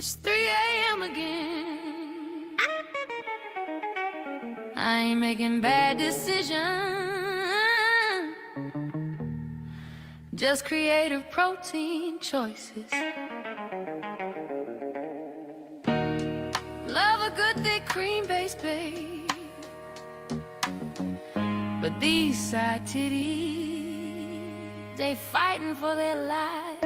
It's 3 a.m. again. I ain't making bad decisions, just creative protein choices. Love a good thick cream-based babe, but these side titties, they fighting for their lives.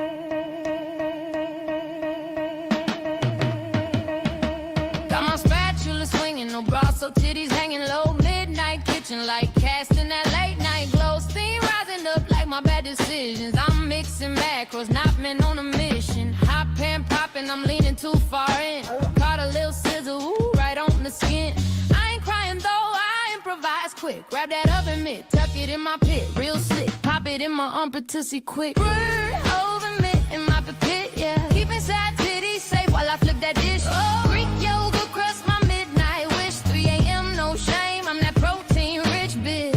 Got my spatula swinging, no bra, so titties hanging low. Midnight kitchen like casting that late night glow. Steam rising up like my bad decisions. I'm mixing macros, not men on a mission. Hot pan popping, I'm leaning too far in. Caught a little sizzle, ooh, right on the skin. I ain't crying though, I improvise quick. Grab that oven mitt, tuck it in my pit, real slick. Pop it in my armpit tussie quick. Brr, oven mitt in my pit, yeah. Keep inside titties safe while I flip that dish. Oh, Greek yoga crust my midnight wish. 3 a.m. no shame, I'm that protein rich bitch.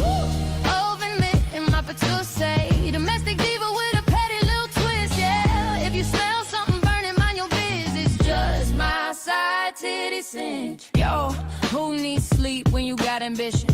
Oven mitt in my pitussy. Domestic diva with a petty little twist, yeah. If you smell something burning, mind your business. Just my side titty cinch. Yo, who needs sleep when you got ambition?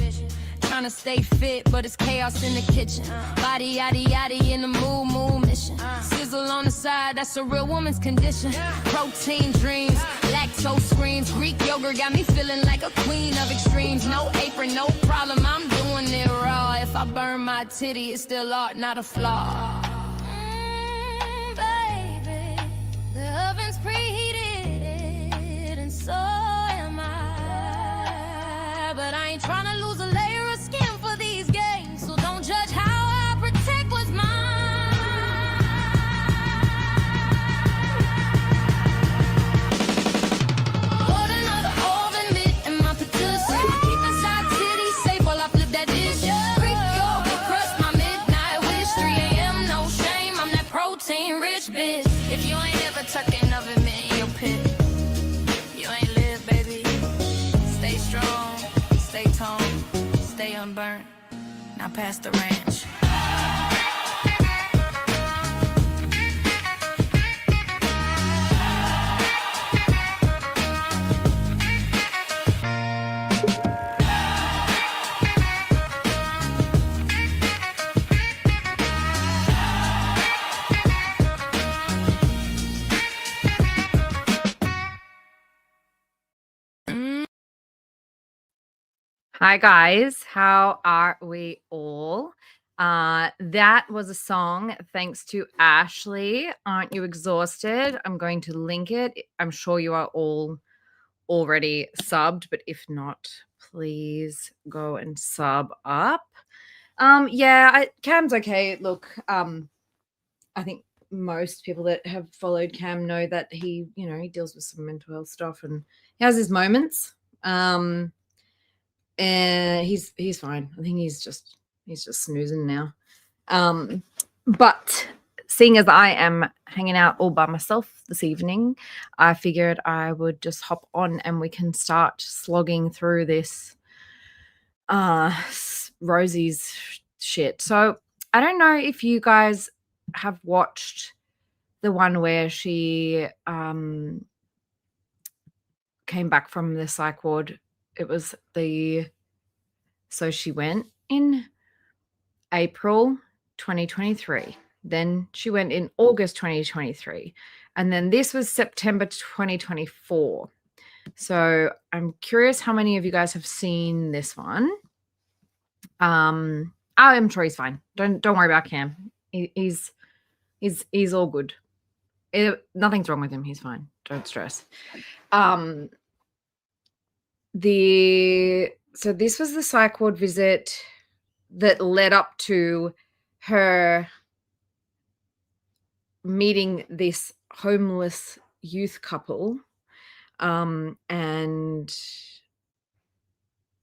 Trying to stay fit, but it's chaos in the kitchen. Body yaddy yaddy in the mood mission. Sizzle on the side, that's a real woman's condition. Protein dreams, lactose screams. Greek yogurt got me feeling like a queen of extremes. No apron, no problem, I'm doing it raw. If I burn my titty, it's still art, not a flaw. Baby, the oven's preheated, and so am I. But I ain't trying to lose a layer of skin for these games, so don't judge how I protect what's mine. Put another oven mitt in my pitussy. Keep inside titty safe while I flip that dish. Greek yogurt crust my midnight wish. 3 a.m. no shame, I'm that protein rich bitch. If you ain't ever tucked an oven mitt in your pit, you ain't live, baby. Stay strong, stay toned, stay unburnt. Now pass the ranch. Hi guys, how are we all? That was a song thanks to Ashley. Aren't You Exhausted? I'm going to link it. I'm sure you are all already subbed, but if not, please go and sub up. Cam's okay. Look, I think most people that have followed Cam know that he deals with some mental health stuff and he has his moments. And he's fine. I think he's just snoozing now. But seeing as I am hanging out all by myself this evening, I figured I would just hop on and we can start slogging through this Rosie's shit. So I don't know if you guys have watched the one where she came back from the psych ward. It was so she went in April 2023. Then she went in August 2023. And then this was September 2024. So I'm curious how many of you guys have seen this one. I'm sure he's fine. Don't worry about Cam. He's all good. Nothing's wrong with him. He's fine. Don't stress. So this was the psych ward visit that led up to her meeting this homeless youth couple and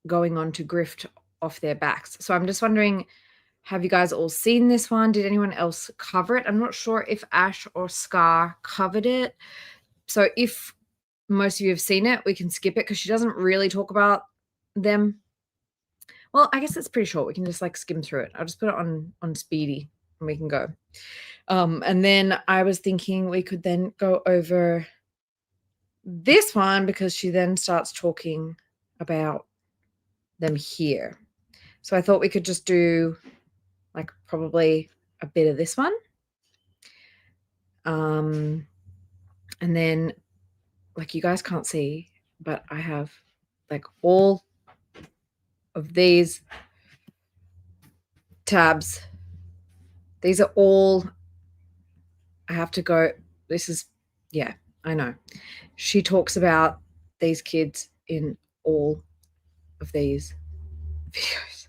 going on to grift off their backs. So I'm just wondering, have you guys all seen this one? Did anyone else cover it? I'm not sure if Ash or Scar covered it. So if most of you have seen it, we can skip it because she doesn't really talk about them. Well, I guess it's pretty short. We can just skim through it. I'll just put it on speedy and we can go. And then I was thinking we could then go over this one because she then starts talking about them here. So I thought we could just do like probably a bit of this one. And then like you guys can't see, but I have like all of these tabs. These are all, I have to go, this is, yeah, I know. She talks about these kids in all of these videos.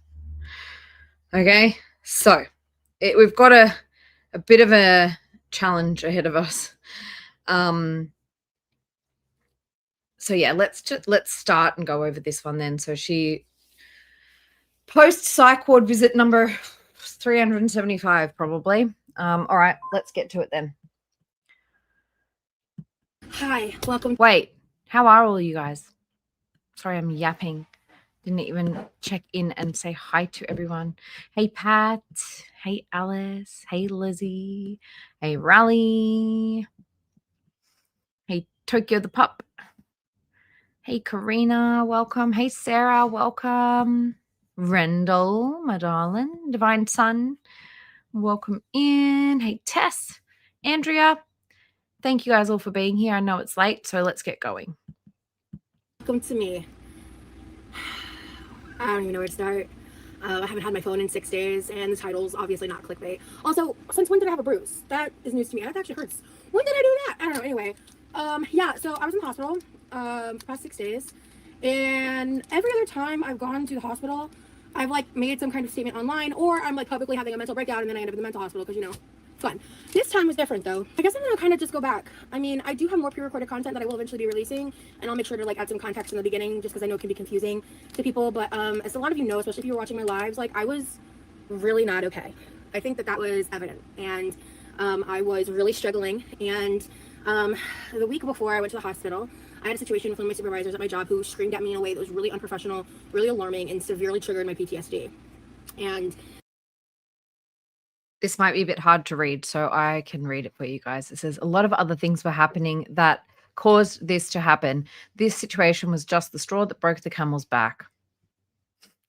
Okay, so we've got a bit of a challenge ahead of us. So yeah, let's start and go over this one then. So she post psych ward visit number 375 probably. All right, let's get to it then. Hi, welcome. Wait, how are all you guys? Sorry, I'm yapping. Didn't even check in and say hi to everyone. Hey, Pat. Hey, Alice. Hey, Lizzie. Hey, Raleigh. Hey, Tokyo the pup. Hey, Karina. Welcome. Hey, Sarah. Welcome. Rendell, my darling. Divine Sun. Welcome in. Hey, Tess. Andrea. Thank you guys all for being here. I know it's late, so let's get going. Welcome to me. I don't even know where to start. I haven't had my phone in 6 days, and the title's obviously not clickbait. Also, since when did I have a bruise? That is news to me. That actually hurts. When did I do that? I don't know. Anyway, yeah, so I was in the hospital for the past 6 days, and every other time I've gone to the hospital, I've like made some kind of statement online, or I'm like publicly having a mental breakdown, and then I end up in the mental hospital because, you know, fun. This time was different though. I guess I'm gonna kind of just go back. I mean, I do have more pre-recorded content that I will eventually be releasing, and I'll make sure to like add some context in the beginning just because I know it can be confusing to people. But as a lot of you know, especially if you were watching my lives, like I was really not okay. I think that was evident, and I was really struggling. And the week before I went to the hospital, I had a situation with one of my supervisors at my job who screamed at me in a way that was really unprofessional, really alarming, and severely triggered my PTSD. And this might be a bit hard to read, so I can read it for you guys. It says, a lot of other things were happening that caused this to happen. This situation was just the straw that broke the camel's back.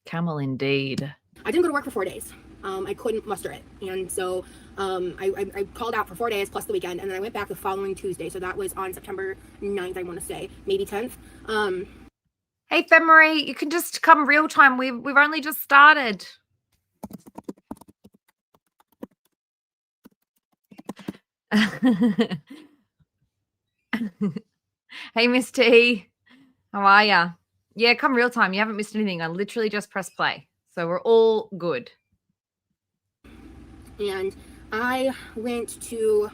Camel indeed. I didn't go to work for 4 days. I couldn't muster it. And so I called out for 4 days plus the weekend, and then I went back the following Tuesday. So that was on September 9th, I want to say, maybe 10th. Hey, Femarie, you can just come real time. We've only just started. Hey, Miss T. How are ya? Yeah, come real time. You haven't missed anything. I literally just pressed play. So we're all good. And I went to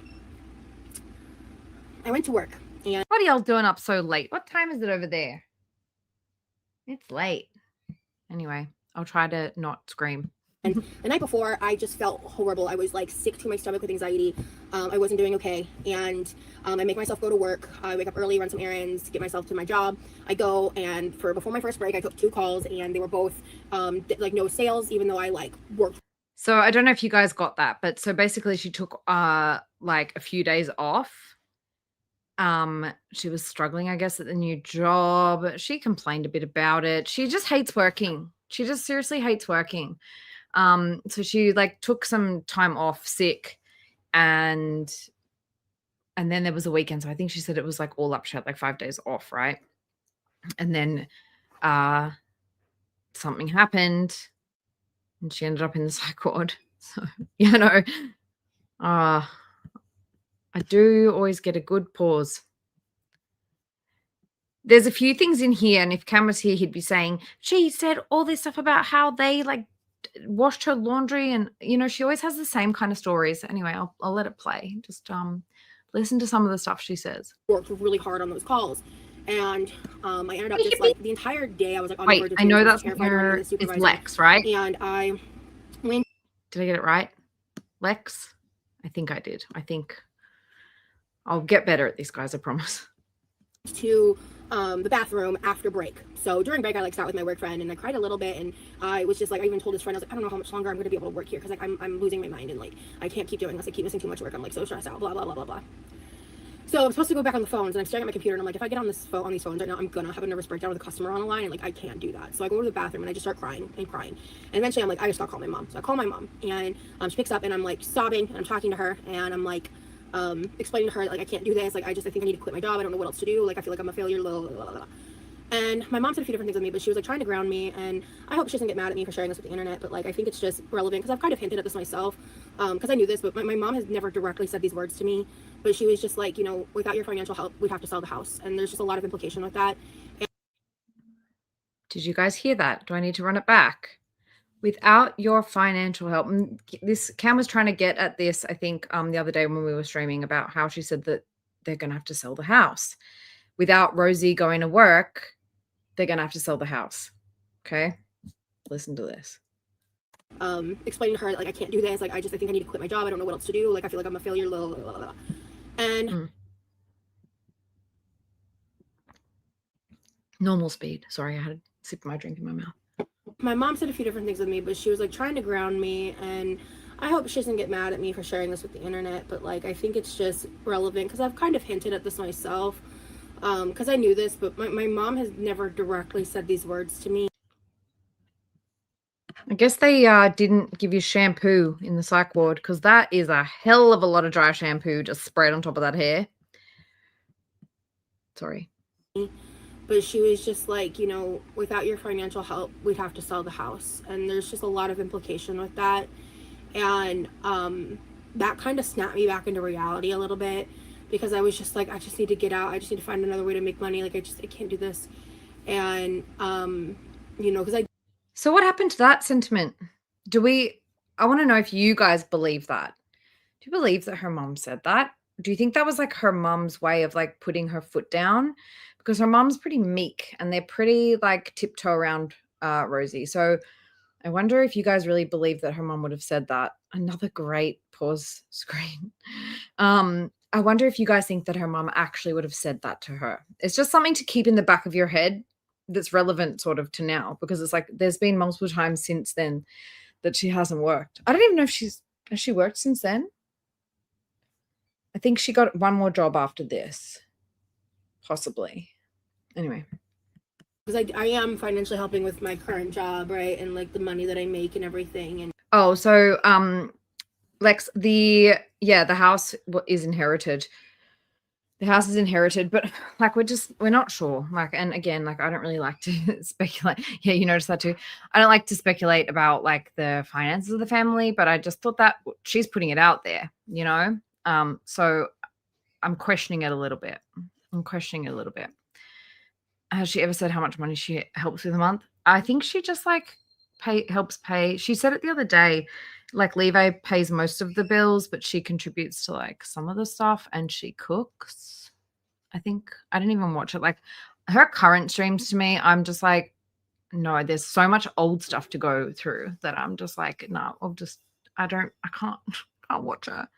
work. And what are y'all doing up so late? What time is it over there? It's late. Anyway, I'll try to not scream. And the night before, I just felt horrible. I was like sick to my stomach with anxiety. I wasn't doing okay. And I make myself go to work. I wake up early, run some errands, get myself to my job. I go, and before my first break, I took 2 calls, and they were both like no sales, even though I like worked. So I don't know if you guys got that, but so basically she took like a few days off. She was struggling, I guess, at the new job. She complained a bit about it. She just hates working. She just seriously hates working. So she like took some time off sick, and then there was a weekend. So I think she said it was like all up. She had like 5 days off, right? And then something happened, and she ended up in the psych ward. So, you know, I do always get a good pause. There's a few things in here, and if Cam was here, he'd be saying, she said all this stuff about how they like washed her laundry, and you know, she always has the same kind of stories. Anyway, I'll let it play. Just listen to some of the stuff she says. Worked really hard on those calls, and I ended up just like the entire day I was like on wait, I know that's her. It's Lex, right? And I went. Did I get it right? Lex? I think I did. I think I'll get better at this, guys, I promise. To the bathroom after break. So during break, I like sat with my work friend, and I cried a little bit, and I was just like, I even told his friend, I was like, I don't know how much longer I'm going to be able to work here, because like I'm losing my mind, and like I can't keep doing this. I keep missing too much work. I'm like so stressed out, blah blah blah blah blah. So I'm supposed to go back on the phones, and I'm staring at my computer, and I'm like, if I get on this phone, on these phones right now, I'm gonna have a nervous breakdown with a customer on the line, and like I can't do that. So I go to the bathroom and I just start crying and crying, and eventually I'm like, I just gotta call my mom. So I call my mom, and she picks up, and I'm like sobbing, and I'm talking to her, and I'm like explaining to her like I can't do this, like I think I need to quit my job. I don't know what else to do. Like I feel like I'm a failure. Blah, blah, blah, blah. And my mom said a few different things with me, but she was like trying to ground me, and I hope she doesn't get mad at me for sharing this with the internet, but like I think it's just relevant because I've kind of hinted at this myself, because I knew this, but my mom has never directly said these words to me, but she was just like, you know, without your financial help, we'd have to sell the house, and there's just a lot of implication with that. Did you guys hear that? Do I need to run it back? Without your financial help. This Cam was trying to get at this, I think, the other day when we were streaming, about how she said that they're going to have to sell the house. Without Rosie going to work, they're going to have to sell the house. Okay? Listen to this. Explaining to her like I can't do this, like I think I need to quit my job. I don't know what else to do. Like I feel like I'm a failure. Blah, blah, blah, blah. And normal speed. Sorry, I had a sip of my drink in my mouth. My mom said a few different things with me, but she was like trying to ground me, and I hope she doesn't get mad at me for sharing this with the internet, but like I think it's just relevant because I've kind of hinted at this myself, because I knew this, but my mom has never directly said these words to me. I guess they didn't give you shampoo in the psych ward, because that is a hell of a lot of dry shampoo just sprayed on top of that hair. Sorry. But she was just like, you know, without your financial help, we'd have to sell the house. And there's just a lot of implication with that. And that kind of snapped me back into reality a little bit, because I was just like, I just need to get out. I just need to find another way to make money. Like, I can't do this. And, you know, because So what happened to that sentiment? I want to know if you guys believe that. Do you believe that her mom said that? Do you think that was like her mom's way of like putting her foot down? Because her mom's pretty meek and they're pretty like tiptoe around Rosie. So I wonder if you guys really believe that her mom would have said that. Another great pause screen. I wonder if you guys think that her mom actually would have said that to her. It's just something to keep in the back of your head that's relevant sort of to now, because it's like there's been multiple times since then that she hasn't worked. I don't even know if has she worked since then? I think she got one more job after this, possibly. Anyway. Because I am financially helping with my current job, right? And like the money that I make and everything. And oh, so Lex, the house is inherited. The house is inherited, but like we're not sure. Like, and again, like I don't really like to speculate. Yeah, you noticed that too. I don't like to speculate about like the finances of the family, but I just thought that she's putting it out there, you know? So I'm questioning it a little bit. Has she ever said how much money she helps with a month? I think she just like helps pay. She said it the other day, like Levi pays most of the bills, but she contributes to like some of the stuff and she cooks. I think I didn't even watch it. Like her current streams to me, I'm just like, no, there's so much old stuff to go through that I'm just like, no, I can't watch her.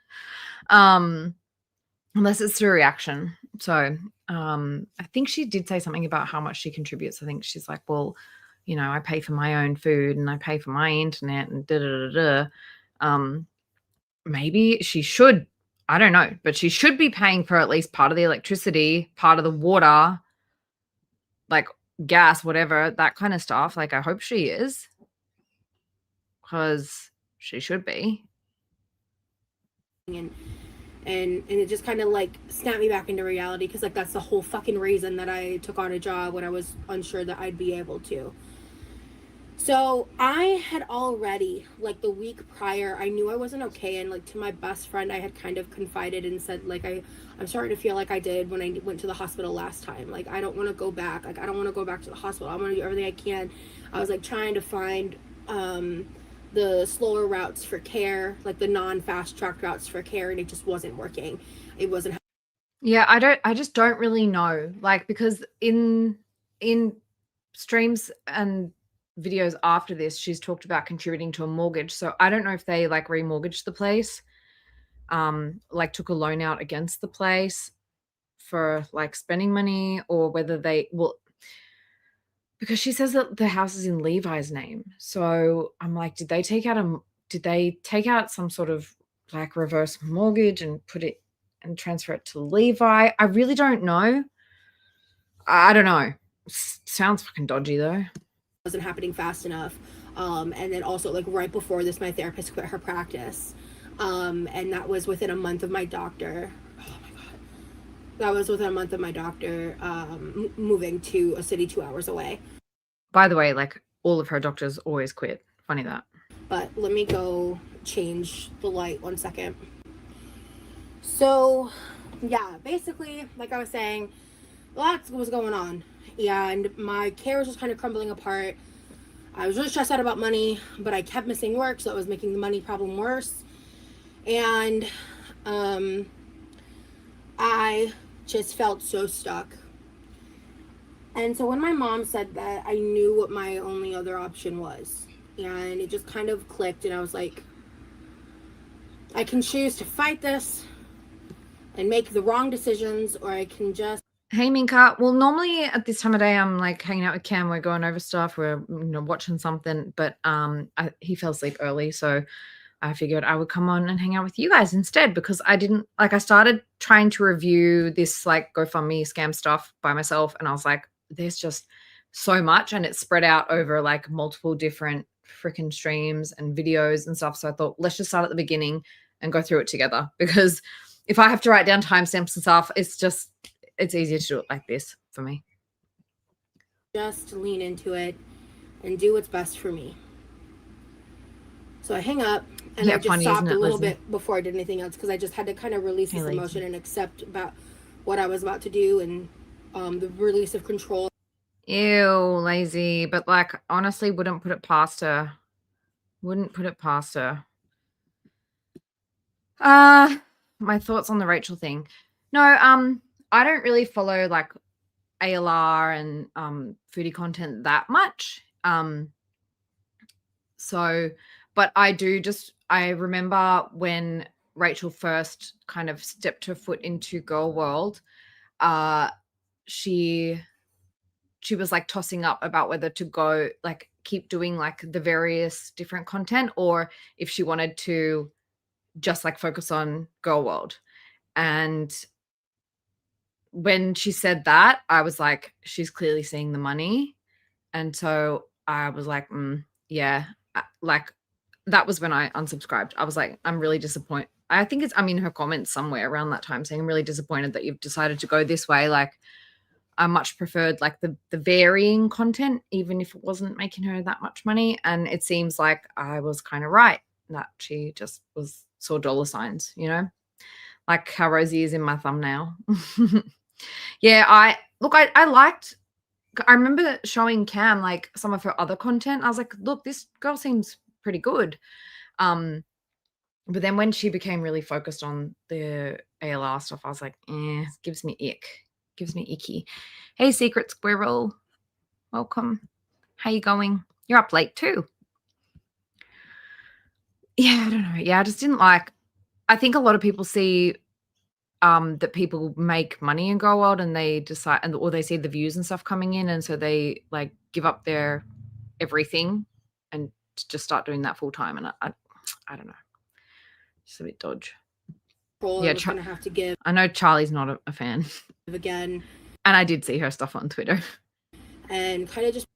Unless it's through reaction. So I think she did say something about how much she contributes. I think she's like, well, you know, I pay for my own food and I pay for my internet and maybe she should, I don't know, but she should be paying for at least part of the electricity, part of the water, like gas, whatever, that kind of stuff. Like I hope she is, because she should be. And it just kind of like snapped me back into reality, because like that's the whole fucking reason that I took on a job when I was unsure that I'd be able to. So I had already, like the week prior, I knew I wasn't okay, and like to my best friend I had kind of confided and said like I'm starting to feel like I did when I went to the hospital last time. Like I don't want to go back. Like I don't want to go back to the hospital. I want to do everything I can. I was like trying to find the slower routes for care, like the non-fast track routes for care, and it just wasn't working. It wasn't. Yeah, I just don't really know, like, because in streams and videos after this, she's talked about contributing to a mortgage. So I don't know if they like remortgaged the place, like took a loan out against the place for like spending money, or whether they will, because she says that the house is in Levi's name. So I'm like, did they take out some sort of like reverse mortgage and put it and transfer it to Levi. I really don't know. I don't know. Sounds fucking dodgy though. Wasn't happening fast enough. And then also like right before this, my therapist quit her practice. And that was within a month of my doctor. Oh my God. That was within a month of my doctor moving to a city 2 hours away. By the way, like all of her doctors always quit. Funny that. But let me go change the light 1 second. So yeah, basically, like I was saying, lots was going on. And my care was just kind of crumbling apart. I was really stressed out about money, but I kept missing work, so it was making the money problem worse. And I just felt so stuck. And so when my mom said that, I knew what my only other option was. And it just kind of clicked, and I was like, I can choose to fight this and make the wrong decisions, or I can just... Hey, Minka. Well, normally at this time of day, I'm like hanging out with Cam. We're going over stuff. We're watching something. But he fell asleep early, so I figured I would come on and hang out with you guys instead, because I didn't like. I started trying to review this like GoFundMe scam stuff by myself, and I was like, there's just so much, and it's spread out over like multiple different freaking streams and videos and stuff. So I thought, let's just start at the beginning and go through it together, because if I have to write down timestamps and stuff, it's easier to do it like this for me. Just lean into it and do what's best for me. So I hang up, and I just stopped a little bit before I did anything else, because I just had to kind of release this emotion and accept about what I was about to do, and the release of control. Ew, lazy. But like, honestly, wouldn't put it past her. Wouldn't put it past her. My thoughts on the Rachel thing. No, I don't really follow like ALR and foodie content that much. But I remember when Rachel first kind of stepped her foot into Girl World, she was like tossing up about whether to go like keep doing like the various different content, or if she wanted to just like focus on Girl World. And when she said that, I was like, she's clearly seeing the money. And so I was like, yeah, like that was when I unsubscribed. I was like, I'm really disappointed. I think I'm in her comments somewhere around that time saying, I'm really disappointed that you've decided to go this way. Like, I much preferred like the varying content, even if it wasn't making her that much money. And it seems like I was kind of right, that she just saw dollar signs, like how Rosie is in my thumbnail. Yeah, I remember showing Cam like some of her other content. I was like, look, this girl seems pretty good. But then when she became really focused on the ALR stuff, I was like, gives me icky. Hey, Secret Squirrel. Welcome. How you going? You're up late too. Yeah, I don't know. Yeah, I just didn't like, I think a lot of people see that people make money in Girl World, and they decide, or they see the views and stuff coming in, and so they like give up their everything and just start doing that full time. And I don't know, just a bit dodge. Yeah, gonna have to give. I know Charlie's not a fan again, and I did see her stuff on Twitter, and kind of just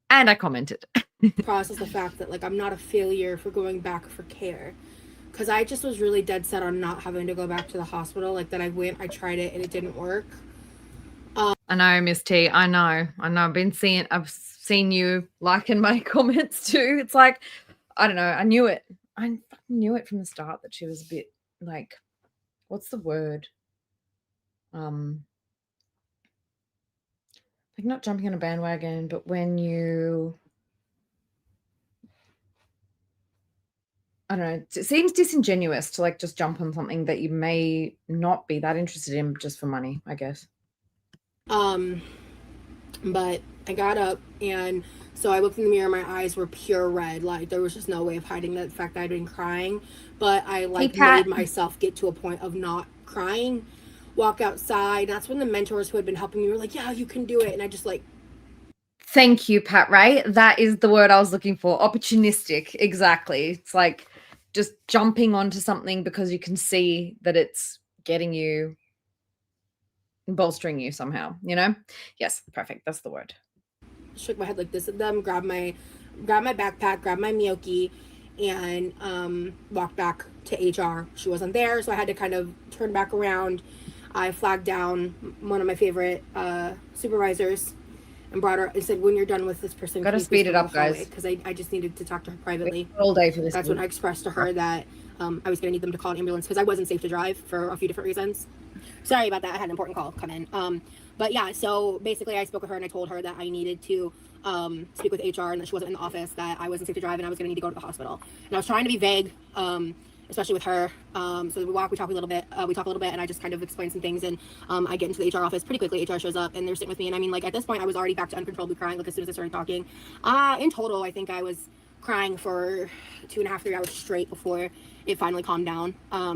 I commented process the fact that like I'm not a failure for going back for care. Because I just was really dead set on not having to go back to the hospital. Like that I tried it and it didn't work. I know, Miss T. I know. I've seen you liking my comments too. It's like, I don't know. I knew it. I fucking knew it from the start that she was a bit like, what's the word? Like not jumping on a bandwagon, but when you, I don't know, it seems disingenuous to like just jump on something that you may not be that interested in just for money, I guess. But I got up, and so I looked in the mirror, my eyes were pure red. Like there was just no way of hiding the fact that I'd been crying. But I like made myself get to a point of not crying, walk outside. That's when the mentors who had been helping me were like, yeah, you can do it. And I just like, thank you, Pat Ray. That is the word I was looking for. Opportunistic. Exactly. It's like just jumping onto something because you can see that it's getting you, bolstering you somehow, you know? Yes, perfect. That's the word. Shook my head like this at them, grabbed my backpack, grabbed my Miyoki, and walked back to HR. She wasn't there, so I had to kind of turn back around. I flagged down one of my favorite supervisors and brought her and said, when you're done with this person, gotta speed it up, guys, because I just needed to talk to her privately all day for this. That's when I expressed to her that I was going to need them to call an ambulance because I wasn't safe to drive for a few different reasons. Sorry about that. I had an important call come in. But yeah, so basically I spoke with her and I told her that I needed to speak with HR and that she wasn't in the office, that I wasn't safe to drive and I was going to need to go to the hospital. And I was trying to be vague, especially with her. So we talk a little bit, and I just kind of explain some things. And I get into the HR office pretty quickly. HR shows up and they're sitting with me. And I mean, like at this point, I was already back to uncontrollably crying. Like as soon as I started talking, in total, I think I was crying for 2.5, 3 hours straight before it finally calmed down.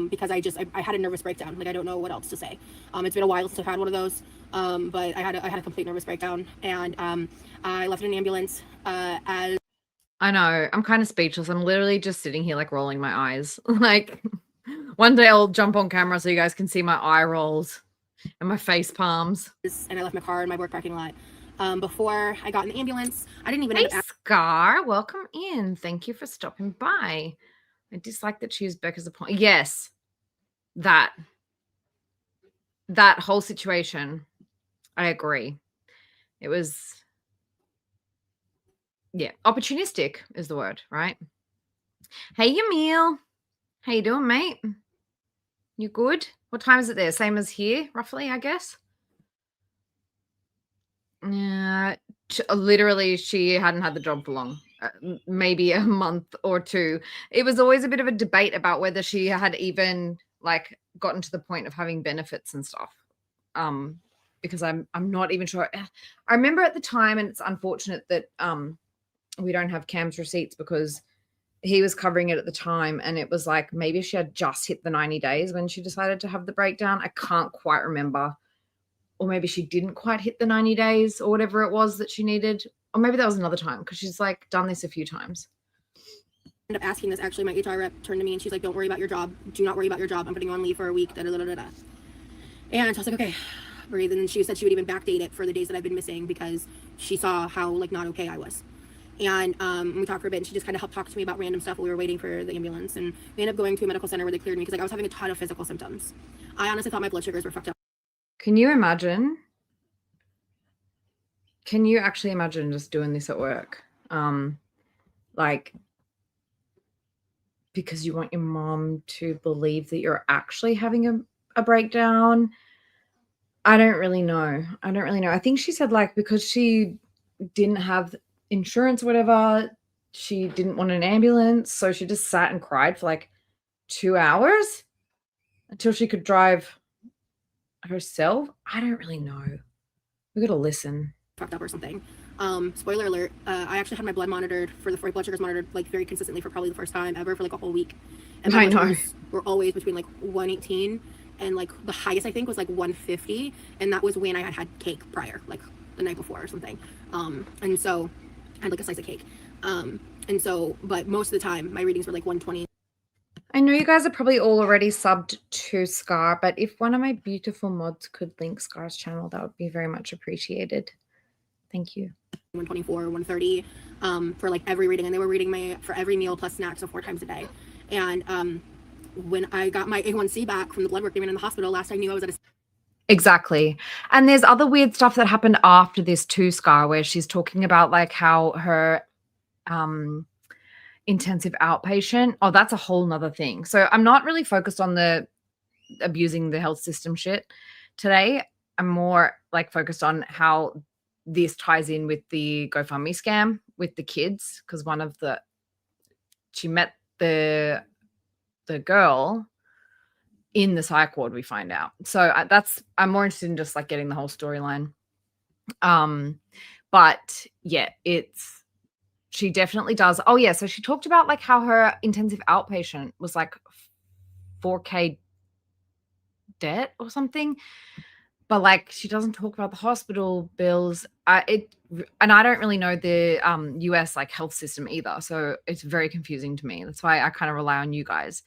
Because I had a nervous breakdown. Like I don't know what else to say. It's been a while since I've had one of those. But I had a complete nervous breakdown, and I left in an ambulance as I know. I'm kind of speechless. I'm literally just sitting here like rolling my eyes. Like one day I'll jump on camera so you guys can see my eye rolls and my face palms. and I left my car in my work parking lot. Before I got in the ambulance, I didn't even Hey, end up Scar, welcome in. Thank you for stopping by. I dislike that she used Becca's appointment. Yes, that whole situation, I agree. It was, yeah, opportunistic is the word, right? Hey, Yamil. How you doing, mate? You good? What time is it there? Same as here, roughly, I guess. Literally, she hadn't had the job for long, maybe a month or two. It was always a bit of a debate about whether she had even like gotten to the point of having benefits and stuff. Because I'm not even sure. I remember at the time, and it's unfortunate that we don't have Cam's receipts because he was covering it at the time, and it was like maybe she had just hit the 90 days when she decided to have the breakdown. I can't quite remember. Or maybe she didn't quite hit the 90 days or whatever it was that she needed. Or maybe that was another time because she's like done this a few times. End up asking this. Actually, my HR rep turned to me and she's like, don't worry about your job. Do not worry about your job. I'm putting you on leave for a week. Da, da, da, da, da. And I was like, okay, breathe. And then she said she would even backdate it for the days that I've been missing because she saw how like not okay I was. And we talked for a bit and she just kind of helped talk to me about random stuff while we were waiting for the ambulance. And we ended up going to a medical center where they cleared me because like I was having a ton of physical symptoms. I honestly thought my blood sugars were fucked up. Can you imagine? Can you actually imagine just doing this at work? Like, because you want your mom to believe that you're actually having a breakdown. I don't really know. I think she said like because she didn't have insurance or whatever, she didn't want an ambulance. So she just sat and cried for like 2 hours until she could drive herself. I don't really know. We got to listen. Fucked up or something. Spoiler alert, I actually had my blood monitored for the blood sugars monitored like very consistently for probably the first time ever for like a whole week. And my blood sugars were always between like 118 and like the highest I think was like 150, and that was when I had cake prior, like the night before or something. And so I had like a slice of cake. And so, but most of the time my readings were like 120. I know you guys are probably all already subbed to Scar, but if one of my beautiful mods could link Scar's channel, that would be very much appreciated. Thank you. 124, 130 for like every reading, and they were reading me for every meal plus snacks, so 4 times a day. And when I got my A1C back from the blood work given in the hospital, last I knew I was at a Exactly. And there's other weird stuff that happened after this too, Scar, where she's talking about like how her intensive outpatient. Oh, that's a whole nother thing. So I'm not really focused on the abusing the health system shit today. I'm more like focused on how this ties in with the Gofundme scam with the kids, because she met the girl in the psych ward, we find out. So I'm more interested in just like getting the whole storyline. But yeah, she definitely does. Oh yeah, so she talked about like how her intensive outpatient was like $4,000 debt or something. but like she doesn't talk about the hospital bills. And I don't really know the US like health system either, so it's very confusing to me. That's why I kind of rely on you guys.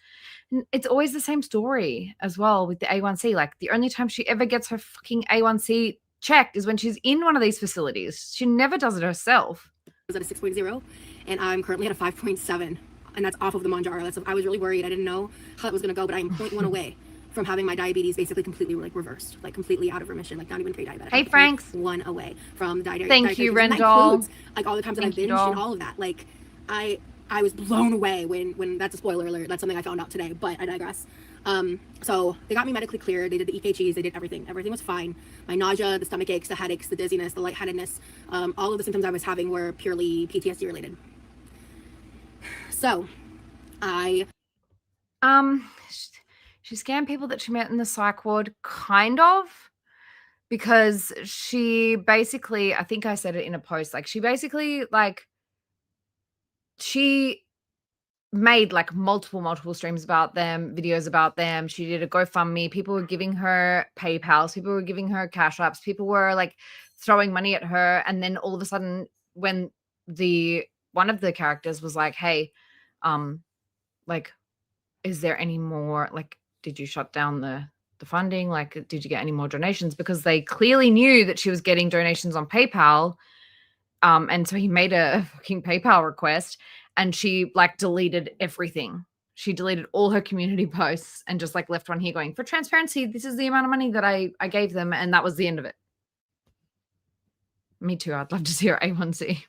And it's always the same story as well with the A1C. Like the only time she ever gets her fucking A1C checked is when she's in one of these facilities. She never does it herself. I was at a 6.0 and I'm currently at a 5.7, and that's off of the Mounjaro. I was really worried. I didn't know how it was going to go, but I'm 0.1 away from having my diabetes basically completely like reversed, like completely out of remission, like not even pre-diabetic. Hey, Franks. 1 away from diabetes. Thank you, Rendell. Like all the times that I've binged and all of that. Like I was blown away when that's a spoiler alert. That's something I found out today, but I digress. So they got me medically cleared. They did the EKGs. They did everything. Everything was fine. My nausea, the stomach aches, the headaches, the dizziness, the lightheadedness, all of the symptoms I was having were purely PTSD related. So she scammed people that she met in the psych ward, kind of, because she basically, I think I said it in a post, like she basically like she made like multiple streams about them, videos about them. She did a GoFundMe. People were giving her PayPals. People were giving her Cash Apps. People were like throwing money at her. And then all of a sudden, when one of the characters was like, hey, like, is there any more, like, did you shut down the funding? Like, did you get any more donations? Because they clearly knew that she was getting donations on PayPal. And so he made a fucking PayPal request, and she like deleted everything. She deleted all her community posts and just like left one here going, for transparency, this is the amount of money that I gave them. And that was the end of it. Me too. I'd love to see her A1C.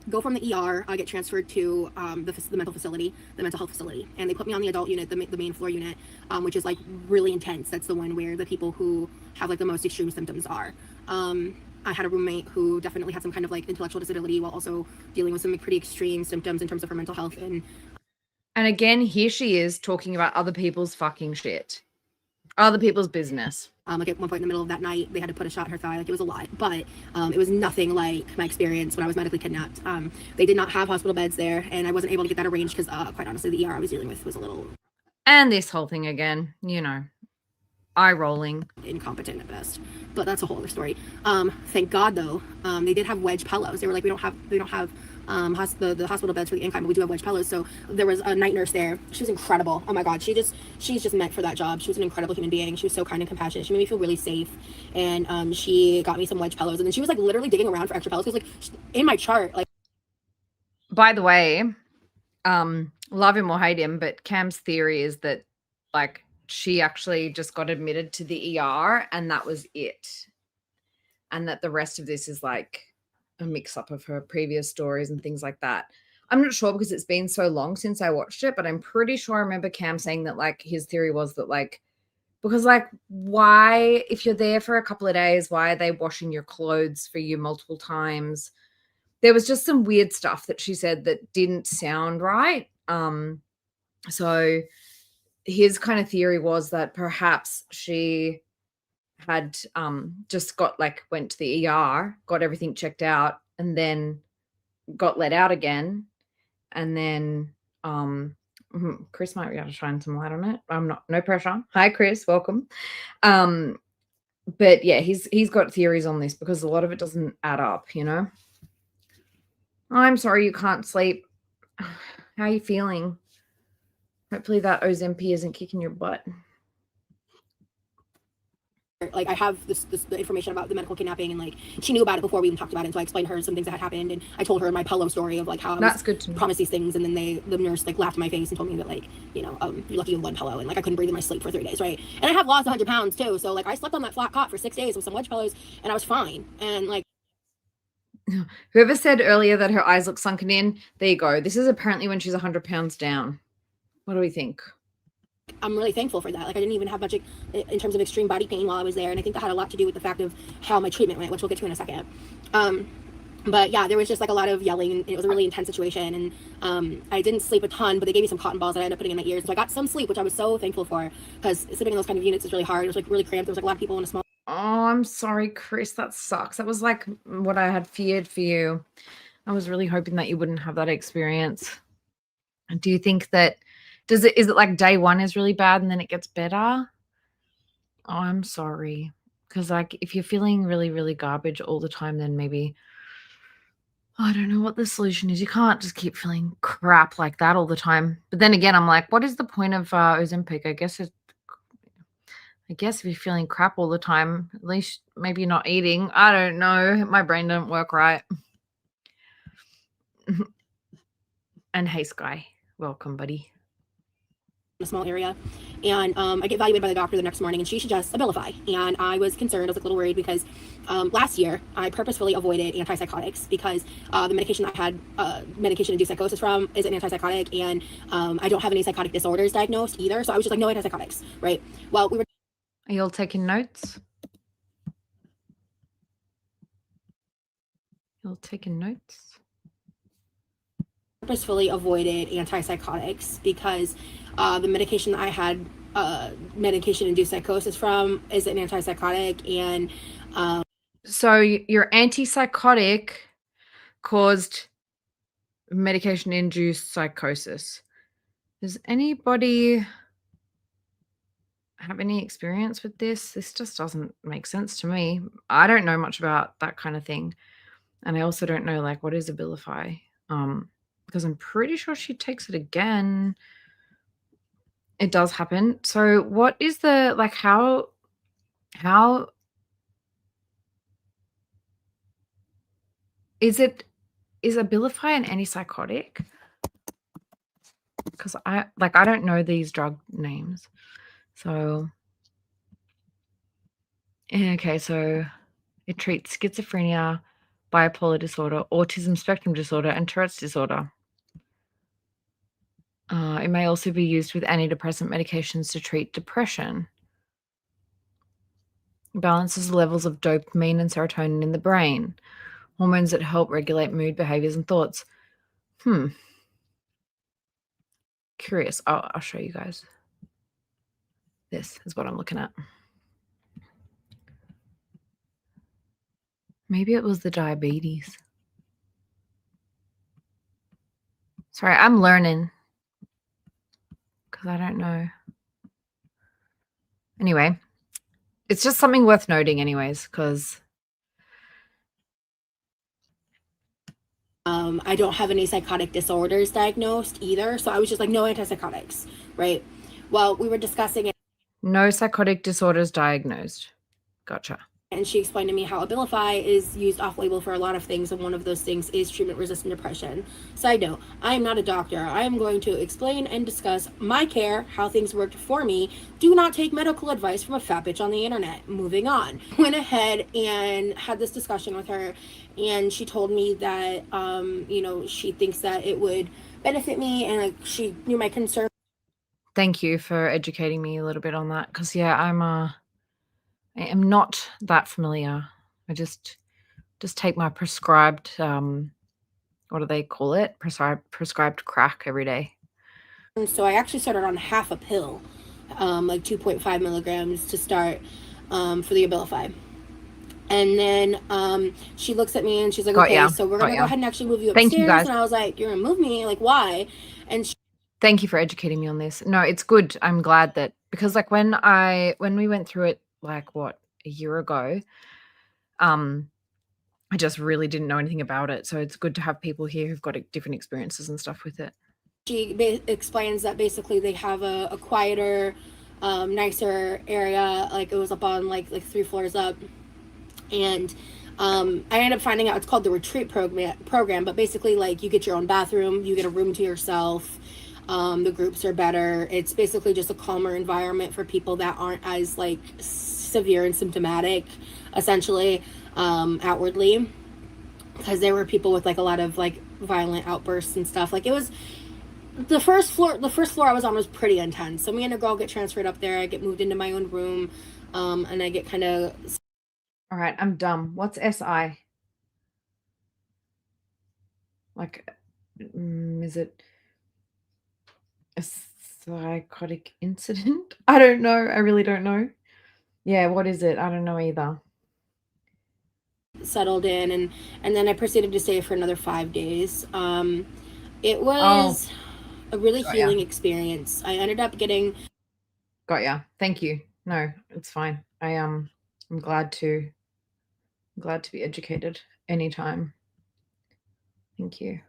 Go from the ER, I get transferred to the mental facility, the mental health facility, and they put me on the adult unit, the main floor unit, which is like really intense. That's the one where the people who have like the most extreme symptoms are. I had a roommate who definitely had some kind of like intellectual disability while also dealing with some pretty extreme symptoms in terms of her mental health. And again, here she is talking about other people's fucking shit, other people's business. Like at one point in the middle of that night, they had to put a shot in her thigh. Like it was a lot, but it was nothing like my experience when I was medically kidnapped. They did not have hospital beds there, and I wasn't able to get that arranged because, quite honestly, the ER I was dealing with was a little. And this whole thing again, you know, eye rolling, incompetent at best. But that's a whole other story. Thank God though, they did have wedge pillows. They were like, we don't have the hospital beds for the in-kind, but we do have wedge pillows. So there was a night nurse there. She was incredible. Oh my God, she's just meant for that job. She was an incredible human being. She was so kind and compassionate. She made me feel really safe. And she got me some wedge pillows, and then she was like literally digging around for extra pillows. Because like in my chart, like. By the way, love him or hate him, but Cam's theory is that like she actually just got admitted to the ER and that was it. And that the rest of this is like a mix-up of her previous stories and things like that. I'm not sure because it's been so long since I watched it, but I'm pretty sure I remember Cam saying that like his theory was that like, because like why, if you're there for a couple of days, why are they washing your clothes for you multiple times? There was just some weird stuff that she said that didn't sound right. So his kind of theory was that perhaps she had just went to the ER, got everything checked out, and then got let out again. And then Chris might be able to shine some light on it. No pressure. Hi, Chris, welcome. But yeah, he's got theories on this because a lot of it doesn't add up, you know. I'm sorry you can't sleep. How are you feeling? Hopefully that Ozempic isn't kicking your butt. Like I have the information about the medical kidnapping, and like she knew about it before we even talked about it. And so I explained to her some things that had happened, and I told her my pillow story of like how I was good to promised these things, and then the nurse like laughed in my face and told me that like, you know, you're lucky you have one pillow, and like I couldn't breathe in my sleep for 3 days, right? And I have lost 100 pounds too, so like I slept on that flat cot for 6 days with some wedge pillows, and I was fine. And like whoever said earlier that her eyes look sunken in, there you go. This is apparently when she's 100 pounds down. What do we think? I'm really thankful for that. Like I didn't even have much in terms of extreme body pain while I was there, and I think that had a lot to do with the fact of how my treatment went, which we'll get to in a second. But yeah, there was just like a lot of yelling, and it was a really intense situation, and I didn't sleep a ton, but they gave me some cotton balls that I ended up putting in my ears, so I got some sleep, which I was so thankful for, because sitting in those kind of units is really hard. It was like really cramped. There was like a lot of people in a small. Oh, I'm sorry, Chris. That sucks. That was like what I had feared for you. I was really hoping that you wouldn't have that experience. Do you think that is it like day one is really bad and then it gets better? Oh, I'm sorry. Because, like, if you're feeling really, really garbage all the time, then maybe I don't know what the solution is. You can't just keep feeling crap like that all the time. But then again, I'm like, what is the point of Ozempic? I guess if you're feeling crap all the time, at least maybe you're not eating. I don't know. My brain doesn't work right. And hey, Sky, welcome, buddy. In a small area, and I get evaluated by the doctor the next morning, and she suggests Abilify. And I was concerned. I was like, a little worried because last year I purposefully avoided antipsychotics because the medication I had medication-induced psychosis from is an antipsychotic, and I don't have any psychotic disorders diagnosed either. So I was just like, no antipsychotics, right? Well, we were. Are you all taking notes? You all taking notes? Purposefully avoided antipsychotics because the medication I had medication-induced psychosis from is an antipsychotic, and so your antipsychotic caused medication-induced psychosis. Does anybody have any experience with this? This just doesn't make sense to me. I don't know much about that kind of thing, and I also don't know, like, what is Abilify? Because I'm pretty sure she takes it again. It does happen. So what is the, like, how is Abilify an antipsychotic? Because I don't know these drug names. So, okay, so it treats schizophrenia, bipolar disorder, autism spectrum disorder, and Tourette's disorder. It may also be used with antidepressant medications to treat depression. It balances the levels of dopamine and serotonin in the brain, hormones that help regulate mood, behaviors, and thoughts. Curious. I'll show you guys. This is what I'm looking at. Maybe it was the diabetes. Sorry, I'm learning. Because I don't know. Anyway, it's just something worth noting anyways, because I don't have any psychotic disorders diagnosed either. So I was just like, no antipsychotics, right? Well, we were discussing it. No psychotic disorders diagnosed. Gotcha. And she explained to me how Abilify is used off-label for a lot of things, and one of those things is treatment-resistant depression. Side note, I am not a doctor. I am going to explain and discuss my care, how things worked for me. Do not take medical advice from a fat bitch on the internet. Moving on. Went ahead and had this discussion with her, and she told me that, she thinks that it would benefit me, and like she knew my concern. Thank you for educating me a little bit on that, because yeah, I am not that familiar. I just take my prescribed, what do they call it? Prescribed crack every day. So I actually started on half a pill, like 2.5 milligrams to start for the Abilify. And then she looks at me and she's like, okay, so we're going to go ahead and actually move you upstairs. Thank you, guys. And I was like, you're going to move me? Like, why? And thank you for educating me on this. No, it's good. I'm glad that, because like when we went through it, like what, a year ago, I just really didn't know anything about it. So it's good to have people here who've got different experiences and stuff with it. She explains that basically they have a quieter, nicer area. Like it was up on like 3 floors up. And I ended up finding out it's called the retreat program, but basically like you get your own bathroom, you get a room to yourself. The groups are better. It's basically just a calmer environment for people that aren't as like severe and symptomatic, essentially, outwardly, because there were people with like a lot of like violent outbursts and stuff. Like it was the first floor I was on was pretty intense. So me and a girl get transferred up there. I get moved into my own room, and I get kind of. All right, I'm dumb. What's SI? Like, is it a psychotic incident? I don't know. I really don't know. Yeah, what is it? I don't know either. Settled in, and then I proceeded to stay for another 5 days. It was a really healing experience. I ended up getting. Got ya. Thank you. No, it's fine. I'm glad to be educated anytime. Thank you.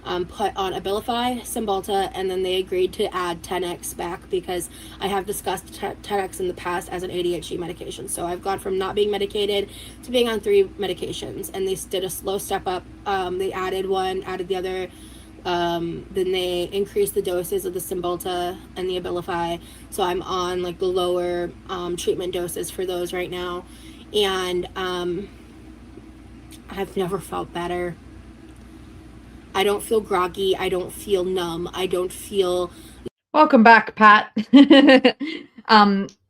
Put on Abilify, Cymbalta, and then they agreed to add 10x back because I have discussed 10x in the past as an ADHD medication. So I've gone from not being medicated to being on 3 medications, and they did a slow step up. They added one, added the other. Then they increased the doses of the Cymbalta and the Abilify. So I'm on like the lower treatment doses for those right now. And I've never felt better. I don't feel groggy. I don't feel numb. I don't feel. Welcome back, Pat. Yeah,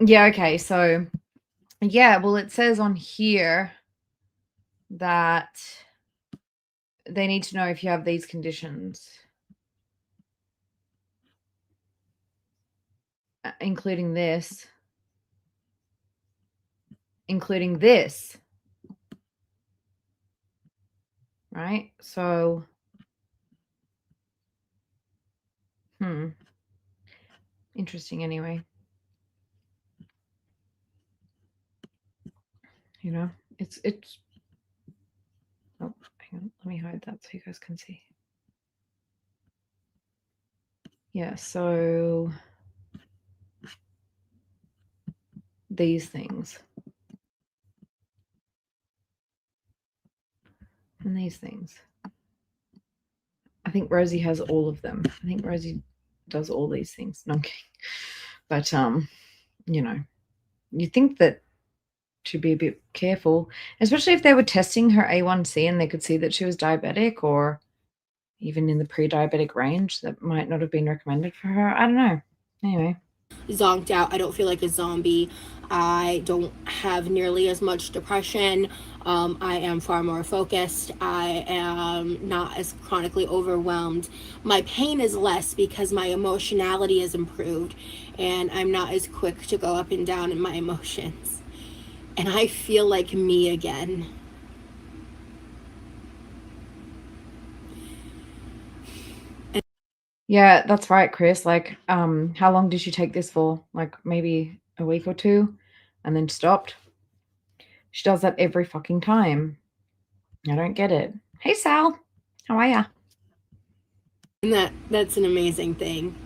okay. So, yeah, well, it says on here that they need to know if you have these conditions, including this, right? So, interesting anyway. You know, it's oh, hang on, let me hide that so you guys can see. Yeah, so these things and these things. I think Rosie has all of them. I think Rosie does all these things. No, I'm kidding. But you know, you think that she'd be a bit careful, especially if they were testing her A1C and they could see that she was diabetic or even in the pre-diabetic range. That might not have been recommended for her. I don't know. Anyway. Zonked out. I don't feel like a zombie. I don't have nearly as much depression. I am far more focused. I am not as chronically overwhelmed. My pain is less because my emotionality is improved and I'm not as quick to go up and down in my emotions. And I feel like me again. Yeah, that's right, Chris. Like, how long did she take this for? Like maybe a week or 2 and then stopped? She does that every fucking time. I don't get it. Hey, Sal. How are ya? And that's an amazing thing.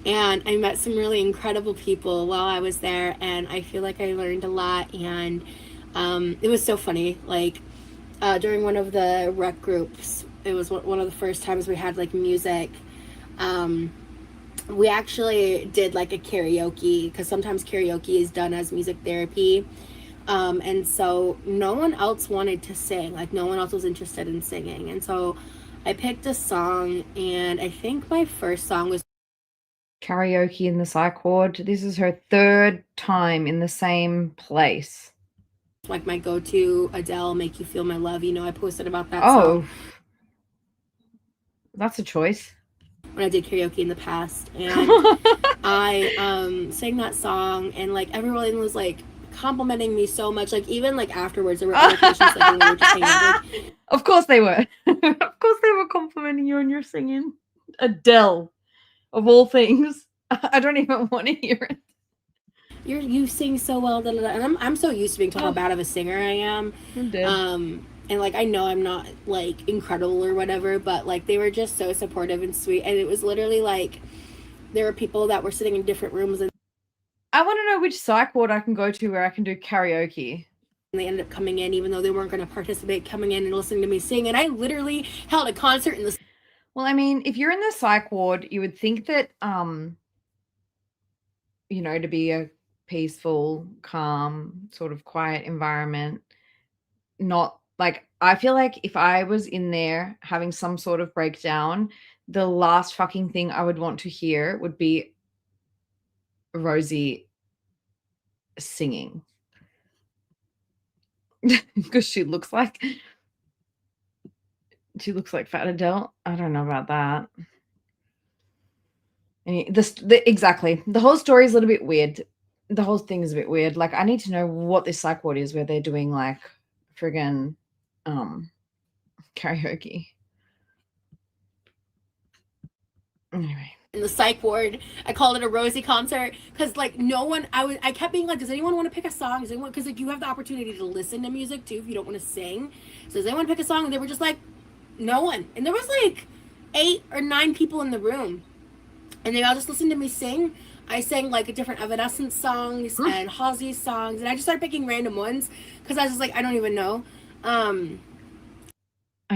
And I met some really incredible people while I was there, and I feel like I learned a lot. And it was so funny. Like during one of the rec groups, it was one of the first times we had like music. We actually did like a karaoke because sometimes karaoke is done as music therapy. And so no one else wanted to sing, like no one else was interested in singing. And so I picked a song, and I think my first song was karaoke in the psych ward. This is her 3rd time in the same place. Like my go-to, Adele, Make You Feel My Love. You know, I posted about that song. That's a choice. When I did karaoke in the past, and I sang that song, and like everyone was like complimenting me so much. Like even like afterwards, there were other patients like when we were just hanging out. Like, of course they were. Of course they were complimenting you on your singing. Adele, of all things. I don't even want to hear it. You sing so well, da, da, da. And I'm so used to being told how bad of a singer I am. I'm dead. And like I know I'm not like incredible or whatever, but like they were just so supportive and sweet. And it was literally like there were people that were sitting in different rooms, and I want to know which psych ward I can go to where I can do karaoke. And they ended up coming in, even though they weren't going to participate, coming in and listening to me sing. And I literally held a concert in the. Well, I mean, if you're in the psych ward, you would think that you know, to be a peaceful, calm, sort of quiet environment, not like, I feel like if I was in there having some sort of breakdown, the last fucking thing I would want to hear would be Rosie singing. Because she looks like Fat Adele. I don't know about that. Exactly. The whole story is a little bit weird. The whole thing is a bit weird. Like, I need to know what this psych ward is where they're doing like friggin' karaoke. Anyway, in the psych ward. I called it a Rosie concert because like no one. I kept being like, does anyone want to pick a song? Does anyone? Because like you have the opportunity to listen to music too if you don't want to sing. So does anyone pick a song? And they were just like, no one. And there was like 8 or 9 people in the room, and they all just listened to me sing. I sang like different Evanescence songs and Halsey songs, and I just started picking random ones because I was just like, I don't even know. I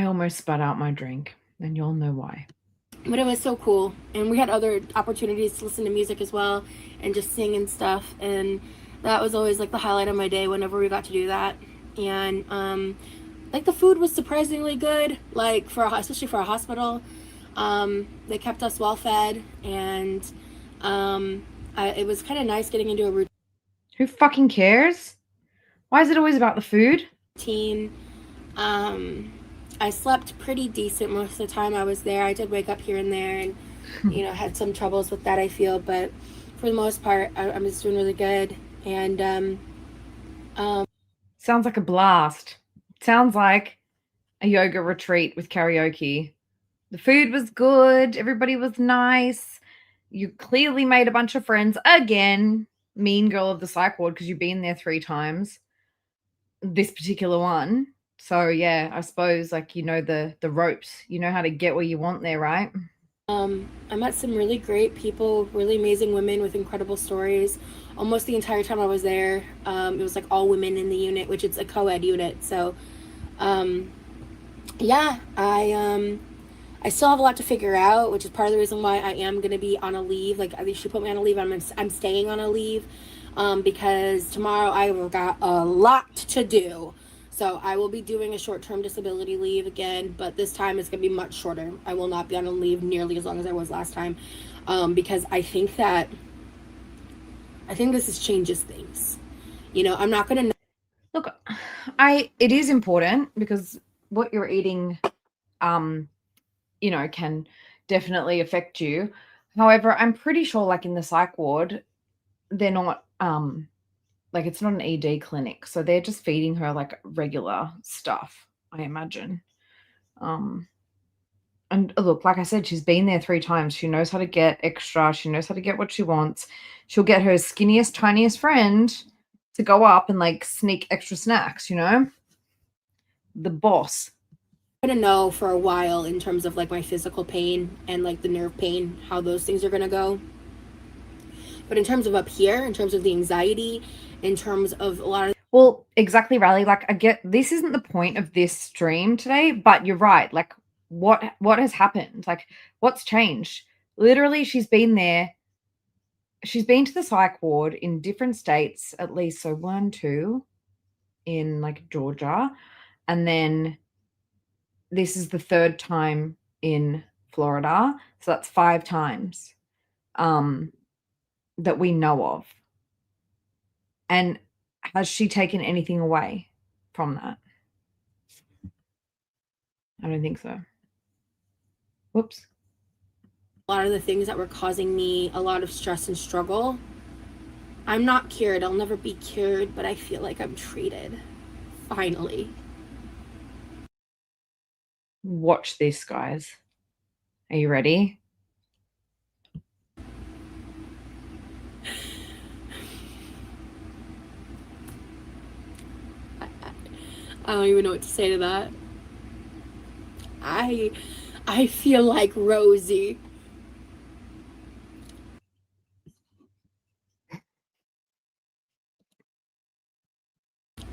almost spat out my drink, and you'll know why. But it was so cool, and we had other opportunities to listen to music as well and just sing and stuff, and that was always like the highlight of my day whenever we got to do that. And like the food was surprisingly good, like especially for a hospital. They kept us well fed, and it was kind of nice getting into a routine. Who fucking cares? Why is it always about the food? I slept pretty decent most of the time I was there. I did wake up here and there and, you know, had some troubles with that, I feel. But for the most part, I'm just doing really good. And sounds like a blast. Sounds like a yoga retreat with karaoke. The food was good. Everybody was nice. You clearly made a bunch of friends. Again, mean girl of the psych ward because you've been there 3 times. This particular one. So yeah, I suppose like you know the ropes. You know how to get where you want there, right? I met some really great people, really amazing women with incredible stories. Almost the entire time I was there, it was like all women in the unit, which is a co-ed unit. So yeah, I still have a lot to figure out, which is part of the reason why I am going to be on a leave. Like, she put me on a leave. I'm staying on a leave because tomorrow I've got a lot to do. So I will be doing a short-term disability leave again, but this time it's going to be much shorter. I will not be on a leave nearly as long as I was last time because I think this changes things. You know, I'm not going to... Look, it is important because what you're eating, you know, can definitely affect you. However, I'm pretty sure like in the psych ward, they're not, like it's not an ED clinic. So they're just feeding her like regular stuff, I imagine. And look, like I said, she's been there 3 times. She knows how to get extra. She knows how to get what she wants. She'll get her skinniest, tiniest friend to go up and like sneak extra snacks, you know? The boss. I'm going to know for a while in terms of like my physical pain and like the nerve pain, how those things are going to go. But in terms of up here, in terms of the anxiety, in terms of a lot of... Well, exactly, Riley. Like I get this isn't the point of this stream today, but you're right. Like what has happened? Like what's changed? Literally, she's been there. She's been to the psych ward in different states, at least. So 1, 2 in like Georgia. And then this is the 3rd time in Florida. So that's 5 times that we know of. And has she taken anything away from that? I don't think so. Whoops. A lot of the things that were causing me a lot of stress and struggle. I'm not cured. I'll never be cured, but I feel like I'm treated. Finally. Watch this, guys. Are you ready? I don't even know what to say to that. I feel like Rosie.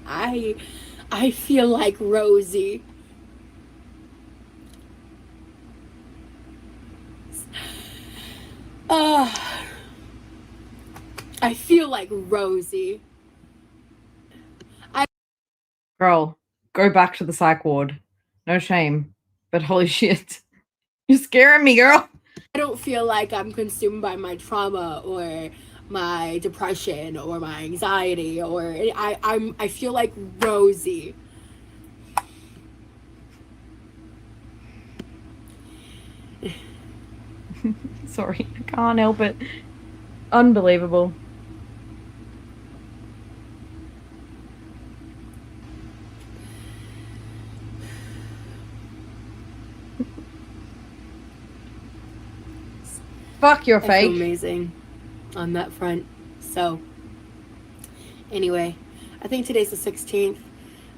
I feel like Rosie. I feel like Rosie. Girl, go back to the psych ward. No shame. But holy shit. You're scaring me, girl. I don't feel like I'm consumed by my trauma or my depression or my anxiety or I feel like Rosie. Sorry, I can't help it. Unbelievable. fuck you're I feel fake. amazing on that front. So anyway, I think today's the 16th.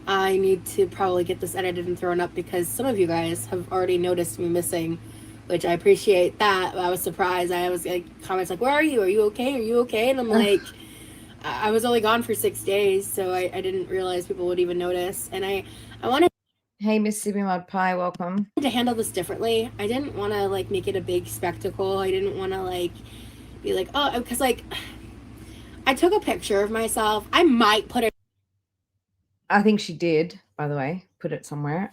I need to probably get this edited and thrown up because some of you guys have already noticed me missing, which I appreciate that. I was surprised. I was like, comments like, where are you? Are you okay? Are you okay? And I'm like, I was only gone for 6 days, so I didn't realize people would even notice. And I wanted Hey, Mississippi Mud Pie, welcome. to handle this differently. I didn't want to like make it a big spectacle. I didn't want to like be like, oh, because like I took a picture of myself. I might put it. I think she did, by the way, put it somewhere.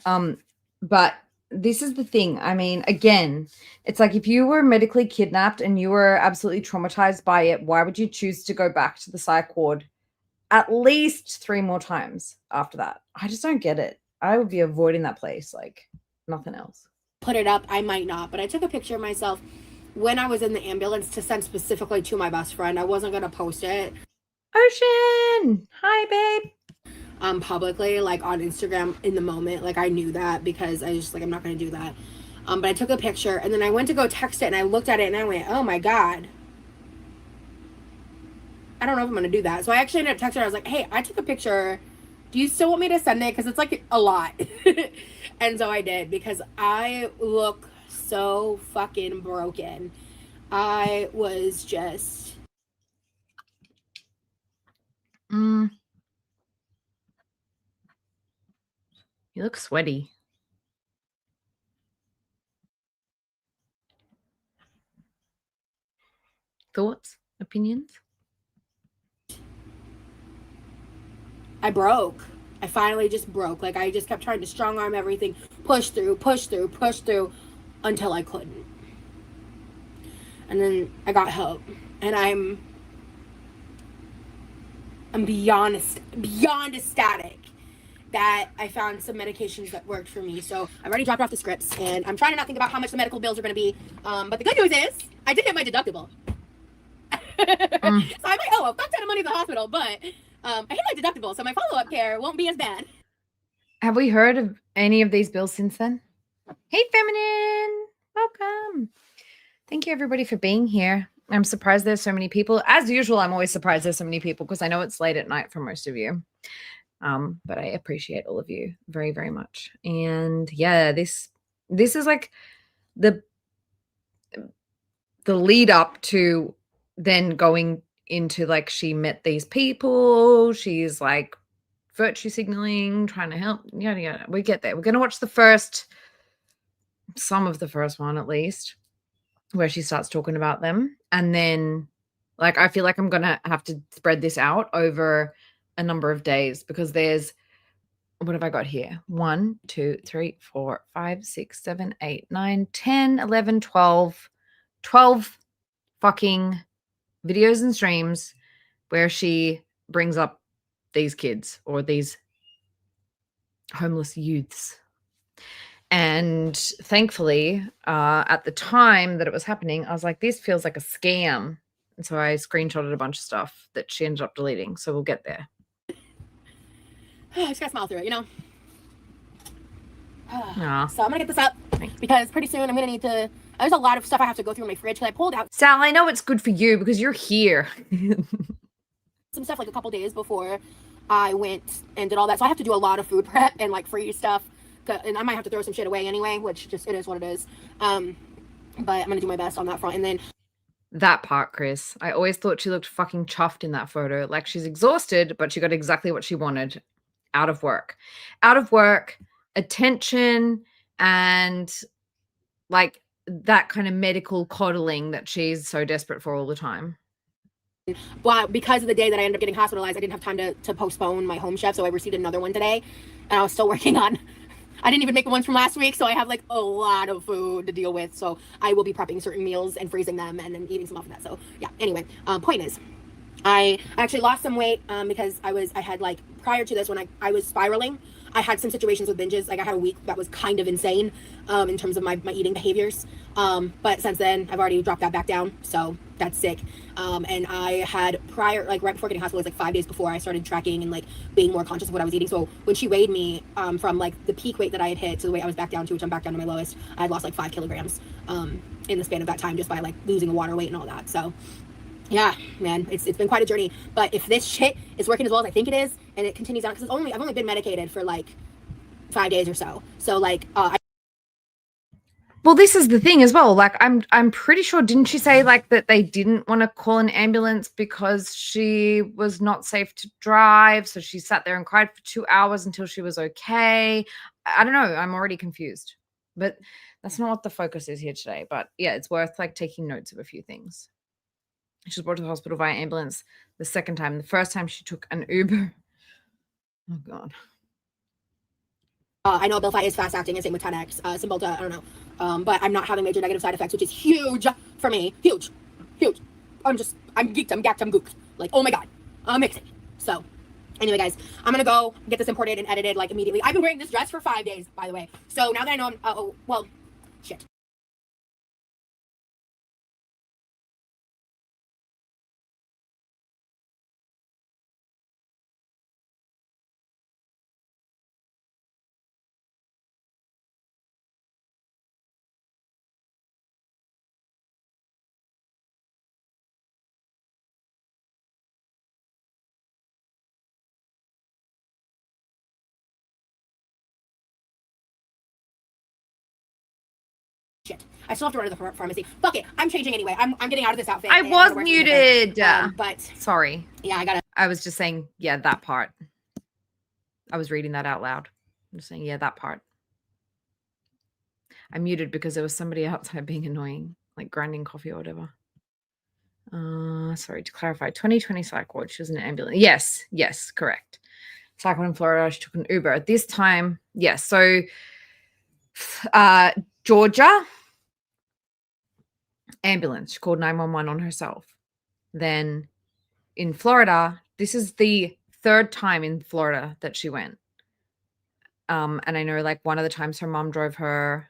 But this is the thing. I mean, again, it's like if you were medically kidnapped and you were absolutely traumatized by it, why would you choose to go back to the psych ward at least 3 more times after that? I just don't get it. I would be avoiding that place like nothing else. Put it up. I might not, but I took a picture of myself when I was in the ambulance to send specifically to my best friend. I wasn't going to post it. Ocean! Hi, babe. Publicly, like on Instagram in the moment. Like I knew that because I just like, I'm not going to do that. But I took a picture and then I went to go text it and I looked at it and I went, oh my God. I don't know if I'm going to do that. So I actually ended up texting her. I was like, hey, I took a picture. Do you still want me to send it? Because it's like a lot. And so I did because I look so fucking broken. I was just... You look sweaty. Thoughts? Opinions? I broke. I finally just broke. Like I just kept trying to strong arm everything, push through until I couldn't. And then I got help. And I'm beyond ecstatic that I found some medications that worked for me. So I've already dropped off the scripts and I'm trying to not think about how much the medical bills are going to be. But the good news is I did hit my deductible. So I might owe a fuck ton of money to the hospital, but I hit my deductible, so my follow-up care won't be as bad. Have we heard of any of these bills since then? Hey, Feminine! Welcome. Thank you, everybody, for being here. I'm surprised there's so many people. As usual, I'm always surprised there's so many people because I know it's late at night for most of you. But I appreciate all of you very, very much. And yeah, this is like the lead up to then going into like she met these people, she's like virtue signaling, trying to help, yada yada. We get there. We're gonna watch some of the first one at least, where she starts talking about them, and then like I feel like I'm gonna have to spread this out over a number of days because there's, what have I got here? 1 2 3 4 5 6 7 8 9 10 11 12 fucking videos and streams where she brings up these kids or these homeless youths. And thankfully, at the time that it was happening, I was like, this feels like a scam. And so I screenshotted a bunch of stuff that she ended up deleting. So we'll get there. I just gotta smile through it, you know? Aw. So I'm gonna get this up because pretty soon I'm gonna need to... There's a lot of stuff I have to go through in my fridge because I pulled out Sal, I know it's good for you because you're here. some stuff like a couple days before I went and did all that. So I have to do a lot of food prep and like freeze stuff. And I might have to throw some shit away anyway, which just, it is what it is. But I'm gonna do my best on that front. And then that part, Chris, I always thought she looked fucking chuffed in that photo. Like she's exhausted, but she got exactly what she wanted out of work, attention, and like that kind of medical coddling that she's so desperate for all the time. But because of the day that I ended up getting hospitalized, I didn't have time to postpone my home chef. So I received another one today and I was still working on, I didn't even make the ones from last week. So I have like a lot of food to deal with. So I will be prepping certain meals and freezing them and then eating some off of that. So yeah, anyway, point is I actually lost some weight because I had like prior to this when I was spiraling, I had some situations with binges. Like I had a week that was kind of insane in terms of my eating behaviors. But since then I've already dropped that back down. So that's sick. And I had prior, like right before getting hospitalized, like 5 days before, I started tracking and like being more conscious of what I was eating. So when she weighed me, from like the peak weight that I had hit to the weight I was back down to, which I'm back down to my lowest, I had lost like 5 kilograms in the span of that time, just by like losing the water weight and all that. So yeah, man, it's been quite a journey. But if this shit is working as well as I think it is, and it continues on, because I've only been medicated for like 5 days or so. So like well, this is the thing as well. Like, I'm pretty sure, didn't she say like that they didn't want to call an ambulance because she was not safe to drive? So she sat there and cried for 2 hours until she was okay. I don't know. I'm already confused. But that's not what the focus is here today. But yeah, it's worth like taking notes of a few things. She was brought to the hospital via ambulance the second time. The first time she took an Uber. Oh God. I know Abilify is fast acting, and same with 10X. Cymbalta, I don't know. But I'm not having major negative side effects, which is huge for me. Huge. I'm geeked, I'm gacked, I'm gooked. Like, oh my God, amazing. So, anyway, guys, I'm gonna go get this imported and edited like immediately. I've been wearing this dress for 5 days, by the way. So now that I know I'm, shit. I still have to run to the pharmacy. Fuck it. I'm changing anyway. I'm getting out of this outfit. I was muted. But sorry. Yeah, I was just saying, yeah, that part. I was reading that out loud. I'm just saying, yeah, that part. I muted because there was somebody outside being annoying, like grinding coffee or whatever. Sorry, to clarify, 2020 psych ward. She was in an ambulance. Yes, correct. Psych ward in Florida. She took an Uber. This time, yes. So, Georgia, ambulance. She called 911 on herself. Then in Florida, this is the third time in Florida that she went. And I know like one of the times her mom drove her.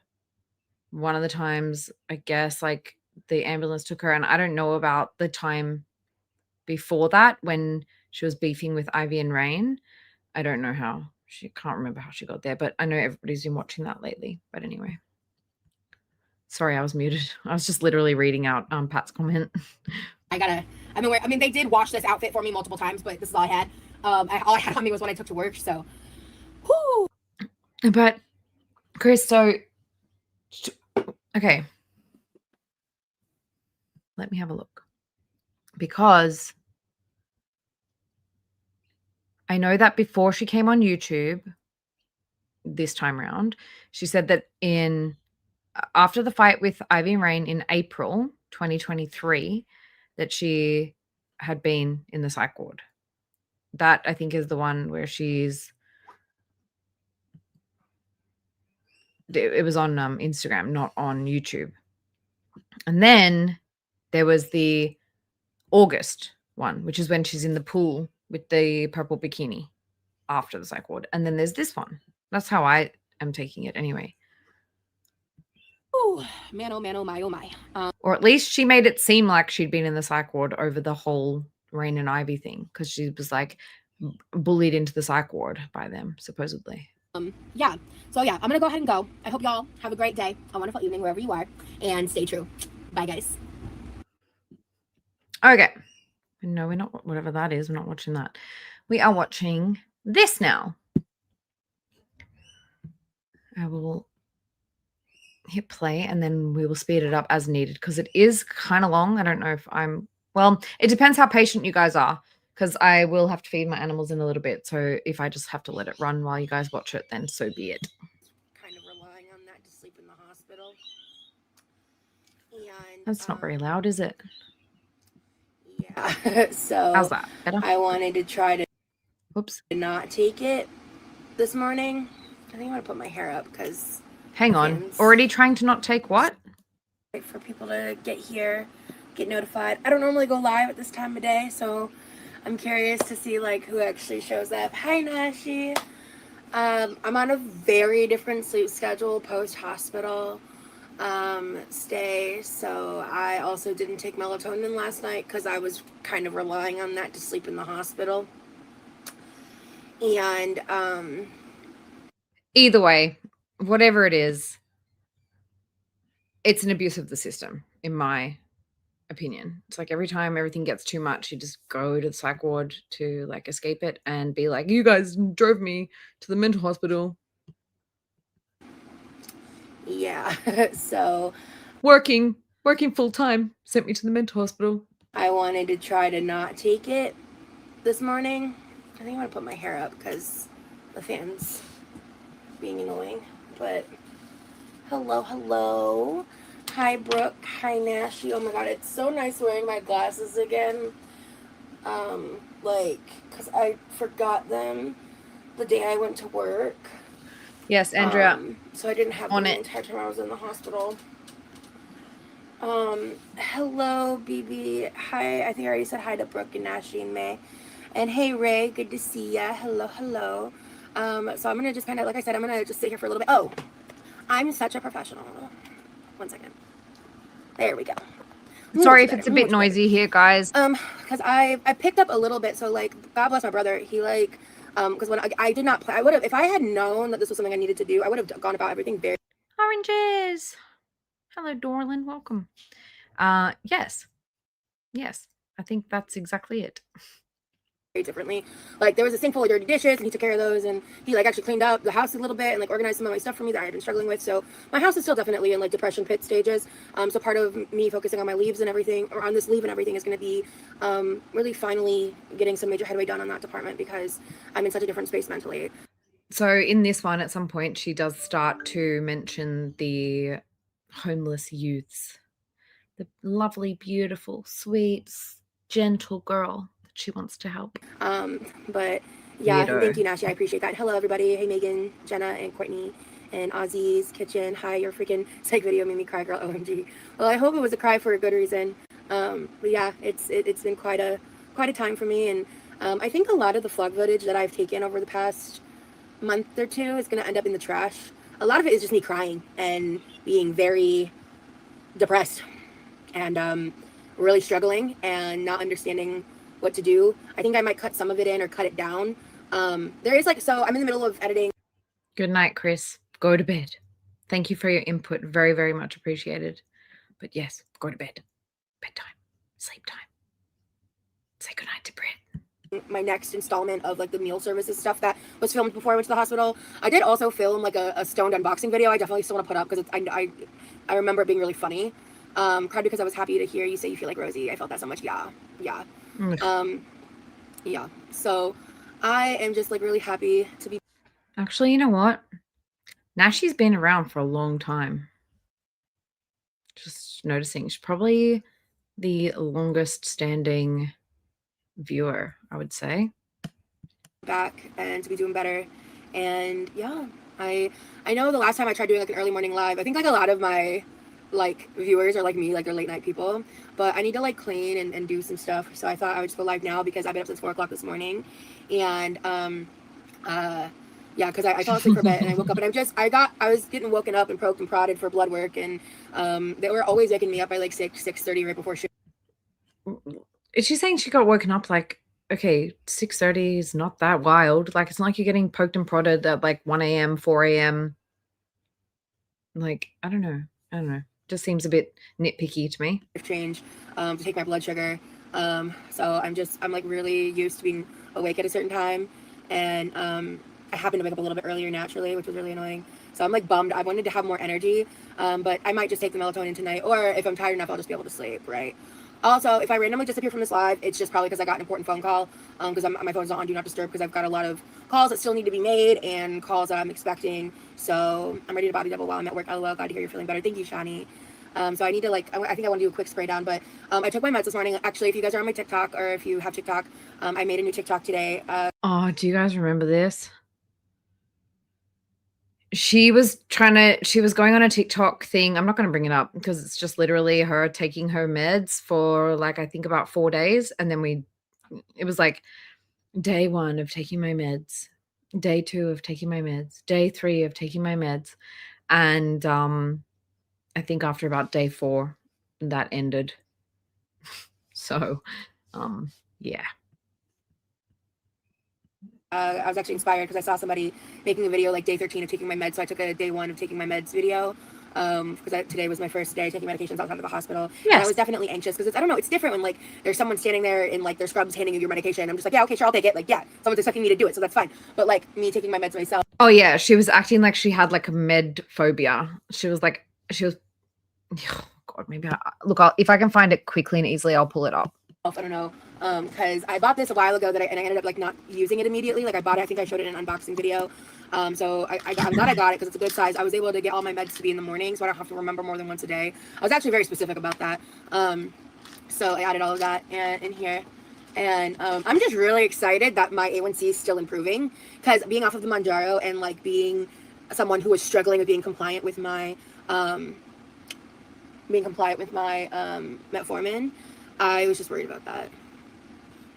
One of the times, I guess, like the ambulance took her. And I don't know about the time before that when she was beefing with Ivy and Rain. I don't know how. She can't remember how she got there, but I know everybody's been watching that lately. But anyway. Sorry, I was muted. I was just literally reading out Pat's comment. They did wash this outfit for me multiple times, but this is all I had. All I had on me was what I took to work, so. Whoo! But, Chris, so, okay. Let me have a look. Because I know that before she came on YouTube this time around, she said that after the fight with Ivy and Rain in April 2023, that she had been in the psych ward. That, I think, is the one where it was on Instagram, not on YouTube. And then there was the August one, which is when she's in the pool with the purple bikini after the psych ward. And then there's this one. That's how I am taking it anyway. Oh, man, oh my, oh my. Or at least she made it seem like she'd been in the psych ward over the whole Rain and Ivy thing, because she was like bullied into the psych ward by them, supposedly. Yeah. So yeah, I'm gonna go ahead and go. I hope y'all have a great day, a wonderful evening wherever you are, and stay true. Bye, guys. Okay. No, we're not. Whatever that is, we're not watching that. We are watching this now. I will hit play and then we will speed it up as needed because it is kind of long. I don't know if it depends how patient you guys are, because I will have to feed my animals in a little bit. So if I just have to let it run while you guys watch it, then so be it. Kind of relying on that to sleep in the hospital. And that's not very loud, is it? Yeah. So how's that? Better? I wanted to try to not take it this morning. I think I want to put my hair up because hang on. Already trying to not take what? Wait for people to get here, get notified. I don't normally go live at this time of day, so I'm curious to see like who actually shows up. Hi Nashi. I'm on a very different sleep schedule post hospital. stay. So I also didn't take melatonin last night because I was kind of relying on that to sleep in the hospital. And Either way, whatever it is, it's an abuse of the system, in my opinion. It's like every time everything gets too much, you just go to the psych ward to like escape it and be like, you guys drove me to the mental hospital. yeah, so Working full time sent me to the mental hospital. I wanted to try to not take it this morning. I think I'm gonna put my hair up because the fan's being annoying. But hello. Hi, Brooke. Hi, Nashi. Oh my god, it's so nice wearing my glasses again. Because I forgot them the day I went to work. Yes, Andrea. So I didn't have them On the it. entire time I was in the hospital. Hello, BB. Hi, I think I already said hi to Brooke and Nashi and May. And hey, Ray, good to see ya. Hello. So I'm gonna just kind of, like I said, I'm gonna just sit here for a little bit. Oh, I'm such a professional. 1 second. There we go. Sorry if it's a bit noisy here, guys. Because I picked up a little bit. So like, God bless my brother. He like, because when I did not play, I would have, if I had known that this was something I needed to do, I would have gone about everything very Oranges. Hello, Dorlin. Welcome. Yes. I think that's exactly it. differently. Like there was a sink full of dirty dishes and he took care of those, and he like actually cleaned up the house a little bit and like organized some of my stuff for me that I had been struggling with. So my house is still definitely in like depression pit stages. So part of me focusing on my leaves and everything, or on this leave and everything, is going to be really finally getting some major headway done on that department because I'm in such a different space mentally. So in this one, at some point, she does start to mention the homeless youths, the lovely, beautiful, sweet, gentle girl that she wants to help. But yeah, Weirdo. thank you, Nashi. I appreciate that. Hello, everybody. Hey, Megan, Jenna, and Courtney, and Ozzy's Kitchen. Hi, your freaking psych video made me cry, girl. OMG. Well, I hope it was a cry for a good reason. But yeah, it's been quite a time for me, and I think a lot of the vlog footage that I've taken over the past month or two is going to end up in the trash. A lot of it is just me crying and being very depressed and really struggling and not understanding what to do. I think I might cut some of it in or cut it down. There is like, so I'm in the middle of editing. Good night, Chris. Go to bed. Thank you for your input. Very, very much appreciated. But yes, go to bed. Bedtime. Sleep time. Say goodnight to Brit. My next installment of like the meal services stuff that was filmed before I went to the hospital. I did also film like a stoned unboxing video. I definitely still want to put up because I remember it being really funny. Cried because I was happy to hear you say you feel like Rosie. I felt that so much. Yeah. Yeah. So I am just like really happy to be. Actually, you know what? Nashi's been around for a long time. Just noticing. She's probably the longest standing viewer, I would say. Back and to be doing better. And yeah, I know the last time I tried doing like an early morning live, I think like a lot of my like viewers are like me, like they're late night people, but I need to like clean and do some stuff. So I thought I would just go live now because I've been up since 4 o'clock this morning. And yeah, because I fell asleep for a bit and I woke up and I was getting woken up and poked and prodded for blood work, and they were always waking me up by like 6:30 right before shoot. Is she saying she got woken up like, okay, 6:30 is not that wild. Like, it's not like you're getting poked and prodded at like 1 a.m., 4 a.m. Like, I don't know. Just seems a bit nitpicky to me. Change to take my blood sugar. So I'm like really used to being awake at a certain time, and I happened to wake up a little bit earlier naturally, which was really annoying. So I'm like bummed. I wanted to have more energy, but I might just take the melatonin tonight, or if I'm tired enough, I'll just be able to sleep, right? Also, if I randomly disappear from this live, it's just probably because I got an important phone call, because my phone's not on Do Not Disturb because I've got a lot of calls that still need to be made and calls that I'm expecting. So I'm ready to body double while I'm at work. LOL, glad to hear you're feeling better. Thank you, Shani. So I need to like, I think I want to do a quick spray down, but I took my meds this morning. Actually, if you guys are on my TikTok, or if you have TikTok, I made a new TikTok today. Oh, do you guys remember this? She was going on a TikTok thing. I'm not going to bring it up because it's just literally her taking her meds for like, I think about 4 days. And then it was like day 1 of taking my meds, day 2 of taking my meds, day 3 of taking my meds. And I think after about day 4, that ended. So, yeah. I was actually inspired because I saw somebody making a video like day 13 of taking my meds. So I took a day 1 of taking my meds video because today was my first day taking medications outside of the hospital. Yes. And I was definitely anxious because I don't know, it's different when like there's someone standing there in like their scrubs handing you your medication. I'm just like, yeah, okay, sure, I'll take it. Like, yeah, someone's expecting me to do it, so that's fine. But like me taking my meds myself. Oh yeah, she was acting like she had like a med phobia. She was, oh God, maybe look, if I can find it quickly and easily, I'll pull it up. I don't know, because I bought this a while ago and I ended up like not using it immediately. Like I bought it, I think I showed it in an unboxing video. So I'm glad I got it because it's a good size. I was able to get all my meds to be in the morning, so I don't have to remember more than once a day. I was actually very specific about that. So I added all of that in here. And I'm just really excited that my A1C is still improving because being off of the Mounjaro and like being someone who was struggling with being compliant with my metformin, I was just worried about that.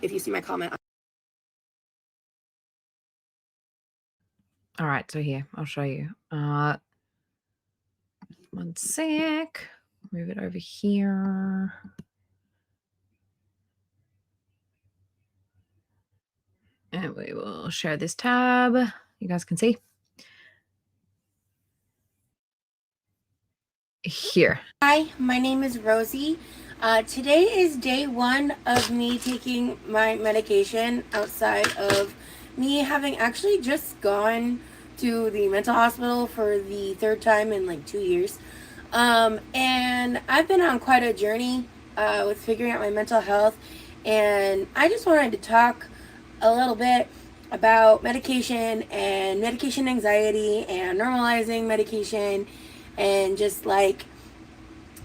If you see my comment. All right, so here, I'll show you. One sec. Move it over here. And we will share this tab. You guys can see. Here. Hi, my name is Rosie. Today is day 1 of me taking my medication outside of me having actually just gone to the mental hospital for the 3rd time in like 2 years. And I've been on quite a journey with figuring out my mental health, and I just wanted to talk a little bit about medication and medication anxiety and normalizing medication and just like,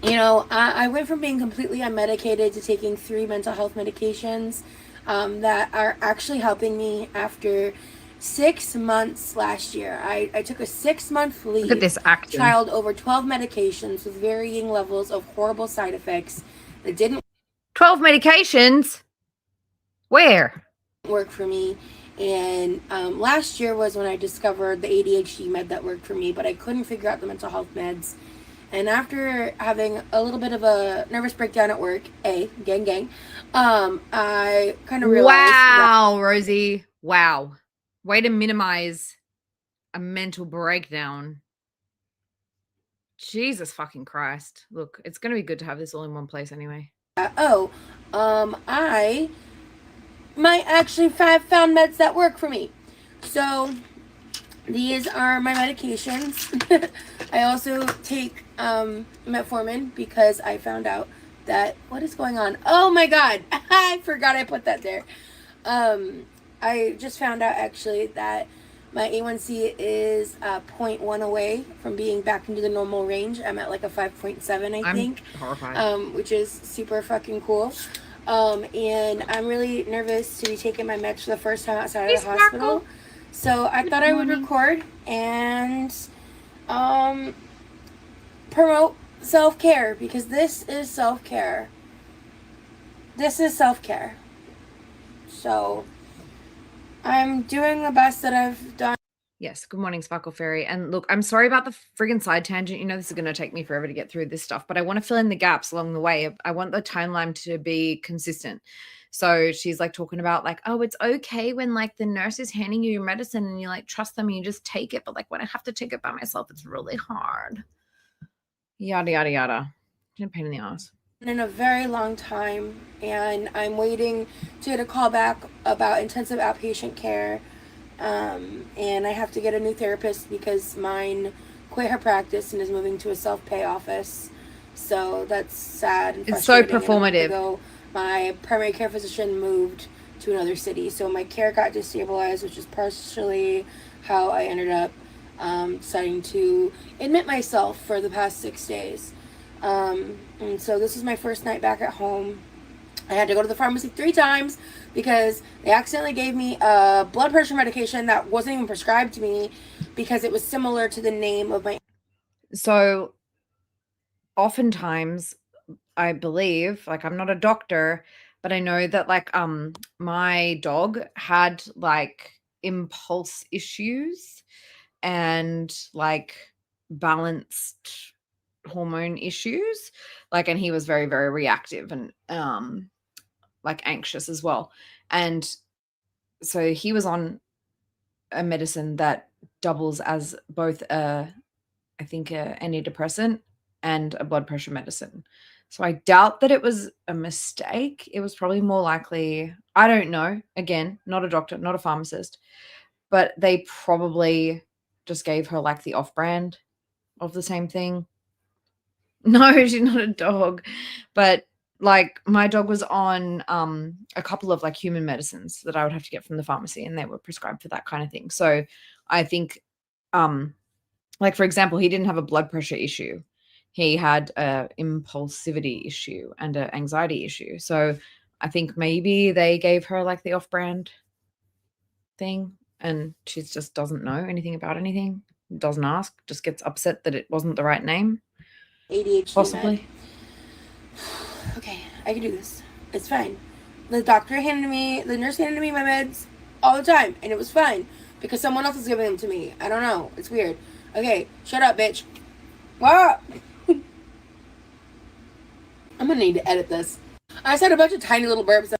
you know, I went from being completely unmedicated to taking 3 mental health medications that are actually helping me after 6 months last year. I took a 6-month leave. Look at this acting. Trialed over 12 medications with varying levels of horrible side effects that didn't 12 medications? Where? work for me. And last year was when I discovered the ADHD med that worked for me, but I couldn't figure out the mental health meds. And after having a little bit of a nervous breakdown at work, gang, I kind of realized. Wow, Rosie. Wow. Way to minimize a mental breakdown. Jesus fucking Christ. Look, it's going to be good to have this all in one place anyway. I might actually have found meds that work for me. So these are my medications. I also take metformin because I found out that, what is going on? Oh my God, I forgot I put that there. I just found out actually that my A1C is 0.1 away from being back into the normal range. I'm at like a 5.7, I think. I'm horrified. Which is super fucking cool. And I'm really nervous to be taking my meds for the first time outside of the hospital. So I thought I would record and promote self-care, because this is self-care. This is self-care. So I'm doing the best that I've done. Yes. Good morning, Sparkle Fairy. And look, I'm sorry about the friggin' side tangent. You know, this is going to take me forever to get through this stuff, but I want to fill in the gaps along the way. I want the timeline to be consistent. So she's like talking about like, oh, it's okay when like the nurse is handing you your medicine and you like trust them and you just take it. But like when I have to take it by myself, it's really hard. Yada, yada, yada. It's a pain in the ass. In a very long time, and I'm waiting to get a call back about intensive outpatient care. And I have to get a new therapist because mine quit her practice and is moving to a self-pay office. So that's sad and it's so frustrating. performative. My primary care physician moved to another city, so my care got destabilized, which is partially how I ended up deciding to admit myself for the past 6 days. And so this is my first night back at home. I had to go to the pharmacy 3 times because they accidentally gave me a blood pressure medication that wasn't even prescribed to me because it was similar to the name of my. So oftentimes I believe, like I'm not a doctor, but I know that like my dog had like impulse issues and like balanced hormone issues, like, and he was very, very reactive and like anxious as well. And so he was on a medicine that doubles as both I think a antidepressant and a blood pressure medicine. So I doubt that it was a mistake. It was probably more likely, I don't know, again, not a doctor, not a pharmacist, but they probably just gave her like the off-brand of the same thing. No, she's not a dog. But like my dog was on a couple of like human medicines that I would have to get from the pharmacy, and they were prescribed for that kind of thing. So I think like for example, he didn't have a blood pressure issue. He had a impulsivity issue and an anxiety issue. So I think maybe they gave her like the off-brand thing, and she just doesn't know anything about anything, doesn't ask, just gets upset that it wasn't the right name. ADHD Possibly. med. Okay, I can do this. It's fine. The nurse handed me my meds all the time, and it was fine because someone else is giving them to me. I don't know. It's weird. Okay, shut up, bitch. What? I'm gonna need to edit this. I said a bunch of tiny little burps.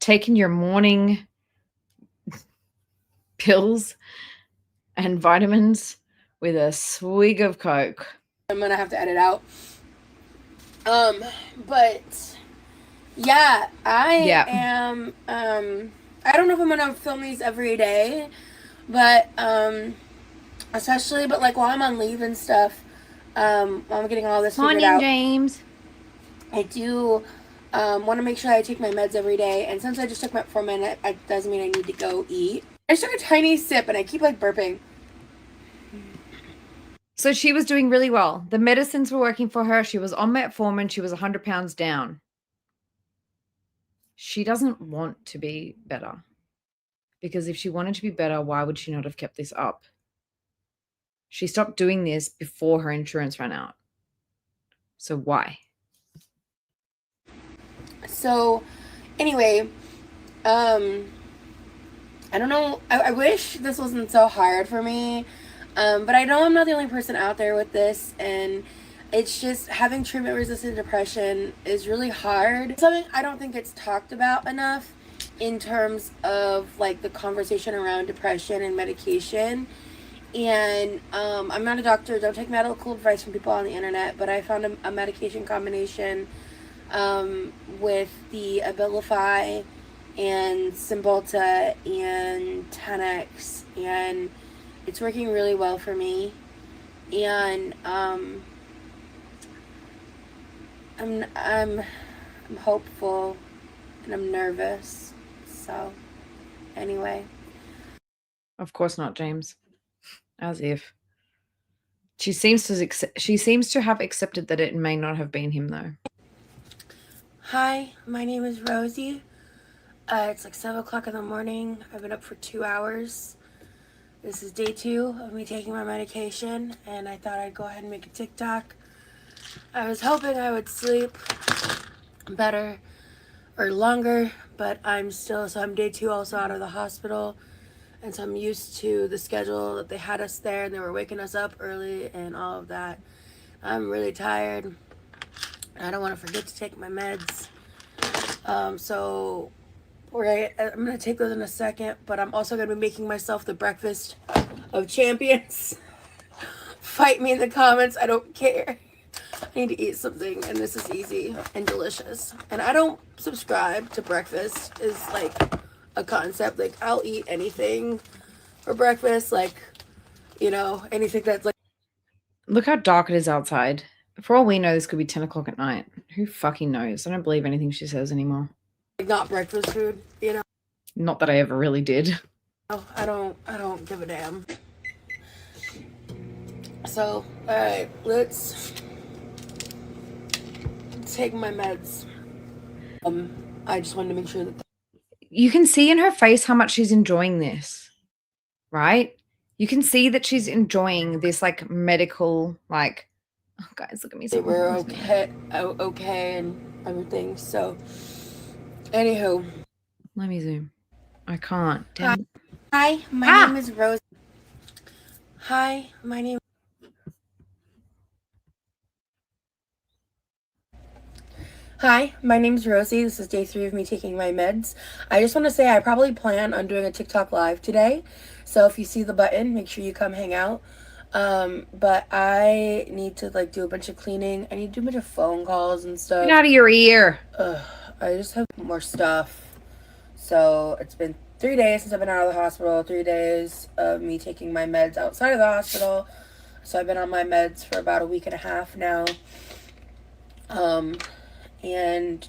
Taking your morning pills and vitamins with a swig of Coke. I'm gonna have to edit out. But yeah, I am. I don't know if I'm gonna film these every day, but especially, but like while I'm on leave and stuff, while I'm getting all this figured out. James. I do want to make sure I take my meds every day, and since I just took metformin, it doesn't mean I need to go eat. I just took a tiny sip, and I keep like burping. So she was doing really well. The medicines were working for her. She was on metformin. She was 100 pounds down. She doesn't want to be better. Because if she wanted to be better, why would she not have kept this up? She stopped doing this before her insurance ran out. So why? So anyway, I don't know. I wish this wasn't so hard for me. But I know I'm not the only person out there with this, and it's just having treatment-resistant depression is really hard. Something I don't think it's talked about enough in terms of like the conversation around depression and medication. And I'm not a doctor. Don't take medical advice from people on the internet, but I found a medication combination with the Abilify and Cymbalta and 10X, and it's working really well for me. And I'm hopeful, and I'm nervous. So anyway, Of course not, James. As if. She seems to have accepted that it may not have been him though. hi, my name is Rosie. It's like 7 o'clock in the morning. I've been up for 2 hours. This is day 2 of me taking my medication, and I thought I'd go ahead and make a TikTok. I was hoping I would sleep better or longer, but I'm day 2 also out of the hospital, and so I'm used to the schedule that they had us there, and they were waking us up early and all of that. I'm really tired. I don't want to forget to take my meds. So I'm going to take those in a second, but I'm also going to be making myself the breakfast of champions. Fight me in the comments. I don't care. I need to eat something, and this is easy and delicious. And I don't subscribe to breakfast is like a concept. Like, I'll eat anything for breakfast, like, you know, anything that's like. Look how dark it is outside. For all we know, this could be 10 o'clock at night. Who fucking knows? I don't believe anything she says anymore. Not breakfast food, you know. Not that I ever really did. No, I don't give a damn. So, alright, let's take my meds. I just wanted to make sure that You can see in her face how much she's enjoying this, right? You can see that she's enjoying this like medical, like, oh guys, look at me. they were okay and everything. So, anywho. Let me zoom. I can't. Damn. Hi, my name is Rose. Hi, my name Hi, my name's Rosie. This is day 3 of me taking my meds. I just want to say I probably plan on doing a TikTok live today. So if you see the button, make sure you come hang out. But I need to like do a bunch of cleaning. I need to do a bunch of phone calls and stuff. Get out of your ear. I just have more stuff. So it's been 3 days since I've been out of the hospital. 3 days of me taking my meds outside of the hospital. So I've been on my meds for about a week and a half now. And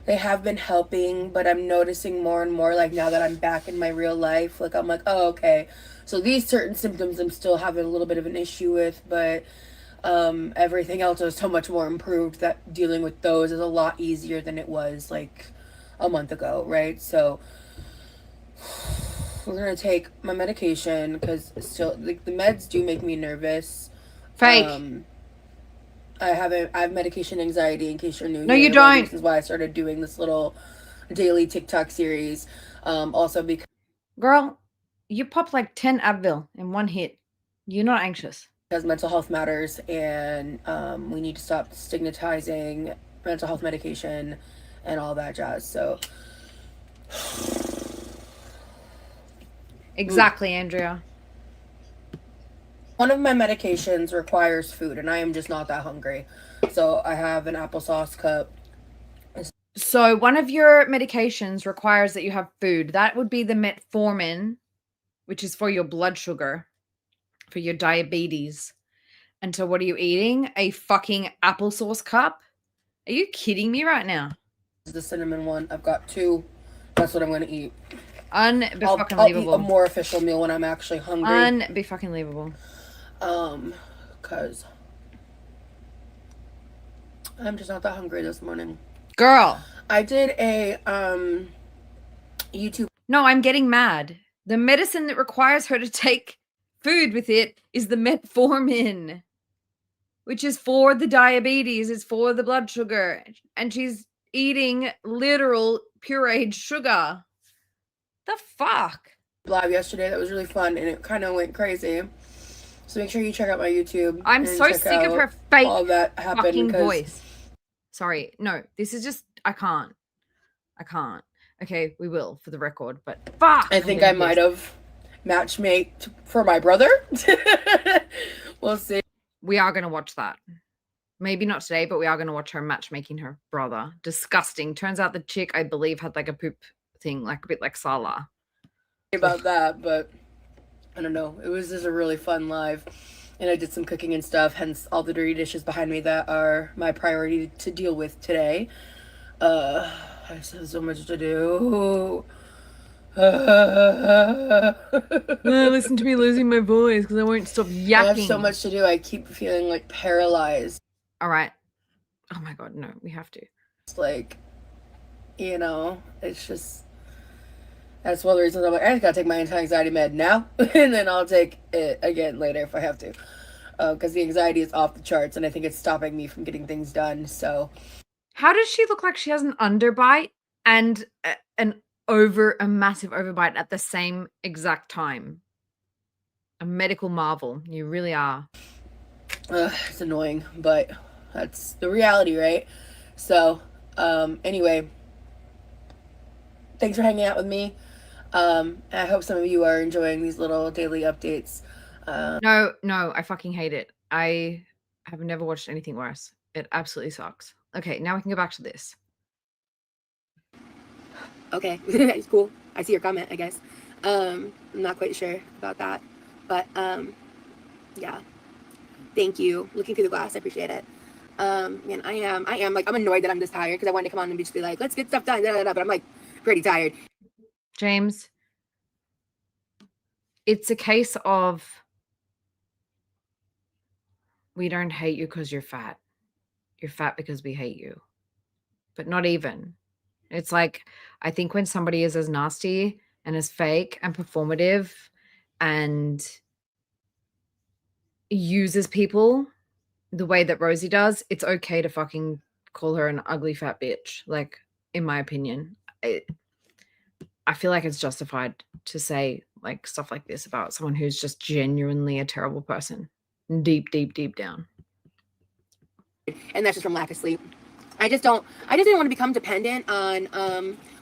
they have been helping, but I'm noticing more and more, like, now that I'm back in my real life, like, I'm like, oh, okay, so these certain symptoms I'm still having a little bit of an issue with, but everything else is so much more improved that dealing with those is a lot easier than it was like a month ago, right? So we're gonna take my medication because still, like, the meds do make me nervous. Fake. I have medication anxiety, in case you're new. No, here. you don't. This is why I started doing this little daily TikTok series. Also because Girl, you popped like 10 Advil in one hit. You're not anxious. mental health matters, and we need to stop stigmatizing mental health medication and all that jazz. So Exactly, Andrea. one of my medications requires food, and I am just not that hungry. So I have an applesauce cup. So one of your medications requires that you have food. That would be the metformin, which is for your blood sugar, for your diabetes. And so what are you eating? A fucking applesauce cup? Are you kidding me right now? This is the cinnamon one. I've got 2. That's what I'm going to eat. I'll eat a more official meal when I'm actually hungry. Unbelievable. Because I'm just not that hungry this morning. Girl. I did a YouTube. No, I'm getting mad. The medicine that requires her to take food with it is the metformin, which is for the diabetes, it's for the blood sugar. And she's eating literal pureed sugar. The fuck? Live yesterday that was really fun, and it kind of went crazy. So make sure you check out my YouTube. I'm so sick of her fake all that happened fucking voice. Sorry, no, this is just I can't. Okay, we will for the record, but fuck. I think I might have matchmade for my brother. We'll see. We are gonna watch that. Maybe not today, but we are gonna watch her matchmaking her brother. Disgusting. Turns out the chick, I believe, had like a poop thing, like a bit like Salah. About that, but I don't know. It was just a really fun live, and I did some cooking and stuff. Hence, all the dirty dishes behind me that are my priority to deal with today. I just have so much to do. Listen to me losing my voice because I won't stop yakking. I have so much to do. I keep feeling like paralyzed. All right. Oh my God, no, we have to. It's like, you know, it's just, that's one of the reasons I'm like, I just gotta take my anti-anxiety med now, and then I'll take it again later if I have to. Because the anxiety is off the charts, and I think it's stopping me from getting things done, so. How does she look like she has an underbite and a massive overbite at the same exact time? A medical marvel. You really are. It's annoying, but that's the reality, right? So, anyway, thanks for hanging out with me. I hope some of you are enjoying these little daily updates. No, I fucking hate it. I have never watched anything worse. It absolutely sucks. Okay, now we can go back to this. Okay, it's cool. I see your comment, I guess. I'm not quite sure about that, but yeah. Thank you. Looking through the glass, I appreciate it. And I am like, I'm annoyed that I'm this tired because I wanted to come on and just be like, let's get stuff done, but I'm like pretty tired. James, it's a case of we don't hate you because you're fat. You're fat because we hate you. But not even. It's like, I think when somebody is as nasty and as fake and performative and uses people the way that Rosie does, it's okay to fucking call her an ugly fat bitch. Like, in my opinion, I feel like it's justified to say like stuff like this about someone who's just genuinely a terrible person, deep down. And that's just from lack of sleep. I just didn't want to become dependent on,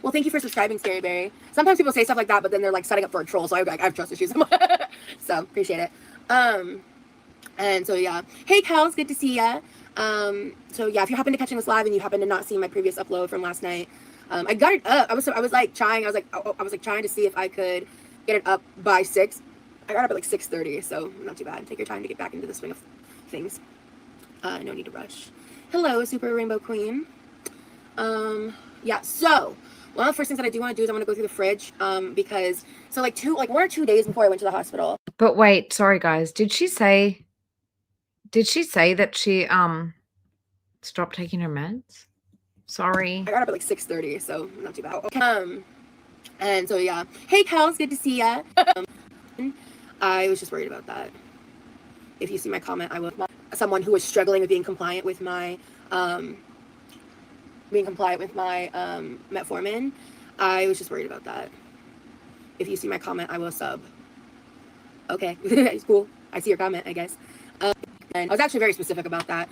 well, thank you for subscribing, Scary Berry. Sometimes people say stuff like that, but then they're like setting up for a troll. So I have trust issues. So appreciate it. And so, yeah. Hey, Cal, it's good to see ya. So yeah, if you happen to catching this live and you happen to not see my previous upload from last night, I got it up. I was trying to see if I could get it up by 6. I got up at like 6:30, so not too bad. Take your time to get back into the swing of things. No need to rush. Hello, Super Rainbow Queen. Yeah, so one of the first things that I do want to do is I want to go through the fridge, because so like 1 or 2 days before I went to the hospital. But wait, sorry guys. Did she say that she stopped taking her meds? Sorry. I got up at like 6:30, so not too bad. Okay. And so yeah. Hey Cal, it's good to see ya. I was just worried about that. If you see my comment, I will. Someone who was struggling with being compliant with my metformin. I was just worried about that. If you see my comment, I will sub. Okay, it's cool. I see your comment, I guess. And I was actually very specific about that.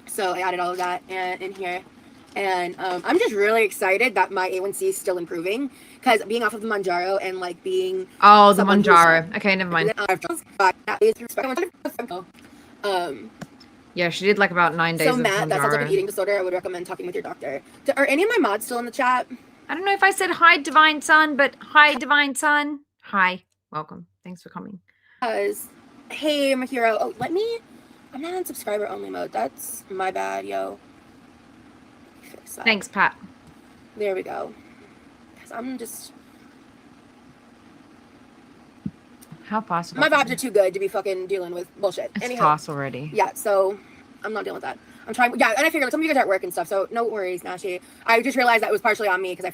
So I added all of that in here. And I'm just really excited that my A1C is still improving, because being off of the Manjaro and like being the Manjaro. Okay, never mind. Yeah, she did like about 9 days. So Matt, that sounds like an eating disorder. I would recommend talking with your doctor. Are any of my mods still in the chat? I don't know if I said hi, Divine Sun, but hi, Divine Sun. Hi, welcome. Thanks for coming. Hey, my hero. Oh, I'm not on subscriber only mode. That's my bad, yo. Thanks, Pat. There we go. Because I'm just... How fast? My vibes are too good to be fucking dealing with bullshit. It's fast already. Yeah, so I'm not dealing with that. I'm trying... Yeah, and I figured some of you guys are at work and stuff, so no worries, Nashi. I just realized that it was partially on me, because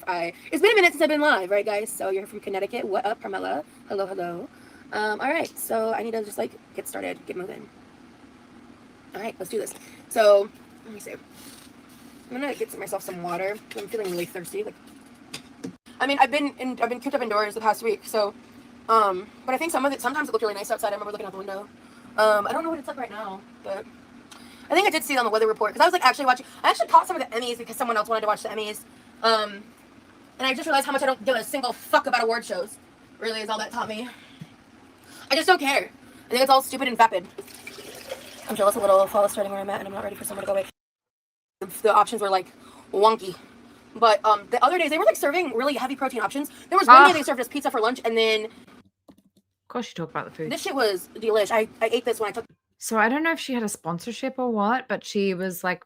it's been a minute since I've been live, right, guys? So you're from Connecticut. What up, Carmela? Hello, hello. All right, so I need to just, like, get started, get moving. All right, let's do this. So, let me see. I'm gonna get myself some water. I'm feeling really thirsty. Like, I mean, I've been cooped up indoors the past week, so, but I think sometimes it looked really nice outside. I remember looking out the window. I don't know what it's like right now, but I think I did see it on the weather report, because I was like actually watching. I actually caught some of the Emmys because someone else wanted to watch the Emmys, and I just realized how much I don't give a single fuck about award shows. Really, is all that taught me. I just don't care. I think it's all stupid and vapid. I'm jealous a little. Fall is starting where I'm at, and I'm not ready for someone to go away. The options were like wonky, but the other days they were like serving really heavy protein options. There was one day they served us pizza for lunch, and then of course you talk about the food. This shit was delish. I ate this when I took. So I don't know if she had a sponsorship or what, but she was like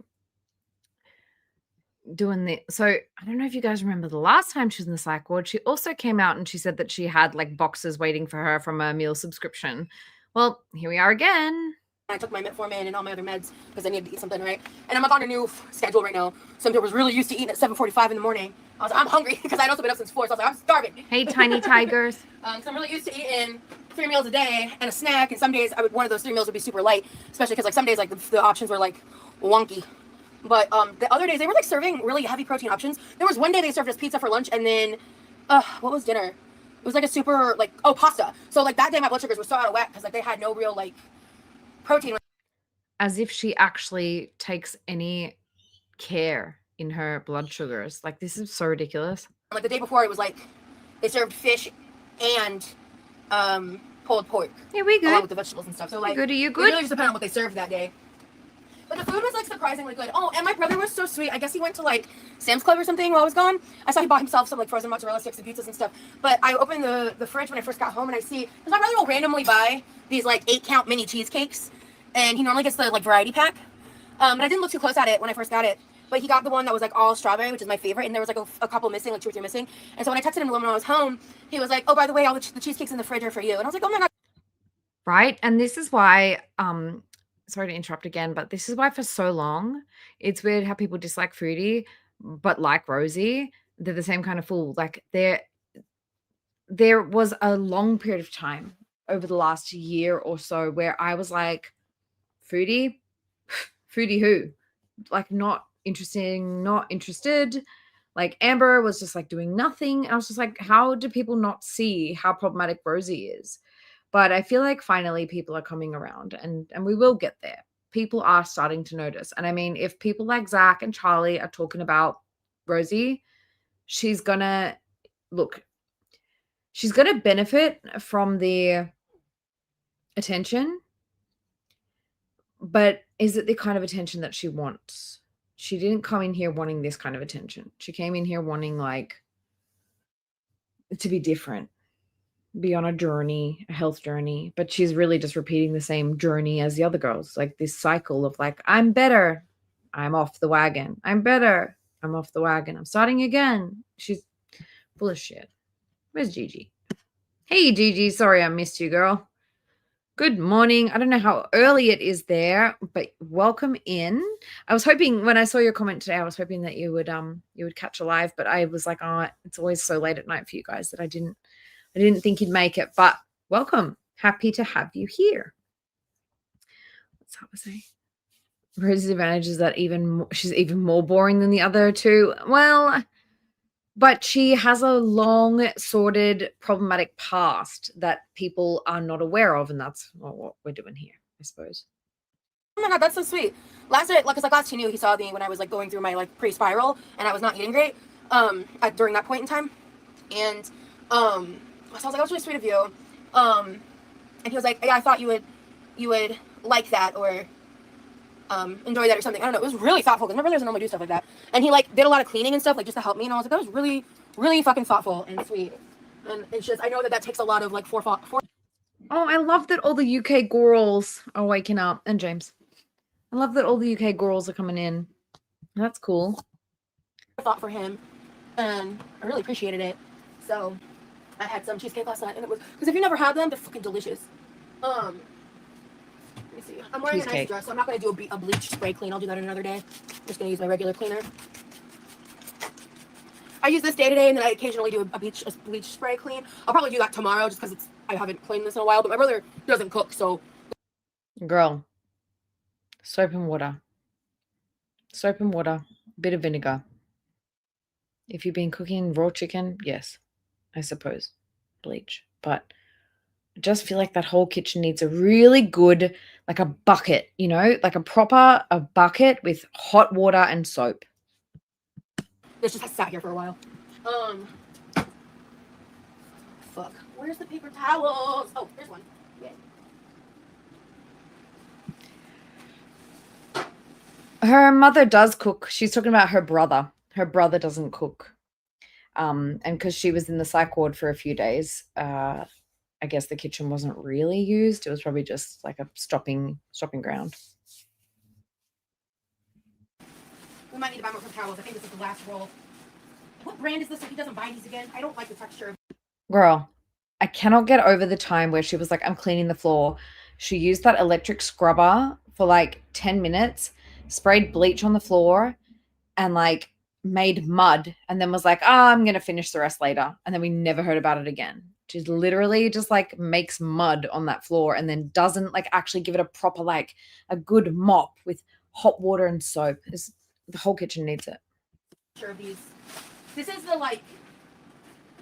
doing the. So I don't know if you guys remember the last time she was in the psych ward. She also came out and she said that she had like boxes waiting for her from a meal subscription. Well, here we are again. I took my metformin and all my other meds because I needed to eat something, right? And I'm on a new schedule right now. Some people was really used to eating at 7:45 in the morning. I was like, I'm hungry because I'd also been up since 4, so I was like, I'm starving. Hey, tiny tigers. So I'm really used to eating 3 meals a day and a snack, and some days one of those 3 meals would be super light, especially because like some days like the options were like wonky. But the other days they were like serving really heavy protein options. There was one day they served us pizza for lunch, and then what was dinner? It was like a super like pasta. So like that day my blood sugars were so out of whack because like they had no real like protein. As if she actually takes any care in her blood sugars. Like, this is so ridiculous. Like the day before, it was like they served fish and pulled pork. Yeah, we good. Along with the vegetables and stuff. So like, good. Are you it good? really just depended on what they served that day. But the food was like surprisingly good. Oh, and my brother was so sweet. I guess he went to like Sam's Club or something while I was gone. I saw he bought himself some like frozen mozzarella sticks and pizzas and stuff. But I opened the fridge when I first got home, and I see, because my brother will randomly buy these like 8-count mini cheesecakes, and he normally gets the like variety pack. But I didn't look too close at it when I first got it. But he got the one that was like all strawberry, which is my favorite, and there was like a couple missing, like 2 or 3 missing. And so when I texted him when I was home, he was like, "Oh, by the way, all the cheesecakes in the fridge are for you." And I was like, "Oh my god!" Right, and this is why. Sorry to interrupt again, but this is why for so long it's weird how people dislike Foodie, but like Rosie, they're the same kind of fool. Like there was a long period of time over the last year or so where I was like, Foodie who? Like, not interested. Like, Amber was just like doing nothing. And I was just like, how do people not see how problematic Rosie is? But I feel like finally people are coming around, and we will get there. people are starting to notice. And I mean, if people like Zach and Charlie are talking about Rosie, she's going to benefit from the attention, but is it the kind of attention that she wants? She didn't come in here wanting this kind of attention. She came in here wanting like to be different, be on a journey, a health journey, but she's really just repeating the same journey as the other girls, like this cycle of like, I'm better, I'm off the wagon, I'm better, I'm off the wagon, I'm starting again. She's full of shit. Where's Gigi? Hey Gigi, sorry I missed you, girl. Good morning. I don't know how early it is there, but welcome in. I was hoping when I saw your comment today, I was hoping that you would catch a live, but I was like, oh, it's always so late at night for you guys that I didn't think you'd make it. But welcome. Happy to have you here. What's that say? Rosie's advantage is that she's even more boring than the other two. Well, but she has a long, sordid, problematic past that people are not aware of, and that's what we're doing here, I suppose. Oh my god, that's so sweet. Last night, like, cause like last he knew he saw me when I was like going through my like pre-spiral and I was not eating great. During that point in time, and so I was like, that's really sweet of you. And he was like, yeah, I thought you would like that or enjoy that or something. I don't know. It was really thoughtful because my brother doesn't normally do stuff like that. And he like did a lot of cleaning and stuff like just to help me. And I was like, that was really, really fucking thoughtful and sweet. And it's just, I know that takes a lot of like forethought. Oh, I love that all the UK girls are waking up. And James. I love that all the UK girls are coming in. That's cool. Thought for him. And I really appreciated it. So I had some cheesecake last night and it was, because if you never had them, they're fucking delicious. Let me see. I'm wearing a nice dress, so I'm not going to do a bleach spray clean. I'll do that another day. I'm just going to use my regular cleaner. I use this day to day, and then I occasionally do a bleach spray clean. I'll probably do that tomorrow just because I haven't cleaned this in a while, but my brother doesn't cook, so. Girl, soap and water. Soap and water, bit of vinegar. If you've been cooking raw chicken, yes, I suppose, bleach. But I just feel like that whole kitchen needs a really good, like a bucket, you know, like a bucket with hot water and soap. This just has sat here for a while. Fuck. Where's the paper towels? Oh, there's one. Yeah. Her mother does cook. She's talking about her brother. Her brother doesn't cook. And because she was in the psych ward for a few days, I guess the kitchen wasn't really used. It was probably just like a stopping ground. We might need to buy more towels. I think this is the last roll. What brand is this? If he doesn't buy these again, I don't like the texture. Girl, I cannot get over the time where she was like, I'm cleaning the floor. She used that electric scrubber for like 10 minutes, sprayed bleach on the floor, and like made mud, and then was like, I'm going to finish the rest later. And then we never heard about it again. She literally just like makes mud on that floor and then doesn't like actually give it a proper, like a good mop with hot water and soap. The whole kitchen needs it. Sure, these. This is like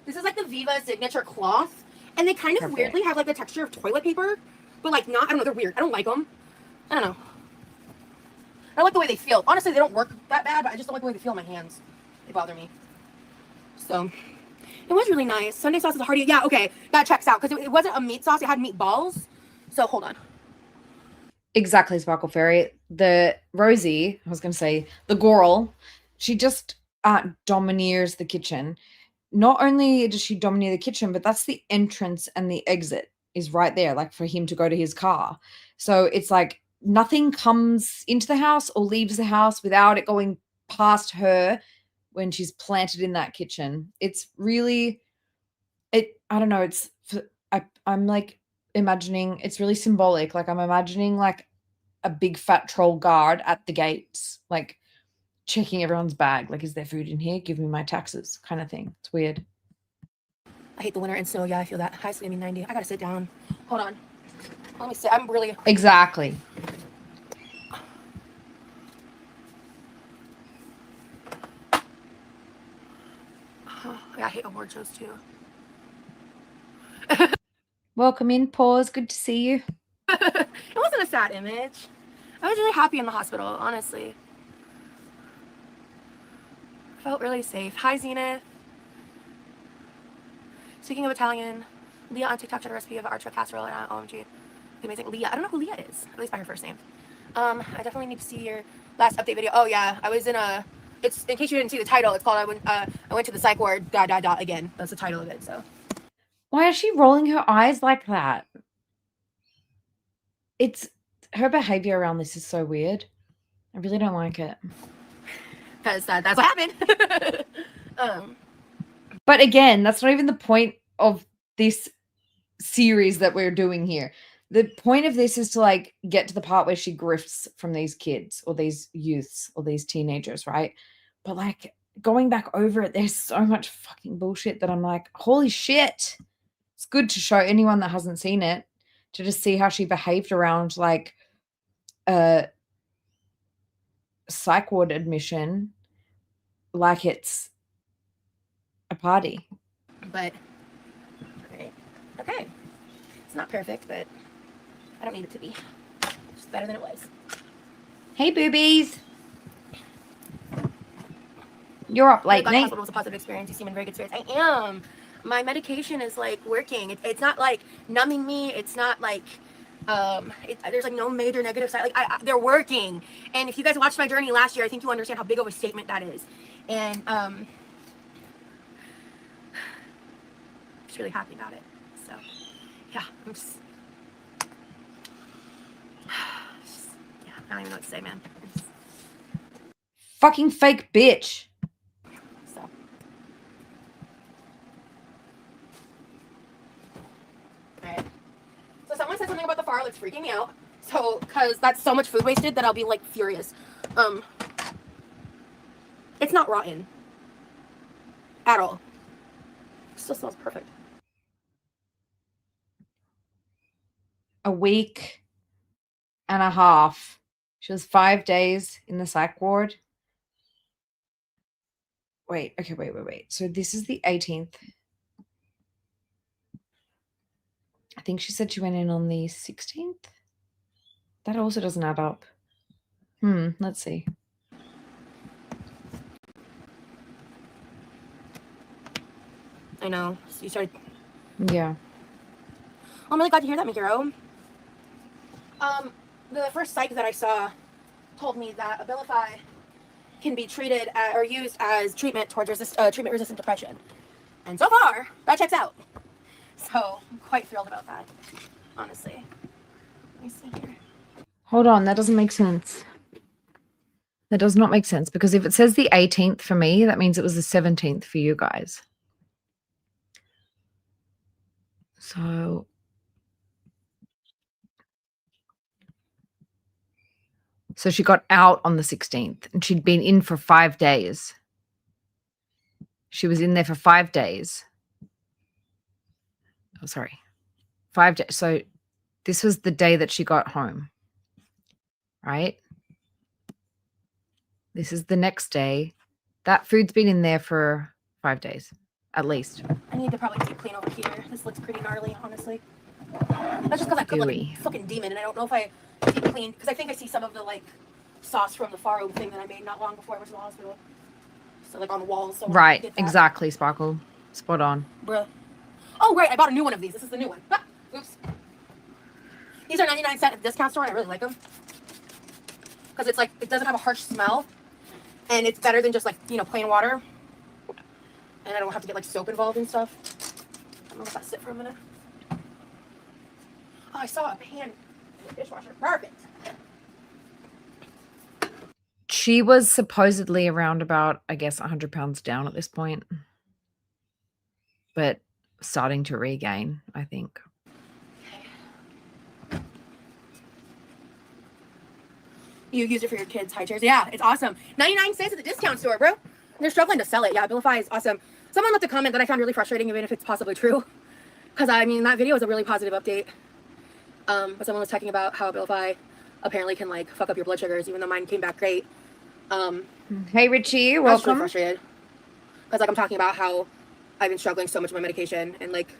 the Viva signature cloth, and they kind of weirdly have like the texture of toilet paper, but like not. I don't know. They're weird. I don't like them. I don't know. I don't like the way they feel. Honestly, they don't work that bad, but I just don't like the way they feel in my hands. They bother me. So it was really nice. Sunday sauce is hearty. Yeah, okay, that checks out because it wasn't a meat sauce. It had meatballs. So hold on. Exactly, Sparkle Fairy. The Rosie, I was going to say, the girl, she just domineers the kitchen. Not only does she domineer the kitchen, but that's the entrance and the exit is right there, like for him to go to his car. So it's like nothing comes into the house or leaves the house without it going past her when she's planted in that kitchen. It's really, I don't know, I'm like imagining, it's really symbolic. Like I'm imagining like a big fat troll guard at the gates, like checking everyone's bag. Like, is there food in here? Give me my taxes kind of thing. It's weird. I hate the winter and snow. Yeah, I feel that. High's gonna be 90. I gotta sit down. Hold on. Let me sit. I'm really... Exactly. Yeah, I hate award shows too. Welcome in, Pause. Good to see you. It wasn't a sad image. I was really happy in the hospital, honestly. I felt really safe. Hi, Zenith. Speaking of Italian, Leah on TikTok shared a recipe of artichoke casserole and OMG. Amazing. Leah. I don't know who Leah is, at least by her first name. I definitely need to see your last update video. Oh yeah, I was in a, it's, in case you didn't see the title, it's called I went to the psych ward, ... again. That's the title of it, so. Why is she rolling her eyes like that? It's, her behavior around this is so weird. I really don't like it. Because that's what happened. But again, that's not even the point of this series that we're doing here. The point of this is to like get to the part where she grifts from these kids or these youths or these teenagers, right? But like going back over it, there's so much fucking bullshit that I'm like, holy shit. It's good to show anyone that hasn't seen it to just see how she behaved around like a psych ward admission like it's a party. But, okay. It's not perfect, but I don't need it to be. It's better than it was. Hey, boobies. You're up late, The mate. hospital was a positive experience. You seem in very good spirits. I am. My medication is like working. It's not like numbing me. It's not like there's like no major negative side. Like they're working. And if you guys watched my journey last year, I think you understand how big of a statement that is. And just really happy about it. So yeah, I'm just yeah, I don't even know what to say, man. Fucking fake bitch. So alright. So someone said something about the farl, it's freaking me out. So, cause that's so much food wasted that I'll be like furious. It's not rotten. At all. It still smells perfect. A week and a half. She was 5 days in the psych ward. Wait. So this is the 18th. I think she said she went in on the 16th. That also doesn't add up. Let's see. I know. So you started. Yeah. I'm really glad to hear that, Mikiro. The first psych that I saw told me that Abilify can be treated or used as treatment towards treatment-resistant depression. And so far, that checks out. So I'm quite thrilled about that, honestly. Let me see here. Hold on, that doesn't make sense. That does not make sense because if it says the 18th for me, that means it was the 17th for you guys. So she got out on the 16th and she'd been in for 5 days. She was in there for 5 days. Oh, sorry. 5 days. So this was the day that she got home, right? This is the next day. That food's been in there for 5 days, at least. I need to probably keep clean over here. This looks pretty gnarly, honestly. That's just because I cook like a fucking demon, and I don't know if I keep it clean because I think I see some of the like sauce from the faro thing that I made not long before I went to the hospital. So like on the walls. So right, exactly, Sparkle. Spot on. Bruh. Oh, right, I bought a new one of these. This is the new one. Ah, oops. These are 99-cent at the discount store, and I really like them. Because it's like, it doesn't have a harsh smell. And it's better than just like, you know, plain water. And I don't have to get like soap involved and stuff. I'm gonna let that sit for a minute. Oh, I saw a pan in the dishwasher. Perfect. She was supposedly around about, I guess, 100 pounds down at this point. But starting to regain, I think. You use it for your kids' high chairs. Yeah, it's awesome. 99 cents at the discount store, bro. They're struggling to sell it. Yeah, Abilify is awesome. Someone left a comment that I found really frustrating, even if it's possibly true. Because, I mean, that video was a really positive update. But someone was talking about how Abilify apparently can, like, fuck up your blood sugars, even though mine came back great. Hey, Richie, I was welcome. really frustrated. Because, like, I'm talking about how I've been struggling so much with my medication. And, like,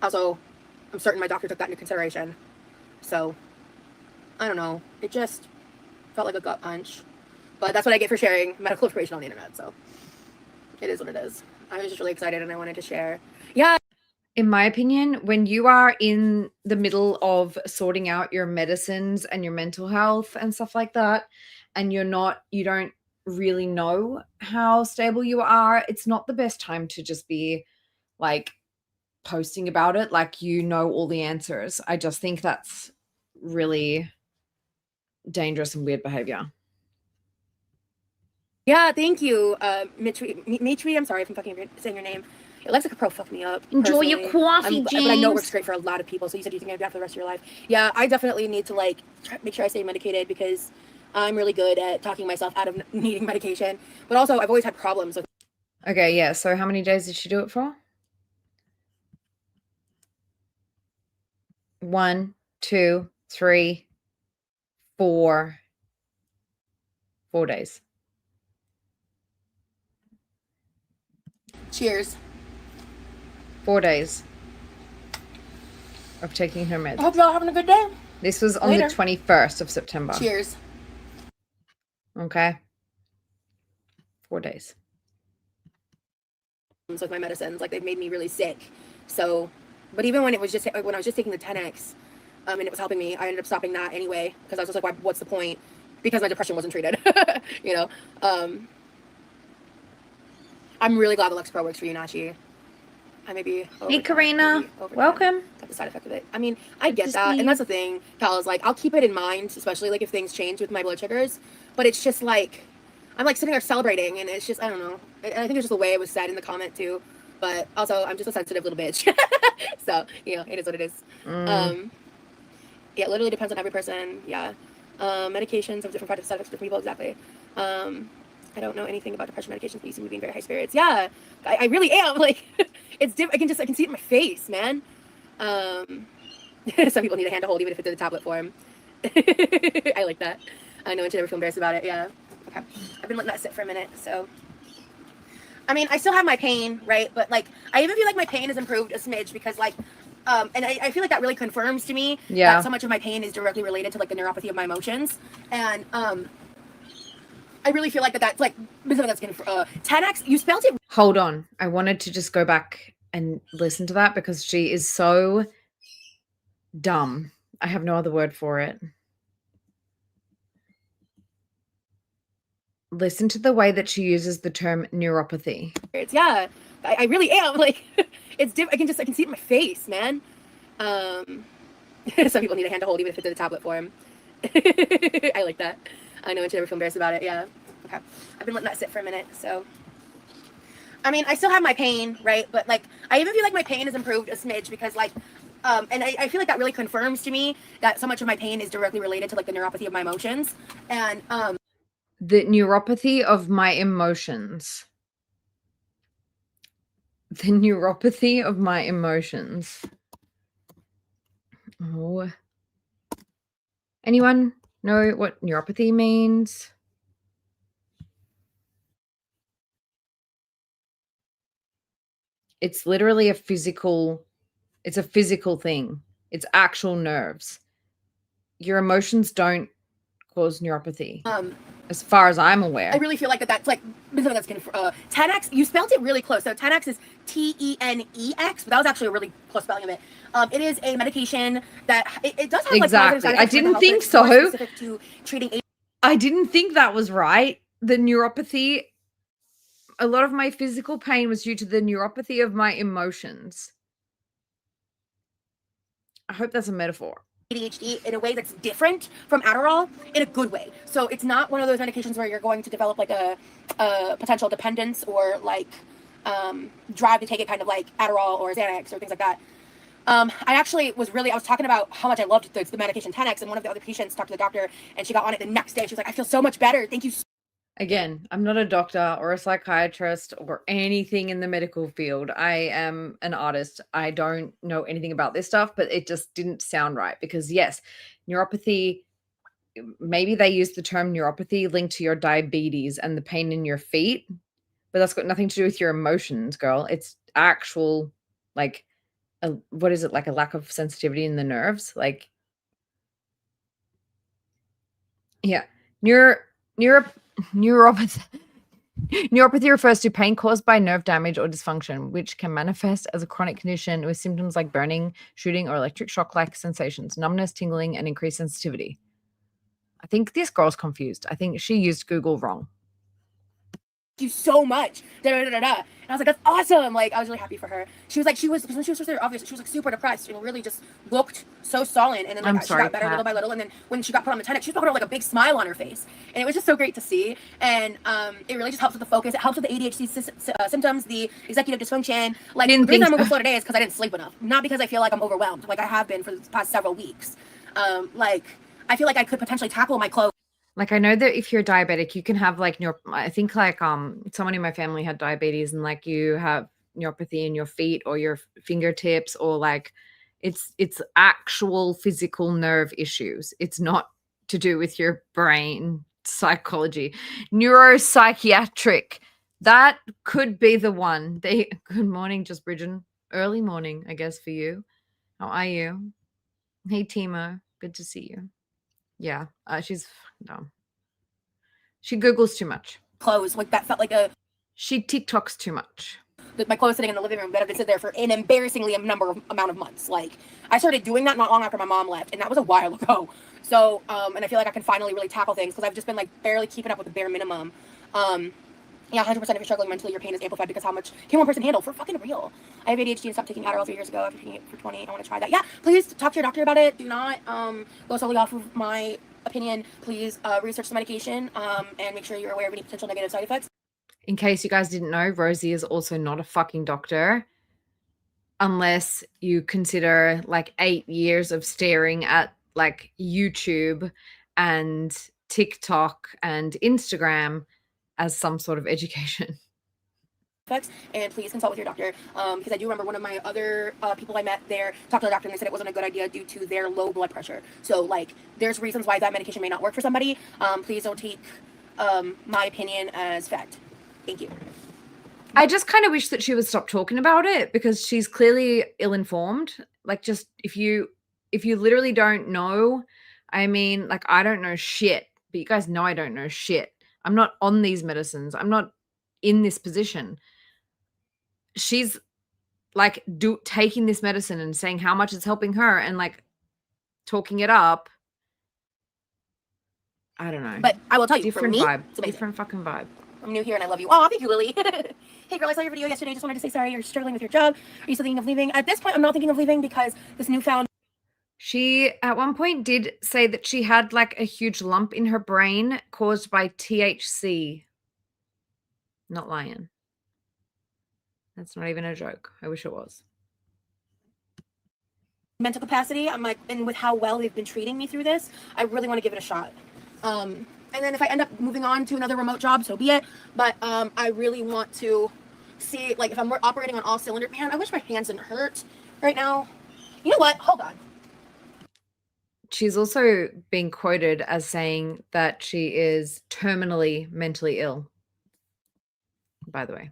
also, I'm certain my doctor took that into consideration. So, I don't know. It just felt like a gut punch. But that's what I get for sharing medical information on the internet. So it is what it is. I was just really excited and I wanted to share. Yeah. In my opinion, when you are in the middle of sorting out your medicines and your mental health and stuff like that, and you don't really know how stable you are, it's not the best time to just be like posting about it like you know all the answers. I just think that's really dangerous and weird behavior. Yeah, thank you, Mitri. I'm sorry if I'm fucking saying your name. Alexa Pro fucked me up. Enjoy your personally. coffee, But I know it works James. great for a lot of people. So you said you think I'd do that for the rest of your life. Yeah, I definitely need to like make sure I stay medicated because I'm really good at talking myself out of needing medication. But also, I've always had problems with. Okay, yeah. So how many days did she do it for? 1, 2, 3, 4 days. Cheers. 4 days of taking her meds. I hope y'all are having a good day. This was on Later. the 21st of September. Cheers. Okay. 4 days. With my medicines, like they've made me really sick. So, but even when I was just taking the 10x, and it was helping me, I ended up stopping that anyway because I was just like, what's the point? Because my depression wasn't treated. You know. I'm really glad Alexa Pro works for you, Nachi. I may be. Hey, Karina. Welcome. Got the side effect of it. I mean, I get that, and that's the thing, pal. Is like I'll keep it in mind, especially like if things change with my blood sugars. But it's just like I'm like sitting there celebrating, and it's just I don't know. And I think it's just the way it was said in the comment too. But also, I'm just a sensitive little bitch. So you know, it is what it is. Yeah, it literally depends on every person. Yeah, medications have different side effects for different people. Exactly. I don't know anything about depression medications, but you seem to be in very high spirits. Yeah, I really am. Like, it's different. I can see it in my face, man. Some people need a hand to hold, even if it's in the tablet form. I like that. I know one should never feel embarrassed about it. Yeah. Okay. I've been letting that sit for a minute. So, I mean, I still have my pain, right? But like, I even feel like my pain has improved a smidge because like, and I feel like that really confirms to me that so much of my pain is directly related to like the neuropathy of my emotions, and I really feel like that's like that's gonna 10x. You spelled it. Hold on. I wanted to just go back and listen to that because she is so dumb. I have no other word for it. Listen to the way that she uses the term neuropathy. Yeah, I really am. Like, it's different. I can see it in my face, man. Some people need a hand to hold, even if it's in the tablet form. I like that. I know one should never feel embarrassed about it. Yeah. Okay. I've been letting that sit for a minute. So, I mean, I still have my pain, right? But like, I even feel like my pain has improved a smidge because like, and I feel like that really confirms to me that so much of my pain is directly related to like the neuropathy of my emotions, and the neuropathy of my emotions. The neuropathy of my emotions. Oh. Anyone know what neuropathy means? It's literally it's a physical thing. It's actual nerves. Your emotions don't cause neuropathy. As far as I'm aware. I really feel like that's like that's gonna 10x. You spelled it really close. So 10x is TENEX, but that was actually a really close spelling of it. It is a medication that it does have like exactly. I didn't think so. Specific to treating I didn't think that was right. The neuropathy. A lot of my physical pain was due to the neuropathy of my emotions. I hope that's a metaphor. ADHD in a way that's different from Adderall in a good way. So it's not one of those medications where you're going to develop like a potential dependence or like drive to take it, kind of like Adderall or Xanax or things like that. I was talking about how much I loved the medication 10x, and one of the other patients talked to the doctor and she got on it the next day. She was like, I feel so much better. Thank you. Again, I'm not a doctor or a psychiatrist or anything in the medical field. I am an artist. I don't know anything about this stuff, but it just didn't sound right because yes, neuropathy, maybe they use the term neuropathy linked to your diabetes and the pain in your feet, but that's got nothing to do with your emotions, girl. It's actual, like, what is it? Like a lack of sensitivity in the nerves? Like, Yeah. Neuropathy. Neuropathy refers to pain caused by nerve damage or dysfunction, which can manifest as a chronic condition with symptoms like burning, shooting, or electric shock-like sensations, numbness, tingling, and increased sensitivity. I think this girl's confused. I think she used Google wrong. You so much. And I was like, that's awesome. Like, I was really happy for her. She was like, when she was first there, obviously, she was like super depressed and really just looked so sullen. And then like, she got better little by little. And then when she got put on Lieutenant, she put like a big smile on her face. And it was just so great to see. And it really just helps with the focus. It helps with the ADHD symptoms, the executive dysfunction. Like, the reason I'm overflow today is because I didn't sleep enough. Not because I feel like I'm overwhelmed, like I have been for the past several weeks. Like, I feel like I could potentially tackle my clothes. Like, I know that if you're diabetic, you can have like I think like someone in my family had diabetes, and like you have neuropathy in your feet or your fingertips, or like it's actual physical nerve issues. It's not to do with your brain psychology. Neuropsychiatric. That could be the one. Good morning, just Bridget. Early morning, I guess, for you. How are you? Hey, Timo. Good to see you. Yeah, she's dumb. She Googles too much. Clothes, like that felt like she TikToks too much. My clothes sitting in the living room that have been sitting there for an embarrassingly amount of months. Like, I started doing that not long after my mom left, and that was a while ago. So, and I feel like I can finally really tackle things because I've just been like barely keeping up with the bare minimum. Yeah, 100% if you're struggling mentally, your pain is amplified because how much can one person handle? For fucking real. I have ADHD and stopped taking Adderall 3 years ago after taking it for 20. I want to try that. Yeah, please talk to your doctor about it. Do not go solely off of my opinion. Please research the medication and make sure you're aware of any potential negative side effects. In case you guys didn't know, Rosie is also not a fucking doctor, unless you consider like 8 years of staring at like YouTube and TikTok and Instagram as some sort of education. And please consult with your doctor because I do remember one of my other people I met there talked to the doctor and they said it wasn't a good idea due to their low blood pressure. So like there's reasons why that medication may not work for somebody. Please don't take my opinion as fact. Thank you. I just kind of wish that she would stop talking about it because she's clearly ill-informed. Like, just if you literally don't know, I mean, like, I don't know shit, but you guys know I don't know shit. I'm not on these medicines. I'm not in this position. She's like taking this medicine and saying how much it's helping her and like talking it up. I don't know. But I will tell you, different for me, vibe. Different fucking vibe. I'm new here and I love you. Oh, thank you, Lily. Hey girl, I saw your video yesterday. Just wanted to say sorry you're struggling with your job. Are you still thinking of leaving? At this point, I'm not thinking of leaving because this newfound... She, at one point, did say that she had, like, a huge lump in her brain caused by THC. Not lying. That's not even a joke. I wish it was. Mental capacity, I'm like, and with how well they've been treating me through this, I really want to give it a shot. And then if I end up moving on to another remote job, so be it. But I really want to see, like, if I'm operating on all cylinders. Man, I wish my hands didn't hurt right now. You know what? Hold on. She's also being quoted as saying that she is terminally mentally ill. By the way,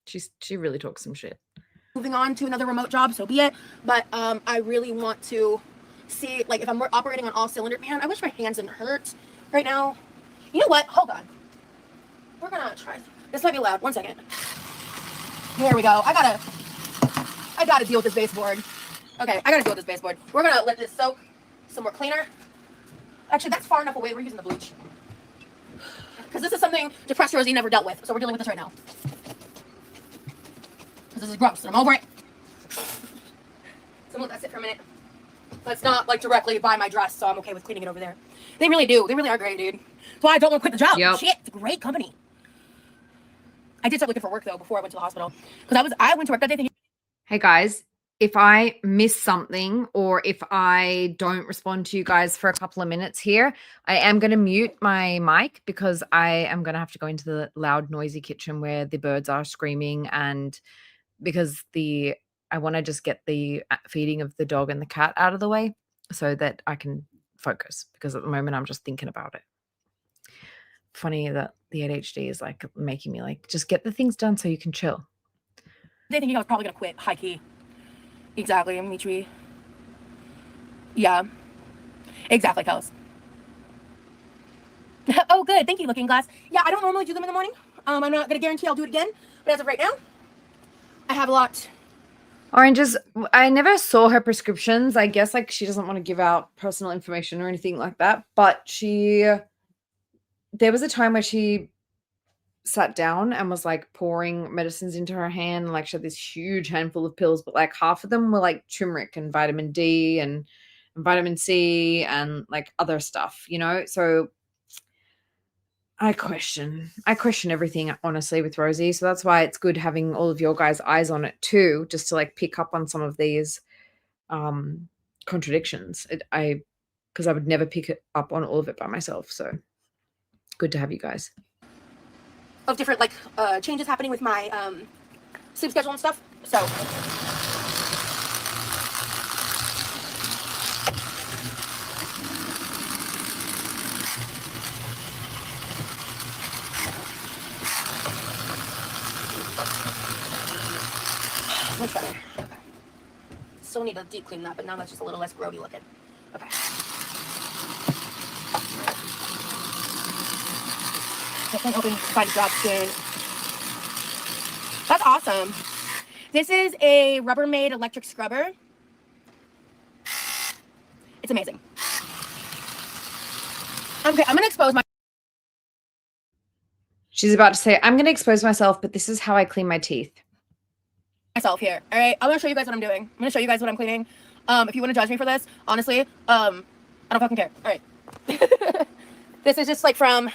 she really talks some shit. Moving on to another remote job, so be it. But I really want to see, like, if I'm operating on all cylinders. Man, I wish my hands didn't hurt right now. You know what? Hold on. We're gonna try. This might be loud. 1 second. There we go. I gotta deal with this baseboard. Okay, I gotta deal with this baseboard. We're gonna let this soak. Some more cleaner. Actually, that's far enough away. We're using the bleach. Because this is something depressed Rosie never dealt with. So we're dealing with this right now. Because this is gross and I'm over it. So let that sit for a minute. Let's not like directly by my dress, so I'm okay with cleaning it over there. They really do. They really are great, dude. That's why I don't want to quit the job. Yep. Shit, it's a great company. I did start looking for work though before I went to the hospital. Because I went to work that day thinking, hey guys, if I miss something or if I don't respond to you guys for a couple of minutes here, I am going to mute my mic because I am going to have to go into the loud, noisy kitchen where the birds are screaming, and because I want to just get the feeding of the dog and the cat out of the way so that I can focus, because at the moment I'm just thinking about it. Funny that the ADHD is like making me like, just get the things done so you can chill. they thinking I was probably going to quit, high key. Exactly, Mitri. Yeah. Exactly, Kels. Oh, good. Thank you, Looking Glass. Yeah, I don't normally do them in the morning. I'm not going to guarantee I'll do it again. But as of right now, I have a lot. Oranges, I never saw her prescriptions. I guess like she doesn't want to give out personal information or anything like that. But there was a time where she sat down and was like pouring medicines into her hand. Like she had this huge handful of pills, but like half of them were like turmeric and vitamin D and vitamin C and like other stuff, you know? So I question everything honestly with Rosie. So that's why it's good having all of your guys' eyes on it too, just to like pick up on some of these contradictions. Because I would never pick it up on all of it by myself. So good to have you guys. Of different like changes happening with my sleep schedule and stuff. So much better. Okay. Still need to deep clean that, but now that's just a little less grody looking. Okay. Definitely hoping to find a job soon. That's awesome. This is a Rubbermaid electric scrubber. It's amazing. Okay, I'm gonna expose She's about to say, I'm going to expose myself, but this is how I clean my teeth. myself here. All right, I'm gonna show you guys what I'm doing. I'm gonna show you guys what I'm cleaning. If you want to judge me for this, honestly, I don't fucking care. All right. This is just like from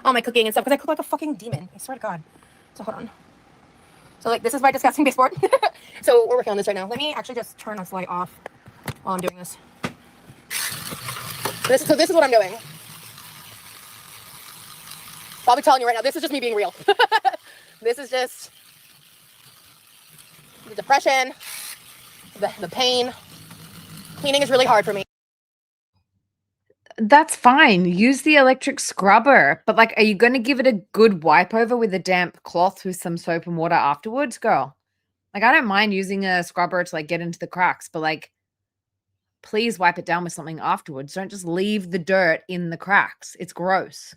all my cooking and stuff because I cook like a fucking demon. I swear to God. So hold on. So like this is my disgusting baseboard. So we're working on this right now. Let me actually just turn this light off while I'm doing this. So this is what I'm doing. I'll be telling you right now, this is just me being real. This is just the depression, the pain. Cleaning is really hard for me. That's fine. Use the electric scrubber. But like, are you going to give it a good wipe over with a damp cloth with some soap and water afterwards, girl? Like, I don't mind using a scrubber to like get into the cracks, but like, please wipe it down with something afterwards. Don't just leave the dirt in the cracks. It's gross.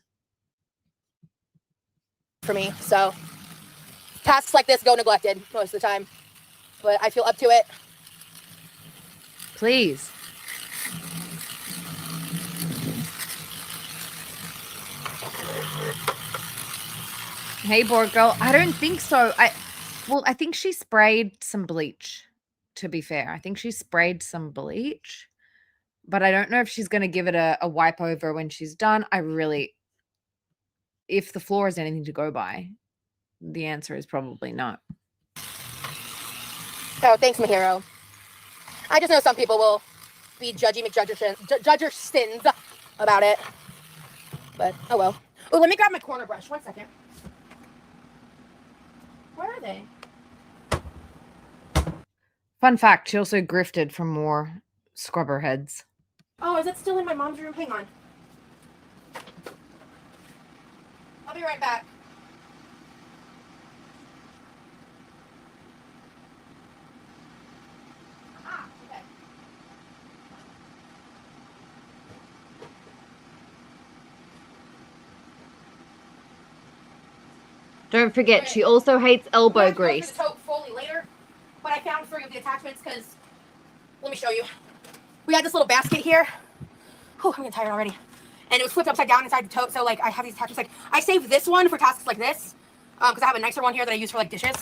For me, so tasks like this go neglected most of the time, but I feel up to it. Please. Hey, board girl. I don't think so. I think she sprayed some bleach, to be fair. I think she sprayed some bleach, but I don't know if she's going to give it a wipe over when she's done. If the floor is anything to go by, the answer is probably no. Oh, thanks, my hero. I just know some people will be judgy McJudgersons about it, but oh well. Oh, let me grab my corner brush. 1 second. Where are they? Fun fact, she also grifted from more scrubber heads. Oh, is it still in my mom's room? Hang on. I'll be right back. Ah, okay. Don't forget, she also hates elbow grease. The tote fully later, but I found 3 of the attachments because, let me show you. We had this little basket here. Whew, I'm getting tired already. And it was flipped upside down inside the tote, so like I have these attachments. Like I saved this one for tasks like this, because I have a nicer one here that I use for like dishes.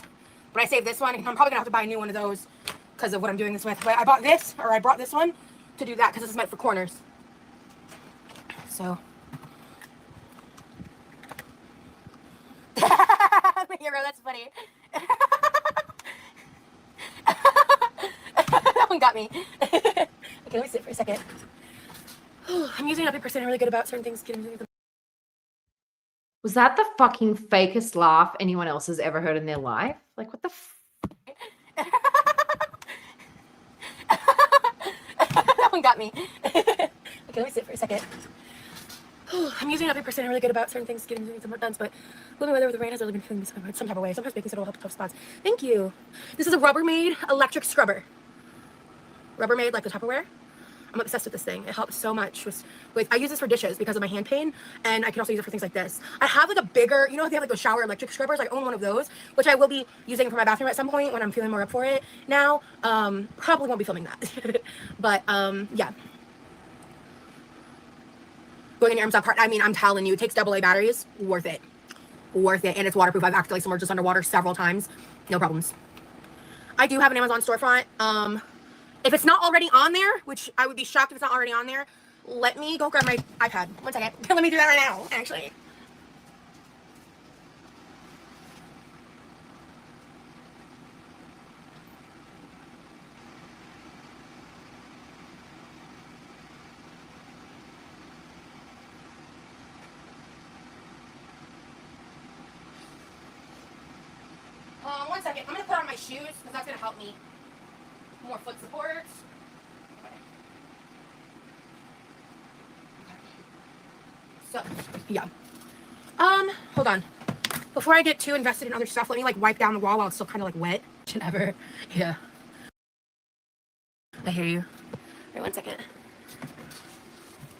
But I saved this one, and I'm probably gonna have to buy a new one of those because of what I'm doing this with. But I bought this, or I brought this one to do that because this is meant for corners. So. Hero, that's funny. That one got me. Okay, let me sit for a second. I'm usually not a person really good about certain things. Was that the fucking fakest laugh anyone else has ever heard in their life? Like, what the That one got me. Okay, let me sit for a second. I'm usually not a person really good about certain things, getting things done, but gloomy weather with the rain has really been feeling me some type of way. Sometimes baking soda will help with tough spots. Thank you. This is a Rubbermaid electric scrubber. Rubbermaid, like the Tupperware. I'm obsessed with this thing. It helps so much with I use this for dishes because of my hand pain, and I can also use it for things like this. I have like a bigger, you know, they have like those shower electric scrubbers. I own one of those, which I will be using for my bathroom at some point when I'm feeling more up for it. Now, probably won't be filming that, but yeah. Going in your arms up part. I mean, I'm telling you, it takes AA batteries. Worth it. Worth it. And it's waterproof. I've accidentally submerged underwater several times. No problems. I do have an Amazon storefront. If it's not already on there, which I would be shocked if it's not already on there, let me go grab my iPad. 1 second. Let me do that right now, actually. One second. I'm going to put on my shoes because that's going to help me. More foot support. Okay. So, yeah. Hold on. Before I get too invested in other stuff, let me like wipe down the wall while it's still kind of like wet. Should ever. Yeah. I hear you. All right, 1 second.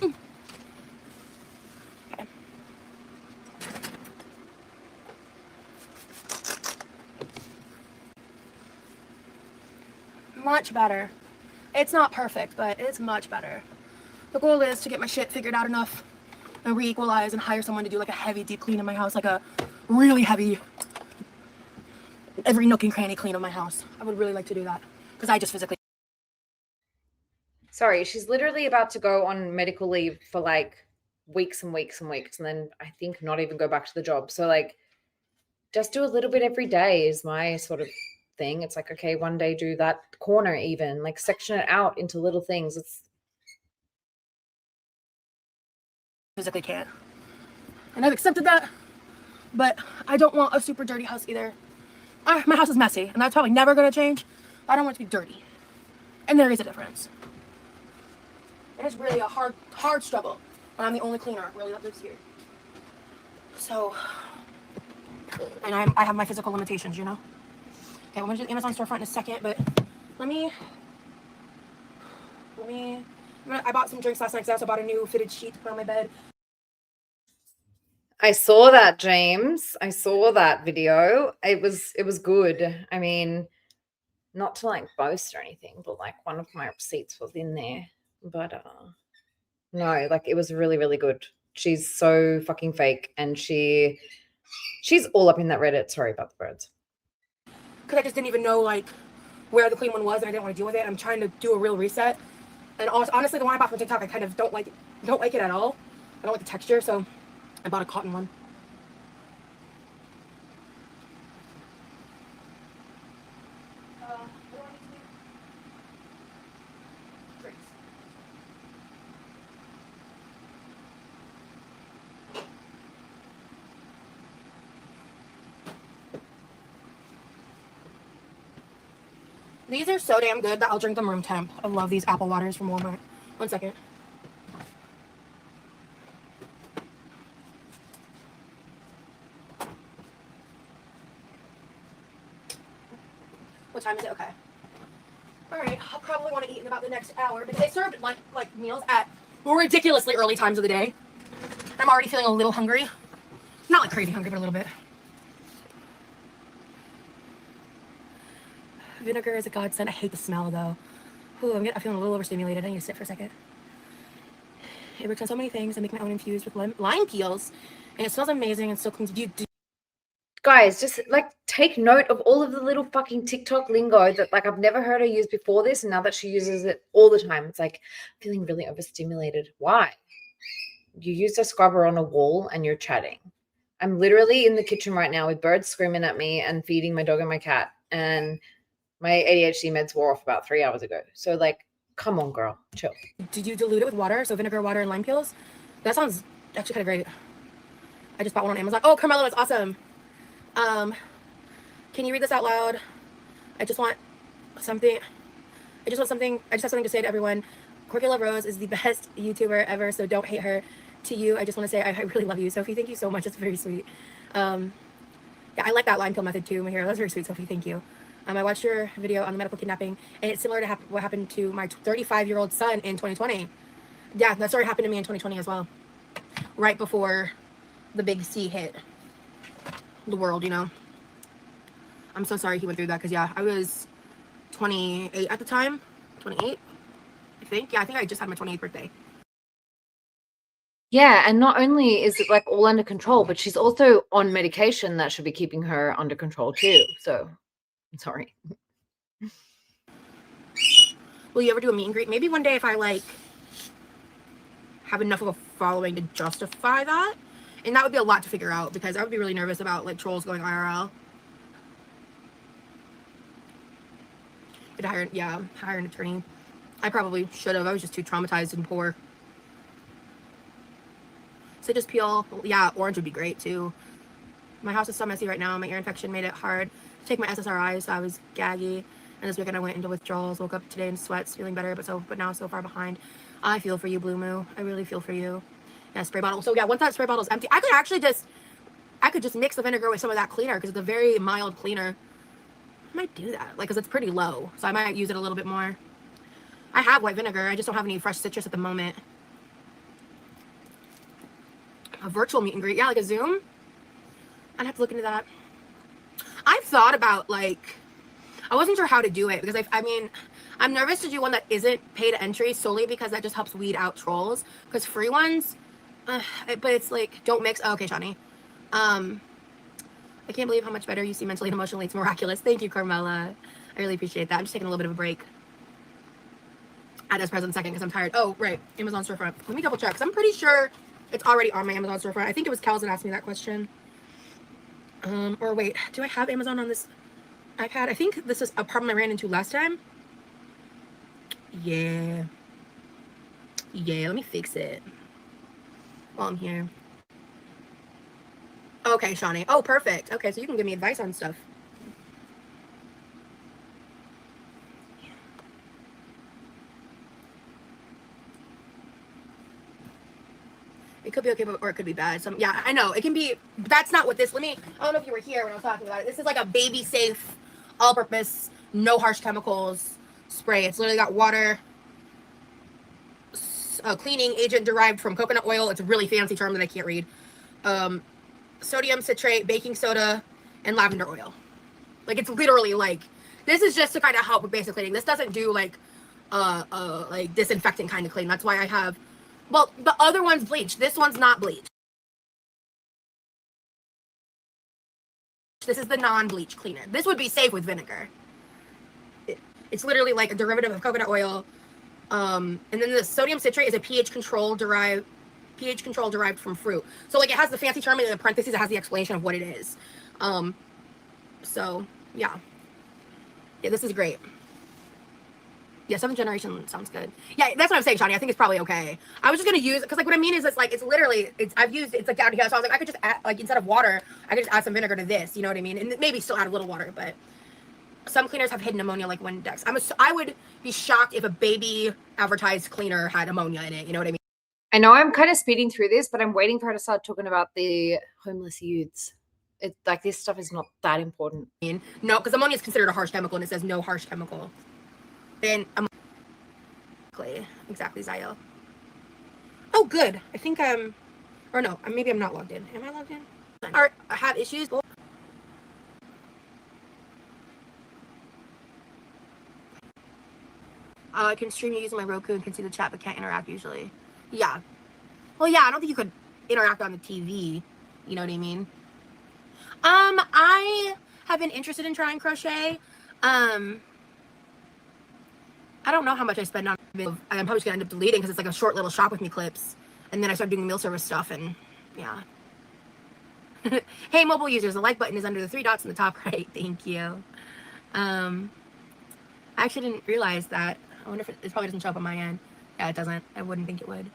Okay. Much better. It's not perfect, but it's much better. The goal is to get my shit figured out enough and re-equalize and hire someone to do like a heavy deep clean in my house, like a really heavy, every nook and cranny clean of my house. I would really like to do that because I just physically. Sorry, she's literally about to go on medical leave for like weeks and weeks and weeks, and then I think not even go back to the job. So like, just do a little bit every day is my sort of thing. It's like, okay, one day do that corner, even like section it out into little things. It's Physically can't, and I've accepted that, but I don't want a super dirty house either. My house is messy, and that's probably never going to change. I don't want it to be dirty, and there is a difference. It is really a hard struggle when I'm the only cleaner really that lives here. So, and I have my physical limitations, you know. Okay, I'm gonna do the Amazon storefront in a second, but let me. I bought some drinks last night because I also bought a new fitted sheet to put on my bed. I saw that, James. I saw that video. It was good. I mean, not to like boast or anything, but like one of my receipts was in there. But no, like it was really, really good. She's so fucking fake, and she's all up in that Reddit. Sorry about the birds. Because I just didn't even know like where the clean one was, and I didn't want to deal with it. I'm trying to do a real reset. And honestly, the one I bought from TikTok, I kind of don't like it at all. I don't like the texture, so I bought a cotton one. These are so damn good that I'll drink them room temp. I love these apple waters from Walmart. 1 second. What time is it? Okay. All right. I'll probably want to eat in about the next hour because they served like meals at ridiculously early times of the day. I'm already feeling a little hungry. Not like crazy hungry, but a little bit. Vinegar is a godsend. I hate the smell though. Ooh, I'm feeling a little overstimulated. I need to sit for a second. It works on so many things. I make my own infused with lime peels, and it smells amazing and still cleans. Guys, just like take note of all of the little fucking TikTok lingo that like I've never heard her use before this, and now that she uses it all the time, it's like feeling really overstimulated. Why? You used a scrubber on a wall and you're chatting. I'm literally in the kitchen right now with birds screaming at me and feeding my dog and my cat, and my ADHD meds wore off about 3 hours ago. So like, come on, girl, chill. Did you dilute it with water? So vinegar, water, and lime peels? That sounds actually kind of great. I just bought one on Amazon. Oh, Carmelo, it's awesome. Can you read this out loud? I just want something. I just have something to say to everyone. Quirkyloverosee is the best YouTuber ever, so don't hate her. To you, I just want to say I really love you, Sophie. Thank you so much. It's very sweet. Yeah, I like that lime peel method too, Mahira. That's very sweet, Sophie. Thank you. I watched your video on the medical kidnapping, and it's similar to what happened to my 35-year-old son in 2020. Yeah, that story happened to me in 2020 as well, right before the big C hit the world, you know. I'm so sorry he went through that, because, yeah, I was 28 at the time. 28, I think. Yeah, I think I just had my 28th birthday. Yeah, and not only is it like all under control, but she's also on medication that should be keeping her under control too. So, I'm sorry. Will you ever do a meet and greet? Maybe one day if I, like, have enough of a following to justify that. And that would be a lot to figure out, because I would be really nervous about, like, trolls going IRL. I'd hire an attorney. I probably should have. I was just too traumatized and poor. Citrus peel. Yeah, orange would be great, too. My house is so messy right now. My ear infection made it hard to take my SSRIs, so I was gaggy. And this weekend I went into withdrawals. Woke up today in sweats, feeling better, but now so far behind. I feel for you, Blue Moo. I really feel for you. Yeah, spray bottle. So yeah, once that spray bottle is empty, I could just mix the vinegar with some of that cleaner, because it's a very mild cleaner. I might do that, like, because it's pretty low, so I might use it a little bit more. I have white vinegar. I just don't have any fresh citrus at the moment. A virtual meet and greet. Yeah, like a Zoom. I'd have to look into that. I've thought about, like, I wasn't sure how to do it, because I mean, I'm nervous to do one that isn't paid entry, solely because that just helps weed out trolls. Because free ones, but it's like, don't mix. Oh, okay, Shawnee. I can't believe how much better you see mentally and emotionally. It's miraculous. Thank you, Carmela. I really appreciate that. I'm just taking a little bit of a break. Add as present second because I'm tired. Oh, right. Amazon storefront. Let me double check, because I'm pretty sure it's already on my Amazon storefront. I think it was Kels that asked me that question. Or wait, do I have Amazon on this iPad? I think this is a problem I ran into last time. Yeah, let me fix it while I'm here. Okay, Shawnee. Oh, perfect. Okay, so you can give me advice on stuff. It could be okay, or it could be bad. Yeah, I know. It can be, but that's not what this, I don't know if you were here when I was talking about it. This is like a baby safe, all-purpose, no harsh chemicals spray. It's literally got water, cleaning agent derived from coconut oil. It's a really fancy term that I can't read. Sodium citrate, baking soda, and lavender oil. Like, it's literally like, this is just to kind of help with basic cleaning. This doesn't do like disinfectant kind of clean. That's why I have, well, the other one's bleach. This one's not bleach. This is the non-bleach cleaner. This would be safe with vinegar. It's literally like a derivative of coconut oil. And then the sodium citrate is a pH control derived from fruit. So like, it has the fancy term in the parentheses. It has the explanation of what it is. So yeah, this is great. Yeah, 7th generation sounds good. Yeah, that's what I'm saying, Shawnee. I think it's probably okay. I was just gonna use it because, like, what I mean is, it's like, I've used it's like down here. So I was like, I could just add, like, instead of water, I could just add some vinegar to this. You know what I mean? And maybe still add a little water, but some cleaners have hidden ammonia, like Windex. I would be shocked if a baby advertised cleaner had ammonia in it. You know what I mean? I know I'm kind of speeding through this, but I'm waiting for her to start talking about the homeless youths. It's like, this stuff is not that important. No, because ammonia is considered a harsh chemical, and it says no harsh chemical. And exactly, Zayo. Oh, good. I think or no, maybe I'm not logged in. Am I logged in? I have issues. I can stream you using my Roku and can see the chat, but can't interact usually. Yeah. Well, yeah, I don't think you could interact on the TV. You know what I mean? I have been interested in trying crochet. I don't know how much I spend on it. I'm probably just gonna end up deleting because it's like a short little shop with me clips. And then I started doing the meal service stuff, and yeah. Hey, mobile users, the like button is under the 3 dots in the top right. Thank you. I actually didn't realize that. I wonder if it probably doesn't show up on my end. Yeah, it doesn't. I wouldn't think it would.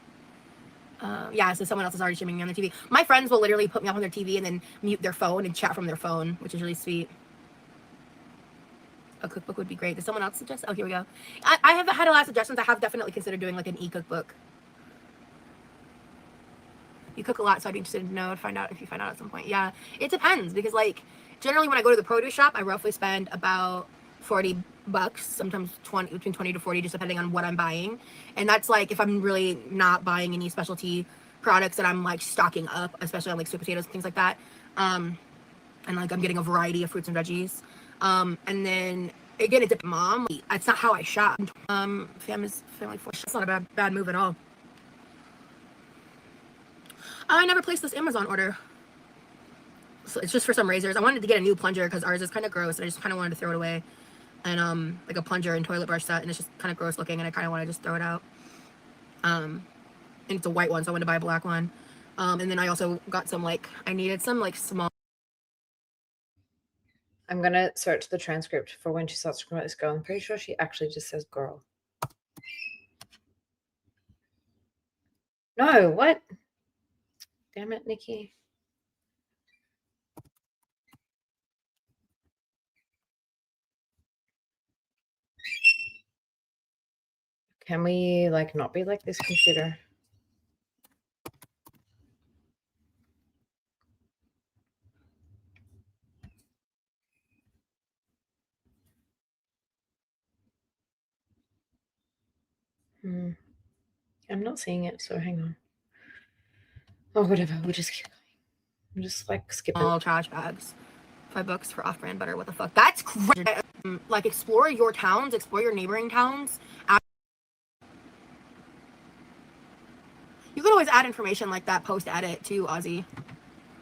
Yeah, so someone else is already streaming me on their TV. My friends will literally put me up on their TV and then mute their phone and chat from their phone, which is really sweet. A cookbook would be great. Did someone else suggest? Oh, here we go. I have had a lot of suggestions. I have definitely considered doing like an e-cookbook. You cook a lot, so I'd be interested to know, if you find out at some point. Yeah, it depends, because like generally when I go to the produce shop, I roughly spend about 40 bucks, sometimes 20, between 20 to 40, just depending on what I'm buying. And that's like if I'm really not buying any specialty products that I'm like stocking up, especially on like sweet potatoes and things like that. And like I'm getting a variety of fruits and veggies. And then again, it's mom. That's not how I shop. Family fortune. That's not a bad move at all. I never placed this Amazon order. So it's just for some razors. I wanted to get a new plunger because ours is kind of gross, and I just kind of wanted to throw it away. And like a plunger and toilet brush set, and it's just kind of gross looking, and I kind of want to just throw it out. And it's a white one, so I wanted to buy a black one. And then I also got some like I needed some like small. I'm gonna search the transcript for when she starts talking about this girl. I'm pretty sure she actually just says girl. No, what? Damn it, Nikki. Can we like not be like this computer? I'm not seeing it, so hang on. Oh, whatever. We'll just keep going. I'm just like skipping. All trash bags. $5 for off-brand butter. What the fuck? That's crazy. Like explore your towns, explore your neighboring towns. You could always add information like that, post edit to Aussie.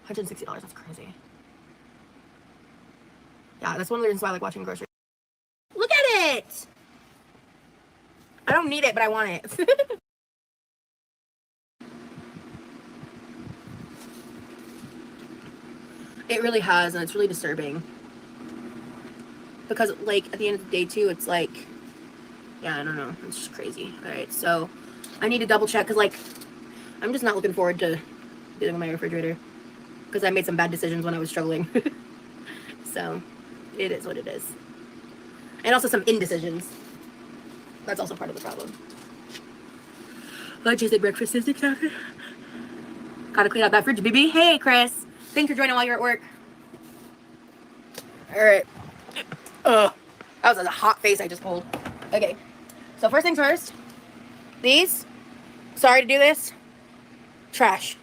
$160. That's crazy. Yeah, that's one of the reasons why I like watching grocery. Look at it. I don't need it, but I want it. It really has, and it's really disturbing. Because, like, at the end of the day, too, it's like, yeah, I don't know. It's just crazy. All right, so I need to double check, because, like, I'm just not looking forward to dealing with my refrigerator. Because I made some bad decisions when I was struggling. So, it is what it is. And also some indecisions. That's also part of the problem. Lunch is at breakfast is exactly. Gotta clean out that fridge, baby. Hey, Chris. Thanks for joining while you're at work. Alright. That was a hot face I just pulled. Okay. So first things first. These. Sorry to do this. Trash.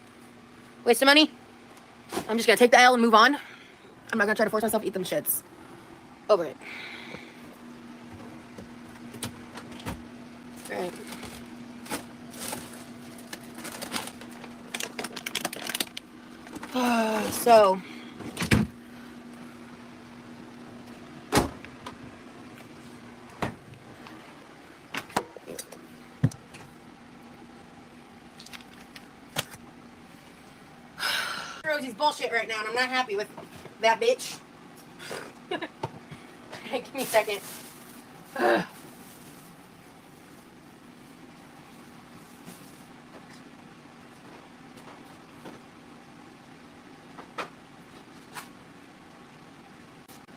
Waste of money. I'm just gonna take the L and move on. I'm not gonna try to force myself to eat them shits. Over it. Alright. So Rosie's bullshit right now, and I'm not happy with that bitch. Hey, give me a second.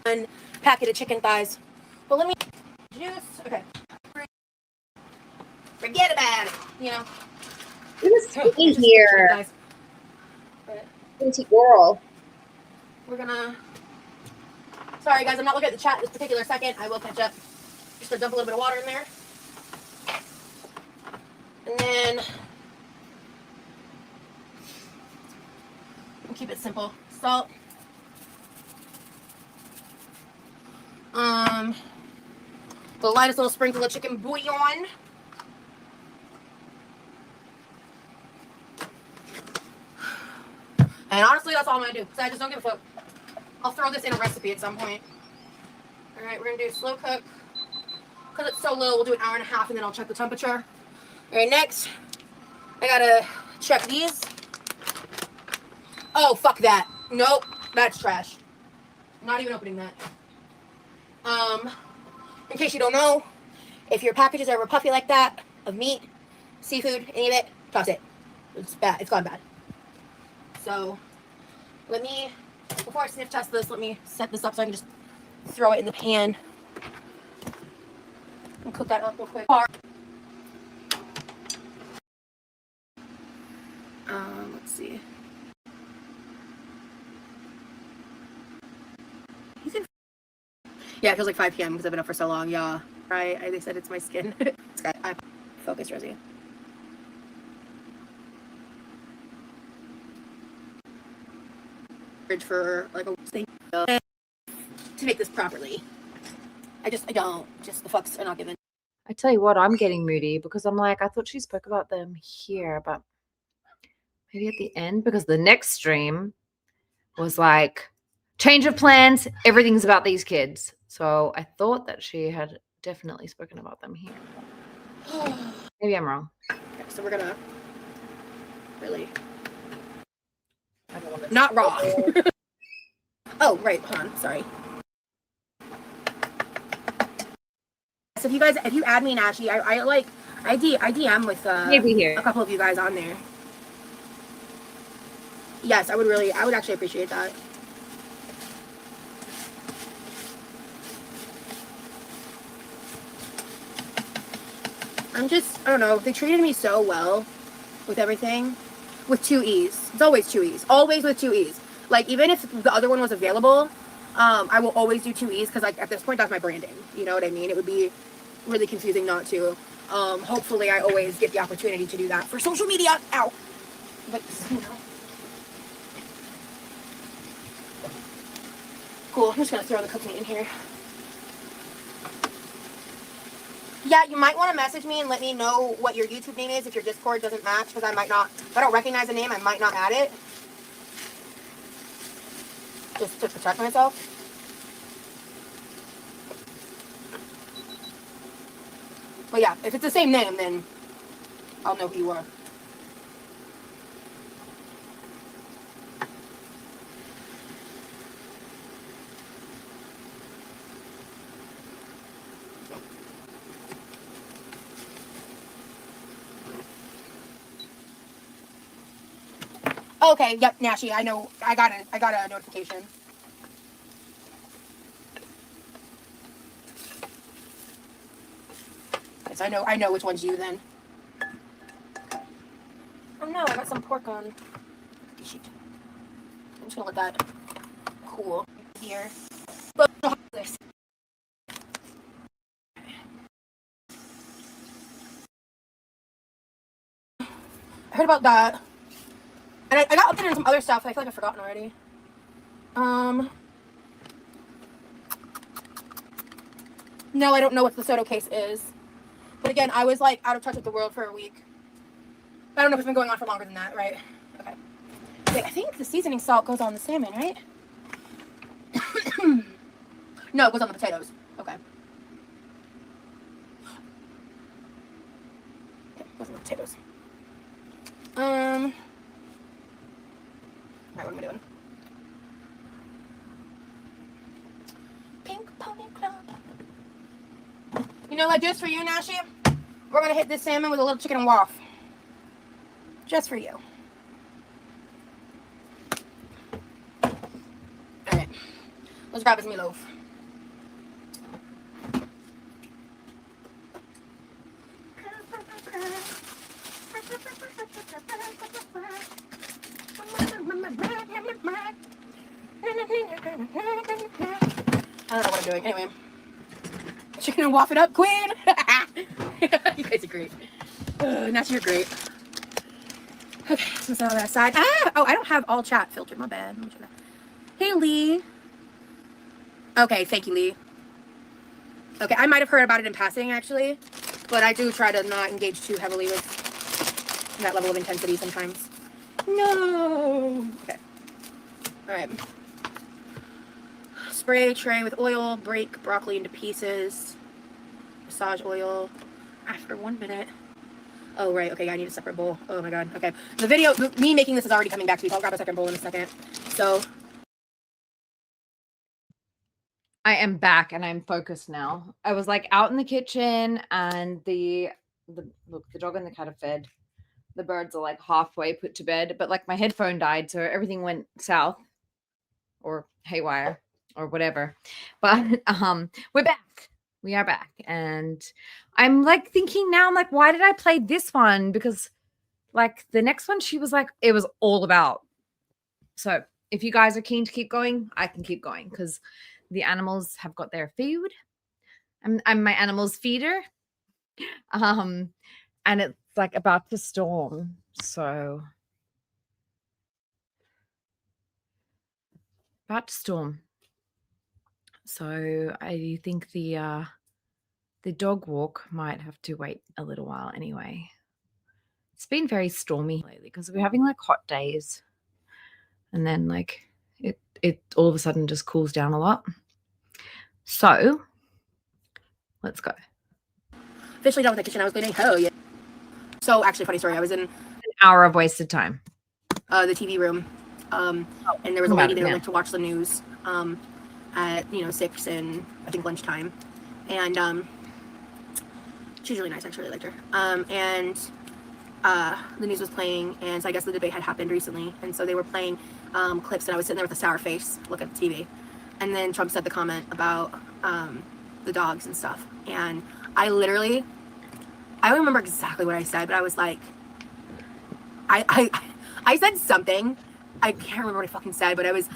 One packet of chicken thighs. But let me juice. Okay. Forget about it. You know. It was sitting here. Girl. We're gonna. Sorry guys, I'm not looking at the chat this particular second. I will catch up. Just gonna dump a little bit of water in there. And then we'll keep it simple. Salt. The lightest little sprinkle of chicken bouillon. And honestly, that's all I'm gonna do, because I just don't give a fuck. I'll throw this in a recipe at some point. Alright, we're gonna do slow cook. Because it's so low, we'll do an hour and a half, and then I'll check the temperature. Alright, next, I gotta check these. Oh, fuck that. Nope, that's trash. I'm not even opening that. In case you don't know, if your packages are ever puffy like that, of meat, seafood, any of it, toss it. It's bad. It's gone bad. So, let me, before I sniff test this, let me set this up so I can just throw it in the pan. And cook that up real quick. Let's see. Yeah, it feels like 5 p.m. because I've been up for so long. Yeah, right. They said it's my skin. It's got, I focus, Rosie. For like a thing to make this properly. I don't. Just the fucks are not given. I tell you what, I'm getting moody because I'm like, I thought she spoke about them here, but maybe at the end, because the next stream was like, change of plans, everything's about these kids. So I thought that she had definitely spoken about them here. Maybe I'm wrong. Okay, so we're gonna really not raw. Oh, right, hold on, sorry. So if you add me and Ashley, I DM with Maybe here. a couple of you guys on there. Yes, I would actually appreciate that. I don't know, they treated me so well with everything. With 2 E's. It's always 2 E's. Always with 2 E's. Like, even if the other one was available, I will always do 2 E's because, like, at this point, that's my branding. You know what I mean? It would be really confusing not to. Hopefully, I always get the opportunity to do that for social media. Ow. But, you know. Cool. I'm just going to throw the cookie in here. Yeah, you might want to message me and let me know what your YouTube name is if your Discord doesn't match, because I might not, if I don't recognize the name, I might not add it. Just to protect myself. But yeah, if it's the same name, then I'll know who you are. Okay, yep, Nashi, I know. I got a notification. Yes, I know which one's you then. Oh no, I got some pork on. Shit. I'm just gonna let that cool here. But this. I heard about that. And I got updated on some other stuff. I feel like I've forgotten already. No, I don't know what the Soto case is. But again, I was like out of touch with the world for a week. I don't know if it's been going on for longer than that, right? Okay. Wait, I think the seasoning salt goes on the salmon, right? No, it goes on the potatoes. Okay. Okay, goes on the potatoes. Alright, what am I doing? Pink Pony Club. You know what, just for you, Nashi, we're gonna hit this salmon with a little chicken and waff. Just for you. Alright. Let's grab his meatloaf. I don't know what I'm doing. Anyway. Chicken and waff it up, queen! You guys are great. Nashi, you're great. Okay, so let's that aside. Oh, I don't have all chat filtered. My bad. Hey, Lee. Okay, thank you, Lee. Okay, I might have heard about it in passing, actually. But I do try to not engage too heavily with that level of intensity sometimes. No! Okay. Alright. Spray tray with oil. Break broccoli into pieces. Massage oil. After 1 minute. Oh, right. Okay, I need a separate bowl. Oh, my God. Okay. The video, me making this is already coming back to me. So I'll grab a second bowl in a second. So. I am back and I'm focused now. I was like out in the kitchen and the dog and the cat are fed. The birds are like halfway put to bed, but like my headphone died, so everything went south or haywire or whatever. But we're back. We are back. And I'm like thinking now, I'm like, why did I play this one? Because like the next one, she was like, it was all about. So if you guys are keen to keep going, I can keep going because the animals have got their food. I'm my animals' feeder. And it's like about to storm. So about to storm. So I think the dog walk might have to wait a little while anyway. It's been very stormy lately because we're having like hot days, and then like it all of a sudden just cools down a lot. So let's go. Officially done with the kitchen. I was cleaning. Hell yeah. So actually, funny story. I was in An hour of wasted time. the TV room, and there was a lady there like to watch the news at 6 and I think lunchtime, and she's really nice. I actually really liked her. And the news was playing, and so I guess the debate had happened recently, and so they were playing clips, and I was sitting there with a sour face looking at the TV, and then Trump said the comment about the dogs and stuff, and I don't remember exactly what I said, but I was like, I said something. I can't remember what I fucking said, but I was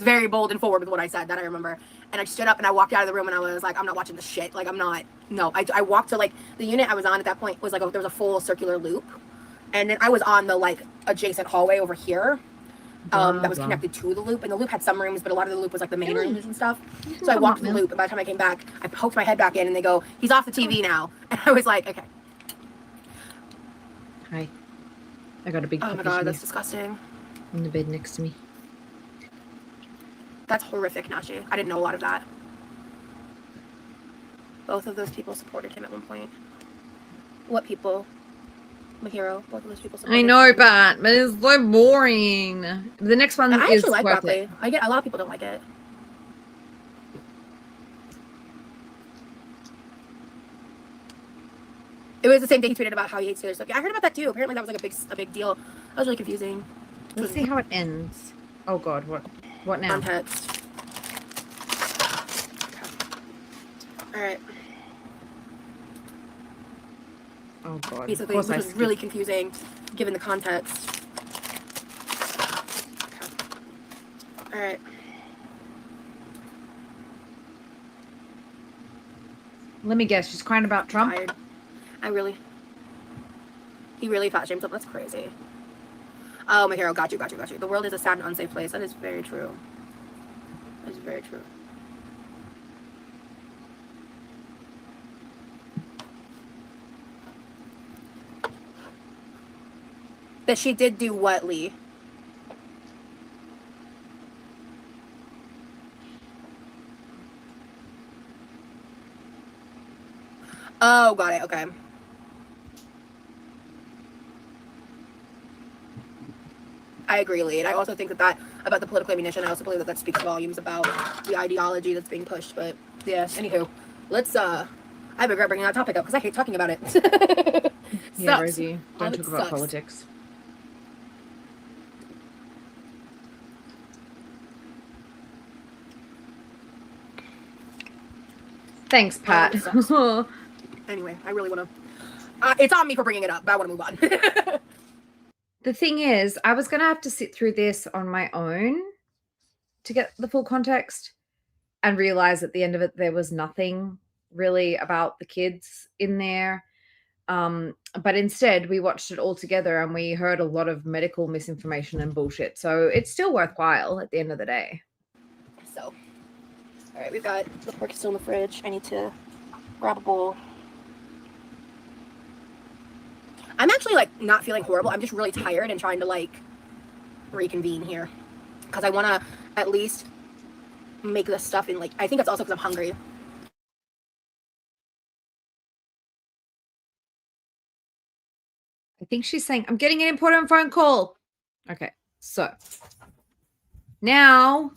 very bold and forward with what I said, that I remember. And I stood up and I walked out of the room and I was like, I'm not watching this shit. Like, I'm not. No, I walked to like the unit I was on at that point was like there was a full circular loop, and then I was on the like adjacent hallway over here. That was connected to the loop, and the loop had some rooms, but a lot of the loop was like the main rooms and stuff. So I walked the loop, and by the time I came back, I poked my head back in, and they go, "He's off the TV now," and I was like, "Okay." Hi. I got a big. Oh my god, that's disgusting. In the bed next to me. That's horrific, Nashi. I didn't know a lot of that. Both of those people supported him at one point. What people? Mahiro. Both of those people supported I know, him. but it's so boring. The next one I is actually like worth broccoli. it. I get a lot of people don't like it. It was the same thing he tweeted about how he hates Taylor Swift. Yeah, I heard about that too. Apparently that was like a big deal. That was really confusing. Let's see how it ends. Oh god, what now? Context. Alright. Oh god. Basically, which was really confusing given the context. Okay. Alright. Let me guess, she's crying about Trump? Tired. He really fat shamed himself. That's crazy. Oh, my hero, got you. The world is a sad and unsafe place. That is very true. That is very true. That she did do what, Lee? Oh, got it. Okay. I agree, Lee. And I also think that about the political ammunition, I also believe that speaks volumes about the ideology that's being pushed. But yes, anywho, let's I regret bringing that topic up because I hate talking about it. Yeah, Rosie, don't talk about politics. Thanks, Pat. Anyway, I really want to. It's on me for bringing it up, but I want to move on. The thing is, I was going to have to sit through this on my own to get the full context and realize at the end of it, there was nothing really about the kids in there. But instead, we watched it all together and we heard a lot of medical misinformation and bullshit. So it's still worthwhile at the end of the day. So, all right, we've got the pork still in the fridge. I need to grab a bowl. I'm actually like not feeling horrible. I'm just really tired and trying to like reconvene here because I want to at least make this stuff in like, I think it's also because I'm hungry. I think she's saying, I'm getting an important phone call. Okay, so now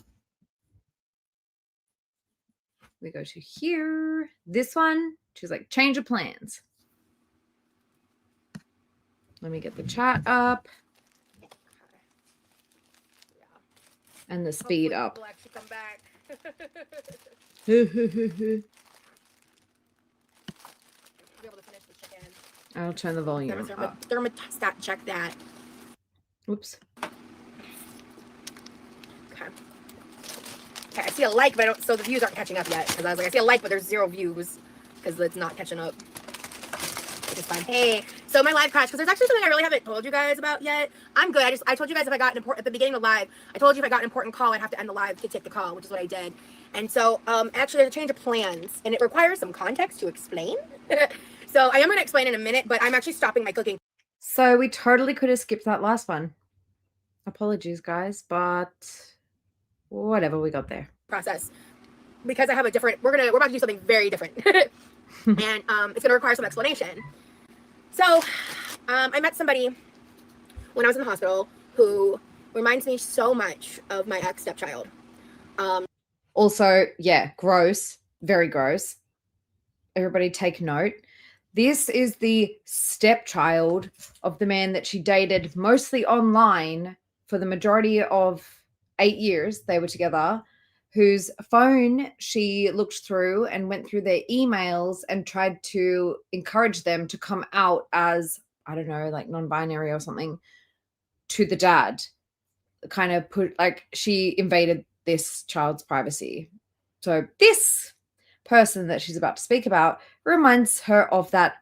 we go to here. This one, she's like, change of plans. Let me get the chat up. And the speed up. Come back. I'll turn the volume up. Thermostat, check that. Oops. Okay. Okay, I see a like, but I don't, so the views aren't catching up yet. Because I was like, I see a like, but there's 0 views. Because it's not catching up. Which is fine. Hey, so my live crashed. Because there's actually something I really haven't told you guys about yet. I'm good. I told you guys if I got an important, at the beginning of the live, I told you if I got an important call, I'd have to end the live to take the call, which is what I did. And so, actually, there's a change of plans. And it requires some context to explain. So I am going to explain in a minute, but I'm actually stopping my cooking. So we totally could have skipped that last one. Apologies, guys, but whatever, we got there. Process. Because I have a different, we're about to do something very different. And it's going to require some explanation. So I met somebody when I was in the hospital who reminds me so much of my ex-stepchild. Also, yeah, gross, very gross. Everybody take note. This is the stepchild of the man that she dated mostly online for the majority of 8 years they were together, whose phone she looked through and went through their emails and tried to encourage them to come out as, I don't know, like non-binary or something to the dad. Kind of put, like, she invaded this child's privacy. So this person that she's about to speak about reminds her of that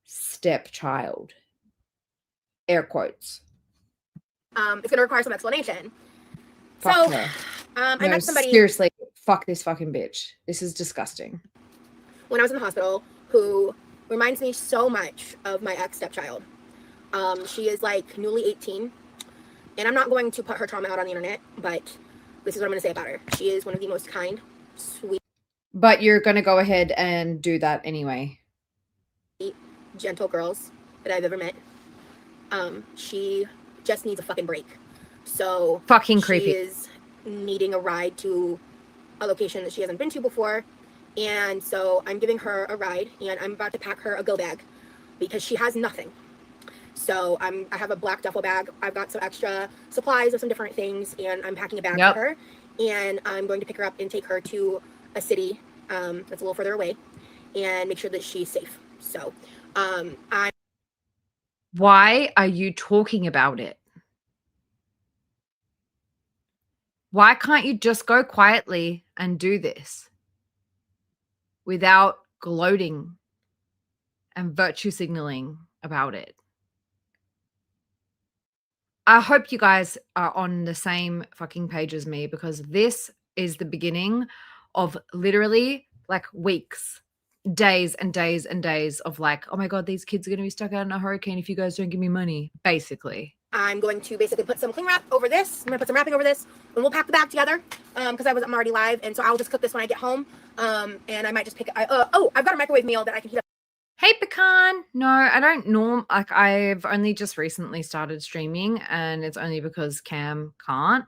stepchild. Air quotes. It's going to require some explanation. Fuck So her. I No, met somebody seriously, fuck this fucking bitch. This is disgusting. when I was in the hospital who reminds me so much of my ex-stepchild. She is like newly 18. And I'm not going to put her trauma out on the internet, but this is what I'm going to say about her. She is one of the most kind, sweet, But you're going to go ahead and do that anyway. gentle girls that I've ever met. She just needs a fucking break. So Fucking creepy. She is needing a ride to a location that she hasn't been to before. And so I'm giving her a ride, and I'm about to pack her a go bag because she has nothing. So I have a black duffel bag. I've got some extra supplies of some different things, and I'm packing a bag for her. And I'm going to pick her up and take her to a city that's a little further away and make sure that she's safe. So Why are you talking about it? Why can't you just go quietly and do this without gloating and virtue signaling about it? I hope you guys are on the same fucking page as me, because this is the beginning of literally like weeks, days and days and days of like, oh my God, these kids are going to be stuck out in a hurricane if you guys don't give me money, basically. I'm going to basically put some cling wrap over this. I'm going to put some wrapping over this, and we'll pack the bag together because I'm already live. And so I'll just cook this when I get home. And I might just pick, I've got a microwave meal that I can heat up. Hey, Pecan. No, I don't I've only just recently started streaming, and it's only because Cam can't.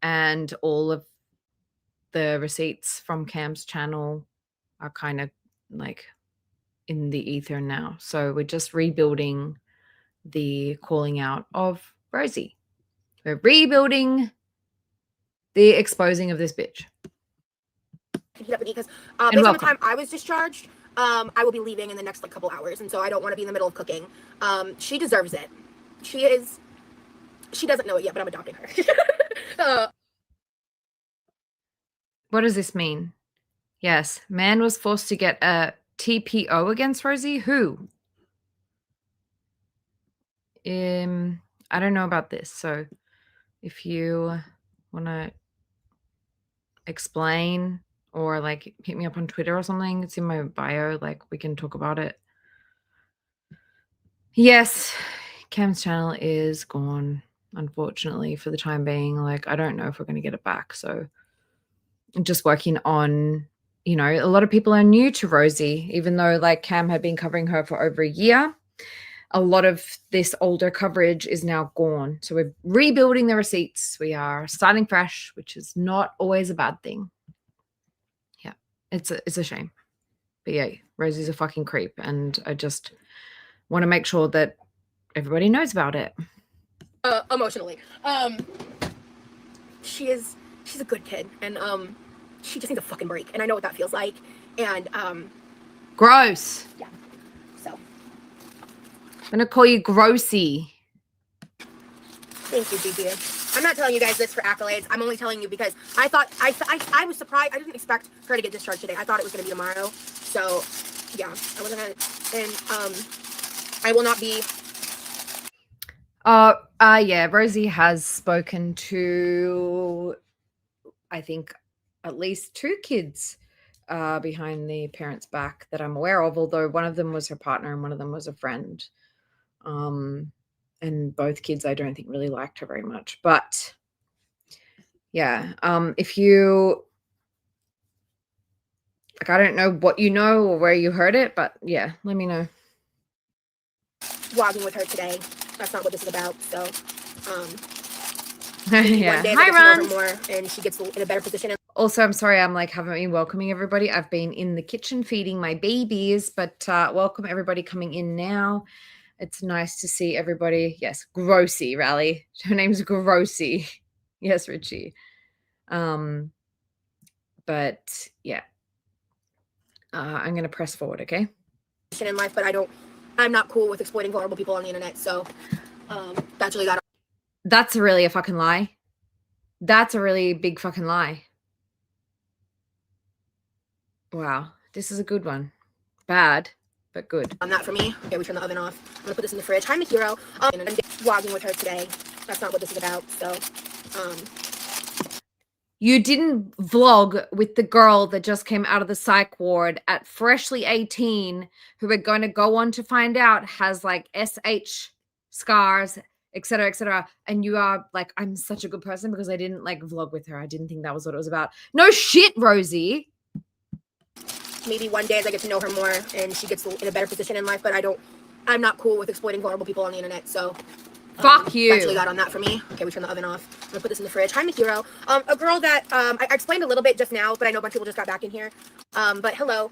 And all of the receipts from Cam's channel are kind of like in the ether now. So we're just rebuilding the calling out of Rosie. We're rebuilding the exposing of this bitch. Heat up and eat because based on the time I was discharged, I will be leaving in the next couple hours, and so I don't want to be in the middle of cooking. She deserves it. She doesn't know it yet, but I'm adopting her. What does this mean? Yes, man was forced to get a TPO against Rosie. Who? I don't know about this. So if you want to explain or like hit me up on Twitter or something, it's in my bio. Like we can talk about it. Yes, Cam's channel is gone, unfortunately, for the time being. Like I don't know if we're going to get it back. So I'm just working on, you know, a lot of people are new to Rosie, even though like Cam had been covering her for over a year. A lot of this older coverage is now gone. So we're rebuilding the receipts. We are starting fresh, which is not always a bad thing. Yeah, it's a shame. But yeah, Rosie's a fucking creep. And I just want to make sure that everybody knows about it. Emotionally. She's a good kid. And she just needs a fucking break. And I know what that feels like. And gross. Yeah. So I'm going to call you Grossy. Thank you, Gigi. I'm not telling you guys this for accolades. I'm only telling you because I thought I was surprised. I didn't expect her to get discharged today. I thought it was going to be tomorrow. So, yeah, I wasn't gonna, and I will not be. Yeah, Rosie has spoken to, I think, at least 2 kids behind the parents' back that I'm aware of, although one of them was her partner and one of them was a friend. And both kids I don't think really liked her very much. But yeah, if you, like, I don't know what you know or where you heard it, but yeah, let me know. Vlogging with her today. That's not what this is about. So, Yeah. one day Hi, I get to know Ron. her more, and she gets in a better position. Also, I'm sorry I'm like haven't been welcoming everybody. I've been in the kitchen feeding my babies, but welcome everybody coming in now. It's nice to see everybody. Yes, Grossy, Rally. Her name's Grossy. Yes, Richie. But yeah. I'm gonna press forward, okay? In life, but I'm not cool with exploiting vulnerable people on the internet. So, that's really that. That's really a fucking lie. That's a really big fucking lie. Wow, this is a good one. Bad, but good. Not for me. Okay, we turn the oven off. I'm gonna put this in the fridge. Hi, Mahiro. And I'm vlogging with her today. That's not what this is about. So, You didn't vlog with the girl that just came out of the psych ward at freshly 18, who we're going to go on to find out has like SH scars, etc., etc. And you are like, I'm such a good person because I didn't like vlog with her. I didn't think that was what it was about. No shit, Rosie. maybe one day as I get to know her more and she gets in a better position in life, but I'm not cool with exploiting vulnerable people on the internet. So fuck you. That's really that on that for me. Okay, we turn the oven off. I'm gonna put this in the fridge. Hi, Mahiro. A girl that I explained a little bit just now, but I know a bunch of people just got back in here. But hello.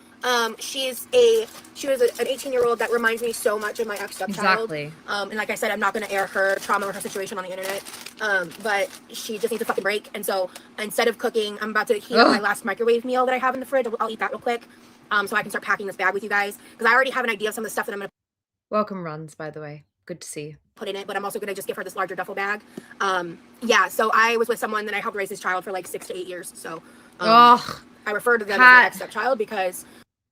She was an 18-year-old that reminds me so much of my ex-stepchild. Exactly. And like I said, I'm not gonna air her trauma or her situation on the internet. But she just needs a fucking break. And so instead of cooking, I'm about to heat up my last microwave meal that I have in the fridge. I'll eat that real quick. So I can start packing this bag with you guys because I already have an idea of some of the stuff that I'm gonna. Welcome, Runs, by the way. Good to see you. Put in it, but I'm also going to just give her this larger duffel bag. Yeah, so I was with someone that I helped raise his child for like 6 to 8 years. So I refer to them as my ex-stepchild because...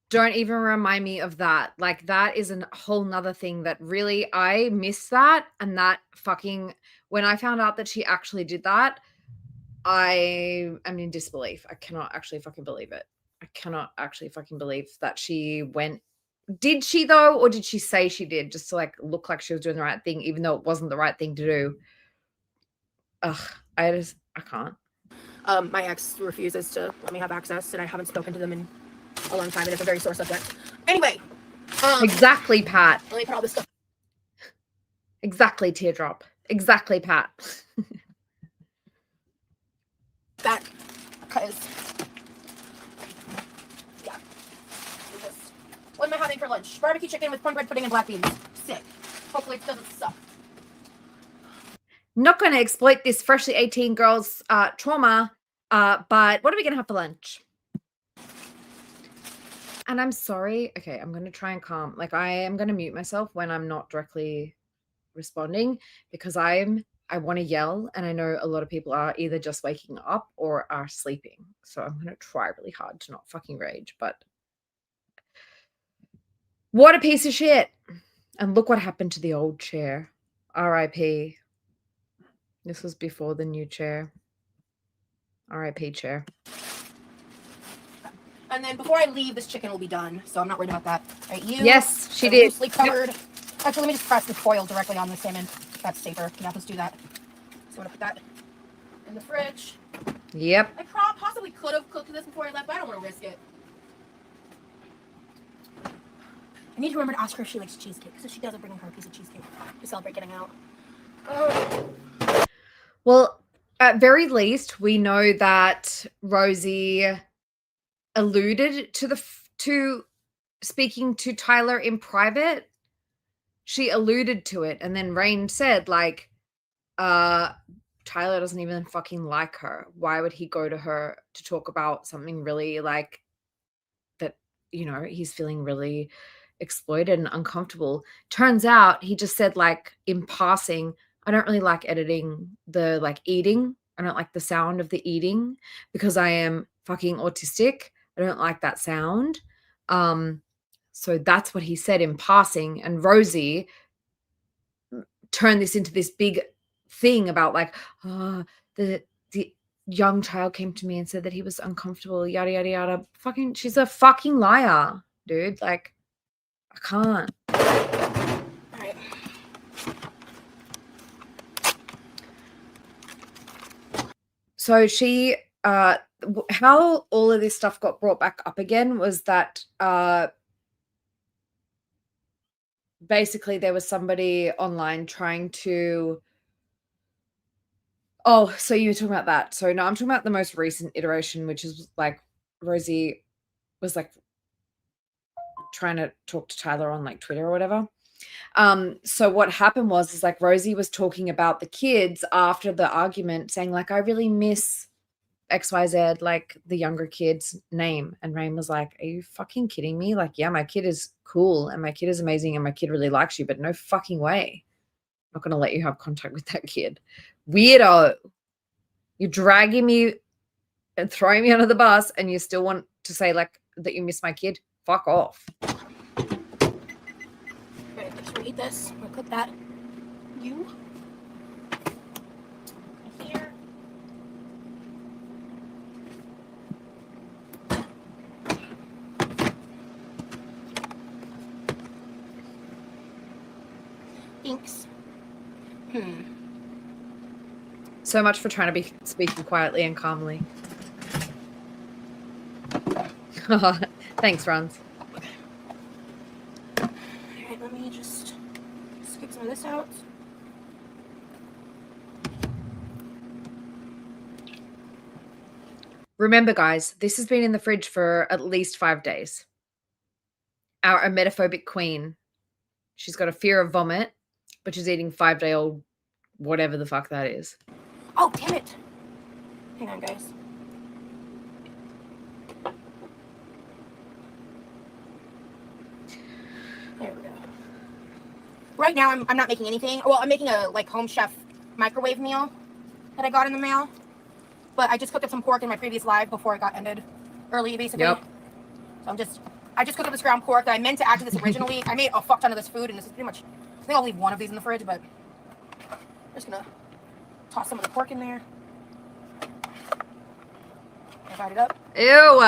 Don't even remind me of that. Like, that is a whole nother thing that really, I miss that. And that fucking, when I found out that she actually did that, I am in disbelief. I cannot actually fucking believe it. I cannot actually fucking believe that she went. Did she though, or did she say she did just to like look like she was doing the right thing, even though it wasn't the right thing to do? Ugh, I can't. My ex refuses to let me have access, and I haven't spoken to them in a long time, and it's a very sore subject. Anyway, exactly, Pat. let me put all this stuff. Exactly, Teardrop. Exactly, Pat. Back, because what am I having for lunch? Barbecue chicken with cornbread pudding and black beans. Sick. Hopefully it doesn't suck. Not going to exploit this freshly 18 girl's trauma, but what are we going to have for lunch? And I'm sorry. Okay, I'm going to try and calm. Like, I am going to mute myself when I'm not directly responding because I want to yell, and I know a lot of people are either just waking up or are sleeping. So I'm going to try really hard to not fucking rage, but what a piece of shit. And look what happened to the old chair. RIP. This was before the new chair. RIP chair. And then before I leave, this chicken will be done. So I'm not worried about that. Right, you? Yes, she did. Loosely covered. Yep. Actually, let me just press the foil directly on the salmon. That's safer. Yeah, let's do that. So I'm going to put that in the fridge. Yep. I possibly could have cooked this before I left, but I don't want to risk it. I need to remember to ask her if she likes cheesecake, because if she doesn't, bring her a piece of cheesecake to celebrate getting out. Well, at very least, we know that Rosie alluded to speaking to Tyler in private. She alluded to it, and then Rain said, like, Tyler doesn't even fucking like her. Why would he go to her to talk about something really, like, that, you know, he's feeling really exploited and uncomfortable? Turns out he just said, like, in passing, I don't really like editing the like eating. I don't like the sound of the eating because I am fucking autistic. I don't like that sound. So that's what he said in passing. And Rosie turned this into this big thing about like, the young child came to me and said that he was uncomfortable, yada, yada, yada. Fucking, she's a fucking liar, dude. Like, I can't. All right. So she, how all of this stuff got brought back up again was that basically there was somebody online trying to, oh, so you were talking about that. So no, I'm talking about the most recent iteration, which is like Rosie was like trying to talk to Tyler on like Twitter or whatever. So what happened was like Rosie was talking about the kids after the argument, saying like, I really miss XYZ, like the younger kid's name. And Rain was like, are you fucking kidding me? Like, yeah, my kid is cool and my kid is amazing and my kid really likes you, but no fucking way. I'm not going to let you have contact with that kid. Weirdo. You're dragging me and throwing me under the bus and you still want to say like that you miss my kid? Fuck off. Right, let's read this. I'm gonna click that. You. Here. Thanks. So much for trying to be speaking quietly and calmly. Thanks, Rons. All right, let me just scoop some of this out. Remember, guys, this has been in the fridge for at least 5 days. Our emetophobic queen. She's got a fear of vomit, but she's eating 5-day-old whatever the fuck that is. Oh, damn it. Hang on, guys. There we go. Right now, I'm not making anything. Well, I'm making a like home chef microwave meal that I got in the mail. But I just cooked up some pork in my previous live before it got ended early, basically. Yep. So I just cooked up this ground pork that I meant to add to this originally. I made a fuck ton of this food, and this is pretty much, I think I'll leave one of these in the fridge, but I'm just gonna toss some of the pork in there. Divide it up. Ew.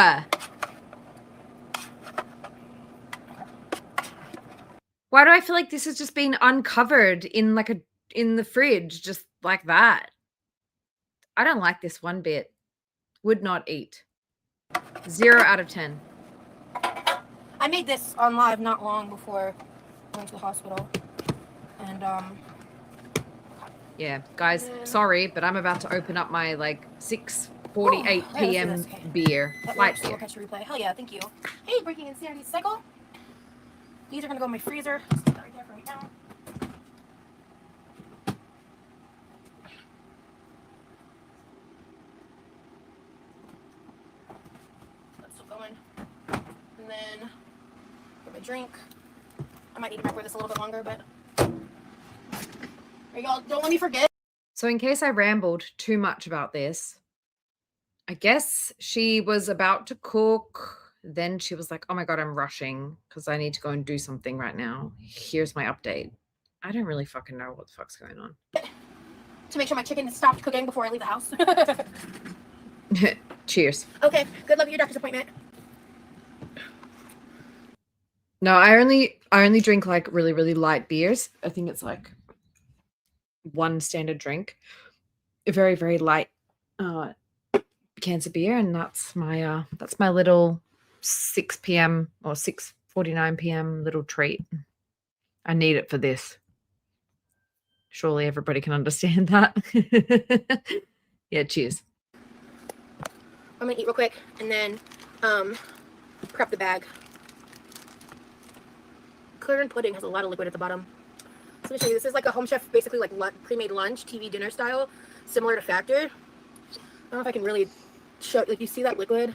Why do I feel like this has just been uncovered in like in the fridge, just like that? I don't like this one bit. Would not eat. 0 out of 10. I made this on live not long before I went to the hospital. And Yeah, guys, sorry, but I'm about to open up my like 6:48 p.m. beer. Light beer. We'll catch a replay. Hell yeah, thank you. Hey, Breaking Insanity Cycle. These are gonna go in my freezer. Stick that right there for right now. That's still going. And then get my drink. I might need to microwave this a little bit longer, but there you go. Don't let me forget. So in case I rambled too much about this, I guess she was about to cook. Then she was like, oh my God, I'm rushing because I need to go and do something right now. Here's my update. I don't really fucking know what the fuck's going on. To make sure my chicken is stopped cooking before I leave the house. Cheers. Okay, good luck with your doctor's appointment. No, I only drink like really, really light beers. I think it's like one standard drink. A very, very light cans of beer, and that's my little 6 p.m. or 6:49 p.m. little treat. I need it for this. Surely everybody can understand that. Yeah, cheers. I'm gonna eat real quick and then prep the bag. Clear and pudding has a lot of liquid at the bottom. So let me show you. This is like a Home Chef, basically like pre-made lunch, TV dinner style, similar to Factor. I don't know if I can really show. Like, you see that liquid?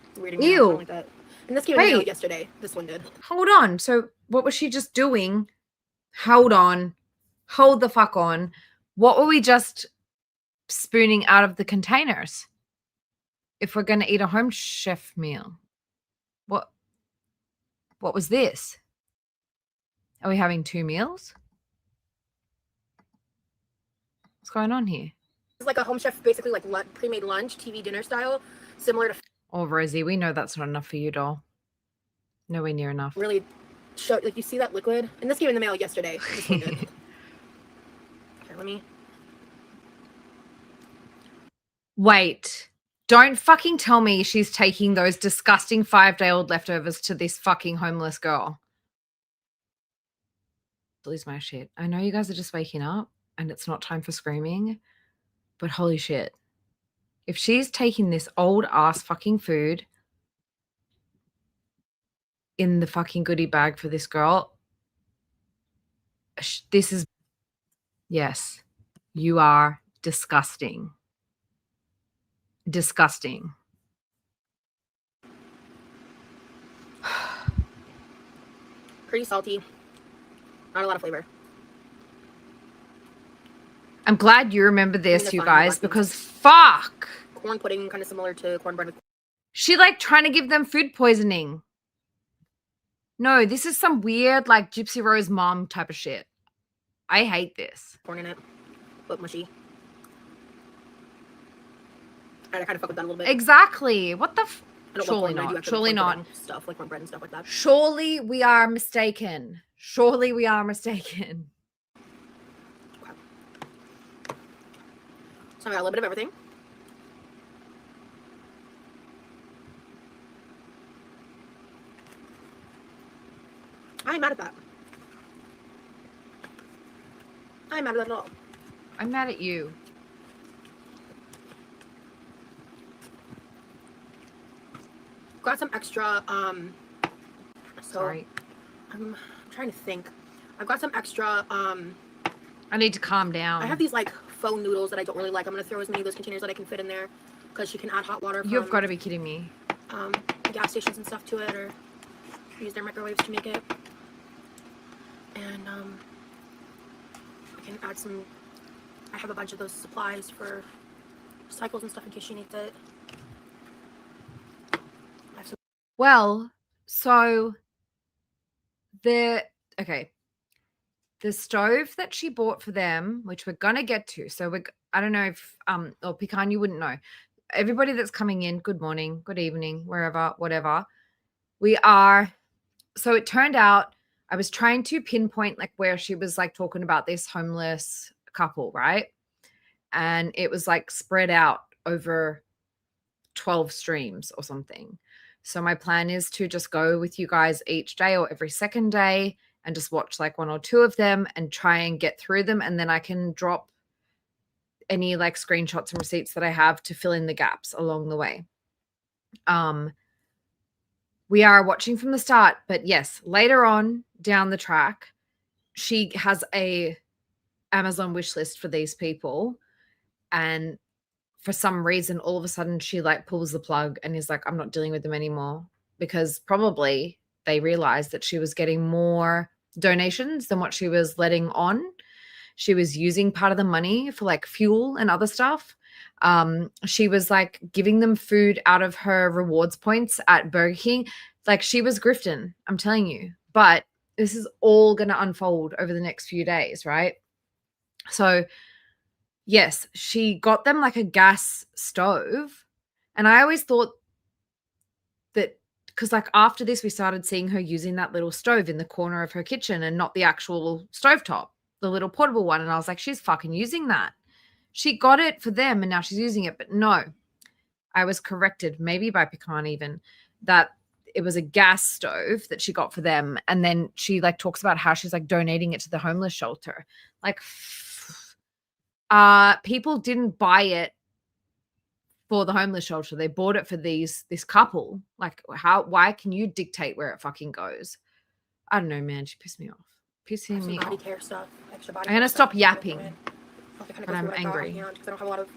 It's weirding me out, like that. And this came in the mail yesterday. This one did. Hold on. So what was she just doing? Hold on. Hold the fuck on. What were we just spooning out of the containers? If we're going to eat a home chef meal, what was this? Are we having 2 meals? What's going on here? It's like a home chef, basically like pre-made lunch, TV dinner style, similar to. Oh, Rosie, we know that's not enough for you, doll. Nowhere near enough. Really show, like, you see that liquid? And this came in the mail yesterday. This one did. Here, let me. Wait. Don't fucking tell me she's taking those disgusting 5-day-old leftovers to this fucking homeless girl. Lose my shit. I know you guys are just waking up and it's not time for screaming, but holy shit. If she's taking this old ass fucking food in the fucking goodie bag for this girl, this is, yes, you are disgusting. Disgusting. Pretty salty. Not a lot of flavor. I'm glad you remember this, that's you fine, guys, black because fuck. Corn pudding, kind of similar to cornbread with. She like trying to give them food poisoning. No, this is some weird like Gypsy Rose mom type of shit. I hate this. Corn in it, but mushy. I kind of fuck with that a little bit. Exactly. What the I don't surely love corn, but I do not. actually Surely like not. corn pudding stuff like cornbread and stuff like that. Surely we are mistaken. Surely we are mistaken. Okay. So I got a little bit of everything. I ain't mad at that. I ain't mad at that at all. I'm mad at you. Got some extra, Sorry. I'm trying to think. I've got some extra, I need to calm down. I have these like faux noodles that I don't really like. I'm going to throw as many of those containers that I can fit in there because you can add hot water from, You've got to be kidding me. gas stations and stuff to it, or use their microwaves to make it. And I can add some, I have a bunch of those supplies for cycles and stuff in case she needs it. Well, so the stove that she bought for them, which we're gonna get to. So I don't know if or Pecan, you wouldn't know. Everybody that's coming in, good morning, good evening, wherever, whatever. So it turned out I was trying to pinpoint like where she was like talking about this homeless couple, right? And it was like spread out over 12 streams or something. So my plan is to just go with you guys each day or every second day and just watch like 1 or 2 of them and try and get through them. And then I can drop any like screenshots and receipts that I have to fill in the gaps along the way. We are watching from the start, but yes, later on down the track, she has a Amazon wish list for these people. And for some reason, all of a sudden she like pulls the plug and is like, I'm not dealing with them anymore, because probably they realized that she was getting more donations than what she was letting on. She was using part of the money for like fuel and other stuff. She was like giving them food out of her rewards points at Burger King. Like she was grifting, I'm telling you. But this is all going to unfold over the next few days, right? So yes, she got them like a gas stove. And I always thought that because like after this, we started seeing her using that little stove in the corner of her kitchen and not the actual stovetop, the little portable one. And I was like, she's fucking using that. She got it for them and now she's using it. But no, I was corrected, maybe by Pecan even, that it was a gas stove that she got for them. And then she like talks about how she's like donating it to the homeless shelter. Like, people didn't buy it for the homeless shelter. They bought it for this couple. Like why can you dictate where it fucking goes? I don't know, man. She pissed me off. Pissing me body off. care stuff, extra body I'm going to care stuff. stop yapping. But I'm angry. Because I don't have a lot of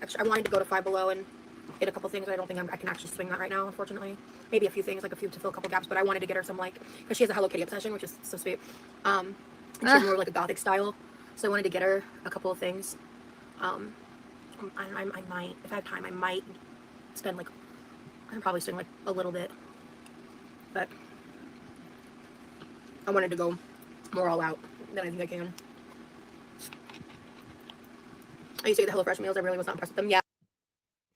extra. I wanted to go to Five Below and get a couple things. I don't think I can actually swing that right now, unfortunately. Maybe a few things, like a few to fill a couple gaps. But I wanted to get her some, like, because she has a Hello Kitty obsession, which is so sweet. And she has more like a gothic style. So I wanted to get her a couple of things. I might, if I have time, I might spend like, I'm probably spend like a little bit, but I wanted to go more all out than I think I can. I used to get the HelloFresh meals. I really was not impressed with them. Yeah.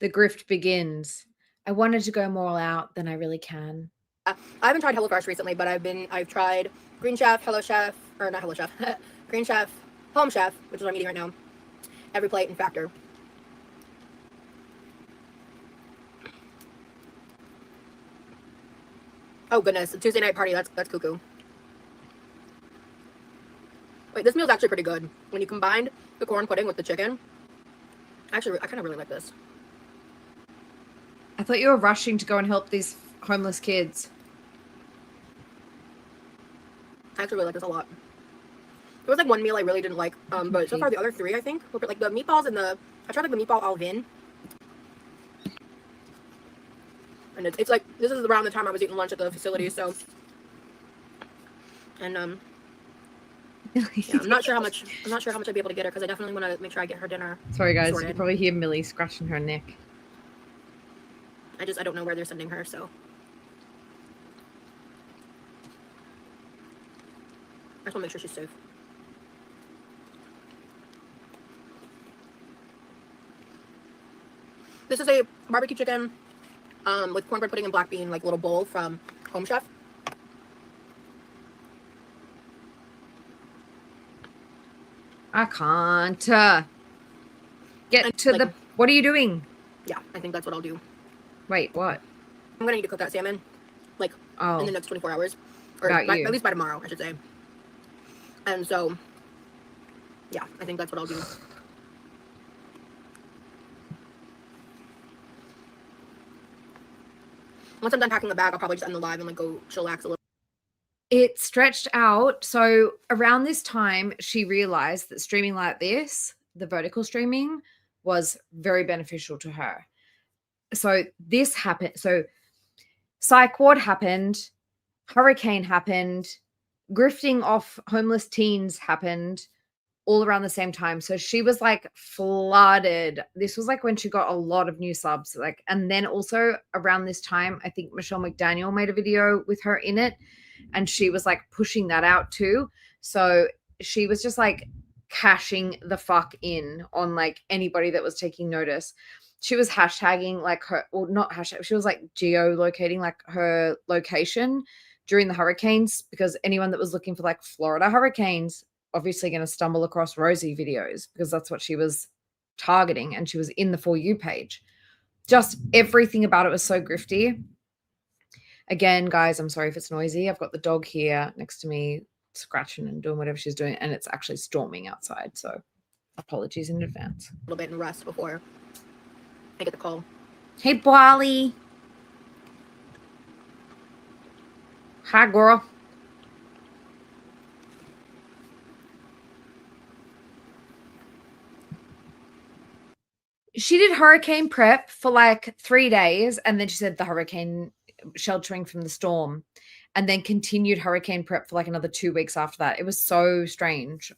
The grift begins. I wanted to go more all out than I really can. I haven't tried HelloFresh recently, but I've tried Green Chef, Hello Chef, or not Hello Chef, Green Chef, Home Chef, which is what I'm eating right now, Every Plate, and Factor. Oh goodness, a Tuesday night party, that's cuckoo. Wait, this meal's actually pretty good. When you combined the corn pudding with the chicken, actually, I kind of really like this. I thought you were rushing to go and help these homeless kids. I actually really like this a lot. There was like one meal I really didn't like, but so far the other three, I think, were like the meatballs and I tried like the meatball au vin. And it's like, this is around the time I was eating lunch at the facility, so. And, yeah, I'm not sure how much I'd be able to get her, because I definitely want to make sure I get her dinner. Sorry guys, sorted. you probably hear Millie scratching her neck. I don't know where they're sending her, so. I just want to make sure she's safe. This is a barbecue chicken with cornbread pudding and black bean, like little bowl from Home Chef. I can't get to like, the. What are you doing? Yeah, I think that's what I'll do. Wait, what? I'm gonna need to cook that salmon, like in the next 24 hours, or at least by tomorrow, I should say. And so, yeah, I think that's what I'll do. Once I'm done packing the bag, I'll probably just end the live and like go chillax a little. It stretched out. So around this time, she realized that streaming like this, the vertical streaming, was very beneficial to her. So this happened. So psych ward happened, hurricane happened, grifting off homeless teens happened all around the same time. So she was like flooded. This was like when she got a lot of new subs. Like, and then also around this time, I think Michelle McDaniel made a video with her in it, and she was like pushing that out too. So she was just like cashing the fuck in on like anybody that was taking notice. She was hashtagging like her, or not hashtag, she was like geolocating like her location during the hurricanes, because anyone that was looking for like Florida hurricanes obviously going to stumble across Rosie videos, because that's what she was targeting, and she was in the For You page. Just everything about it was so grifty. Again, guys, I'm sorry if it's noisy. I've got the dog here next to me scratching and doing whatever she's doing, and it's actually storming outside, so apologies in advance. A little bit and rest before I get the call. Hey, Bali. Hi, girl. She did hurricane prep for like 3 days, and then she said the hurricane sheltering from the storm, and then continued hurricane prep for like another 2 weeks after that. It was so strange.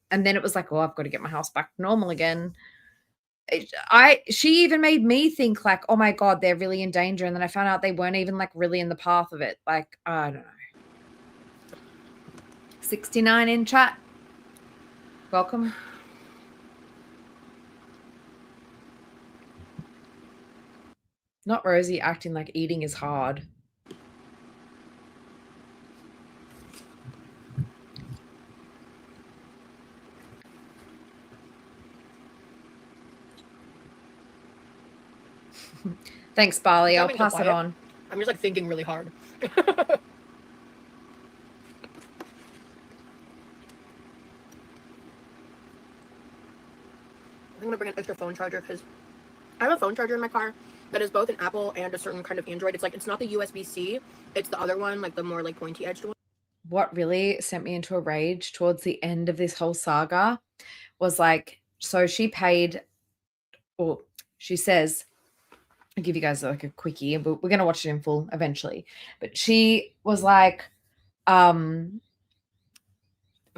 And then it was like, oh, I've got to get my house back to normal again. She even made me think like, oh my God, they're really in danger. And then I found out they weren't even like really in the path of it. Like, I don't know. 69 in chat. Welcome. Not Rosie acting like eating is hard. Thanks, Barley. I'll pass it on. I'm just like thinking really hard. I think I'm gonna bring an extra phone charger, because I have a phone charger in my car that is both an Apple and a certain kind of Android. It's not the USB-C, it's the other one, like the more like pointy edged one. What really sent me into a rage towards the end of this whole saga was like, so she paid, or she says, I'll give you guys like a quickie, but we're going to watch it in full eventually. But she was like,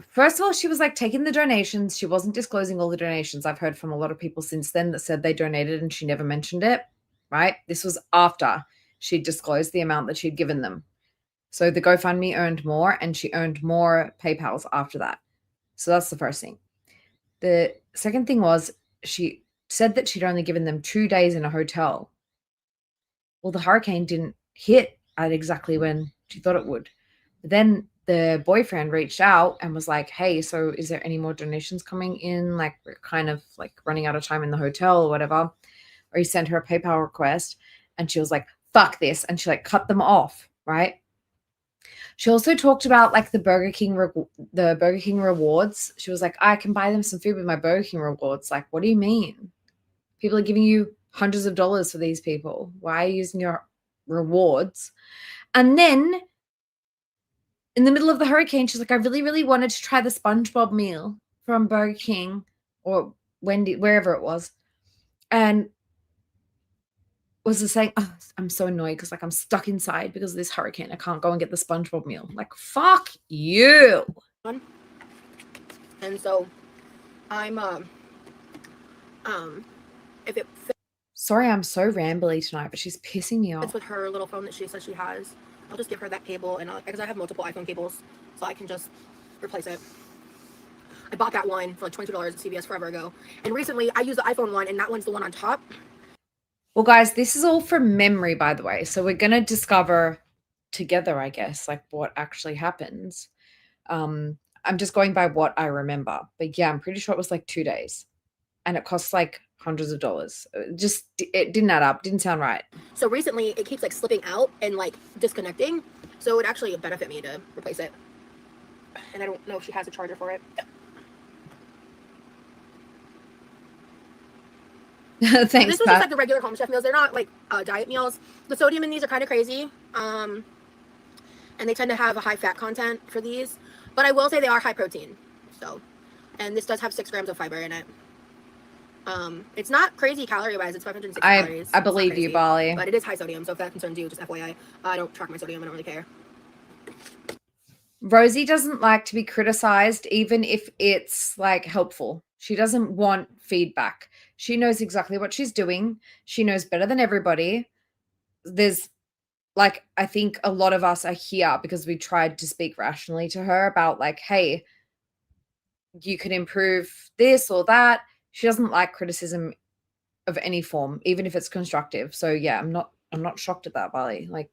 first of all, she was like taking the donations. She wasn't disclosing all the donations. I've heard from a lot of people since then that said they donated and she never mentioned it, right? This was after she'd disclosed the amount that she'd given them. So the GoFundMe earned more and she earned more PayPals after that. So that's the first thing. The second thing was she said that she'd only given them 2 days in a hotel. Well, the hurricane didn't hit at exactly when she thought it would. But then the boyfriend reached out and was like, hey, so is there any more donations coming in? Like, we're kind of like running out of time in the hotel or whatever. Or he sent her a PayPal request and she was like, fuck this. And she like cut them off, right? She also talked about like the Burger King rewards. She was like, I can buy them some food with my Burger King rewards. Like, what do you mean? People are giving you hundreds of dollars for these people. Why are you using your rewards? And then in the middle of the hurricane, she's like, I really, really wanted to try the SpongeBob meal from Burger King or Wendy, wherever it was. And was just saying, oh, I'm so annoyed because like I'm stuck inside because of this hurricane. I can't go and get the SpongeBob meal. Like, fuck you. And so I'm if it Sorry, I'm so rambly tonight, but she's pissing me off. fits with her little phone that she says she has, I'll just give her that cable, and because I have multiple iPhone cables, so I can just replace it. I bought that one for like $22 at CVS forever ago, and recently I used the iPhone one, and that one's the one on top. Well, guys, this is all from memory, by the way. So we're going to discover together, I guess, like what actually happens. I'm just going by what I remember. But yeah, I'm pretty sure it was like 2 days. And it costs like hundreds of dollars. It didn't add up. Didn't sound right. So recently it keeps like slipping out and like disconnecting. So it would actually benefit me to replace it. And I don't know if she has a charger for it. Thanks, this was Pat. just like the regular Home Chef meals. They're not like diet meals. The sodium in these are kind of crazy. And they tend to have a high fat content for these. But I will say they are high protein. So, and this does have 6 grams of fiber in it. It's not crazy calorie wise. It's 560 calories. I believe you, Bali. But it is high sodium. So if that concerns you, just FYI, I don't track my sodium. I don't really care. Rosie doesn't like to be criticized, even if it's like helpful. She doesn't want feedback. She knows exactly what she's doing. She knows better than everybody. There's like, I think a lot of us are here because we tried to speak rationally to her about like, hey, you could improve this or that. She doesn't like criticism of any form, even if it's constructive. So yeah, I'm not shocked at that, Bali. Like,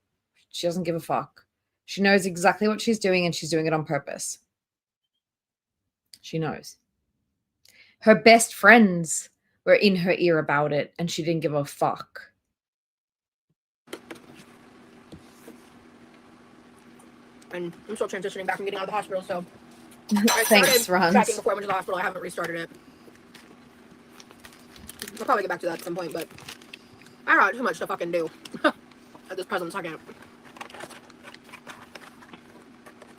she doesn't give a fuck. She knows exactly what she's doing and she's doing it on purpose. She knows. Her best friends were in her ear about it and she didn't give a fuck. And I'm still transitioning back from getting out of the hospital, so Thanks, Runs. tracking before I went to the hospital. I haven't restarted it. I'll probably get back to that at some point, but I don't know too much to fucking do at this present second.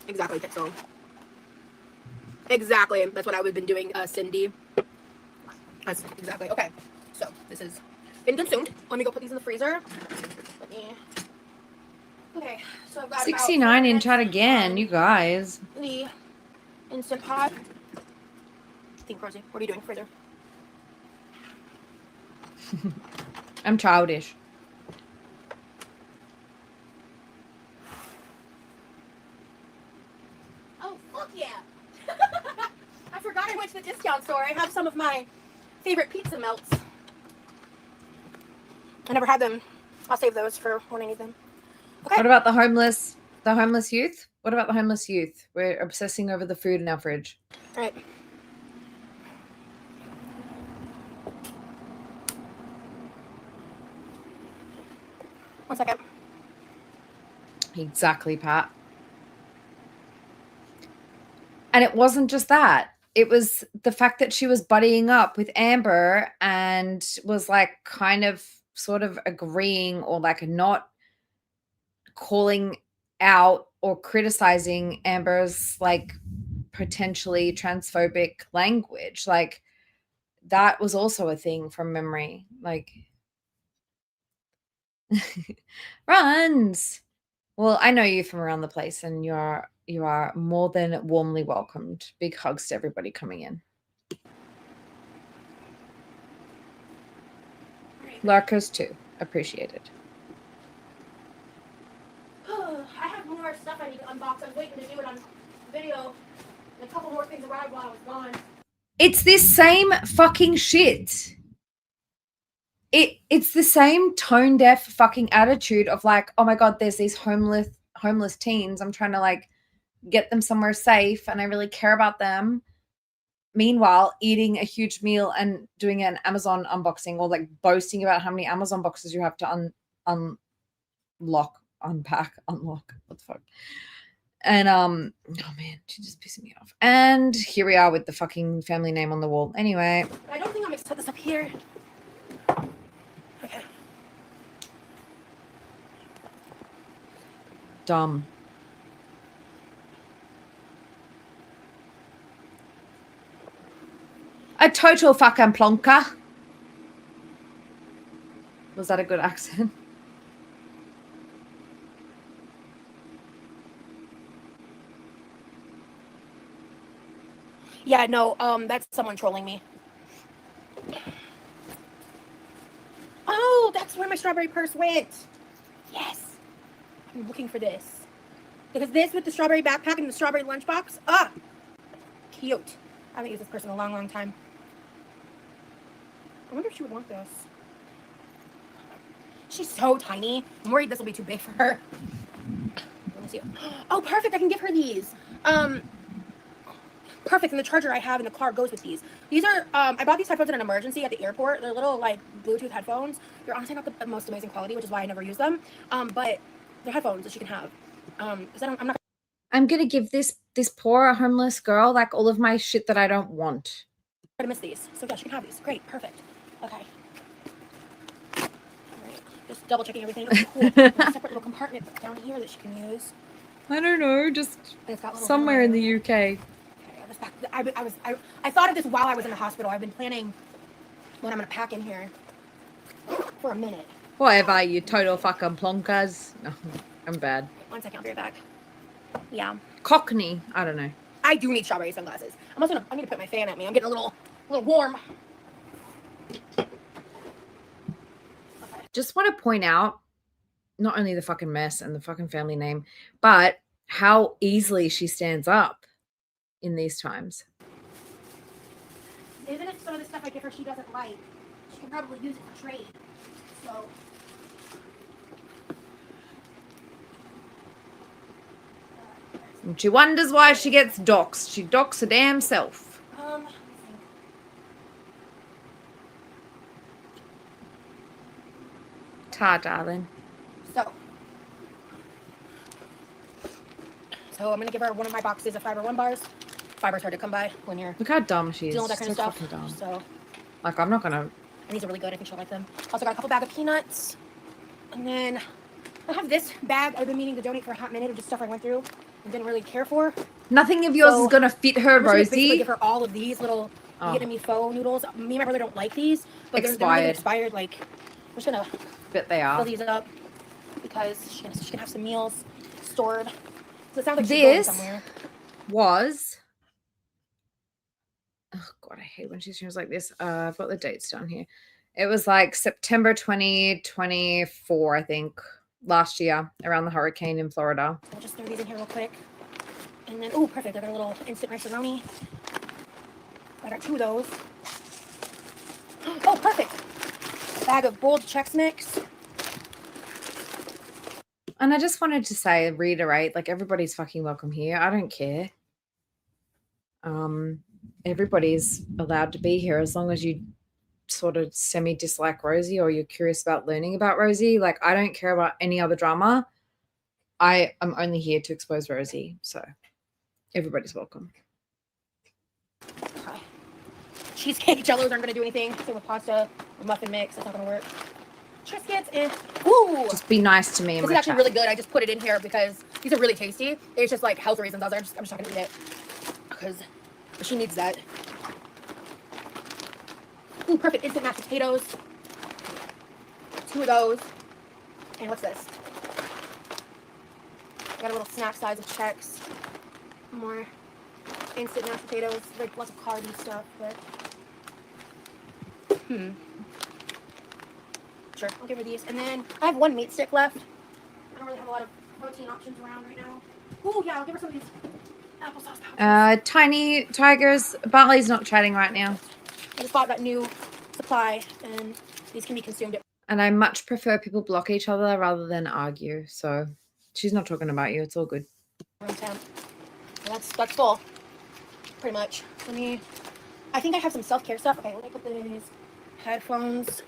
Exactly, Pixel. Exactly. That's what I would have been doing, Cindy. That's exactly. Okay. So, this is been consumed. Let me go put these in the freezer. Okay. So, I've got 69 in chat again, you guys. the Instant Pot. Think, Rosie. What are you doing? Freezer. I'm childish. Oh, fuck yeah. I forgot I went to the discount store. I have some of my favorite pizza melts. I never had them. I'll save those for when I need them. Okay. What about the homeless youth? What about the homeless youth? We're obsessing over the food in our fridge. All right. One second. Exactly, Pat. And it wasn't just that. It was the fact that she was buddying up with Amber and was like kind of sort of agreeing or like not calling out or criticizing Amber's like potentially transphobic language. Like that was also a thing from memory. Like Runs. Well, I know you from around the place and you're You are more than warmly welcomed. Big hugs to everybody coming in. Lurkers too. Appreciated. I have more stuff I need to unbox. I was waiting to do it on video. And a couple more things arrived while I was gone. It's this same fucking shit. It's the same tone deaf fucking attitude of like, oh my God, there's these homeless teens. I'm trying to like get them somewhere safe and I really care about them. Meanwhile, eating a huge meal and doing an Amazon unboxing or like boasting about how many Amazon boxes you have to unlock, unpack, unlock. What the fuck? And oh man, she's just pissing me off. And here we are with the fucking family name on the wall. Anyway. I don't think I'm gonna set this up here. Okay. Dumb. A total fucking plonker. Was that a good accent? Yeah, no, that's someone trolling me. Oh, that's where my strawberry purse went. Yes. I'm looking for this. Because this with the strawberry backpack and the strawberry lunchbox, cute. I haven't used this purse in a long, long time. I wonder if she would want this. She's so tiny. I'm worried this will be too big for her. Let me see. Oh, perfect. I can give her these. Perfect. And the charger I have in the car goes with these. These are, I bought these headphones in an emergency at the airport. They're little, like, Bluetooth headphones. They're honestly not the most amazing quality, which is why I never use them. But they're headphones that she can have. Because I'm going to give this poor homeless girl, like, all of my shit that I don't want. I'm going to miss these. So, yeah, she can have these. Great. Perfect. Okay. All right. Just double checking everything. Okay, cool. There's a separate little compartment down here that she can use. I don't know, just somewhere in the UK. I thought of this while I was in the hospital. I've been planning what I'm going to pack in here for a minute. Whatever, you total fucking plonkers. No, I'm bad. 1 second, I'll be right back. Yeah. Cockney. I don't know. I do need strawberry sunglasses. I need to put my fan at me. I'm getting a little warm. Okay. Just want to point out not only the fucking mess and the fucking family name, but how easily she stands up in these times. Isn't it some of the stuff I give her she doesn't like? She can probably use it for trade. So. And she wonders why she gets doxxed. She doxed her damn self. Ta, darling. So I'm gonna give her one of my boxes of Fiber One bars. Fiber's hard to come by when you're Look how dumb she is. dealing with that kind of stuff. Dumb. So, like, I'm not gonna. and these are really good. I think she'll like them. Also got a couple bag of peanuts, and then I have this bag I've been meaning to donate for a hot minute of just stuff I went through and didn't really care for. Nothing of yours is gonna fit her, I'm just gonna Rosie. basically give her all of these little Vietnamese pho noodles. Me and my brother don't like these, but they're really expired. Like, I'm just gonna Bet they are. fill these up because she can have some meals stored. So it sounds like she's going somewhere. Was. Oh God, I hate when she streams like this. I've got the dates down here. It was like September 2024, I think, last year, around the hurricane in Florida. I'll just throw these in here real quick. And then, oh, perfect. I got a little instant rice-a-roni. I got 2 of those. Oh, perfect. Bag of boiled Chex Mix. And I just wanted to say, reiterate, like, everybody's fucking welcome here. I don't care. Everybody's allowed to be here as long as you sort of semi-dislike Rosie or you're curious about learning about Rosie. Like, I don't care about any other drama. I am only here to expose Rosie. So everybody's welcome. Okay. Cheesecake jellos aren't going to do anything. Same with pasta or muffin mix. That's not going to work. Triscuits and ooh, just be nice to me. This is actually really good. I just put it in here because these are really tasty. It's just like health reasons. I'm just not gonna eat it because she needs that. Ooh, perfect instant mashed potatoes. 2 of those. And what's this? I got a little snack size of Chex. more instant mashed potatoes, like lots of carby stuff, but sure, I'll give her these. And then I have one meat stick left. I don't really have a lot of protein options around right now. Oh yeah, I'll give her some of these applesauce pouches. Tiny Tigers, Bartley's not chatting right now. I just bought that new supply, and these can be consumed at And I much prefer people block each other rather than argue. So she's not talking about you. It's all good. room temp. And that's full, pretty much. I think I have some self-care stuff. Okay, let me put these headphones.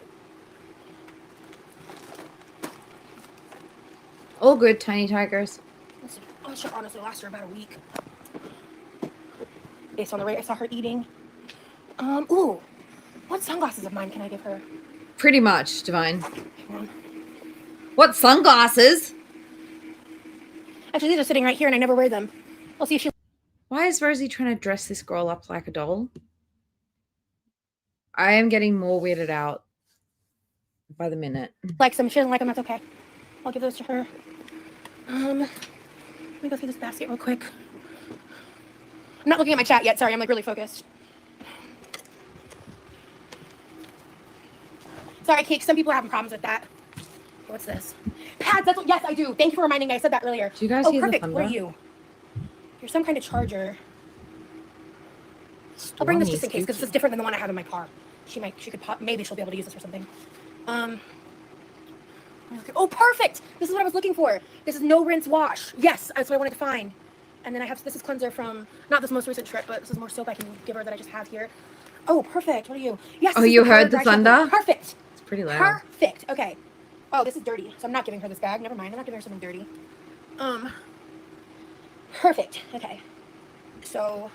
All good, Tiny Tigers. This should honestly last her about a week. Based on the rate I saw her eating. Ooh. What sunglasses of mine can I give her? Pretty much, Divine. What sunglasses? Actually, these are sitting right here and I never wear them. I'll see if she... Why is Rosie trying to dress this girl up like a doll? I am getting more weirded out by the minute. likes them. She doesn't like them. That's okay. I'll give those to her. Let me go through this basket real quick. I'm not looking at my chat yet. Sorry, I'm like really focused. Sorry, Cake. Some people are having problems with that. What's this? Pads. That's what, yes, I do. Thank you for reminding me. I said that earlier. Do you guys oh, hear perfect. the thunder? What are you? You're some kind of charger. I'll bring this just in case because this is different than the one I have in my car. She could pop. Maybe she'll be able to use this for something. Oh, perfect. This is what I was looking for. This is no rinse wash. Yes, that's what I wanted to find. And then I have this is cleanser from not this most recent trip, but this is more soap I can give her that I just have here. Oh, perfect. What are you? Yes. Oh, you heard the thunder? Perfect. It's pretty loud. Perfect. Okay. Oh, this is dirty, so I'm not giving her this bag. Never mind. I'm not giving her something dirty. Perfect. Okay. So,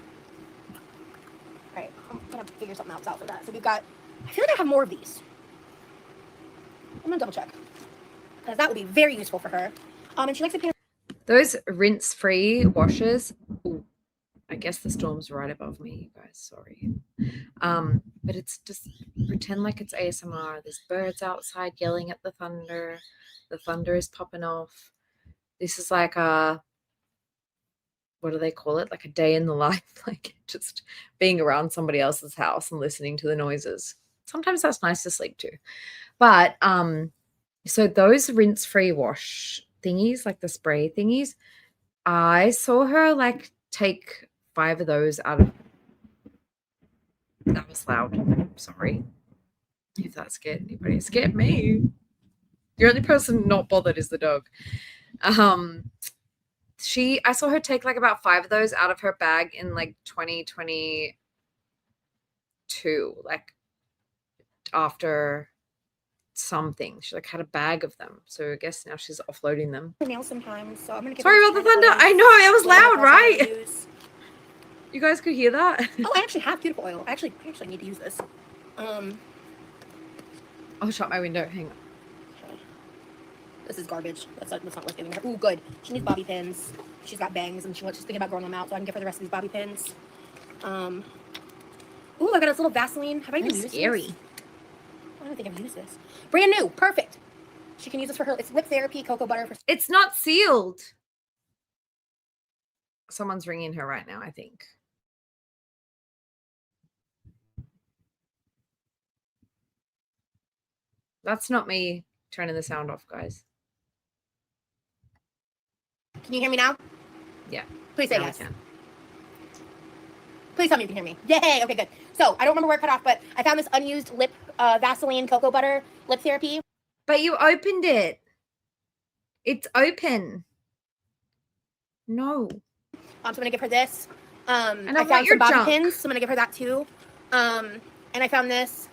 right. I'm gonna figure something else out for that. So we've got. I feel like I have more of these. I'm gonna double check because that would be very useful for her. And she likes to paint. Those rinse-free washes. Ooh, I guess the storm's right above me, you guys. Sorry. But it's just pretend like it's ASMR. There's birds outside yelling at the thunder. The thunder is popping off. This is like a, what do they call it? Like a day in the life, like just being around somebody else's house and listening to the noises. Sometimes that's nice to sleep to. But so those rinse-free wash thingies, like the spray thingies, I saw her like take 5 of those out of. That was loud. Sorry. If that scared anybody, it scared me. The only person not bothered is the dog. I saw her take like about 5 of those out of her bag in like 2022, like after something. She like had a bag of them. So I guess now she's offloading them. Nails sometimes, so I'm gonna give Sorry about the thunder. I know it was loud, right? You guys could hear that? Oh, I actually have cuticle oil. I actually need to use this. I'll shut my window. Hang on. Okay. This is garbage. That's not worth giving her. Ooh, good. She needs bobby pins. She's got bangs and she's thinking about growing them out, so I can give her the rest of these bobby pins. Ooh, I got this little Vaseline. Have I even used scary. this? I don't think I've used this. Brand new. Perfect. She can use this for her. It's lip therapy, cocoa butter. It's not sealed. Someone's ringing her right now, I think. That's not me turning the sound off, guys. Can you hear me now? Yeah. Please say now yes. I can. Please tell me you can hear me. Yay! Okay, good. So, I don't remember where it cut off, but I found this unused lip Vaseline cocoa butter lip therapy. But you opened it. It's open. No. So I'm going to give her this. And I found your some bobby junk. pins, so I'm going to give her that too. And I found this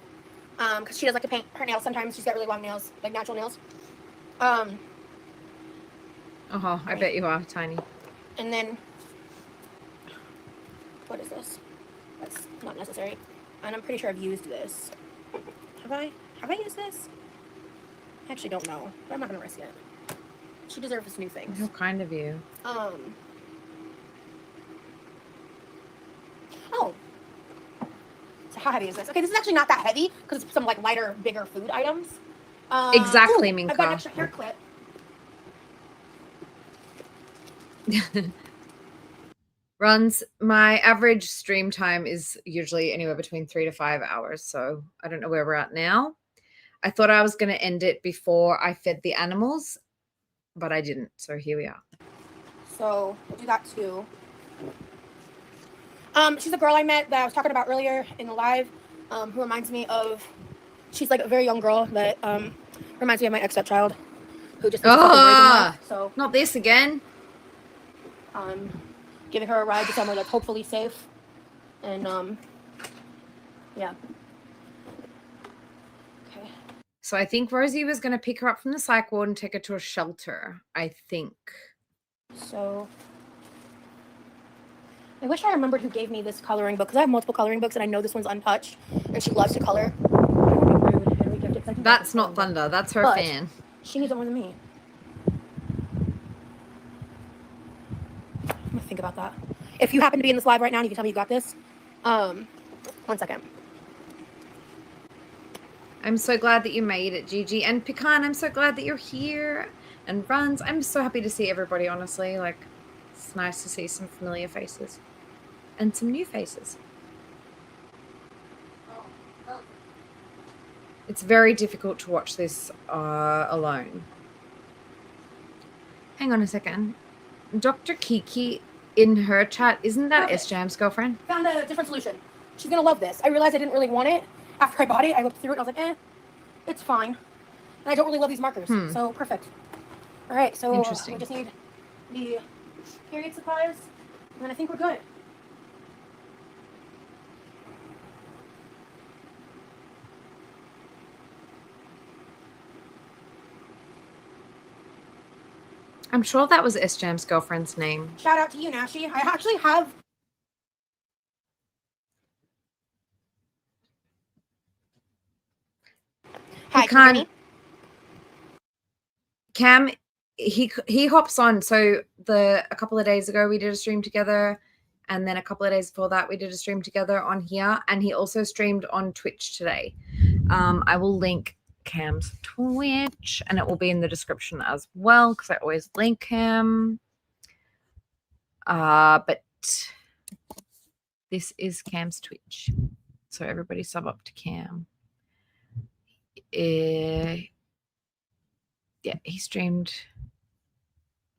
because she does like to paint her nails sometimes. She's got really long nails, like natural nails. I bet you are, Tiny. And then, what is this? That's not necessary. And I'm pretty sure I've used this. Have I used this? I actually don't know, but I'm not going to risk it. She deserves new things. How kind of you. Oh. So how heavy is this? Okay, this is actually not that heavy because it's some like lighter, bigger food items. Exactly, ooh, Minka. I've got an extra hair clip. runs. My average stream time is usually anywhere between 3 to 5 hours. So I don't know where we're at now. I thought I was going to end it before I fed the animals, but I didn't. So here we are. So we'll do that too. She's a girl I met that I was talking about earlier in the live, who reminds me of, she's like a very young girl that reminds me of my ex-stepchild, who just so not this again. Giving her a ride to somewhere that's hopefully safe, and yeah. Okay. So I think Rosie was going to pick her up from the psych ward and take her to a shelter, I think. So I wish I remembered who gave me this coloring book, because I have multiple coloring books and I know this one's untouched and she loves to color. That's not Thunder. That's her fan. She needs it more than me. I'm gonna think about that. If you happen to be in this live right now and you can tell me you got this, 1 second. I'm so glad that you made it, Gigi. And Pecan, I'm so glad that you're here. And Runs, I'm so happy to see everybody, honestly. Like, it's nice to see some familiar faces. And some new faces. It's very difficult to watch this alone. Hang on a second. Dr. Kiki in her chat, isn't that S-Jam's girlfriend? Found a different solution. She's gonna love this. I realized I didn't really want it. After I bought it, I looked through it and I was like, it's fine. And I don't really love these markers, so perfect. All right, so we just need the period supplies, and then I think we're good. I'm sure that was S-Jam's girlfriend's name. Shout out to you, Nashi. I actually have... Hi, can you hear me? Cam, he hops on. So a couple of days ago, we did a stream together. And then a couple of days before that, we did a stream together on here. And he also streamed on Twitch today. I will link Cam's Twitch, and it will be in the description as well, because I always link him. But this is Cam's Twitch. So everybody sub up to Cam. Yeah, he streamed.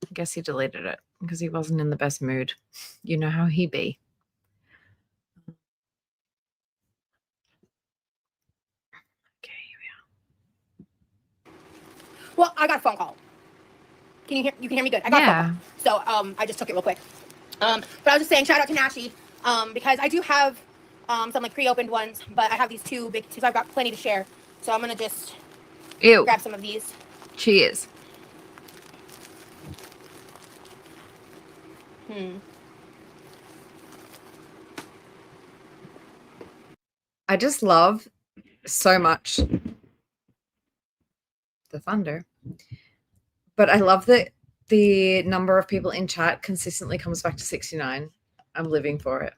I guess he deleted it because he wasn't in the best mood. You know how he be. Okay, here we are. Well, I got a phone call. You can hear me good. I got a phone call. So I just took it real quick. But I was just saying, shout out to Nashi, because I do have some like pre-opened ones, but I have these two big, so I've got plenty to share. So I'm gonna just grab some of these. Cheers. I just love so much the thunder, but I love that the number of people in chat consistently comes back to 69. I'm living for it.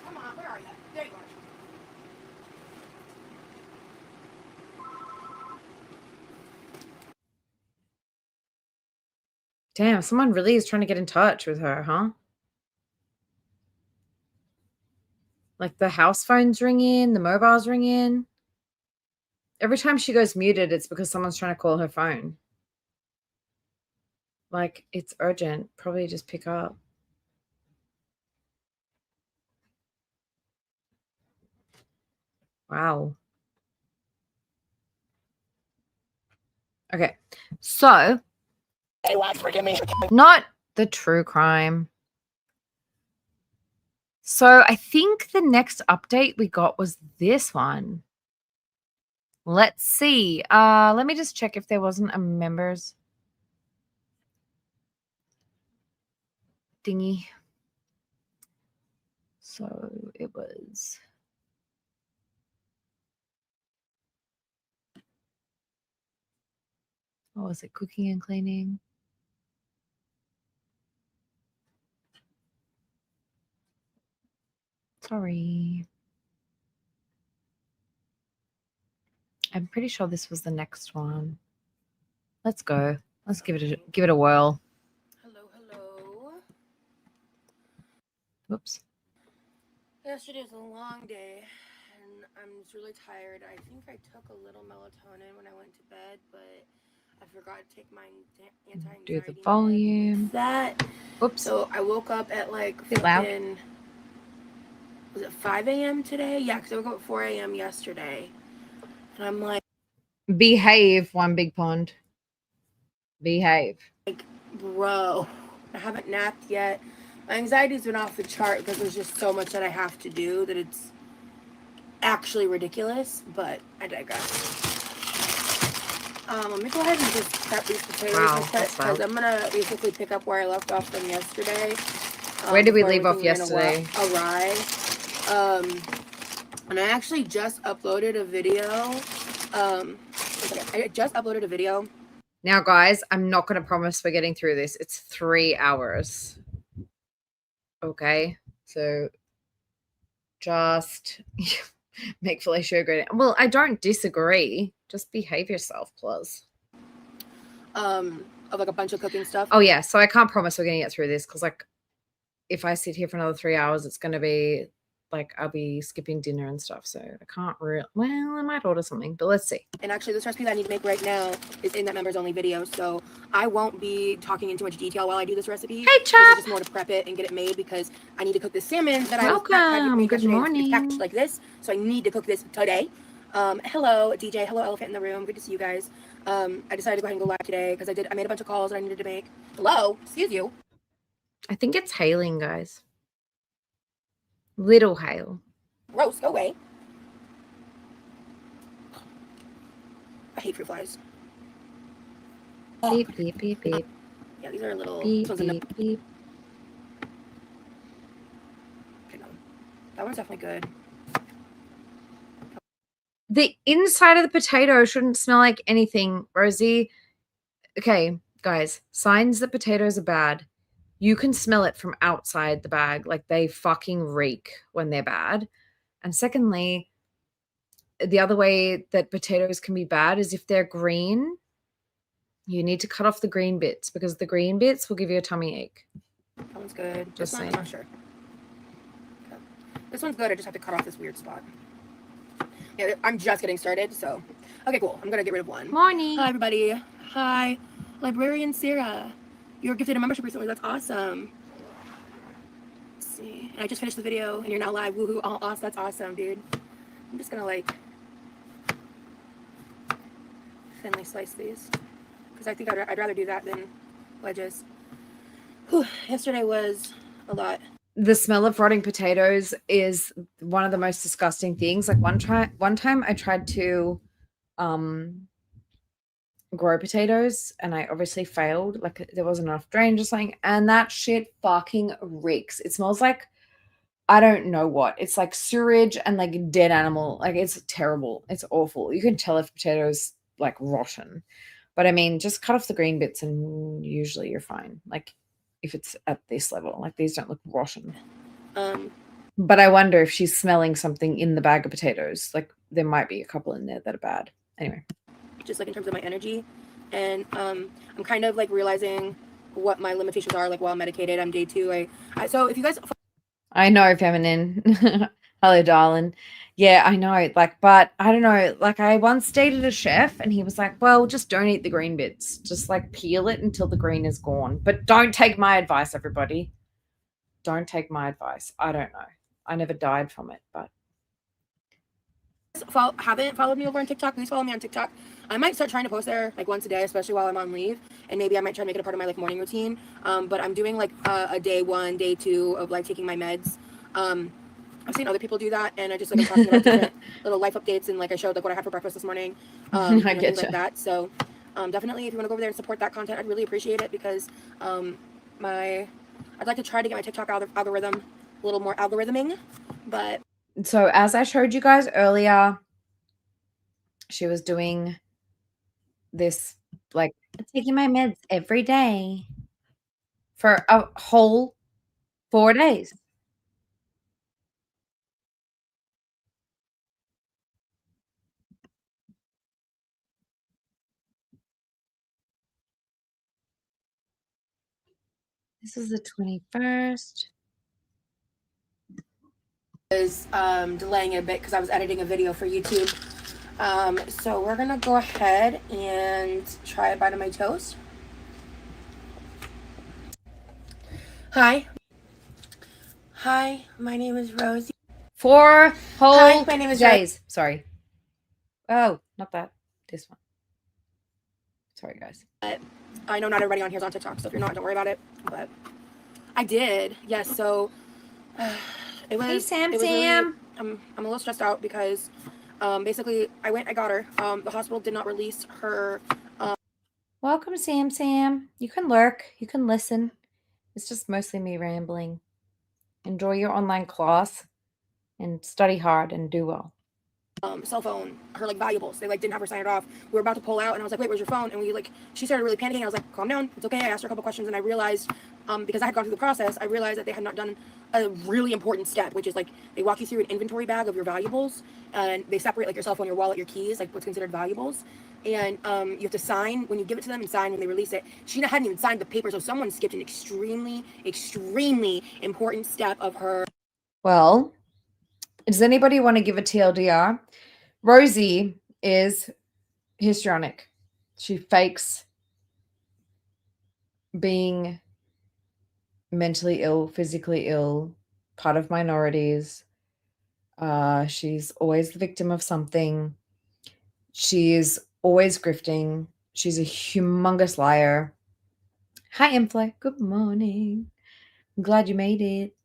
Come on, where are you? There you are. Damn, someone really is trying to get in touch with her, huh? Like the house phone's ringing, the mobile's ringing. Every time she goes muted, it's because someone's trying to call her phone. Like, it's urgent. Probably just pick up. Wow. Okay, so not the true crime. So I think the next update we got was this one. Let's see. Let me just check if there wasn't a members thingy. So it was. What was it? Cooking and cleaning. Sorry. I I'm pretty sure this was the next one. Let's go. Let's give it a whirl. Hello. Whoops. Yesterday was a long day, and I'm just really tired. I think I took a little melatonin when I went to bed, but I forgot to take my anti-anxiety. Do the volume. That. Whoops. So I woke up at like Bit loud. Was it 5 a.m. today? Yeah, because I woke up at 4 a.m. yesterday, and I'm like, behave, One Big Pond. Behave. bro, I haven't napped yet. My anxiety's been off the chart because there's just so much that I have to do that it's actually ridiculous, but I digress. Let me go ahead and just prep these potatoes real quick because I'm going to basically pick up where I left off from yesterday. Where did we leave off yesterday? And I actually just uploaded a video. I just uploaded a video. Now, guys, I'm not going to promise we're getting through this. It's 3 hours. Okay, so just make Felicia agree. Well, I don't disagree. Just behave yourself, plus. Of like a bunch of cooking stuff. Oh yeah, so I can't promise we're going to get through this because, like, if I sit here for another 3 hours, it's going to be like I'll be skipping dinner and stuff. So I can't really. Well, I might order something, but let's see. And actually, this recipe that I need to make right now is in that members only video, so I won't be talking in too much detail while I do this recipe. Hey, This Chop. is just more to prep it and get it made because I need to cook the salmon that Welcome. I made Good yesterday. morning. It's packaged like this, so I need to cook this today. Hello, DJ. Hello, Elephant in the Room. Good to see you guys. I decided to go ahead and go live today because I made a bunch of calls that I needed to make. Hello, excuse you. I think it's hailing, guys. Little hail. Gross, go away. I hate fruit flies. Beep, beep, beep, beep. Yeah, these are little. Beep, This one's in the, beep, beep. okay, no. That one's definitely good. The inside of the potato shouldn't smell like anything, Rosie. Okay, guys, signs that potatoes are bad. You can smell it from outside the bag. Like, they fucking reek when they're bad. And secondly, the other way that potatoes can be bad is if they're green, you need to cut off the green bits because the green bits will give you a tummy ache. That one's good. Just This one, I'm saying. not sure. Okay. This one's good. I just have to cut off this weird spot. Yeah, I'm just getting started, so. Okay, cool. I'm going to get rid of one. Morning. Hi, everybody. Hi. Librarian Sarah. You were gifted a membership recently. That's awesome. Let's see. And I just finished the video, and you're now live. Woohoo. Oh, awesome. That's awesome, dude. I'm just going to, like, thinly slice these. Because I think I'd rather do that than wedges. Whew. Yesterday was a lot. The smell of rotting potatoes is one of the most disgusting things. Like, one time I tried to grow potatoes and I obviously failed. Like, there wasn't enough drainage or something, and that shit fucking reeks. It smells like I don't know what. It's like sewage and like dead animal. Like, it's terrible. It's awful. You can tell if potatoes like rotten. But I mean, just cut off the green bits and usually you're fine. Like, if it's at this level, like, these don't look rotten. But I wonder if she's smelling something in the bag of potatoes. Like, there might be a couple in there that are bad. Anyway. Just like in terms of my energy. And I'm kind of like realizing what my limitations are, like while I'm medicated. I'm day 2. So if you guys... I know, feminine. Hello, darling. Yeah, I know. Like, but I don't know. Like, I once dated a chef and he was like, well, just don't eat the green bits. Just like peel it until the green is gone. But don't take my advice, everybody. Don't take my advice. I don't know. I never died from it, but. Haven't followed me over on TikTok, please follow me on TikTok. I might start trying to post there like once a day, especially while I'm on leave, and maybe I might try to make it a part of my like morning routine. But I'm doing like a day 1, day 2 of like taking my meds. I've seen other people do that, and I just like I'm talking about different little life updates, and like I showed like what I had for breakfast this morning, I and get things you. like that. So definitely, if you want to go over there and support that content, I'd really appreciate it because I'd like to try to get my TikTok algorithm a little more algorithming, but. So as I showed you guys earlier, she was doing this, like, taking my meds every day for a whole 4 days. This is the 21st. Was delaying it a bit because I was editing a video for YouTube. So we're gonna go ahead and try a bite of my toast. Hi, my name is Rosie. 4 whole Hi, my name is days. Sorry. Oh, not that. This one. Sorry, guys. I know not everybody on here is on TikTok, so if you're not, don't worry about it. But I did, yes. So it was. Hey, Sam. It was really, Sam. I'm a little stressed out because basically I got her. The hospital did not release her. Welcome, Sam. Sam. You can lurk. You can listen. It's just mostly me rambling. Enjoy your online class and study hard and do well. Cell phone, her like valuables. They like didn't have her sign it off. We were about to pull out, and I was like, "Wait, where's your phone?" And we like, she started really panicking. I was like, "Calm down, it's okay." I asked her a couple questions, and I realized, because I had gone through the process, I realized that they had not done a really important step, which is like they walk you through an inventory bag of your valuables, and they separate like your cell phone, your wallet, your keys, like what's considered valuables, and you have to sign when you give it to them and sign when they release it. She hadn't even signed the paper, so someone skipped an extremely important step of her. Well, does anybody want to give a TLDR? Rosie is histrionic. She fakes being mentally ill, physically ill, part of minorities. She's always the victim of something. She is always grifting. She's a humongous liar. Hi, Infla. Good morning. I'm glad you made it.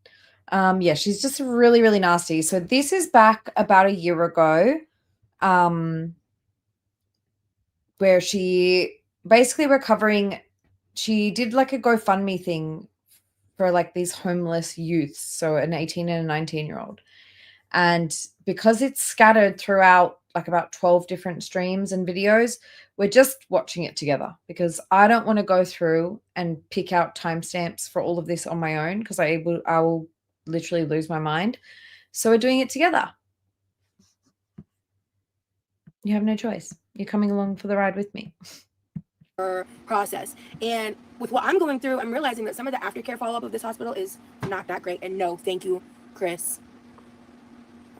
Yeah, she's just really, really nasty. So this is back about a year ago, where she basically recovering. She did like a GoFundMe thing for like these homeless youths, so an 18 and a 19-year-old. And because it's scattered throughout like about 12 different streams and videos, we're just watching it together because I don't want to go through and pick out timestamps for all of this on my own because I will literally lose my mind. So we're doing it together. You have no choice. You're coming along for the ride with me. Process. And with what I'm going through, I'm realizing that some of the aftercare follow-up of this hospital is not that great. And no, thank you, Chris.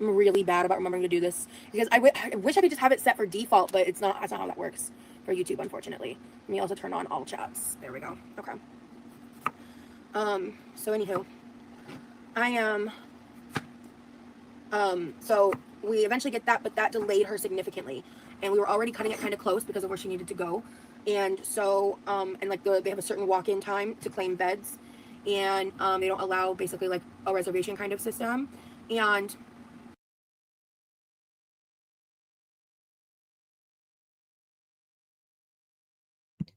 I'm really bad about remembering to do this because I wish I could just have it set for default, but that's not how that works for YouTube, unfortunately. Let me also turn on all chats. There we go. Okay. So anywho, I am, so we eventually get that, but that delayed her significantly. And we were already cutting it kind of close because of where she needed to go. And so, and like they have a certain walk-in time to claim beds, and they don't allow basically like a reservation kind of system. And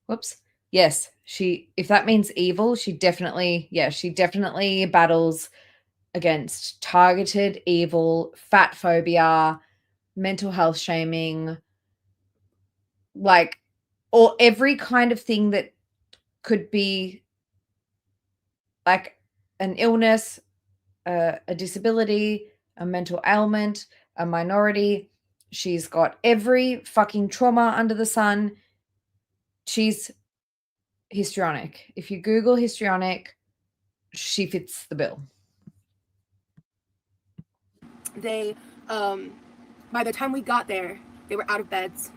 Whoops. Yes, if that means evil, she definitely battles against targeted evil, fat phobia, mental health shaming, like, or every kind of thing that could be like an illness, a disability, a mental ailment, a minority. She's got every fucking trauma under the sun. She's histrionic. If you Google histrionic, she fits the bill. they, by the time we got there, they were out of beds.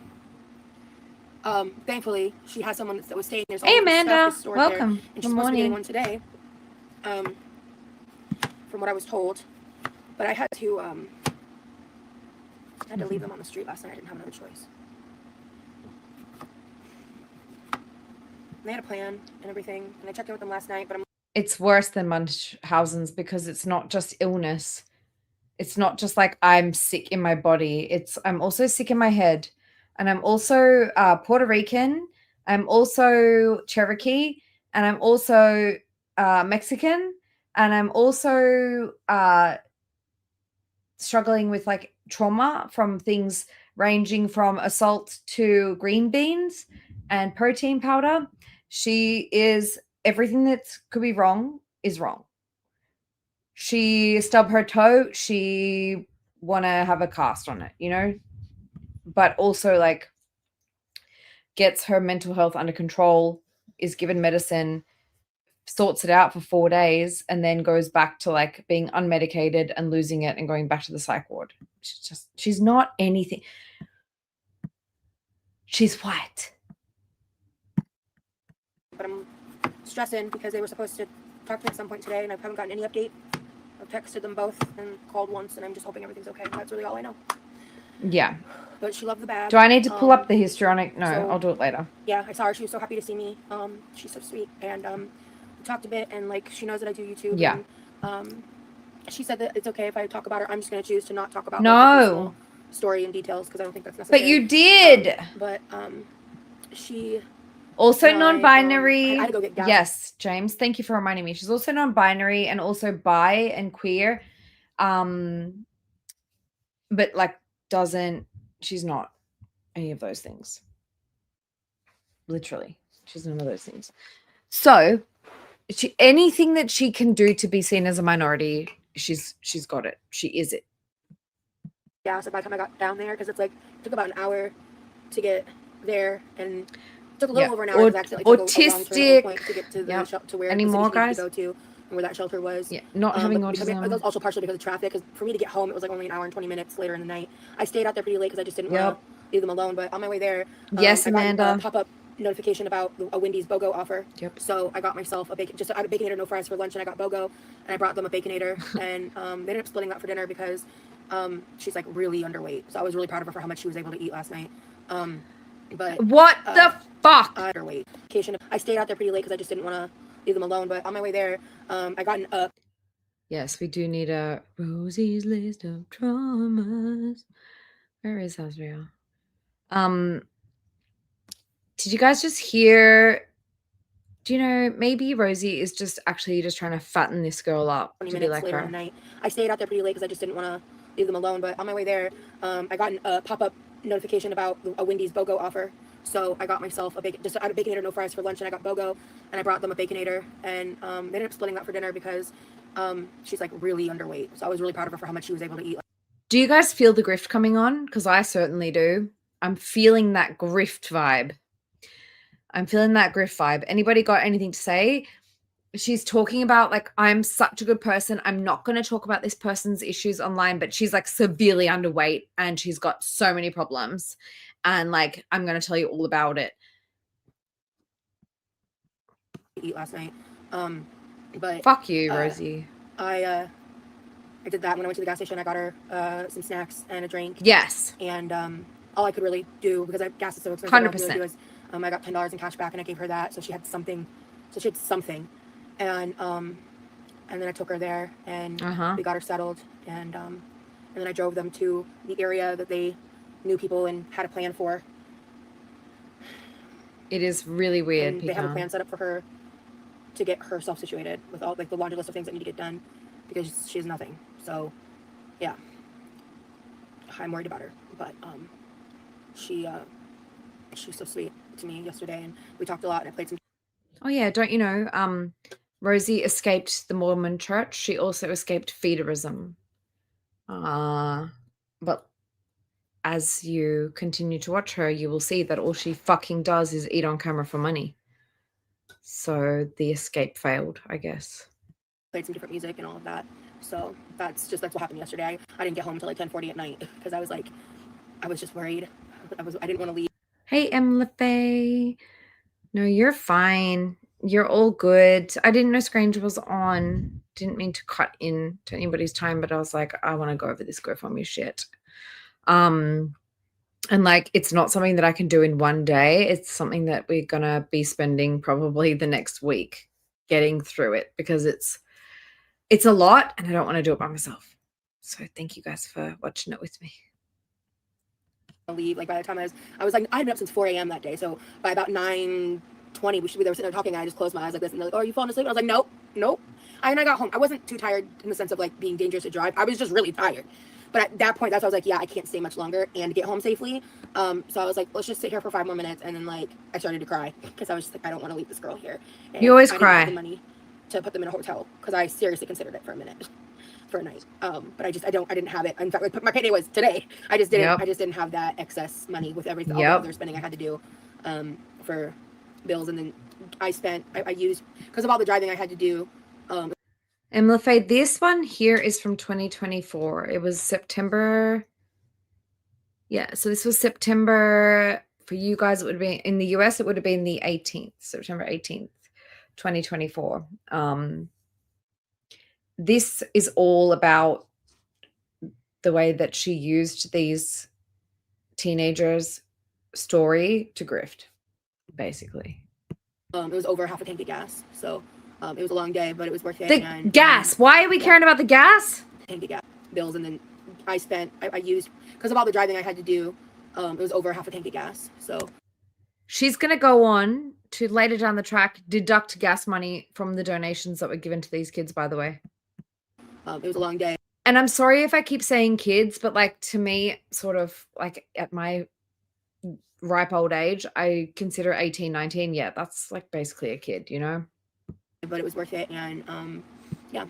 Thankfully, she has someone that was staying there. So Hey, all the stuff Amanda. is stored Welcome. there, and Good she's supposed to be getting morning. one today. From what I was told, but I had to leave them on the street last night. I didn't have another choice. And they had a plan and everything, and I checked in with them last night. But It's worse than Munchausen's because it's not just illness. It's not just like I'm sick in my body. I'm also sick in my head. And I'm also Puerto Rican. I'm also Cherokee. And I'm also Mexican. And I'm also struggling with like trauma from things ranging from assault to green beans and protein powder. She is everything that could be wrong is wrong. She stubbed her toe. She want to have a cast on it, but also like gets her mental health under control, is given medicine, sorts it out for 4 days and then goes back to like being unmedicated and losing it and going back to the psych ward. She's not anything. She's white. But I'm stressing because they were supposed to talk to me at some point today and I haven't gotten any update. I've texted them both and called once and I'm just hoping everything's okay. That's really all I know. Yeah. But she loved the bag. Do I need to pull up the histrionic? No, so, I'll do it later. Yeah, I saw her. She was so happy to see me. She's so sweet. And we talked a bit and like she knows that I do YouTube. Yeah. And, she said that it's okay if I talk about her. I'm just going to choose to not talk about no. her personal story and details because I don't think that's necessary. But you did. She... Also non-binary. I had to go get gas. Yes, James. Thank you for reminding me. She's also non-binary and also bi and queer. But like she's not any of those things. Literally. She's none of those things. So anything that she can do to be seen as a minority, she's got it. She is it. Yeah, so by the time I got down there, because it's like, it took about an hour to get there and it took a little over an hour because actually took a long turn point to get to the to where any more guys to go to and where that shelter was. Yeah, not having autism. It was also partially because of traffic. Because for me to get home, it was like only an hour and 20 minutes later in the night. I stayed out there pretty late because I just didn't want to leave them alone. But on my way there, yes, I got Amanda, a pop-up notification about a Wendy's BOGO offer. Yep. So I got myself a Baconator, no fries for lunch, and I got BOGO, and I brought them a Baconator, and they ended up splitting up for dinner because she's like really underweight. So I was really proud of her for how much she was able to eat last night. But what the fuck? Underweight. I stayed out there pretty late because I just didn't want to leave them alone. But on my way there, I got an Yes, we do need a Rosie's list of traumas. Where is Azrael? Did you guys just hear? Do you know maybe Rosie is just actually just trying to fatten this girl up 20 to be minutes like later her? in the night. I stayed out there pretty late because I just didn't want to leave them alone. But on my way there, I got a pop-up notification about a Wendy's BOGO offer. So I got myself a Baconator, no fries for lunch, and I got BOGO, and I brought them a Baconator, and they ended up splitting up for dinner because she's like really underweight. So I was really proud of her for how much she was able to eat. Do you guys feel the grift coming on? Because I certainly do. I'm feeling that grift vibe. Anybody got anything to say? She's talking about like, I'm such a good person. I'm not going to talk about this person's issues online, but she's like severely underweight and she's got so many problems. And like, I'm going to tell you all about it. Eat last night. But fuck you, Rosie. I did that when I went to the gas station. I got her some snacks and a drink. Yes. And all I could really do, because gas is so expensive, 100%. Was, I got $10 in cash back and I gave her that, so she had something. And then I took her there and we got her settled, and then I drove them to the area that they knew people and had a plan for. It is really weird. And they have a plan set up for her to get herself situated with all like the laundry list of things that need to get done because she has nothing. So yeah, I'm worried about her, but she's so sweet to me yesterday, and we talked a lot, and I played some. Oh yeah, don't you know? Rosie escaped the Mormon church. She also escaped feederism. But as you continue to watch her, you will see that all she fucking does is eat on camera for money. So the escape failed, I guess. Played some different music and all of that. So that's what happened yesterday. I didn't get home until like 10:40 at night because I was just worried. I didn't want to leave. Hey, Emily. No, you're fine. You're all good. I didn't know Scrange was on. Didn't mean to cut in to anybody's time, but I was like, I want to go over this GoFundMe shit. And like, it's not something that I can do in one day. It's something that we're going to be spending probably the next week getting through it because it's a lot and I don't want to do it by myself. So thank you guys for watching it with me. Leave like by the time I was like, I'd been up since 4 a.m. that day. So by about 9:20, we were sitting there talking. And I just closed my eyes like this, and they're like, "Oh, are you falling asleep?" I was like, "Nope." And I got home. I wasn't too tired in the sense of like being dangerous to drive. I was just really tired. But at that point, that's why I was like, yeah, I can't stay much longer and get home safely. So I was like, let's just sit here for 5 more minutes. And then like I started to cry because I was just like, I don't want to leave this girl here. And you always I cry. didn't have the money to put them in a hotel because I seriously considered it for a minute. For a night, but I didn't have it. In fact, like, my payday was today. I just didn't have that excess money with everything all the other spending I had to do for bills, and then I used because of all the driving I had to do. Emma Faye, this one here is from 2024. It was September. Yeah, so this was September. For you guys, it would have been in the US, it would have been the 18th, September 18th, 2024. This is all about the way that she used these teenagers' story to grift, basically. It was over half a tank of gas, so it was a long day, but it was worth it. The gas. Why are we caring about the gas? Tank of gas bills, and then I used because of all the driving I had to do. It was over half a tank of gas, so she's going to go on to later down the track deduct gas money from the donations that were given to these kids, by the way. It was a long day. And I'm sorry if I keep saying kids, but like to me, sort of like at my ripe old age, I consider 18, 19. Yeah, that's like basically a kid, you know? But it was worth it. And yeah.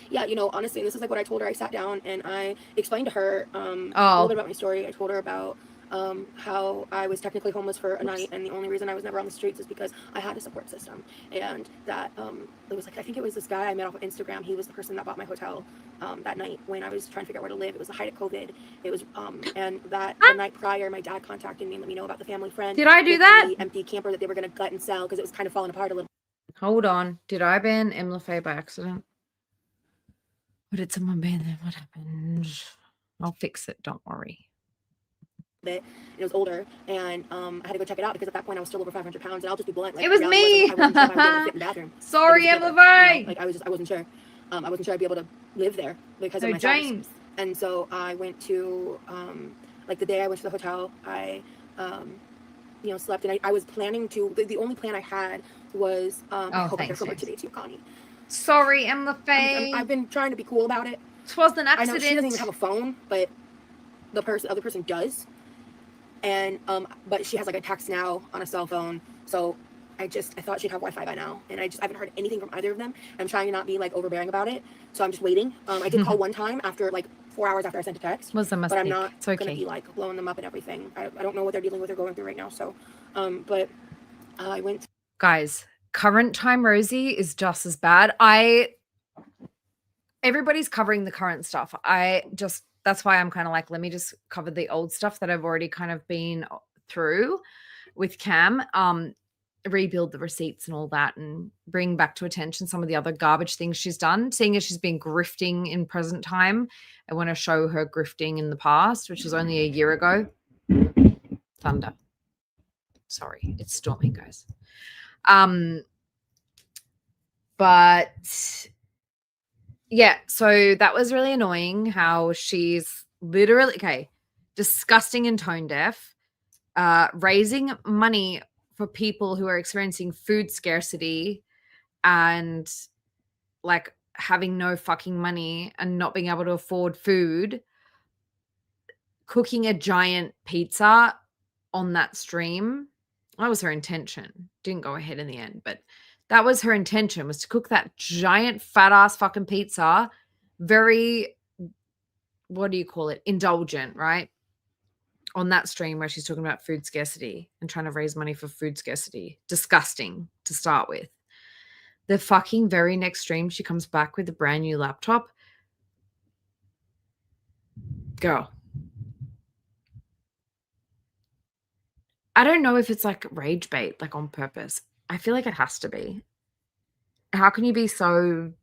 Yeah, you know, honestly, this is like what I told her. I sat down and I explained to her a little bit about my story. I told her about how I was technically homeless for a night, and the only reason I was never on the streets is because I had a support system. And that it was like, I think it was this guy I met off of Instagram. He was the person that bought my hotel that night when I was trying to figure out where to live. It was the height of COVID. It was and that the night prior, my dad contacted me and let me know about the family friend. Did I do that? The empty camper that they were going to gut and sell because it was kind of falling apart a little. Hold on. Did I ban Emma Faye by accident? Or did someone ban them? What happened? I'll fix it. Don't worry. It was older, and I had to go check it out because at that point I was still over 500 pounds, and I'll just be blunt. Like, it was me. I wasn't sure if I would be able to fit in the bathroom. Sorry, Emma Faye. You know, like I wasn't sure. I wasn't sure I'd be able to live there because of my James. size. And so I went to like the day I went to the hotel, I you know, slept, and I was planning to. The only plan I had was I hope I can come over today to you, Connie. Sorry, Emma Faye. I've been trying to be cool about it. It was an accident. I know she doesn't even have a phone, but the other person does. And but she has like a text now on a cell phone, so I thought she'd have Wi-Fi by now, and I haven't heard anything from either of them. I'm trying to not be like overbearing about it, so I'm just waiting. I did call one time after like 4 hours after I sent a text, was a mistake. but I'm not okay. gonna be like blowing them up and everything. I don't know what they're dealing with or going through right now, so but I went. Guys, current time Rosie is just as bad. Everybody's covering the current stuff. That's why I'm kind of like, let me just cover the old stuff that I've already kind of been through with Cam, rebuild the receipts and all that, and bring back to attention some of the other garbage things she's done. Seeing as she's been grifting in present time, I want to show her grifting in the past, which was only a year ago. Thunder. Sorry, it's storming, guys. But yeah, so that was really annoying how she's literally, disgusting and tone deaf, raising money for people who are experiencing food scarcity and like having no fucking money and not being able to afford food, cooking a giant pizza on that stream. That was her intention. Didn't go ahead in the end, but that was her intention, was to cook that giant fat ass fucking pizza. Very, what do you call it? Indulgent, right? On that stream where she's talking about food scarcity and trying to raise money for food scarcity. Disgusting to start with. The fucking very next stream, she comes back with a brand new laptop. Girl. I don't know if it's like rage bait, like on purpose. I feel like it has to be. How can you be so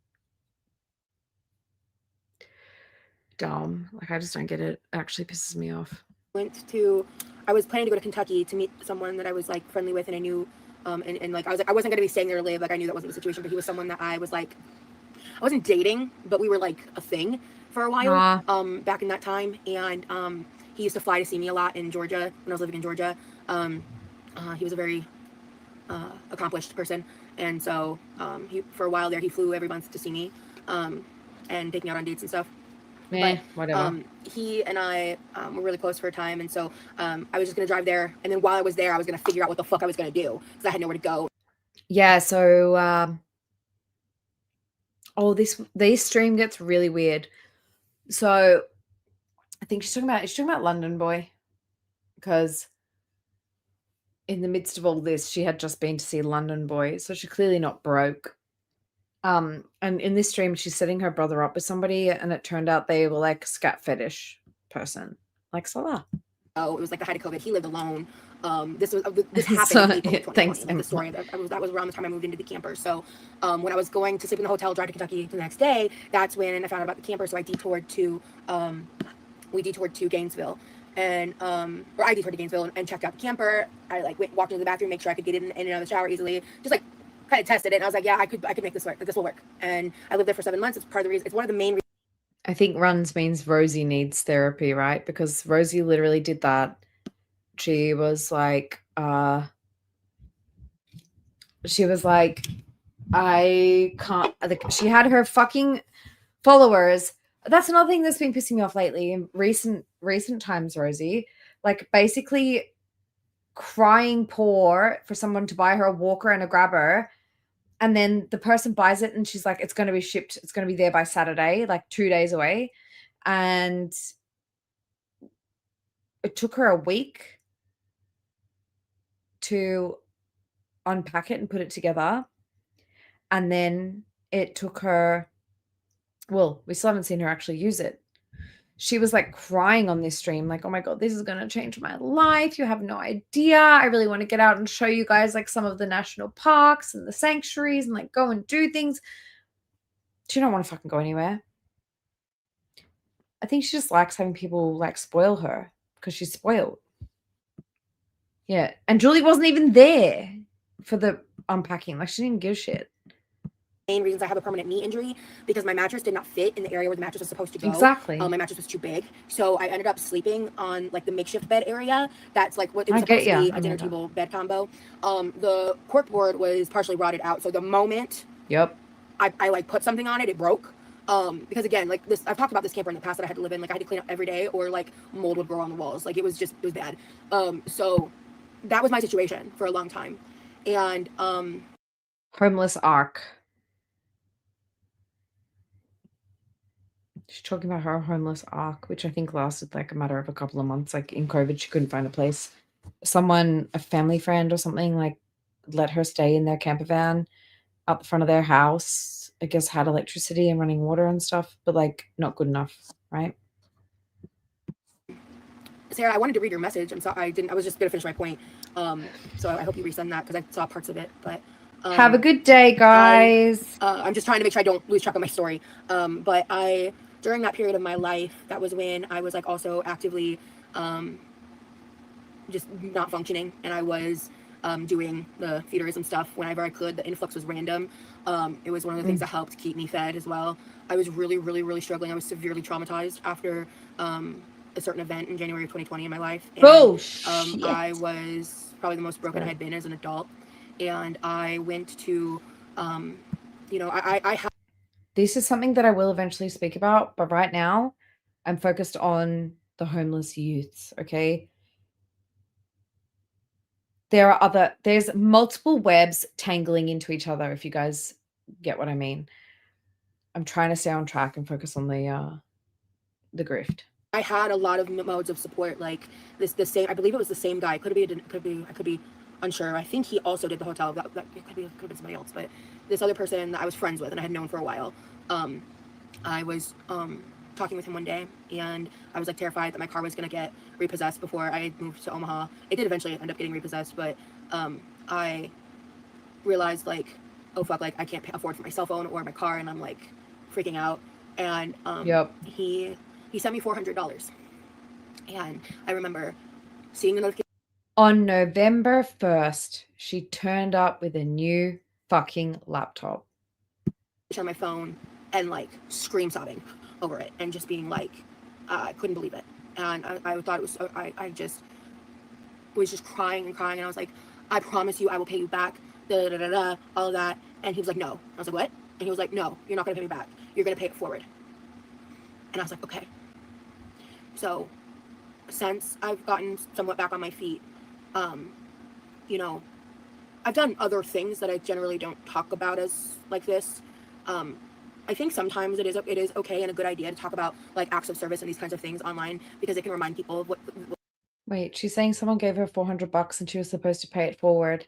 dumb? Like, I just don't get it. It actually pisses me off. I was planning to go to Kentucky to meet someone that I was like friendly with, and I knew, and like I was like, I wasn't gonna be staying there to live. Like, I knew that wasn't the situation, but he was someone that I was like, I wasn't dating, but we were like a thing for a while. Back in that time, and he used to fly to see me a lot in Georgia when I was living in Georgia. He was a very accomplished person, and so for a while there he flew every month to see me and take me out on dates and stuff. But whatever. He and I were really close for a time, and so I was just gonna drive there, and then while I was there I was gonna figure out what the fuck I was gonna do because I had nowhere to go. Yeah, so this stream gets really weird. So I think she's talking about London Boy, because in the midst of all this, she had just been to see London Boy, so she's clearly not broke. And in this stream, she's setting her brother up with somebody, and it turned out they were like scat fetish person, like Salah. Oh, it was like the height of COVID. He lived alone. This happened in April 2020. Thanks, Like the story that was around the time I moved into the camper. So when I was going to sleep in the hotel, drive to Kentucky the next day, that's when I found out about the camper. So I detoured to Gainesville. And or I detoured to Gainesville and checked out the camper. I like walked into the bathroom, make sure I could get in and out of the shower easily. Just like kind of tested it. And I was like, yeah, I could make this work. Like, this will work. And I lived there for 7 months. It's part of the reason. It's one of the main reasons. I think runs means Rosie needs therapy, right? Because Rosie literally did that. She was like, I can't. She had her fucking followers. That's another thing that's been pissing me off lately in recent times, Rosie. Like basically crying poor for someone to buy her a walker and a grabber. And then the person buys it and she's like, it's going to be shipped. It's going to be there by Saturday, like 2 days away. And it took her a week to unpack it and put it together. And then it took her, well, we still haven't seen her actually use it. She was like crying on this stream, like, oh my God, this is going to change my life. You have no idea. I really want to get out and show you guys like some of the national parks and the sanctuaries and like go and do things. She don't want to fucking go anywhere. I think she just likes having people like spoil her because she's spoiled. Yeah. And Julie wasn't even there for the unpacking. Like she didn't give a shit. Main reasons I have a permanent knee injury because my mattress did not fit in the area where the mattress was supposed to go. Exactly. My mattress was too big, so I ended up sleeping on like the makeshift bed area. That's like what it was supposed to be, a dinner table bed combo. The cork board was partially rotted out, so the moment I like put something on it, it broke. Because again, like this, I've talked about this camper in the past that I had to live in. Like I had to clean up every day, or like mold would grow on the walls. Like it was bad. So that was my situation for a long time, and homeless arc. She's talking about her homeless arc, which I think lasted like a matter of a couple of months. Like in COVID, she couldn't find a place. Someone, a family friend or something, like let her stay in their camper van out the front of their house. I guess had electricity and running water and stuff, but like not good enough, right? Sarah, I wanted to read your message. I'm sorry, I didn't. I was just gonna finish my point. So I hope you resend that because I saw parts of it. But have a good day, guys. I'm just trying to make sure I don't lose track of my story. But during that period of my life, that was when I was like also actively just not functioning, and I was doing the feederism stuff whenever I could. The influx was random. It was one of the things that helped keep me fed as well. I was really struggling. I was severely traumatized after a certain event in January of 2020 in my life. And, I was probably the most broken I had been as an adult, and I went to I have. This is something that I will eventually speak about, but right now I'm focused on the homeless youths, okay? There's multiple webs tangling into each other, if you guys get what I mean. I'm trying to stay on track and focus on the grift. I had a lot of modes of support, like the same. I believe it was the same guy. I could be unsure. I think he also did the hotel. That could have been somebody else, but this other person that I was friends with and I had known for a while. I was talking with him one day, and I was like terrified that my car was gonna get repossessed before I moved to Omaha. It did eventually end up getting repossessed, but I realized like, oh fuck, like I can't afford for my cell phone or my car, and I'm like freaking out. And he sent me $400, and I remember seeing the notification. On November 1st, she turned up with a new fucking laptop on my phone and like scream sobbing over it and just being like, I couldn't believe it. And I thought it was so, I just was just crying and I was like, I promise you I will pay you back, all of that. And he was like, no. I was like, what? And he was like, no, you're not gonna pay me back. You're gonna pay it forward. And I was like, okay. So since I've gotten somewhat back on my feet, I've done other things that I generally don't talk about as like this. I think sometimes it is okay and a good idea to talk about like acts of service and these kinds of things online because it can remind people of what Wait, she's saying someone gave her $400 and she was supposed to pay it forward.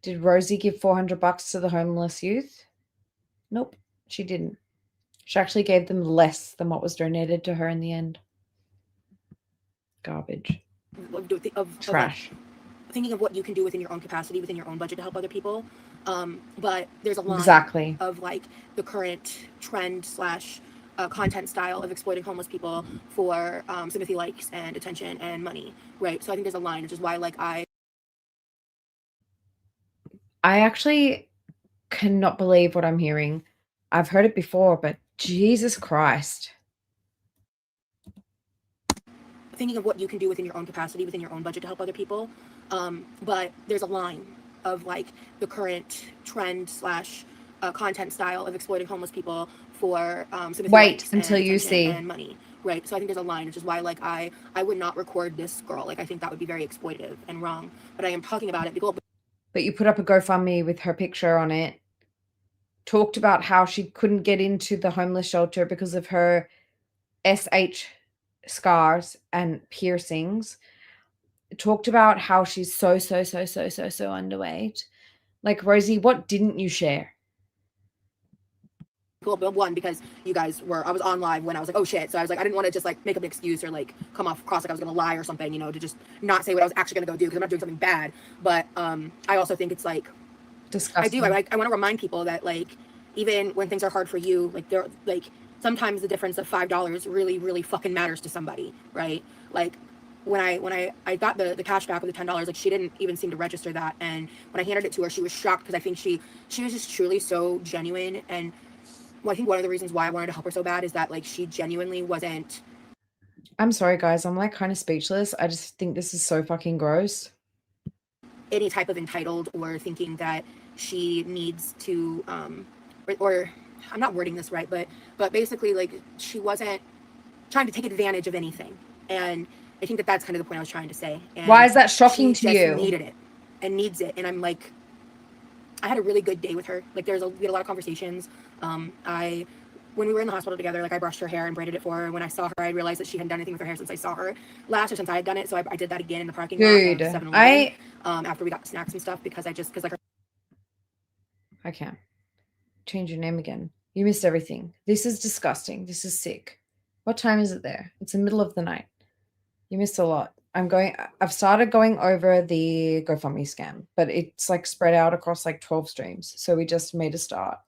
Did Rosie give $400 to the homeless youth? Nope, she didn't. She actually gave them less than what was donated to her in the end. Garbage. Of Trash. thinking of what you can do within your own capacity, within your own budget to help other people. But there's a line Exactly. of like the current trend slash content style of exploiting homeless people for sympathy, likes, and attention and money, right? So I think there's a line, which is why like I actually cannot believe what I'm hearing. I've heard it before, but Jesus Christ. thinking of what you can do within your own capacity, within your own budget to help other people. But there's a line of like the current trend slash content style of exploiting homeless people for sympathy, Wait likes, until and you attention see. and money, right? So I think there's a line, which is why like I would not record this girl. Like I think that would be very exploitative and wrong. But I am talking about it because But you put up a GoFundMe with her picture on it. Talked about how she couldn't get into the homeless shelter because of her SH scars and piercings. Talked about how she's so underweight. Like, Rosie, what didn't you share? one, because you guys were, I was on live when I was like, oh shit. So I was like, I didn't want to just like make up an excuse or like come off across like I was going to lie or something, you know, to just not say what I was actually going to go do because I'm not doing something bad. But I also think it's like, Disgusting. I want to remind people that like, even when things are hard for you, like they're like, sometimes the difference of $5 really fucking matters to somebody, right? Like when I got the cash back with the $10, like she didn't even seem to register that. And when I handed it to her, she was shocked because I think she was just truly so genuine. And well, I think one of the reasons why I wanted to help her so bad is that like she genuinely wasn't. I'm sorry, guys. I'm like kind of speechless. I just think this is so fucking gross. Any type of entitled or thinking that she needs to, or I'm not wording this right, but basically like she wasn't trying to take advantage of anything. And I think that that's kind of the point I was trying to say. And why is that shocking to she you? just needed it and needs it. And I'm like, I had a really good day with her. Like we had a lot of conversations. When we were in the hospital together, like I brushed her hair and braided it for her. When I saw her, I realized that she hadn't done anything with her hair since I saw her last, or since I had done it. So I did that again in the parking lot of 7-Eleven, after we got snacks and stuff, because like I can't. Change your name again. You missed everything. This is disgusting. This is sick. What time is it there? It's the middle of the night. You missed a lot. I've started going over the GoFundMe scam, but it's like spread out across like 12 streams. So we just made a start.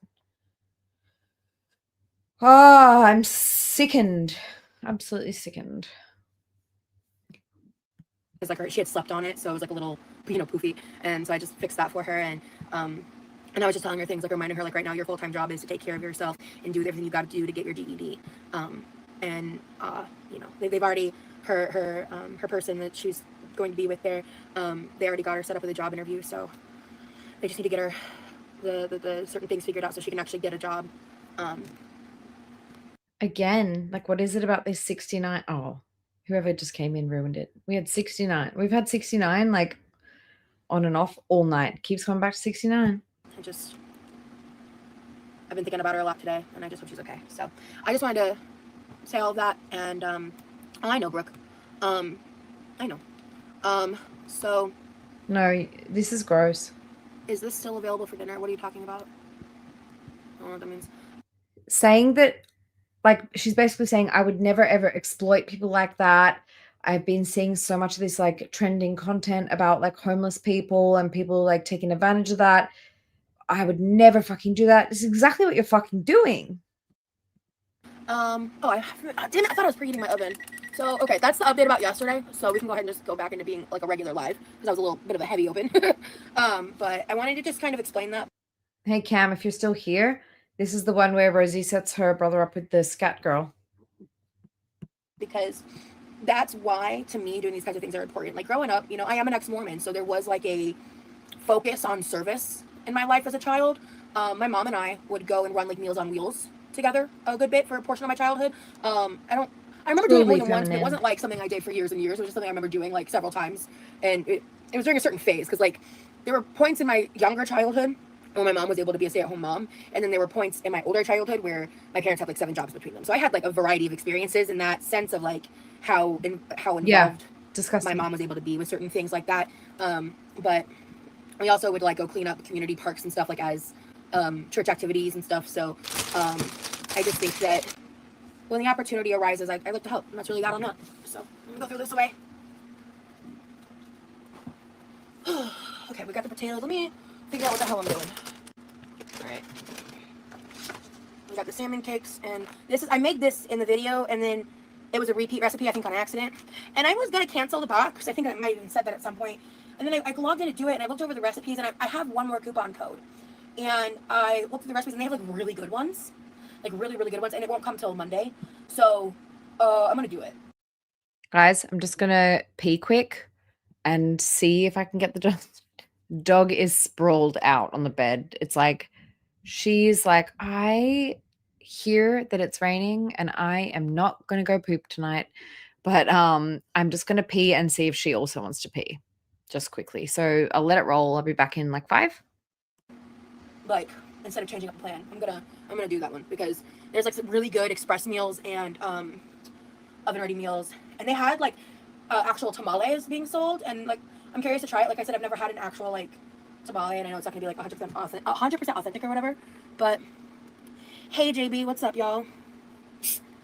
Oh, I'm sickened. Absolutely sickened. because like she had slept on it, so it was like a little, you know, poofy, and so I just fixed that for her. And I was just telling her things, like reminding her like right now your full-time job is to take care of yourself and do everything you got to do to get your GED. You know, they've already her person that she's going to be with there, they already got her set up with a job interview, so they just need to get her the certain things figured out so she can actually get a job. Again, like what is it about this 69? Oh, whoever just came in ruined it. We had 69. We've had 69 like on and off all night. Keeps coming back to 69. I've been thinking about her a lot today, and I just hope she's okay. So I just wanted to say all of that. And I know, Brooke. I know. So No, this is gross. is this still available for dinner? What are you talking about? I don't know what that means. Saying that, like, she's basically saying, I would never ever exploit people like that. I've been seeing so much of this like trending content about like homeless people and people like taking advantage of that. I would never fucking do that. This is exactly what you're fucking doing. Oh, I thought I was preheating my oven. So, okay, that's the update about yesterday. So we can go ahead and just go back into being like a regular live because that was a little bit of a heavy oven. But I wanted to just kind of explain that. Hey, Cam, if you're still here, this is the one where Rosie sets her brother up with the scat girl. Because that's why, to me, doing these kinds of things are important. Like growing up, you know, I am an ex-Mormon, so there was like a focus on service in my life as a child. My mom and I would go and run like Meals on Wheels together a good bit for a portion of my childhood. I remember doing it more than once, but it wasn't like something I did for years and years. It was just something I remember doing like several times. And it was during a certain phase, because like there were points in my younger childhood when my mom was able to be a stay-at-home mom, and then there were points in my older childhood where my parents had like 7 jobs between them. So I had like a variety of experiences in that sense of like how involved. Yeah, disgusting. my mom was able to be with certain things like that. But we also would like go clean up community parks and stuff like as church activities and stuff. So I just think that when the opportunity arises, I look to help, and that's really that on that. So I'm gonna go throw this away. Okay, we got the potatoes. Let me figure out what the hell I'm doing. All right. We got the salmon cakes, and this is, I made this in the video, and then it was a repeat recipe, I think on accident. And I was gonna cancel the box. I think I might have even said that at some point. And then I logged in to do it, and I looked over the recipes, and I have one more coupon code. And I looked at the recipes, and they have like really good ones. Like really, really good ones, and it won't come till Monday. So I'm gonna do it. Guys, I'm just gonna pee quick and see if I can get the dog. Dog is sprawled out on the bed. It's like she's like, I hear that it's raining and I am not gonna go poop tonight. But I'm just gonna pee and see if she also wants to pee. Just quickly. So I'll let it roll. I'll be back in like 5. Like, instead of changing up the plan, I'm gonna do that one because there's like some really good express meals and oven ready meals, and they had like actual tamales being sold, and like I'm curious to try it. Like I said, I've never had an actual like tamale, and I know it's not gonna be like 100% authentic or whatever. But hey, JB, what's up, y'all?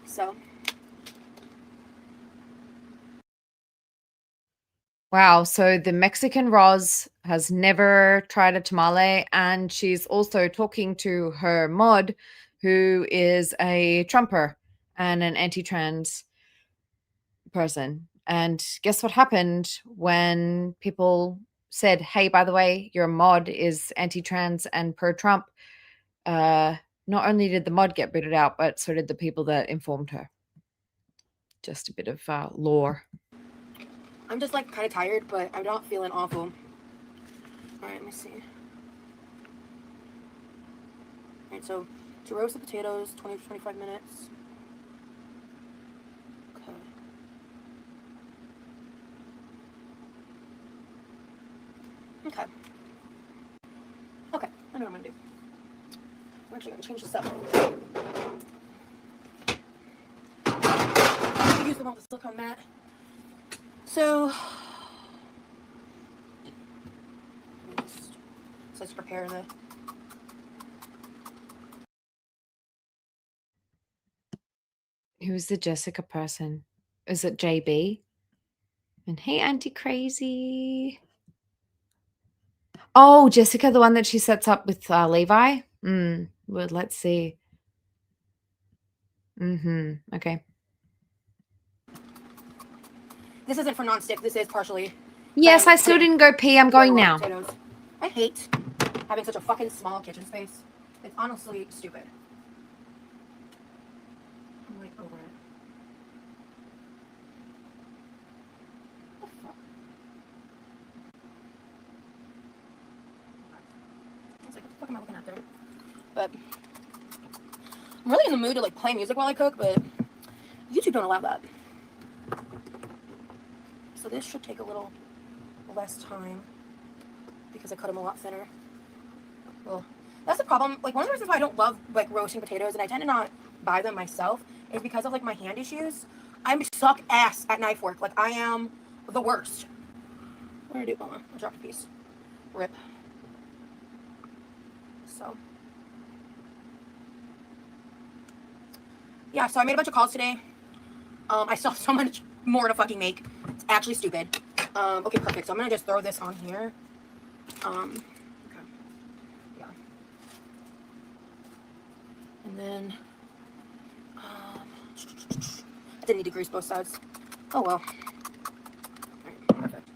So. Wow, so the Mexican Roz has never tried a tamale, and she's also talking to her mod, who is a Trumper and an anti-trans person. And guess what happened when people said, hey, by the way, your mod is anti-trans and pro-Trump? Not only did the mod get booted out, but so did the people that informed her. Just a bit of lore. I'm just like kind of tired, but I'm not feeling awful. All right, let me see. All right, so to roast the potatoes, 20 to 25 minutes. Okay. Okay. Okay, I know what I'm gonna do. I'm actually gonna change this up. Use the one with the silicone mat. So let's prepare the. Who's the Jessica person? Is it JB? And hey, Auntie Crazy. Oh, Jessica, the one that she sets up with Levi? Well, let's see. Okay. This isn't for non-stick. This is partially. Yes, I still didn't go pee. I'm going now. Potatoes. I hate having such a fucking small kitchen space. It's honestly stupid. I'm like over it. What the fuck? I was like, what the fuck am I looking at there? But I'm really in the mood to like play music while I cook, but YouTube don't allow that. So this should take a little less time because I cut them a lot thinner. Well, that's the problem. Like one of the reasons why I don't love like roasting potatoes, and I tend to not buy them myself, is because of like my hand issues. I suck ass at knife work. Like I am the worst. What did I do? Oh, I dropped a piece. Rip. So. Yeah, so I made a bunch of calls today. I still have so much more to fucking make. It's actually stupid. Okay, perfect. So I'm gonna just throw this on here. Okay. Yeah. And then, I didn't need to grease both sides. Oh well. Alright, perfect.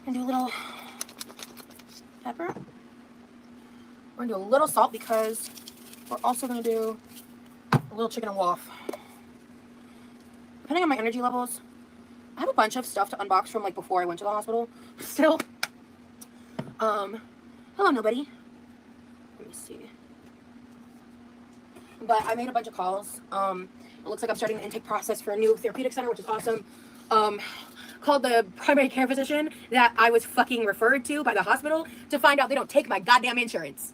I'm gonna do a little pepper. We're gonna do a little salt because we're also gonna do a little chicken and waff. Depending on my energy levels, I have a bunch of stuff to unbox from like before I went to the hospital. Still. Hello, nobody. Let me see. But I made a bunch of calls. It looks like I'm starting the intake process for a new therapeutic center, which is awesome. Called the primary care physician that I was fucking referred to by the hospital to find out they don't take my goddamn insurance.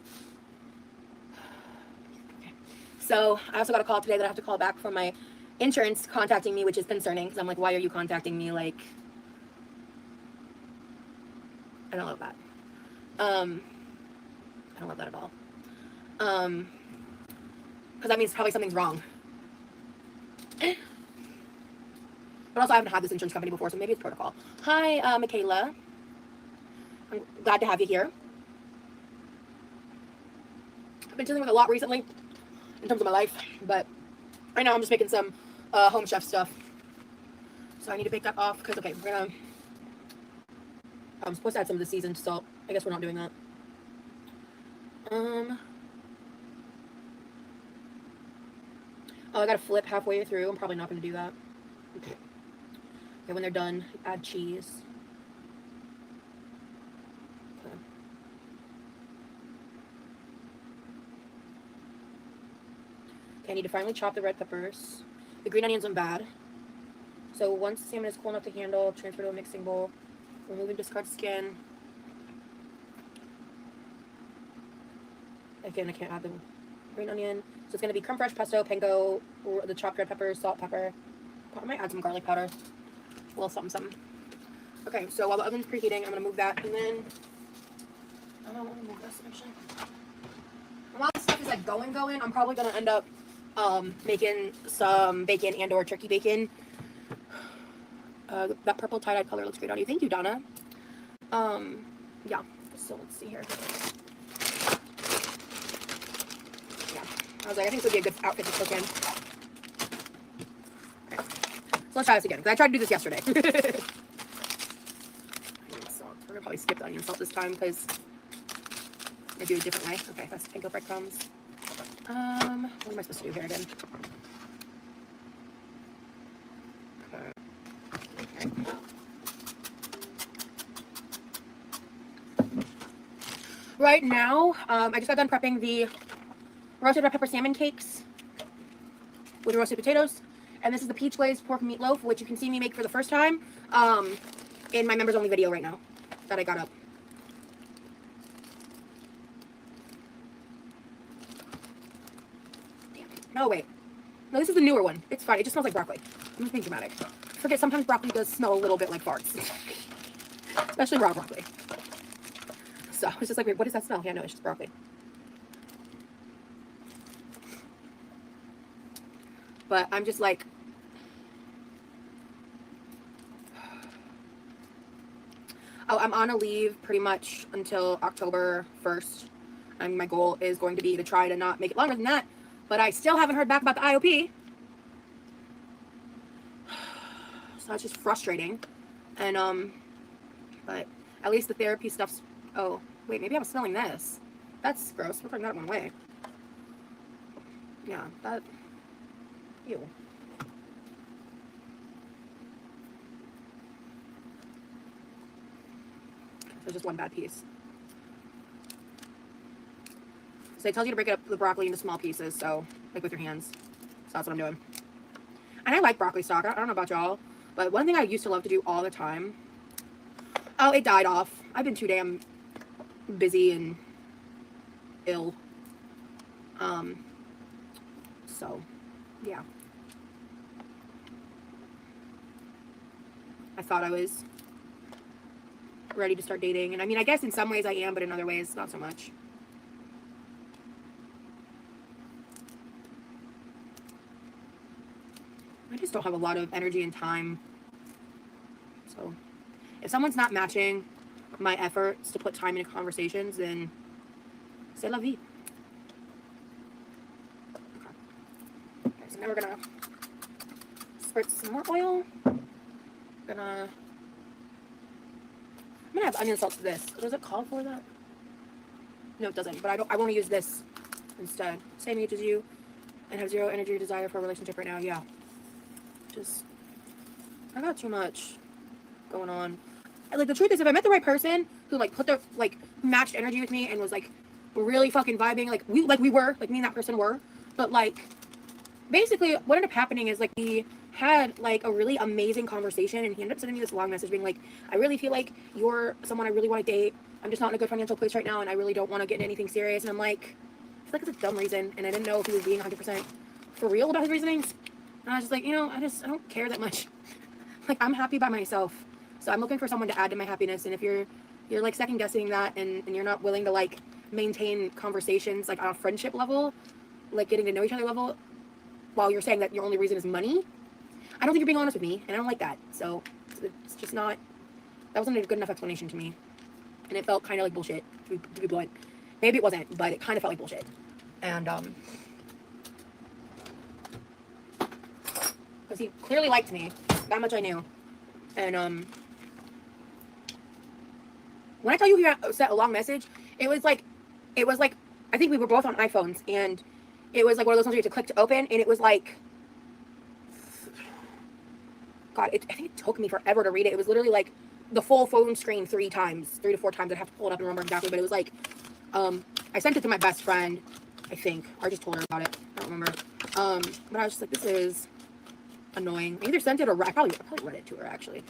Okay. So I also got a call today that I have to call back from my insurance contacting me, which is concerning because I'm like, why are you contacting me? Like, I don't love that. I don't love that at all. Because that means probably something's wrong. But also, I haven't had this insurance company before, so maybe it's protocol. Hi, Michaela. I'm glad to have you here. I've been dealing with a lot recently in terms of my life, but right now I'm just making some home chef stuff. So I need to bake that off because, okay, we're gonna... I'm supposed to add some of the seasoned salt. I guess we're not doing that. Oh, I gotta flip halfway through. I'm probably not gonna do that. Okay, when they're done, add cheese. Okay. Okay, I need to finally chop the red peppers. The green onions aren't bad. So once the salmon is cool enough to handle, transfer to a mixing bowl. Remove and discard skin. Again, I can't add the green onion. So it's going to be creme fraiche, pesto, panko, the chopped red peppers, salt, pepper. I might add some garlic powder. A little something, something. Okay, so while the oven's preheating, I'm going to move that. And then, I don't want to move this, actually. And while this stuff is like going, I'm probably going to end up making some bacon and or turkey bacon. That purple tie-dye color looks great on you. Thank you, Donna. Yeah. So let's see here. Yeah. I was like, I think this would be a good outfit to cook in. Okay. So let's try this again, because I tried to do this yesterday. Onion salt. We're gonna probably skip the onion salt this time because I do it a different way. Okay, that's panko breadcrumbs. What am I supposed to do here again? Right now, I just got done prepping the roasted red pepper salmon cakes with roasted potatoes. And this is the peach glazed pork meatloaf, which you can see me make for the first time in my members only video right now that I got up. Damn. No, wait. No, this is the newer one. It's fine. It just smells like broccoli. I'm just being dramatic. Forget, sometimes broccoli does smell a little bit like farts. Especially raw broccoli. So I was just like, wait, what does that smell? Yeah, no, it's just broccoli. But I'm just like, oh, I'm on a leave pretty much until October 1st. And my goal is going to be to try to not make it longer than that. But I still haven't heard back about the IOP. So that's just frustrating. And, but at least the therapy stuff's, oh, wait, maybe I was smelling this. That's gross. We're putting that one away. Yeah, that, ew. So just one bad piece. So it tells you to break up the broccoli into small pieces, so, like with your hands. So that's what I'm doing. And I like broccoli stock. I don't know about y'all, but one thing I used to love to do all the time. Oh, it died off. I've been too damn busy and ill. So, yeah. I thought I was ready to start dating. And I mean, I guess in some ways I am, but in other ways, not so much. I just don't have a lot of energy and time. So, if someone's not matching my efforts to put time into conversations, then c'est la vie. Okay, so now we're gonna spritz some more oil. I'm gonna add onion salt to this. Does it call for that? No, it doesn't. But I want to use this instead. Same age as you, and have zero energy or desire for a relationship right now. Yeah. Just, I got too much going on. Like, the truth is, if I met the right person who, like, put their, like, matched energy with me and was, like, really fucking vibing, like, me and that person were, but, like, basically, what ended up happening is, like, we had, like, a really amazing conversation, and he ended up sending me this long message being like, I really feel like you're someone I really want to date. I'm just not in a good financial place right now, and I really don't want to get into anything serious. And I'm like, I feel like it's a dumb reason, and I didn't know if he was being 100% for real about his reasonings. And I was just like, you know, I don't care that much. Like, I'm happy by myself. So I'm looking for someone to add to my happiness. And if you're you're like second guessing that, and you're not willing to like maintain conversations like on a friendship level, like getting to know each other level, while you're saying that your only reason is money. I don't think you're being honest with me, and I don't like that. So it's just not, that wasn't a good enough explanation to me, and it felt kind of like bullshit, to be blunt. Maybe it wasn't, but it kind of felt like bullshit. And because he clearly liked me, that much I knew. And when I tell you he sent a long message, it was like I think we were both on iPhones, and it was like one of those ones where you had to click to open, and it was like, God, I think it took me forever to read it. It was literally like the full phone screen 3 to 4 times. I'd have to pull it up and remember exactly, but it was like, I sent it to my best friend, I think, or I just told her about it. I don't remember. But I was just like, this is annoying. I either sent it or I probably read it to her, actually.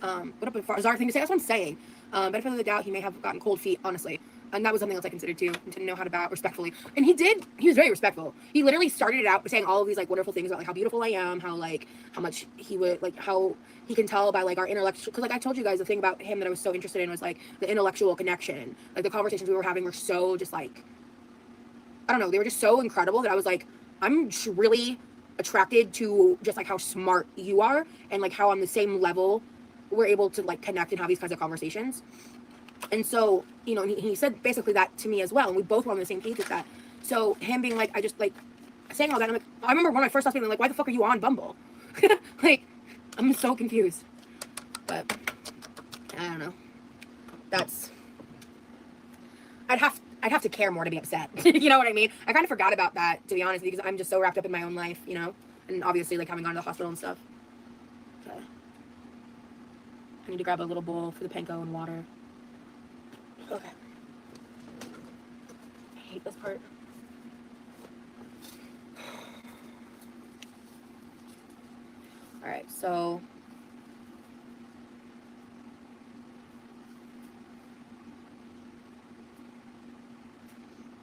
What a bizarre thing to say. That's what I'm saying. Benefit of the doubt, he may have gotten cold feet, honestly. And that was something else I considered too, and didn't know how to bow respectfully. And he was very respectful. He literally started it out saying all of these like wonderful things about like how beautiful I am, how like, how much he would, like how he can tell by like our intellectual, because like I told you guys, the thing about him that I was so interested in was like the intellectual connection. Like the conversations we were having were so just like, I don't know, they were just so incredible that I was like, I'm really attracted to just like how smart you are, and like how on the same level we're able to like connect and have these kinds of conversations. And so, you know, he said basically that to me as well, and we both were on the same page with that. So him being like, I just like saying all that, I'm like, I remember when I first saw something like, why the fuck are you on Bumble? Like, I'm so confused. But I don't know. That's, I'd have to care more to be upset. You know what I mean? I kind of forgot about that, to be honest, because I'm just so wrapped up in my own life, you know, and obviously like having gone to the hospital and stuff. Okay. I need to grab a little bowl for the panko and water. Okay. I hate this part. Alright, so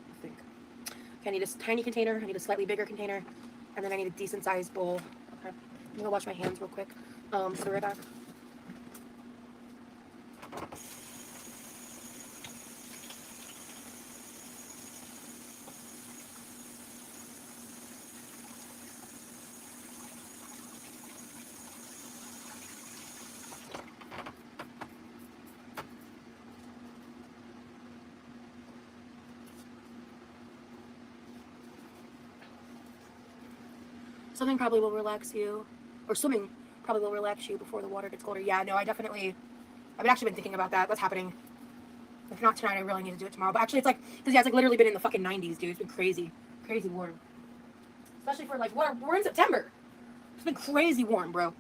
I think okay, I need a tiny container, I need a slightly bigger container, and then I need a decent sized bowl. Okay. I'm gonna wash my hands real quick. So be right back. Something probably will relax you, or swimming probably will relax you before the water gets colder. Yeah, no, I've actually been thinking about that. That's happening. If not tonight, I really need to do it tomorrow. But actually, it's like, because yeah, it's like literally been in the fucking 90s, dude. It's been crazy, crazy warm. Especially for like, we're in September. It's been crazy warm, bro.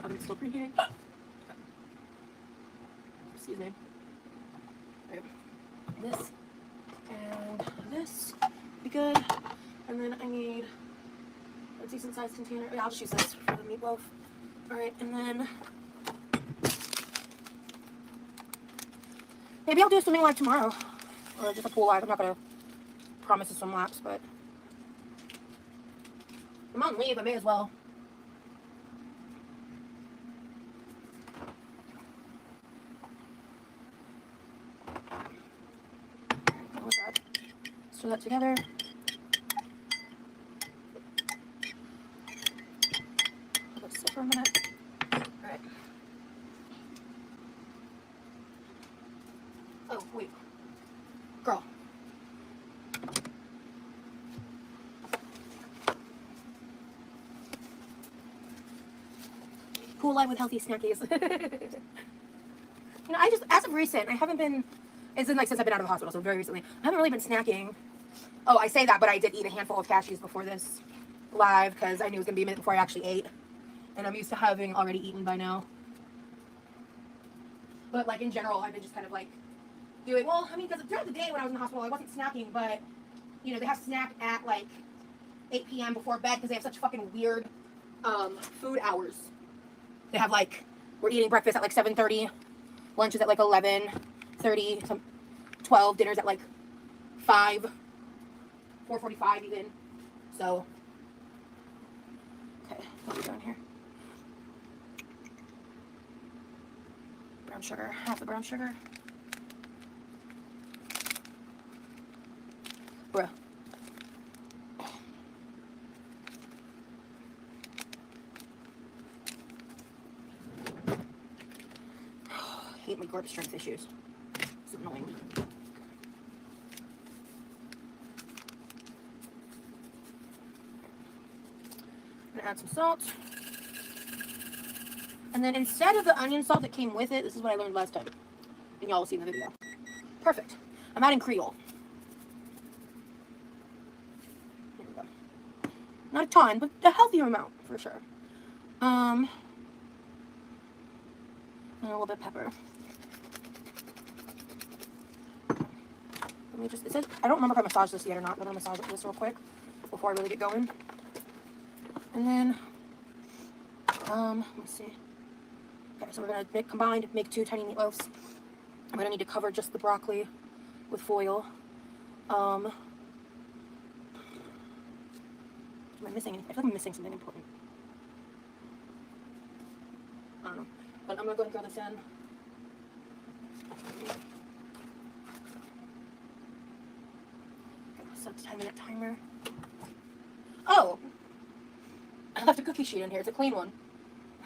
I'm still preheating. Excuse me. Right. This and this be good. And then I need a decent sized container. Yeah, I'll just use this for the meatloaf. Alright, and then maybe I'll do a swimming live tomorrow. Or just a pool live. I'm not gonna promise a swim laps, but I'm on leave, I may as well. What's that? Stir that together. Let's sit for a minute. Alright. Oh, wait. Girl. Pool live with healthy snackies. You know, I just, as of recent, I haven't been, it's been like since I've been out of the hospital, so very recently, I haven't really been snacking. Oh, I say that, but I did eat a handful of cashews before this live, because I knew it was going to be a minute before I actually ate. And I'm used to having already eaten by now. But like in general, I've been just kind of like doing, well, I mean, because throughout the day when I was in the hospital, I wasn't snacking, but, you know, they have snack at like 8 p.m. before bed, because they have such fucking weird food hours. They have like, we're eating breakfast at like 7:30, lunch is at like 11:30, some 12, dinner's at like 5, 4:45 even. So, okay, what are we doing here? brown sugar, half the brown sugar. Bruh. I hate my grip strength issues. It's annoying. I'm gonna add some salt. And then instead of the onion salt that came with it, this is what I learned last time. And y'all will see in the video. Perfect. I'm adding Creole. There we go. Not a ton, but a healthier amount for sure. And a little bit of pepper. Let me just, it says, I don't remember if I massaged this yet or not, but I'm gonna massage this real quick before I really get going. And then, let's see. Okay, so we're gonna make 2 tiny meatloaves. I'm gonna need to cover just the broccoli with foil. Am I missing anything? I feel like I'm missing something important. I don't know. But I'm gonna go ahead and throw this in. Okay, set the 10-minute timer. Oh! I left a cookie sheet in here. It's a clean one.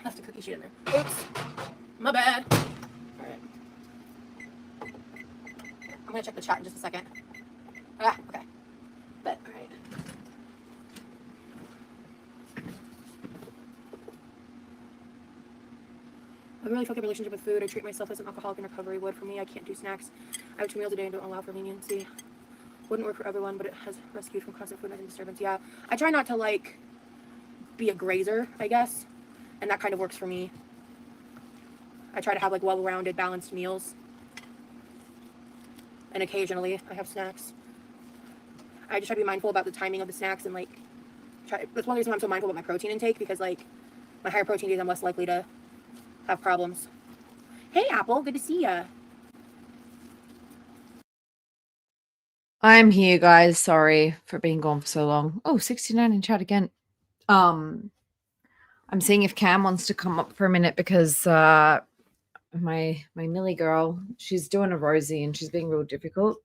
I left a cookie sheet in there. Oops. My bad. Alright. I'm gonna check the chat in just a second. Ah, okay. But, alright. I really fucking relationship with food. I treat myself as an alcoholic in recovery would. For me, I can't do snacks. I have 2 meals a day and don't allow for leniency. Wouldn't work for everyone, but it has rescued from constant food and disturbance. Yeah. I try not to, like, be a grazer, I guess. And that kind of works for me. I try to have, like, well-rounded, balanced meals. And occasionally, I have snacks. I just try to be mindful about the timing of the snacks and, like, that's one reason why I'm so mindful about my protein intake, because, like, my higher protein days, I'm less likely to have problems. Hey, Apple, good to see ya. I'm here, guys. Sorry for being gone for so long. Oh, 69 in chat again. I'm seeing if Cam wants to come up for a minute because my Millie girl, she's doing a Rosie and she's being real difficult.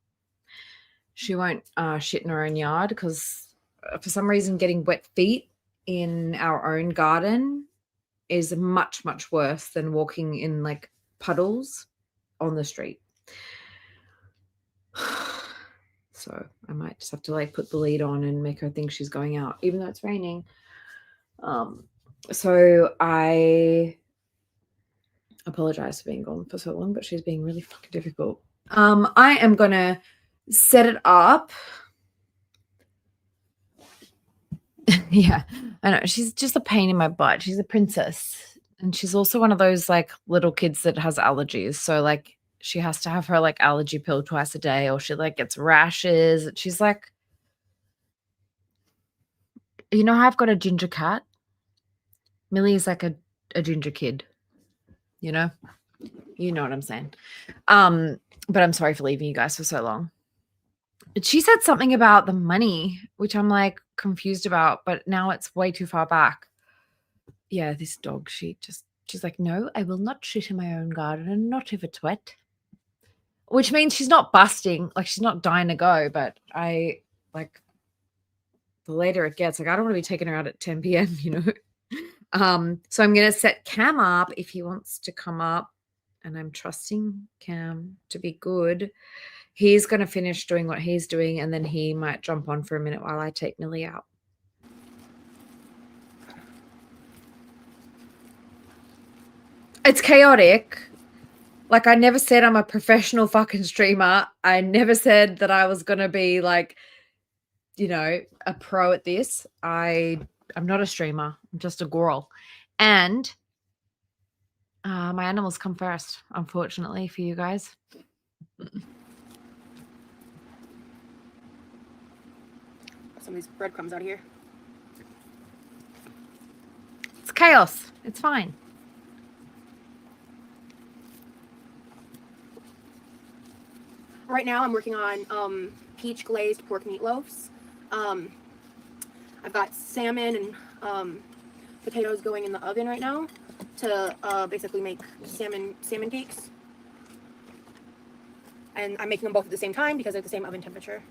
She won't shit in her own yard because for some reason getting wet feet in our own garden is much, much worse than walking in like puddles on the street. So I might just have to like put the lead on and make her think she's going out, even though it's raining. So I apologize for being gone for so long, but she's being really fucking difficult. I am gonna set it up. Yeah, I know. She's just a pain in my butt. She's a princess. And she's also one of those like little kids that has allergies. So like she has to have her like allergy pill twice a day, or she like gets rashes. She's like, you know how I've got a ginger cat? Millie is like a ginger kid, you know? You know what I'm saying. But I'm sorry for leaving you guys for so long. But she said something about the money, which I'm like confused about, but now it's way too far back. Yeah, this dog, she's like, no, I will not shit in my own garden, and not if it's wet. Which means she's not busting, like she's not dying to go, but I like the later it gets, like I don't want to be taking her out at 10 p.m., you know. So I'm gonna set Cam up if he wants to come up, and I'm trusting Cam to be good. He's gonna finish doing what he's doing, and then he might jump on for a minute while I take Millie out. It's chaotic. Like I never said I'm a professional fucking streamer. I never said that I was gonna be like, you know, a pro at this. I'm not a streamer. I'm just a girl. And my animals come first, unfortunately, for you guys. Some of these breadcrumbs out of here. It's chaos. It's fine. Right now I'm working on peach glazed pork meatloaves. I've got salmon and potatoes going in the oven right now to basically make salmon cakes. And I'm making them both at the same time because they're the same oven temperature.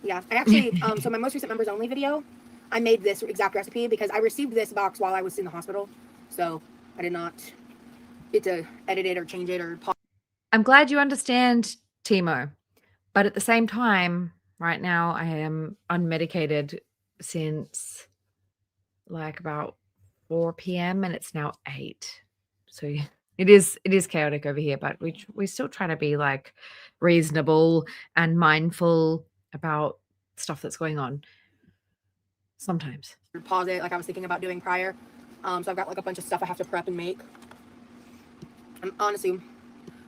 Yeah, I actually, so my most recent members only video, I made this exact recipe because I received this box while I was in the hospital. So I did not get to edit it or change it or pause. I'm glad you understand, Timo. But at the same time, right now I am unmedicated since like about 4 p.m. and it's now 8. So it is chaotic over here, but we still try to be like reasonable and mindful about stuff that's going on sometimes. Pause it like I was thinking about doing prior. So I've got like a bunch of stuff I have to prep and make. I'm honestly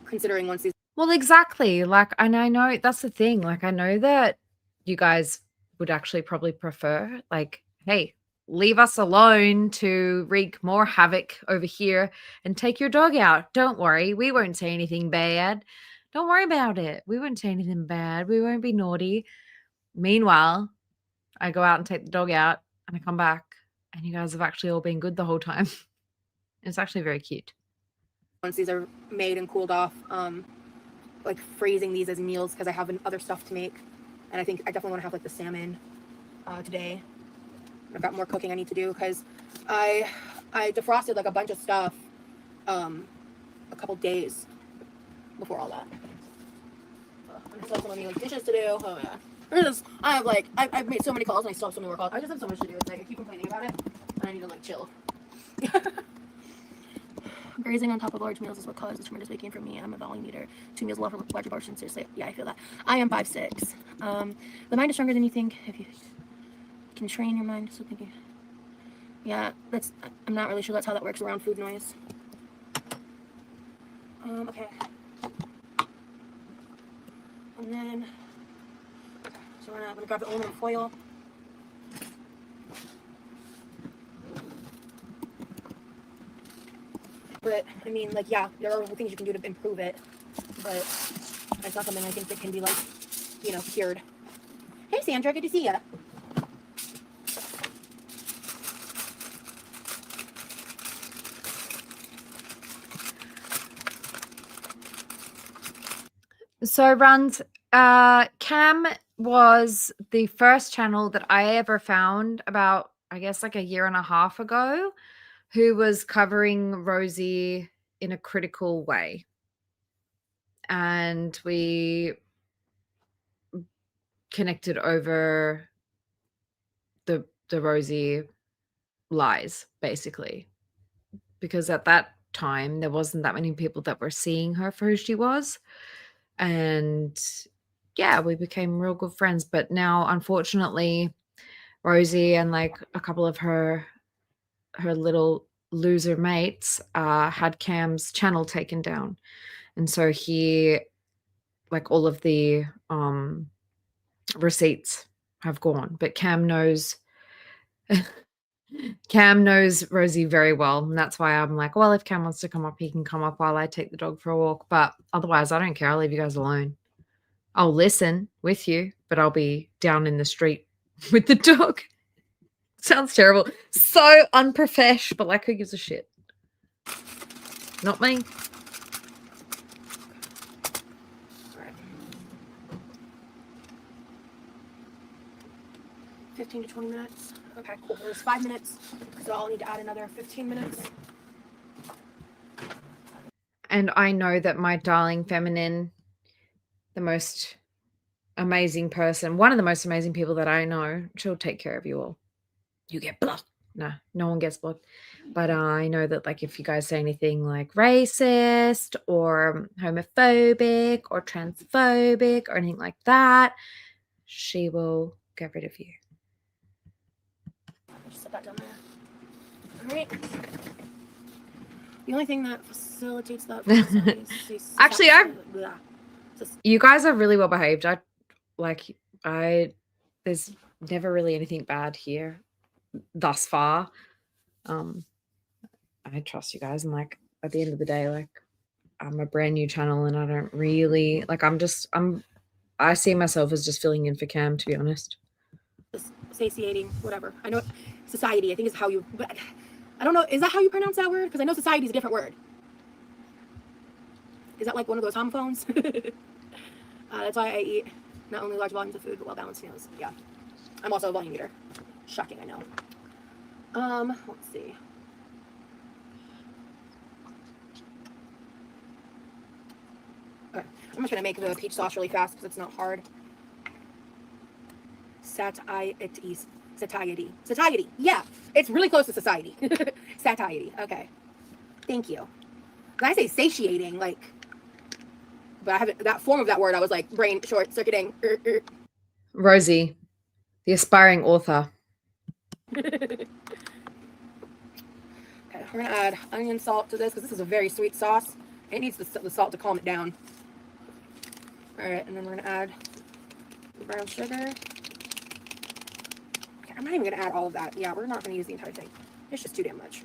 considering once these. Well, exactly. Like, and I know that's the thing. Like, I know that you guys would actually probably prefer, like, hey, leave us alone to wreak more havoc over here and take your dog out. Don't worry. We won't say anything bad. Don't worry about it. We won't say anything bad. We won't be naughty. Meanwhile, I go out and take the dog out and I come back and you guys have actually all been good the whole time. It's actually very cute. Once these are made and cooled off, like freezing these as meals because I have other stuff to make. And I think I definitely want to have like the salmon today. I've got more cooking I need to do because I defrosted like a bunch of stuff a couple days before all that. I still have so many like dishes to do. Oh yeah. I've made so many calls and I still have so many more calls. I just have so much to do. It's like I keep complaining about it and I need to like chill. Grazing on top of large meals is what causes tremendous weight gain for me. I'm a volume eater. 2 meals alone for larger portions. Seriously, yeah, I feel that. I am 5'6". The mind is stronger than you think. If you can train your mind, so thinking. Yeah, I'm not really sure that's how that works around food noise. Okay. And then, so I'm gonna grab the aluminum foil. But I mean, like, yeah, there are things you can do to improve it, but it's not something I think that can be like, you know, cured. Hey, Sandra, good to see you. So, Runs, Cam was the first channel that I ever found about, I guess, like a year and a half ago, who was covering Rosie in a critical way. And we connected over the Rosie lies, basically. Because at that time, there wasn't that many people that were seeing her for who she was. And yeah, we became real good friends. But now, unfortunately, Rosie and like a couple of her little loser mates had Cam's channel taken down. And so he, like, all of the receipts have gone. But Cam knows Rosie very well. And that's why I'm like, well, if Cam wants to come up, he can come up while I take the dog for a walk. But otherwise, I don't care. I'll leave you guys alone. I'll listen with you, but I'll be down in the street with the dog. Sounds terrible. So unprofesh, but like, who gives a shit? Not me. All right. 15 to 20 minutes. Okay, cool. There's 5 minutes, so I'll need to add another 15 minutes. And I know that my darling feminine, the most amazing person, one of the most amazing people that I know, she'll take care of you all. You get blocked. No one gets blocked. But I know that, like, if you guys say anything like racist or homophobic or transphobic or anything like that, she will get rid of you. Just set that down there. All right. The only thing that facilitates that is Actually, you guys are really well behaved. There's never really anything bad here thus far. I trust you guys, and like at the end of the day, like I'm a brand new channel and I don't really like I see myself as just filling in for Cam, to be honest. Just satiating, whatever. I know society, I think, is how you, but I don't know. Is that how you pronounce that word? Because I know society is a different word. Is that like one of those homophones? That's why I eat not only large volumes of food, but well-balanced meals. Yeah. I'm also a volume eater. Shocking, I know. Let's see. Okay. I'm just going to make the peach sauce really fast because it's not hard. Satiety. Satiety. Yeah. It's really close to society. Satiety. Okay. Thank you. When I say satiating, like, but I haven't, that form of that word, I was like, brain short circuiting. Rosie, the aspiring author. Okay, we're gonna add onion salt to this because this is a very sweet sauce. It needs the salt to calm it down. All right, and then we're gonna add the brown sugar. Okay, I'm not even gonna add all of that. Yeah, we're not gonna use the entire thing. It's just too damn much.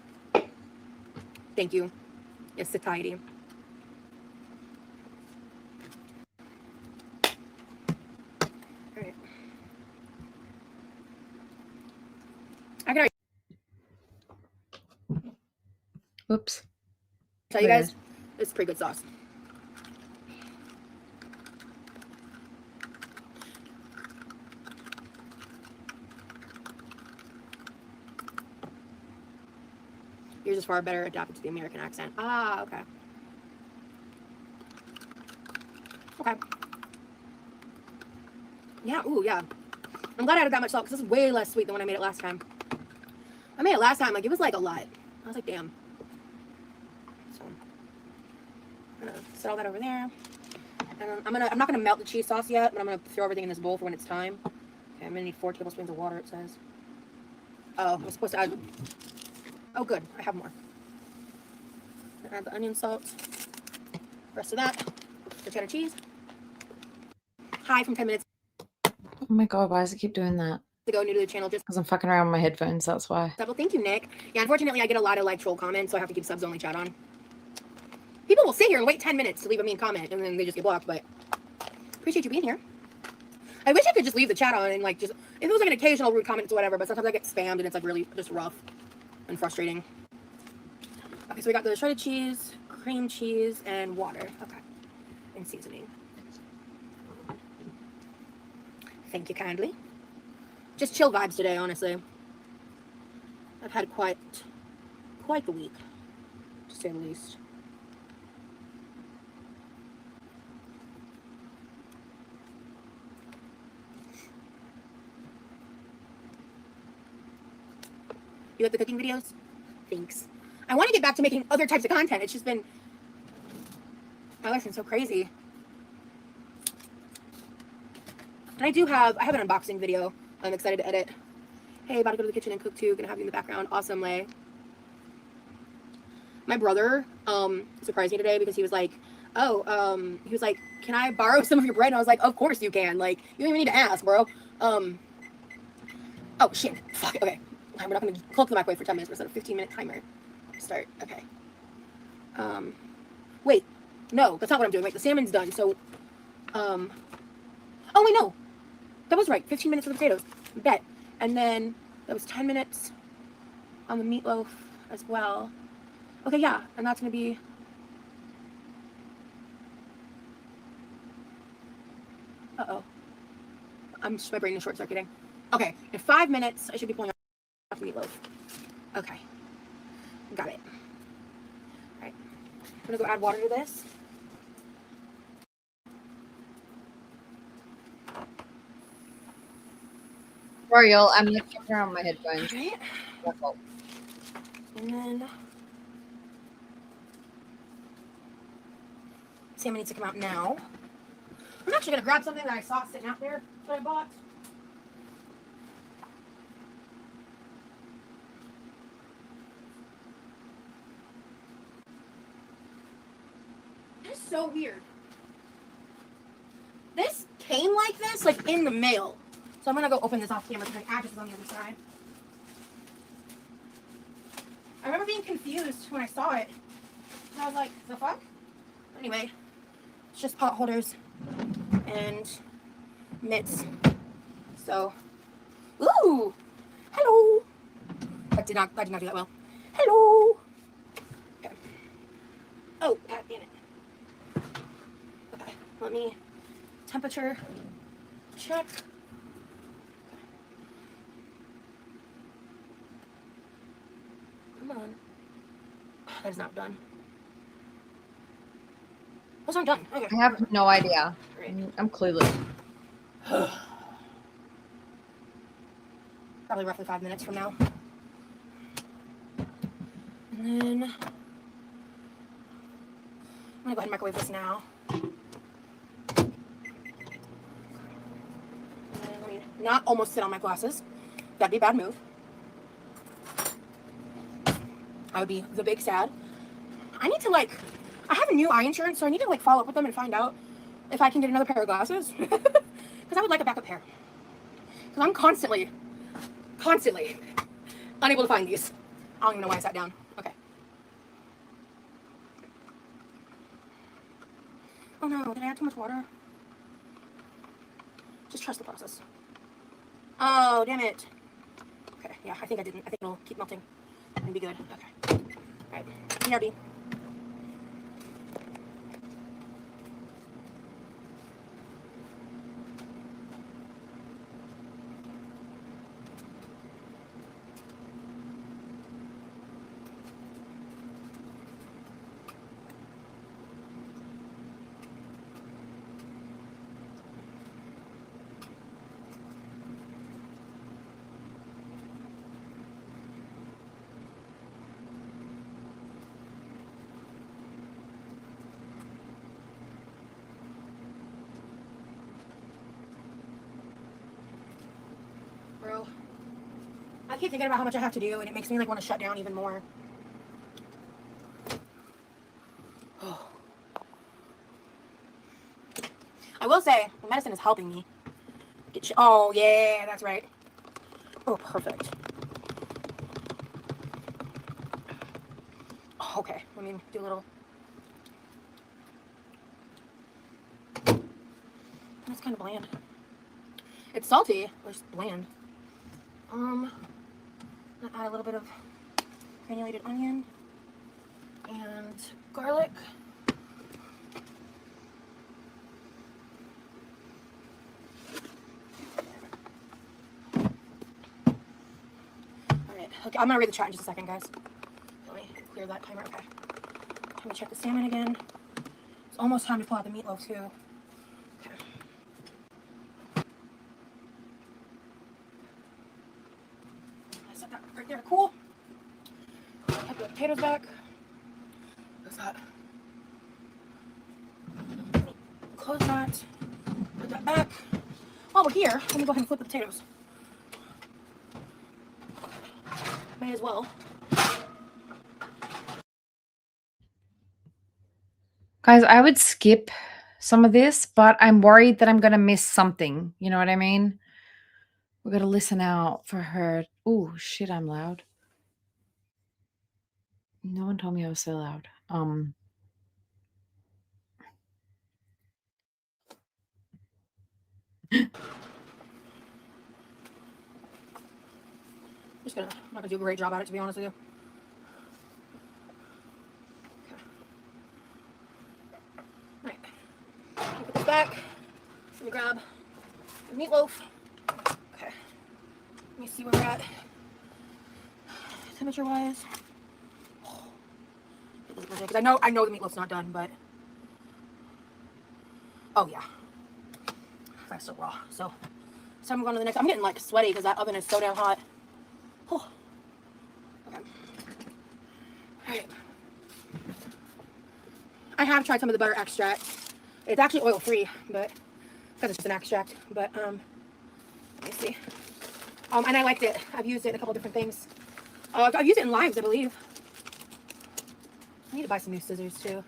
Thank you. Yes, satiety. All right. I can Whoops. tell you guys, this is pretty good sauce. Yours is far better adapted to the American accent. Ah, okay. Okay. Yeah, ooh, yeah. I'm glad I added that much salt because this is way less sweet than when I made it last time. I made it last time, like, it was like a lot. I was like, damn. So, I'm gonna set all that over there. And I'm not gonna melt the cheese sauce yet, but I'm gonna throw everything in this bowl for when it's time. Okay, I'm gonna need 4 tablespoons of water, it says. Oh, I'm supposed to add. Oh, good. I have more. Add the onion salt. Rest of that. The cheddar cheese. Hi from 10 minutes Oh my god, why does it keep doing that? ago, new to the channel. Just Because I'm fucking around with my headphones, that's why. well, thank you, Nick. Yeah, unfortunately, I get a lot of like troll comments, so I have to keep subs only chat on. People will sit here and wait 10 minutes to leave a mean comment, and then they just get blocked. But appreciate you being here. I wish I could just leave the chat on and like just if it was like an occasional rude comment or whatever. But sometimes I get spammed, and it's like really just rough and frustrating. Okay, so we got the shredded cheese, cream cheese, and water. Okay, and seasoning. Thank you kindly. Just chill vibes today, honestly. I've had quite the week, to say the least. You like the cooking videos? Thanks. I want to get back to making other types of content. It's just been, my life's been so crazy. And I have an unboxing video I'm excited to edit. Hey, about to go to the kitchen and cook too. Gonna have you in the background. Awesome, Lay. My brother surprised me today because he was like, can I borrow some of your bread? And I was like, of course you can. Like, you don't even need to ask, bro. Oh shit. Fuck. Okay. We're not gonna cloak the microwave for 10 minutes. We're set a 15-minute timer. Start. Okay. Wait. No, that's not what I'm doing. Wait, the salmon's done. So, oh wait, no. That was right. 15 minutes for the potatoes. Bet. And then that was 10 minutes on the meatloaf as well. Okay, yeah. And that's gonna be. Uh-oh. My brain is short-circuiting. Okay, in 5 minutes, I should be pulling off the meatloaf. Okay. Got it. All right. I'm gonna go add water to this. Sorry, y'all. I'm like fucking around with my headphones. All right. My fault. And then salmon needs to come out now. I'm actually gonna grab something that I saw sitting out there that I bought. It's so weird. This came like this, like in the mail. So I'm gonna go open this off camera because my address is on the other side. I remember being confused when I saw it. And I was like, the fuck? Anyway, it's just pot holders and mitts. So, ooh, hello. I did not do that well. Hello. Okay. Oh, God damn it. Okay, let me temperature check. Come on. That is not done. Those aren't done. Okay. I have no idea. Great. I'm clueless. Probably roughly 5 minutes from now. And then I'm gonna go ahead and microwave this now. And let me not almost sit on my glasses. That'd be a bad move. I would be the big sad. I need to I have a new eye insurance, so I need to follow up with them and find out if I can get another pair of glasses. Because I would like a backup pair. Because I'm constantly unable to find these. I don't even know why I sat down. Okay. Oh no, did I add too much water? Just trust the process. Oh, damn it. Okay, yeah, I think I didn't. I think it'll keep melting and be good. Okay. Alright, BRB. Bro, I keep thinking about how much I have to do, and it makes me want to shut down even more. Oh. I will say, the medicine is helping me. Oh yeah, that's right. Oh, perfect. Oh, okay, let me do a little. That's kind of bland. It's salty, but it's bland. Add a little bit of granulated onion and garlic. Alright, okay, I'm gonna read the chat in just a second, guys. Let me clear that timer. Okay. Let me check the salmon again. It's almost time to pull out the meatloaf, too. Okay. Set that right there to cool. Put the potatoes back. What's that? Close that. Put that back. While we're here, let me go ahead and flip the potatoes. May as well. Guys, I would skip some of this, but I'm worried that I'm going to miss something. You know what I mean? We're going to listen out for her. Oh, shit, I'm loud. No one told me I was so loud. I'm not gonna do a great job at it, to be honest with you. Okay. Alright. Put this back. Let me grab the meatloaf. Okay. Let me see where we're at. Temperature wise. Because I know the meatloaf's not done, but oh yeah. That's so raw. So I'm going to the next. I'm getting sweaty because that oven is so damn hot. Oh. Okay. Alright. I have tried some of the butter extract. It's actually oil free, but because it's just an extract. But let me see. And I liked it. I've used it in a couple different things. I've used it in lives, I believe. I need to buy some new scissors too.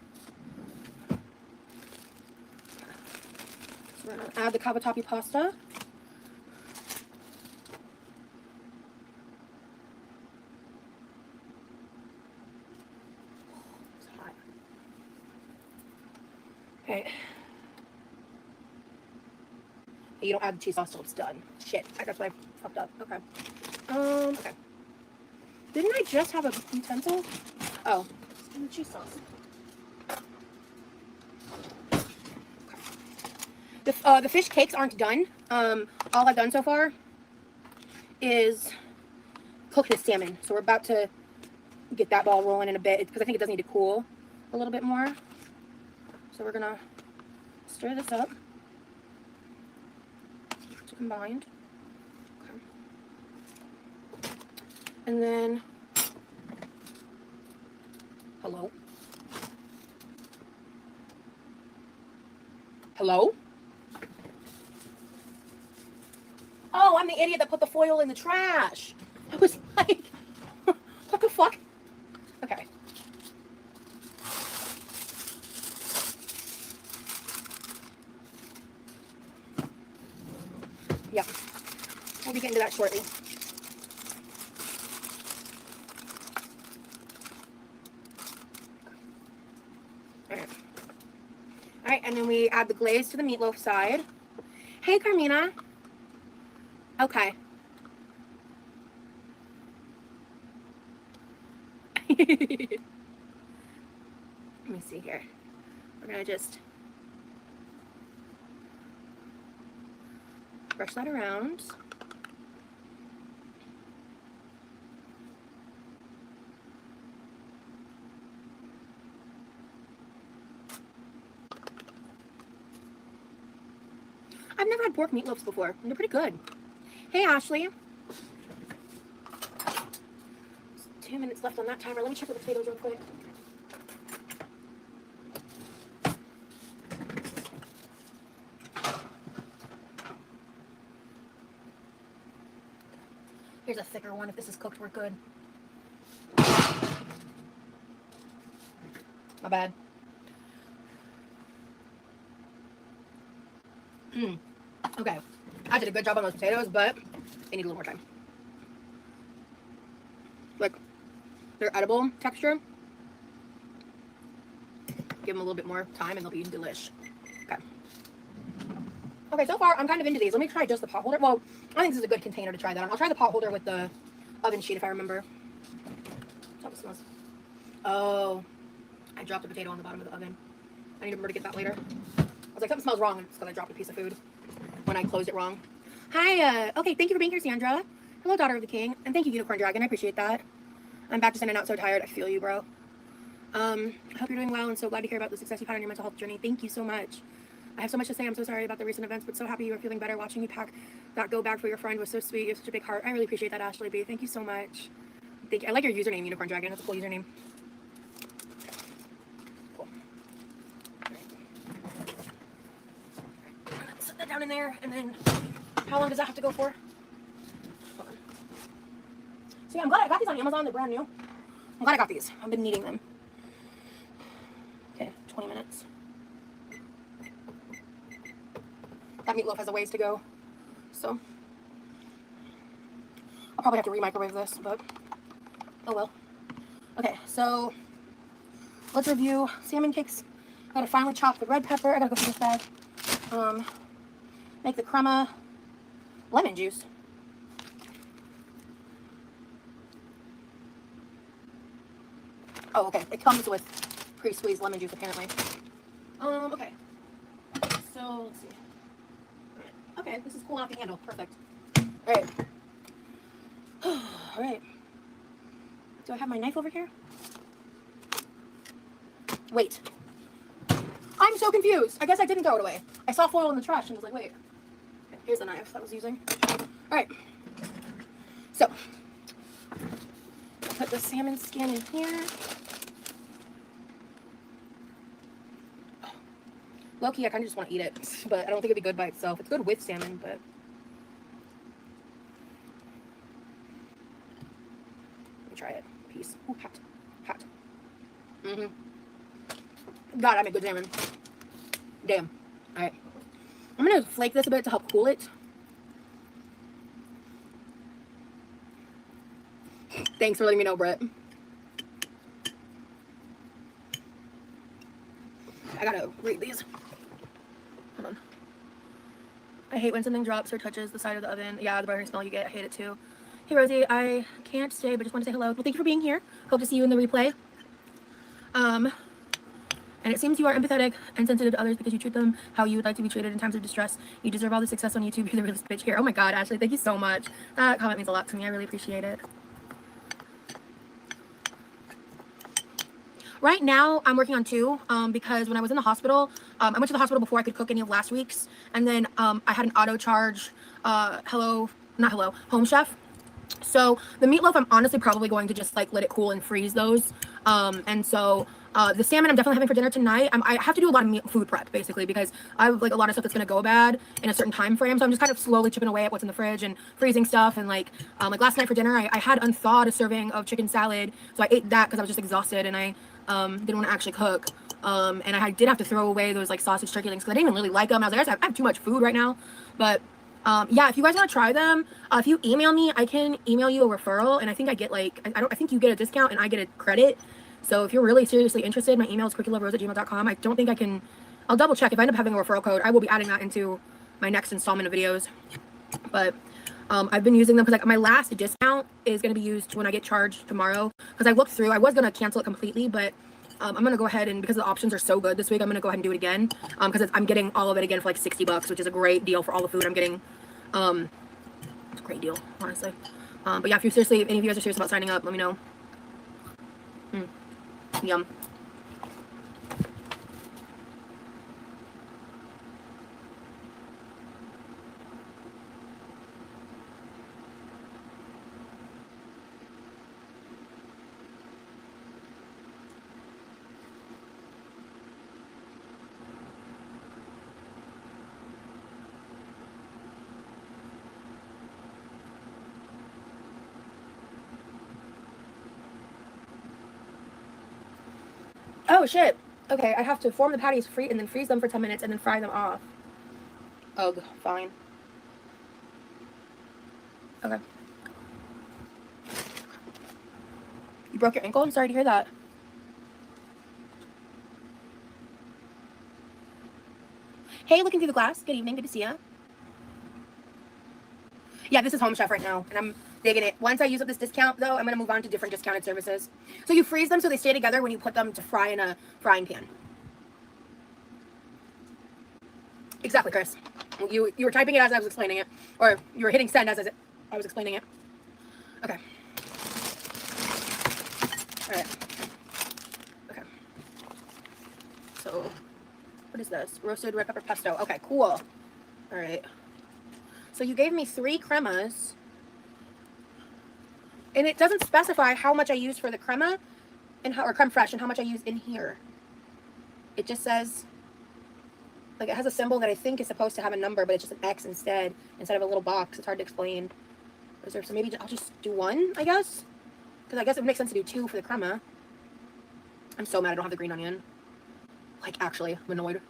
So we're gonna add the cavatappi pasta. Okay. You don't add the cheese sauce till it's done. Shit, that's why I fucked up. Okay. Okay. Didn't I just have a utensil? Oh, and the cheese sauce. The fish cakes aren't done. All I've done so far is cook the salmon. So we're about to get that ball rolling in a bit because I think it does need to cool a little bit more. So we're gonna stir this up to combined. Okay. And then, hello? Hello? Oh, I'm the idiot that put the foil in the trash. I was like, what the fuck? Okay. Yeah. We'll be getting to that shortly. Alright. Alright, and then we add the glaze to the meatloaf side. Hey, Carmina. Okay. Let me see here. We're gonna just brush that around. I've never had pork meatloafs before, and they're pretty good. Hey, Ashley. 2 minutes left on that timer. Let me check the potatoes real quick. Here's a thicker one. If this is cooked, we're good. My bad. Okay. I did a good job on those potatoes, but they need a little more time. Like, they're edible texture. Give them a little bit more time and they'll be delish. Okay. Okay, so far I'm kind of into these. Let me try just the pot holder. Well, I think this is a good container to try that on. I'll try the pot holder with the oven sheet if I remember. That's how it smells. Oh, I dropped a potato on the bottom of the oven. I need to remember to get that later. I was like, something smells wrong, and it's because I dropped a piece of food when I closed it wrong. Hi, okay, thank you for being here, Sandra. Hello, Daughter of the King. And thank you, Unicorn Dragon. I appreciate that. I'm back to sending out so tired. I feel you, bro. I hope you're doing well and so glad to hear about the success you've had on your mental health journey. Thank you so much. I have so much to say. I'm so sorry about the recent events, but so happy you are feeling better. Watching you pack that go bag for your friend was so sweet. You have such a big heart. I really appreciate that, Ashley B. Thank you so much. Thank you. I like your username, Unicorn Dragon. That's a cool username. Cool. Set that down in there, and then how long does that have to go for? Hold on. So yeah, I'm glad I got these on Amazon. They're brand new. I'm glad I got these. I've been needing them. Okay, 20 minutes. That meatloaf has a ways to go, so I'll probably have to re-microwave this, but oh well. Okay, so let's review salmon cakes. I gotta finally chop the red pepper. I gotta go through this bag. Make the crema lemon juice. Oh, okay. It comes with pre-squeezed lemon juice, apparently. Okay. So, let's see. Okay, this is cool enough to handle. Perfect. Alright. Alright. Do I have my knife over here? Wait. I'm so confused. I guess I didn't throw it away. I saw foil in the trash and was like, wait. Okay, here's the knife that I was using. Alright. So, I'll put the salmon skin in here. Low-key, I kind of just want to eat it, but I don't think it'd be good by itself. It's good with salmon, but... Let me try it. Piece. Ooh, hot. Hot. God, I make good salmon. Damn. Alright. I'm going to flake this a bit to help cool it. Thanks for letting me know, Brett. I gotta read these. Hold on. I hate when something drops or touches the side of the oven. Yeah, the burning smell you get. I hate it too. Hey Rosie, I can't stay, but just want to say hello. Well, thank you for being here. Hope to see you in the replay. And it seems you are empathetic and sensitive to others because you treat them how you would like to be treated in times of distress. You deserve all the success on YouTube. You're the realest bitch here. Oh my god, Ashley, thank you so much. That comment means a lot to me. I really appreciate it. Right now, I'm working on 2 because when I was in the hospital, I went to the hospital before I could cook any of last week's, and then I had an auto charge Home Chef. So the meatloaf, I'm honestly probably going to just like let it cool and freeze those. And so the salmon I'm definitely having for dinner tonight. I have to do a lot of food prep basically because I have like a lot of stuff that's gonna go bad in a certain time frame. So I'm just kind of slowly chipping away at what's in the fridge and freezing stuff. And like last night for dinner, I had unthawed a serving of chicken salad, so I ate that because I was just exhausted and I didn't want to actually cook. And I did have to throw away those like sausage turkey links because I didn't even really like them. I was like, I have too much food right now, but. Yeah, if you guys want to try them, if you email me, I can email you a referral, and I think I get like, I think you get a discount and I get a credit. So if you're really seriously interested, my email is quirkyloverosee@gmail.com. I don't think I can, I'll double check. If I end up having a referral code, I will be adding that into my next installment of videos. But I've been using them because like my last discount is going to be used when I get charged tomorrow. Because I looked through, I was going to cancel it completely, but I'm going to go ahead and because the options are so good this week, I'm going to go ahead and do it again. Because I'm getting all of it again for like $60, which is a great deal for all the food I'm getting. It's a great deal, honestly. But yeah, if any of you guys are serious about signing up, let me know. Yum. Oh shit. Okay, I have to form the patties and then freeze them for 10 minutes and then fry them off. Ugh, fine. Okay. You broke your ankle? I'm sorry to hear that. Hey, looking through the glass. Good evening. Good to see ya. Yeah, this is Home Chef right now, and I'm digging it. Once I use up this discount, though, I'm going to move on to different discounted services. So you freeze them so they stay together when you put them to fry in a frying pan. Exactly, Chris. You were typing it as I was explaining it, or you were hitting send as I was explaining it. Okay. All right. Okay. So, what is this? Roasted red pepper pesto. Okay, cool. All right. So you gave me 3 cremas, and it doesn't specify how much I use for the crema, or creme fraiche, and how much I use in here. It just says, like, it has a symbol that I think is supposed to have a number, but it's just an X instead of a little box. It's hard to explain. So maybe I'll just do 1, I guess, because I guess it would make sense to do 2 for the crema. I'm so mad I don't have the green onion. Like, actually, I'm annoyed.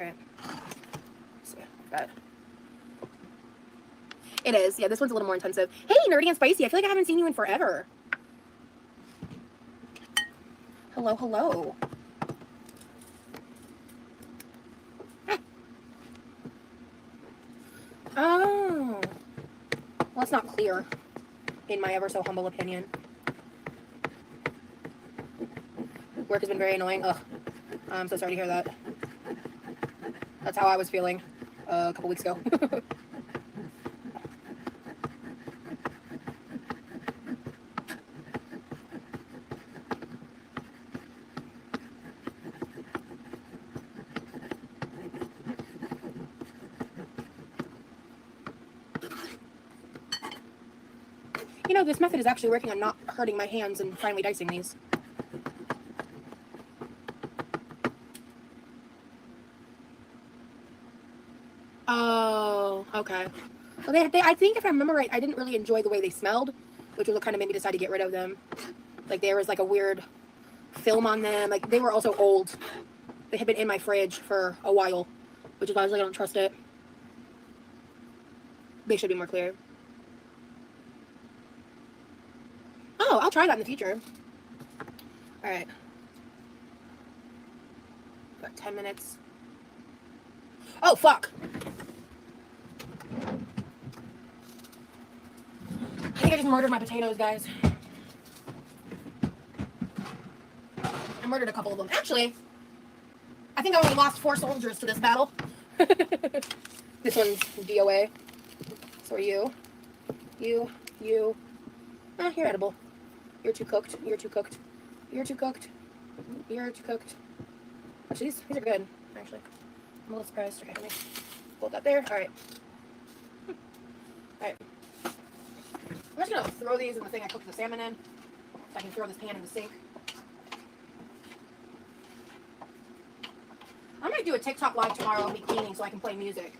All right. But it is. Yeah, this one's a little more intensive. Hey, Nerdy and Spicy. I feel like I haven't seen you in forever. Hello, hello. Ah. Oh. Well, it's not clear, in my ever so humble opinion. Work has been very annoying. Ugh. I'm so sorry to hear that. That's how I was feeling a couple weeks ago. You know, this method is actually working on not hurting my hands and finally dicing these. Oh, okay. Well, I think if I remember right, I didn't really enjoy the way they smelled, which was what kind of made me decide to get rid of them. Like, there was like a weird film on them. Like, they were also old. They had been in my fridge for a while, which is why I was like, I don't trust it. They should be more clear. Oh, I'll try that in the future. All right. Got 10 minutes. Oh, fuck. I just murdered my potatoes, guys. I murdered a couple of them. Actually, I think I only lost 4 soldiers to this battle. This one's DOA. So are you. You. You're edible. You're too cooked. You're too cooked. You're too cooked. You're too cooked. Actually, these are good, actually. I'm a little surprised. Okay, let me hold that there. Alright. Alright. I'm just gonna throw these in the thing I cooked the salmon in. So I can throw this pan in the sink. I might do a TikTok live tomorrow and be cleaning so I can play music.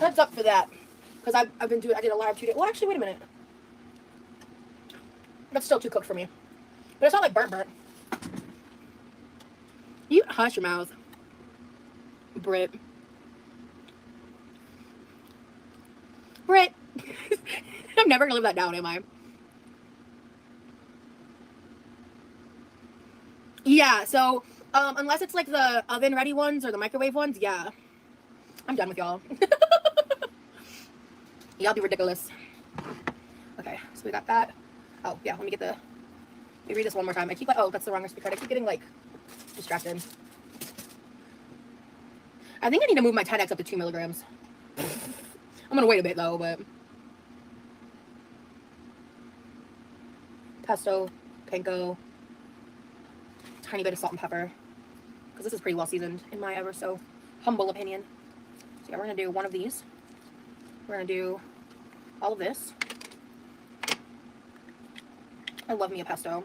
Heads up for that. Because I've been doing, I did a live 2 days. Well, actually, wait a minute. That's still too cooked for me. But it's not like burnt. You hush your mouth. Brit. I'm never gonna live that down, am I? Yeah, so, unless it's like the oven ready ones or the microwave ones, yeah. I'm done with y'all. Y'all be ridiculous. Okay, so we got that. Oh, yeah, let me read this one more time. I keep like, oh, that's the wrong recipe card. I keep getting like distracted. I think I need to move my 10x up to 2 milligrams. I'm gonna wait a bit though, but pesto, panko, tiny bit of salt and pepper, because this is pretty well seasoned in my ever so humble opinion. So yeah, we're gonna do one of these. We're gonna do all of this. I love me a pesto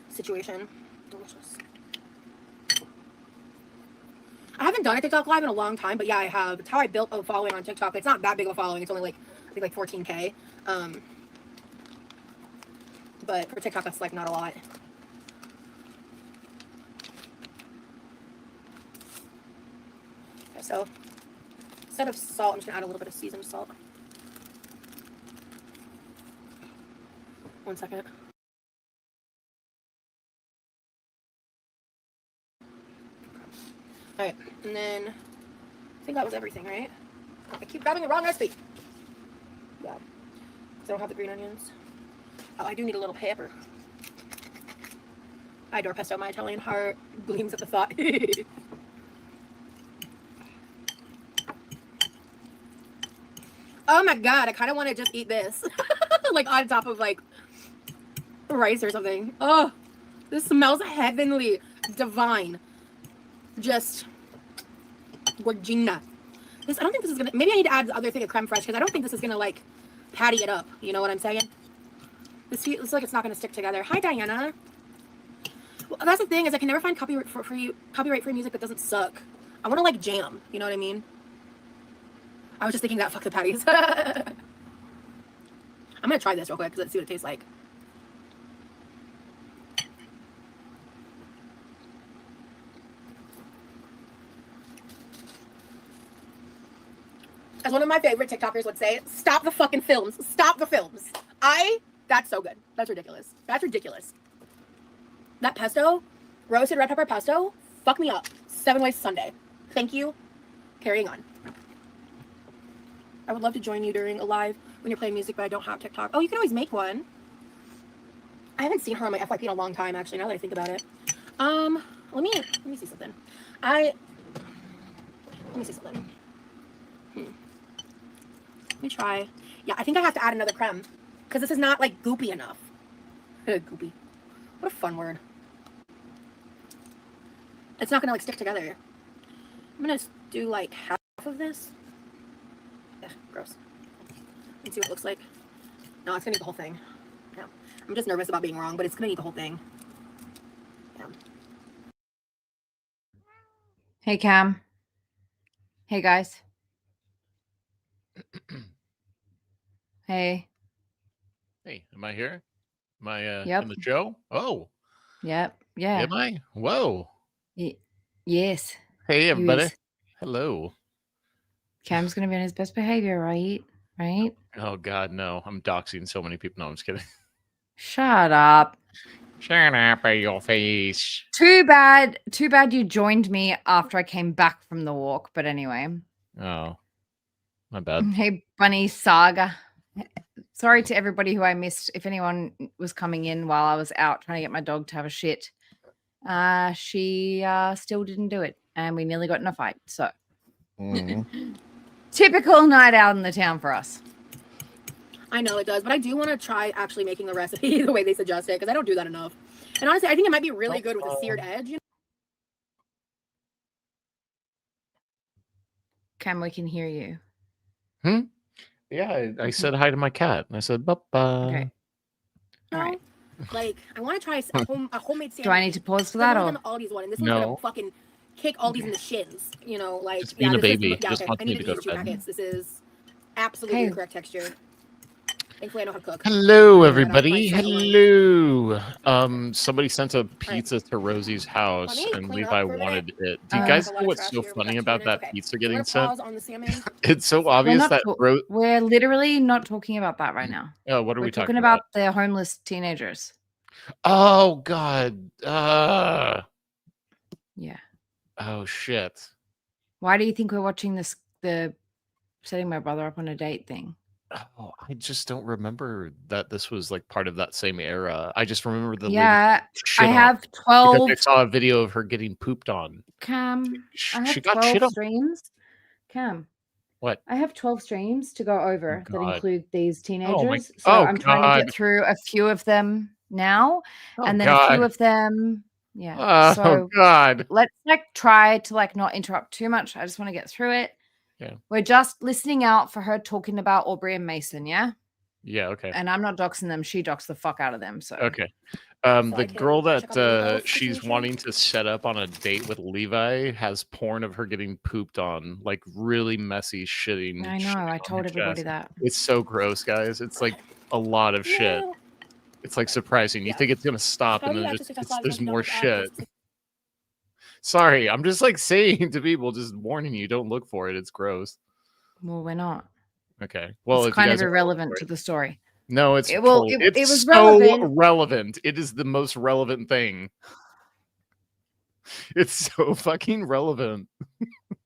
situation. Delicious. I haven't done a TikTok live in a long time, but yeah, I have. It's how I built a following on TikTok. It's not that big of a following. It's only like, I think like 14K. But for TikTok, that's like not a lot. Okay, so instead of salt, I'm just gonna add a little bit of seasoned salt. 1 second. Alright, and then I think that was everything, right? I keep grabbing the wrong recipe. Yeah, because I don't have the green onions. Oh, I do need a little pepper. I adore pesto. My Italian heart gleams at the thought. Oh my god, I kind of want to just eat this. Like on top of like rice or something. Oh, this smells heavenly, divine. Just Gorgina. This, I don't think this is gonna, maybe I need to add the other thing of creme fraiche because I don't think this is gonna like patty it up. You know what I'm saying? This looks like it's not gonna stick together. Hi Diana. Well, that's the thing, is I can never find copyright free music that doesn't suck. I want to like jam. You know what I mean? I was just thinking that. Fuck the patties. I'm gonna try this real quick because let's see what it tastes like. As one of my favorite TikTokers would say, stop the fucking films. Stop the films. That's so good. That's ridiculous. That's ridiculous. That pesto, roasted red pepper pesto, fuck me up. 7 ways Sunday. Thank you. Carrying on. I would love to join you during a live when you're playing music, but I don't have TikTok. Oh, you can always make one. I haven't seen her on my FYP in a long time, actually, now that I think about it. Let me see something. Let me see something. Let me try. Yeah, I think I have to add another creme because this is not like goopy enough. Goopy. What a fun word. It's not gonna like stick together. I'm gonna do like half of this. Yeah, gross. And see what it looks like. No, it's gonna need the whole thing. Yeah. I'm just nervous about being wrong, but it's gonna need the whole thing. Yeah. Hey, Cam. Hey, guys. Hey. Hey, am I here? Am I Yep. in the show? Oh, Yep. Yeah. am I? Whoa. Yes. Hey, everybody. is. Hello. Cam's gonna be on his best behavior, right? Right? Oh, God, no. I'm doxing so many people. No, I'm just kidding. Shut up. Shut up, your face. Too bad you joined me after I came back from the walk. But anyway. Oh, my bad. Hey, Bunny Saga. Sorry to everybody who I missed. If anyone was coming in while I was out trying to get my dog to have a shit, she still didn't do it, and we nearly got in a fight. So, typical night out in the town for us. I know it does, but I do want to try actually making the recipe the way they suggest it because I don't do that enough. And honestly, I think it might be really good with a seared edge. You know? Cam, we can hear you. Yeah, I said hi to my cat. I said, bye. Okay. All right. Like, I want to try a homemade sandwich. Do I need to pause for that? I've Or done the Aldi's one, and this one's gonna fucking kick Aldi's in the shins. You know, like Just being a baby. Yeah, Just okay. wants I me need to to go eat to 2 bed. packets. This is absolutely the correct texture. Thankfully, I know how to cook. Hello, Yeah, everybody. that's my Hello. Somebody sent a pizza to Rosie's house, Let me and clean Levi up for a wanted minute. it. Do you Uh, guys There's a know lot of what's trash so here. We've funny got 2 about minutes. that Okay. pizza We're getting gonna sent? pause on the salmon. It's so we're obvious not. that We're literally not talking about that right now. Oh, what are We're we talking talking about the homeless teenagers. Oh God. Yeah. Oh shit. Why do you think we're watching this? The setting my brother up on a date thing. Oh, I just don't remember that this was like part of that same era. I just remember the lady Yeah, shit I on have because 12. I saw a video of her getting pooped on. Cam, I She have got 12 shit on. streams. Cam, What? I have 12 streams to go over that God. include these Oh my. teenagers. So Oh I'm trying to God. get through a few of them now, Oh and then a few God. of them. Yeah. Oh So God. let's try to not interrupt too much. I just want to get through it. Yeah. We're just listening out for her talking about Aubrey and Mason. Yeah. Yeah. Okay. And I'm not doxing them. She doxed the fuck out of them. So Okay. So The I can girl check on the that health she's situation. wanting to set up on a date with Levi has porn of her getting pooped on, like really messy shitting. I know. shit I on told her everybody chest. that. It's so gross, guys. It's like a lot of shit. No. It's like surprising. You Yeah. think it's gonna stop, and Probably then access just to Tesla, there's obviously, more don't shit. Sorry, I'm just like saying to people, just warning you, don't look for it. It's gross. Well, we're not. Okay. Well, It's if kind you of guys are irrelevant to the story. no, it's It it's was so relevant. relevant. It is the most relevant thing. It's so fucking relevant.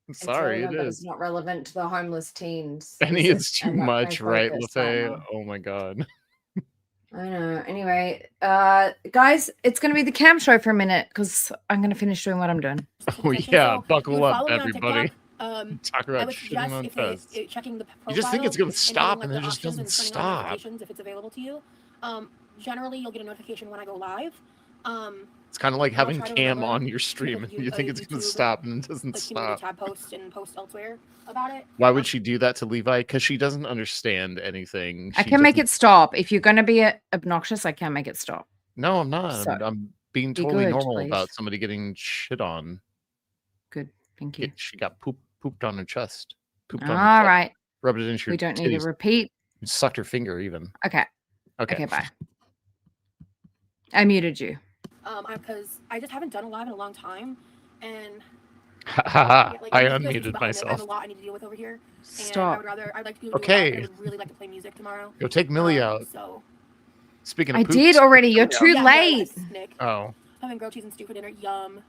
It's Sorry, relevant, it but is. it's not relevant to the homeless teens. Any is it? is too And that's my much, right, focus right Lefay? now. Oh my god. I know. Anyway, guys, it's going to be the Cam show for a minute because I'm going to finish doing what I'm doing. Oh yeah, buckle up, follow me on everybody. TikTok, Talk I about would shitting suggest on if tests. checking the profile You just think it's gonna and stop, hitting, and the it just options doesn't and turning on stop. notifications if it's available to you. Generally, you'll get a notification when I go live. It's kind of like I'll having try to Cam remember on your to stream, put and you think it's gonna YouTube, stop, and it doesn't like community stop. tab post and post elsewhere about it. Why would she do that to Levi? Because she doesn't understand anything. I She can make doesn't- it stop. If you're going to be obnoxious, I can make it stop. No, I'm not. So, I'm being be totally good, normal please. about somebody getting shit on. Good. Thank you. She got pooped on her chest. Pooped on All her chest. right. Rubbed it into your We don't need to titties. repeat. Sucked her finger even. Okay. Okay. Okay, bye. I muted you. Because I just haven't done a live in a long time, and Haha, like, I music is unmuted behind it. I have myself. a lot I need to deal with over here. And Stop. I'd like to be able to Okay. do a live, but I would really like to play music tomorrow. Go take Millie out. So Speaking of I poops, did already. You're Yeah. too yeah, late. No, Nick. Oh, Having grilled cheese and stew for dinner. Yum.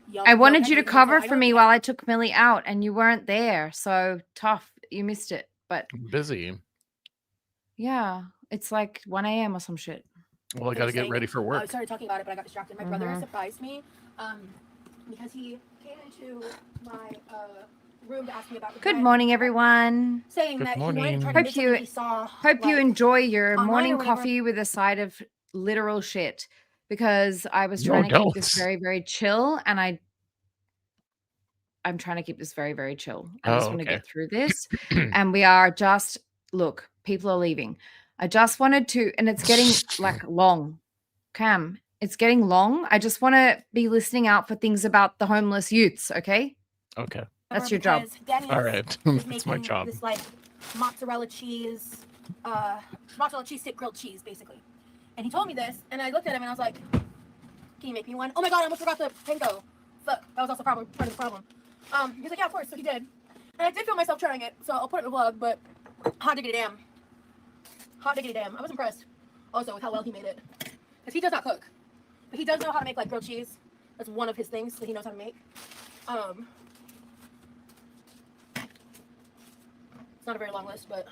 Yum. I No, wanted you to everything. cover So I for don't me think- while I took Millie out, and you weren't there. So tough. You missed it. But I'm busy. yeah, it's like 1 a.m. or some shit. Well, I They got were to get saying- ready for I work. started talking about it, but I got distracted. My brother Mhm. surprised me because he came into my room to ask me about the Good bread, morning, everyone. saying Good that he wanted to morning. try to Hope make you- something he saw. Hope you like, enjoy your online or morning whatever. coffee with a side of literal shit because I was No, trying to keep this don't. very, very chill, and I'm trying to keep this very, very chill. I just Oh, want to okay. get through this, and we are just look. People are leaving. I just wanted to, and it's getting like long. Cam, it's getting long. I just want to be listening out for things about the homeless youths. Okay, Okay. that's your job. because Dennis All right. is That's my making job. This like mozzarella cheese stick grilled cheese, basically. And he told me this, and I looked at him and I was like, "Can you make me one?" Oh my god, I almost forgot the panko. Fuck, that was also part of the problem. He's like, "Yeah, of course." So he did, and I did feel myself trying it, so I'll put it in the vlog. But hot diggity damn, I was impressed. Also with how well he made it, because he does not cook, but he does know how to make like grilled cheese. That's one of his things that he knows how to make. It's not a very long list, but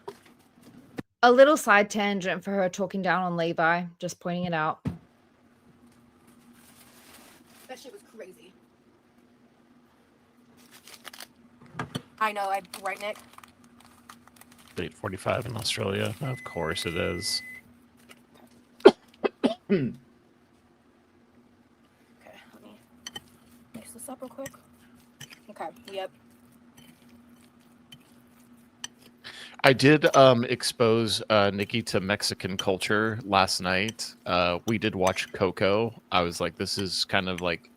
A little side tangent for her talking down on Levi, just pointing it out. That shit was crazy. I know, right, Nick? 8:45 in Australia. Of course it is. Okay, let me mix this up real quick. Okay, yep. I did expose Nikki to Mexican culture last night. We did watch Coco. I was like, this is kind of like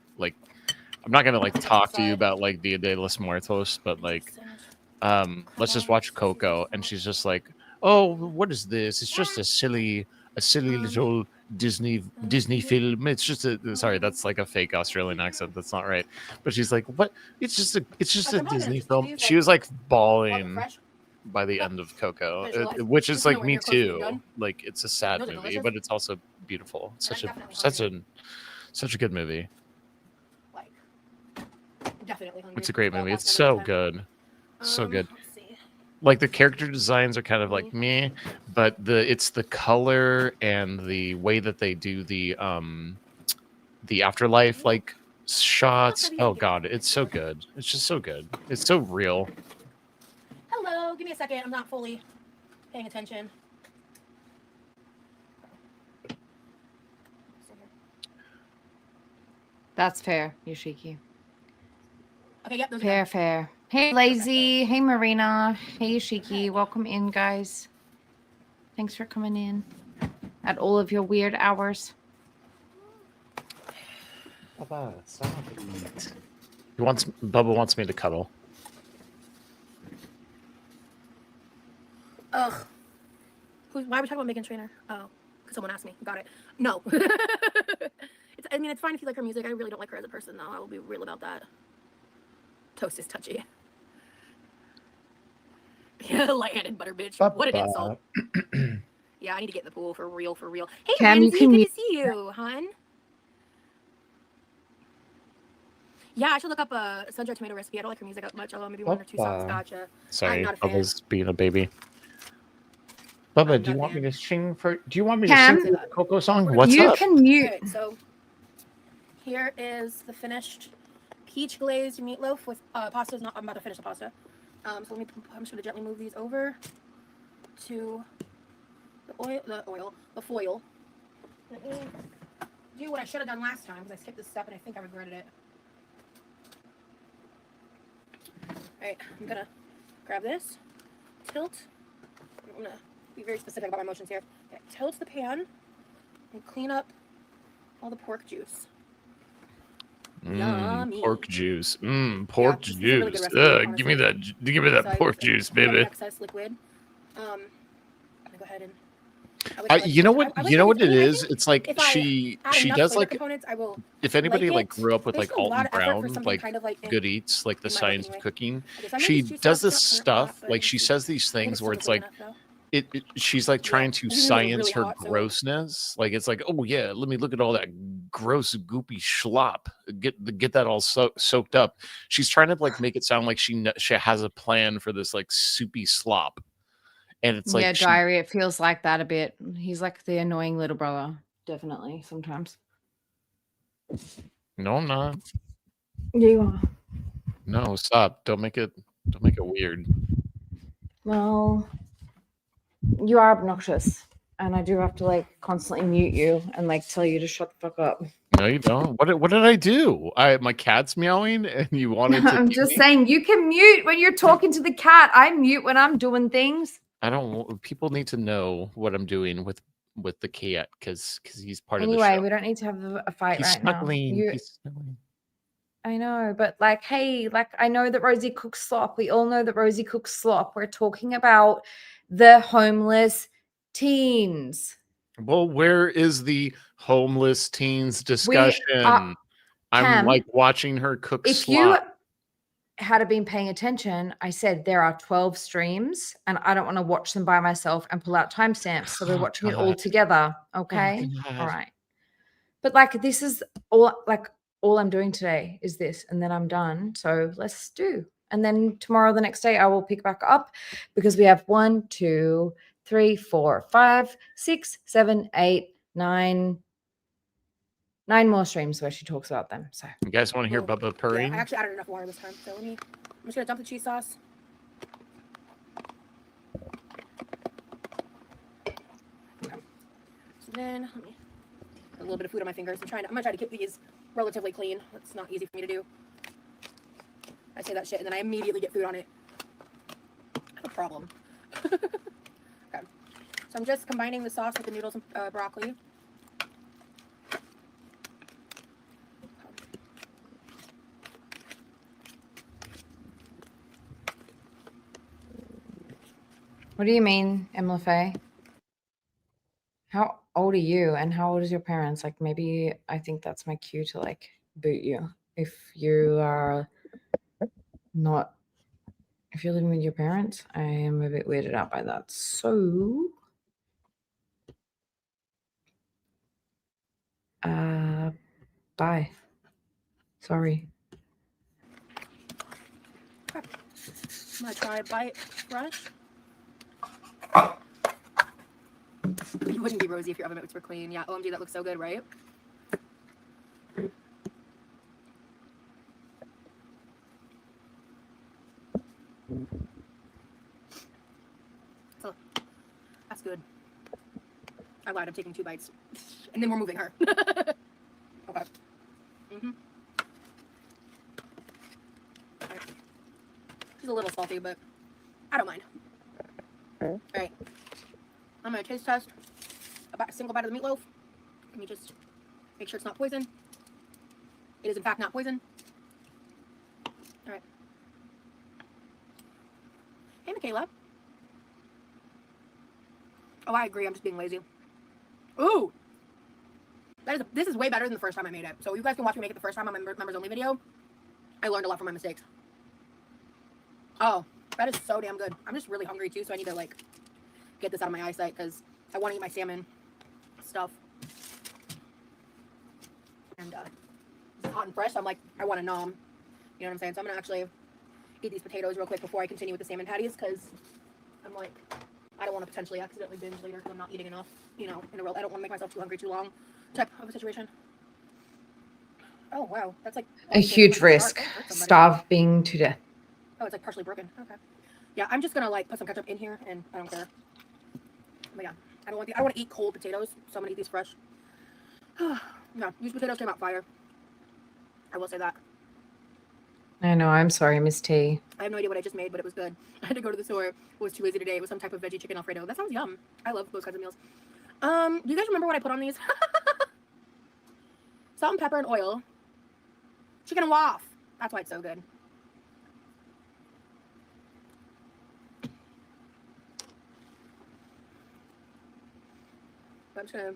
I'm not gonna like talk to you about like Dia de los Muertos, but like let's just watch Coco. And she's just like, oh, what is this? It's just a silly little Disney film. It's just a sorry, that's like a fake Australian accent. That's not right. But she's like, what? It's just a Disney film. She was like bawling by the end of Coco, which is like me too. Like it's a sad movie, but it's also beautiful. Such a good movie. Like, definitely hungry. It's a great movie. It's so good. So good. Like the character designs are kind of like meh, but it's the color and the way that they do the afterlife like shots. Oh god, it's so good. It's just so good. It's so real. Hello, give me a second. I'm not fully paying attention. That's fair, Yoshiki. Okay, yep, those are Fair, done. fair. Hey, Lazy. Hey, Marina. Hey, Yoshiki. Welcome in, guys. Thanks for coming in at all of your weird hours. Bubba wants me to cuddle. Ugh. Why are we talking about Megan Trainor? Oh, because someone asked me. Got it. No. I mean, it's fine if you like her music. I really don't like her as a person, though. I will be real about that. Toast is touchy. Yeah, light-handed butter bitch. What an insult. Yeah, I need to get in the pool for real, for real. Hey, Cam, you Lindsay, can good mute- to see you, hun. Yeah, I should look up a sun-dried tomato recipe. I don't like her music that much, although maybe one or two songs. Gotcha. Sorry, I'm not a fan. Bubba's being a baby. Bubba, I'm do you not a want me fan. to sing for? Do you want me Cam, to sing the Coco song? What's you up? can mute. Okay, so here is the finished peach glazed meatloaf with pasta. I'm about to finish the pasta. So I'm just gonna gently move these over to the foil. Let me do what I should have done last time because I skipped this step and I think I regretted it. Alright, I'm gonna grab this, tilt. I'm gonna be very specific about my motions here. Okay, tilt the pan and clean up all the pork juice. Yummy. Pork juice. Pork this is a really good juice. recipe, Give me that. Give me that So I pork just juice, clean up baby. excess liquid. I'm gonna go ahead and. You know what? You know what it is? think It's like if I she enough does flavor like components, I will. if anybody like it, grew up with but like it's a lot Alton of effort for Brown, something like kind of like Good Eats, like the in my life science of anyway. cooking, Okay, so I made she these juice does sauce. this It's not burnt stuff hot, but like she it's- says these I think things where still it's like good enough, though. she's like trying to These noodles are science really her hot, so- grossness. Like it's like, oh yeah, let me look at all that gross goopy slop. Get that all soaked up. She's trying to like make it sound like she has a plan for this like soupy slop. And it's like Yeah, diary. It feels like that a bit. He's like the annoying little brother. Definitely, sometimes. no, I'm not. Yeah, you are. No, stop. Don't make it weird. Well, you are obnoxious, and I do have to like constantly mute you and like tell you to shut the fuck up. No, you don't. What did I do? My cat's meowing, and you wanted to. I'm just saying you can mute when you're talking to the cat. I mute when I'm doing things. I don't. People need to know what I'm doing with the cat because he's part of the Anyway, show. we don't need to have a fight He's right snuggling. now. He's snuggling. I know, but like, hey, like I know that Rosie cooks slop. We all know that Rosie cooks slop. We're talking about the homeless teens. Well, where is the homeless teens discussion? I'm Cam, like watching her cook If slop. you had been paying attention, I said there are 12 streams and I don't want to watch them by myself and pull out timestamps. So we're Oh, watching it all God. together. Okay. God. All right. But like, this is all I'm doing today is this, and then I'm done. So let's do. And then tomorrow, the next day, I will pick back up because we have 1, 2, 3, 4, 5, 6, 7, 8, 9. 9 more streams where she talks about them. So You guys want to hear Bubba Yeah, purring? I actually added enough water this time. So I'm just gonna dump the cheese sauce. Okay. So then let me a little bit of food on my fingers. I'm gonna try to keep these relatively clean. It's not easy for me to do. I say that shit and then I immediately get food on it. I have a problem. Okay. So I'm just combining the sauce with the noodles and broccoli. what do you mean, Emma Faye? How old are you and how old is your parents? Like maybe I think that's my cue to like boot you. If you are not, if you're living with your parents, I am a bit weirded out by that. So, bye. Sorry. I'm gonna try a bite fresh. You wouldn't be Rosie if your oven mitts were clean. Yeah, OMG, that looks so good, right? So, that's good. I lied, I'm taking 2 bites. And then we're moving her. Okay. Mm-hmm. Right. She's a little salty, but I don't mind. Alright. I'm gonna taste test a single bite of the meatloaf. Let me just make sure it's not poison. It is in fact not poison. Alright. Hey, Michaela. Oh, I agree. I'm just being lazy. Ooh! This is way better than the first time I made it. So you guys can watch me make it the first time on my members only video. I learned a lot from my mistakes. Oh, that is so damn good. I'm just really hungry too, so I need to like get this out of my eyesight because I want to eat my salmon stuff. And it's hot and fresh, so I'm like, I want to nom. You know what I'm saying? So I'm gonna actually eat these potatoes real quick before I continue with the salmon patties because I'm like, I don't want to potentially accidentally binge later because I'm not eating enough, you know, in a row. I don't want to make myself too hungry too long type of a situation. Oh, wow. That's like A huge risk. Starving to death. Oh, it's like partially broken. Okay. Yeah, I'm just gonna like put some ketchup in here and I don't care. But yeah, I don't want to eat cold potatoes, so I'm gonna eat these fresh. Yeah, these potatoes came out fire. I will say that. I know, I'm sorry, Miss T. I have no idea what I just made, but it was good. I had to go to the store. It was too lazy today. It was some type of veggie chicken Alfredo. That sounds yum. I love those kinds of meals. Do you guys remember what I put on these? Salt and pepper and oil. Chicken and waff. That's why it's so good. I'm just gonna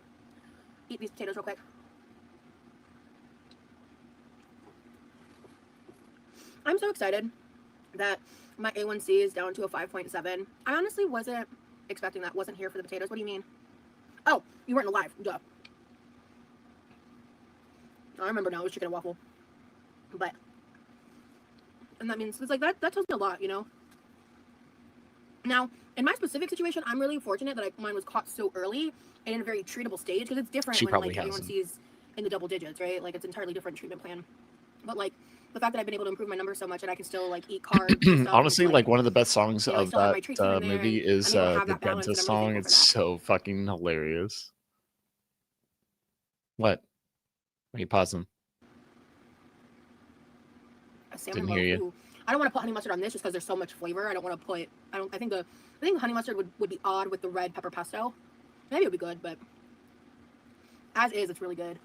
eat these potatoes real quick. I'm so excited that my A1C is down to a 5.7. I honestly wasn't expecting that. Wasn't here for the potatoes. What do you mean? Oh, you weren't alive. Duh. I remember now. It was chicken and waffle. But, and that means, it's like, that tells me a lot, you know? Now, in my specific situation, I'm really fortunate that mine was caught so early and in a very treatable stage, because it's different when, like, A1C is in the double digits, right? Like, it's an entirely different treatment plan. But, like, the fact that I've been able to improve my numbers so much and I can still, like, eat carbs and stuff, Honestly, like one of the best songs you know, I of still have my that treats in there, movie and is I'm able to have the that balance, and dentist I'm really song. thankful It's for that. so fucking hilarious. What? Why are you pausing? A salmon Didn't hear loaf. you. Ooh. I don't want to put honey mustard on this just because there's so much flavor. I don't want to put. I think the honey mustard would be odd with the red pepper pesto. Maybe it would be good, but as is, it's really good.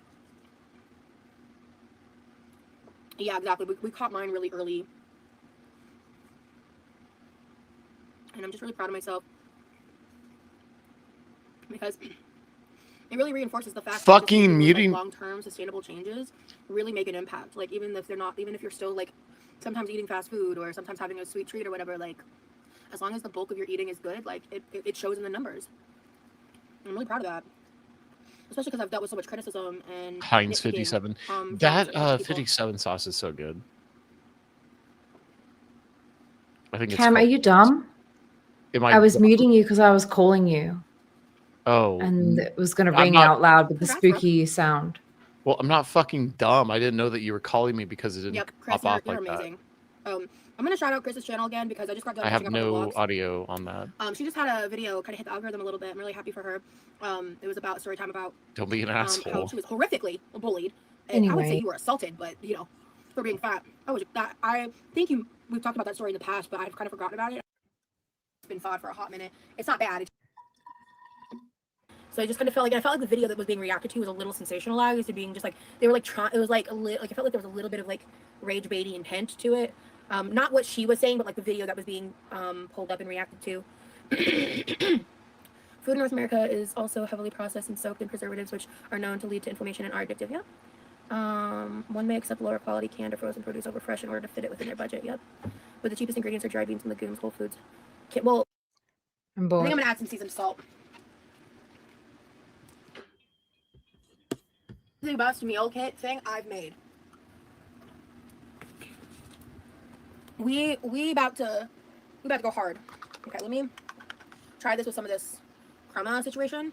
Yeah, exactly. We caught mine really early, and I'm just really proud of myself because it really reinforces the fact that Muting. like, long-term sustainable changes really make an impact. Like even if you're still like sometimes eating fast food or sometimes having a sweet treat or whatever, like as long as the bulk of your eating is good, like it shows in the numbers. I'm really proud of that, especially because I've dealt with so much criticism and Heinz nitpicking, 57. from That certain people. 57 sauce is so good. I think it's Cam, are called- you dumb? I was muting you because I was calling you, Oh. and it was going to I'm ring not- out loud with the Congrats, bro. spooky sound. Well, I'm not fucking dumb. I didn't know that you were calling me because it didn't Yep, Chris, pop off you're like that. amazing. I'm gonna shout out Chris's channel again because I just got done I have catching up on no the vlogs. audio on that. She just had a video kind of hit the algorithm a little bit. I'm really happy for her. It was about a story time about Don't be an how asshole. she was horrifically bullied. And I would say Anyway. you were assaulted, but you know, for being fat. I think we've talked about that story in the past, but I've kind of forgotten about it. It's been thawed for a hot minute. It's not bad. So I just kind of felt like the video that was being reacted to was a little sensationalized, to being just like they were like trying. It was like I felt like there was a little bit of like rage baiting intent to it. Not what she was saying, but like the video that was being pulled up and reacted to. Food in North America is also heavily processed and soaked in preservatives, which are known to lead to inflammation and are addictive. Yep. One may accept lower quality canned or frozen produce over fresh in order to fit it within their budget. Yep. But the cheapest ingredients are dry beans and legumes, Whole Foods. Well, I'm I bored. think I'm gonna add some seasoned salt. The best meal kit thing I've made. We about to go hard. Okay, let me try this with some of this crema situation.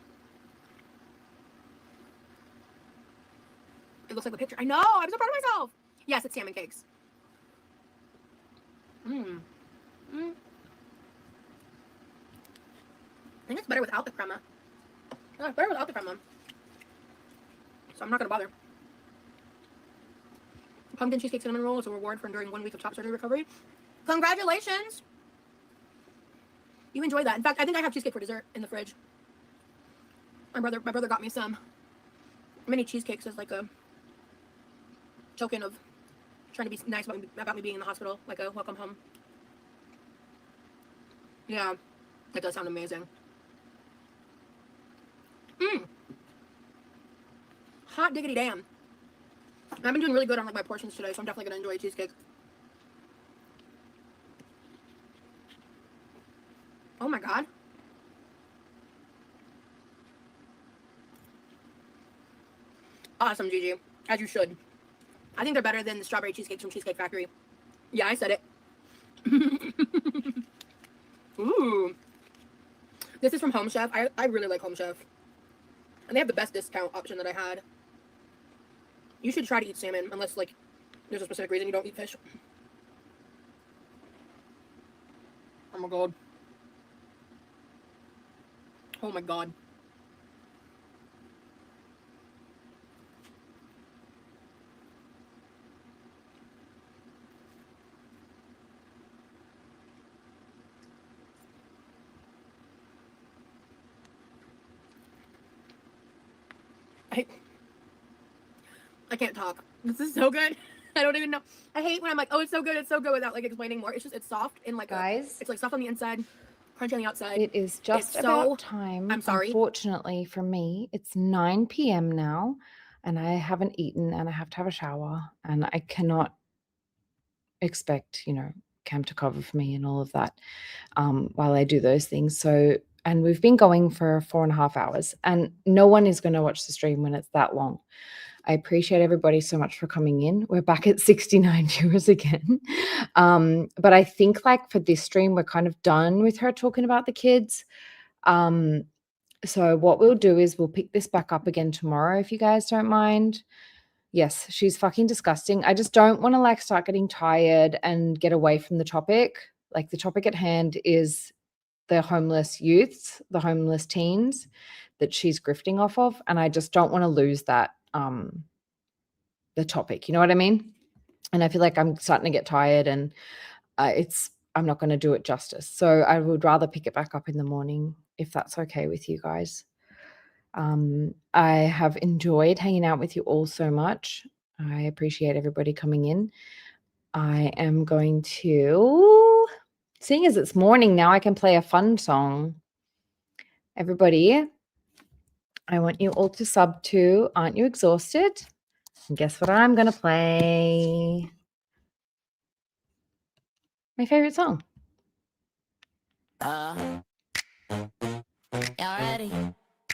It looks like the picture. I know. I'm so proud of myself. Yes, it's salmon cakes. I think it's better without the crema. No, it's better without the crema. So I'm not gonna bother. Pumpkin cheesecake cinnamon roll is a reward for enduring 1 week of top surgery recovery. Congratulations! You enjoy that. In fact, I think I have cheesecake for dessert in the fridge. My brother got me some mini cheesecakes as like a token of trying to be nice about me being in the hospital, like a welcome home. Yeah, that does sound amazing. Hot diggity damn. I've been doing really good on like my portions today, so I'm definitely gonna enjoy a cheesecake. Oh my god. Awesome, Gigi. As you should. I think they're better than the strawberry cheesecakes from Cheesecake Factory. Yeah, I said it. Ooh. This is from Home Chef. I really like Home Chef. And they have the best discount option that I had. You should try to eat salmon, unless, like, there's a specific reason you don't eat fish. Oh my god. Oh my god. I can't talk. This is so good. I don't even know. I hate when I'm like, oh, it's so good, without like explaining more. It's just, it's soft and like Guys, it's like soft on the inside, crunchy on the outside. it is just It's about so- time. I'm sorry. Unfortunately for me, it's 9 p.m. now, and I haven't eaten, and I have to have a shower, and I cannot expect, Cam to cover for me and all of that while I do those things. So, and we've been going for 4.5 hours, and no one is going to watch the stream when it's that long. I appreciate everybody so much for coming in. We're back at 69 viewers again. But I think like for this stream, we're kind of done with her talking about the kids. So what we'll do is we'll pick this back up again tomorrow, if you guys don't mind. Yes, she's fucking disgusting. I just don't want to like start getting tired and get away from the topic. Like the topic at hand is the homeless youths, the homeless teens that she's grifting off of. And I just don't want to lose that. The topic, you know what I mean? And I feel like I'm starting to get tired, and I'm not going to do it justice. So I would rather pick it back up in the morning, if that's okay with you guys. I have enjoyed hanging out with you all so much. I appreciate everybody coming in. I am going to, seeing as it's morning now, I can play a fun song. Everybody, I want you all to sub to Aren't You Exhausted? And guess what I'm going to play? My favorite song. Y'all ready?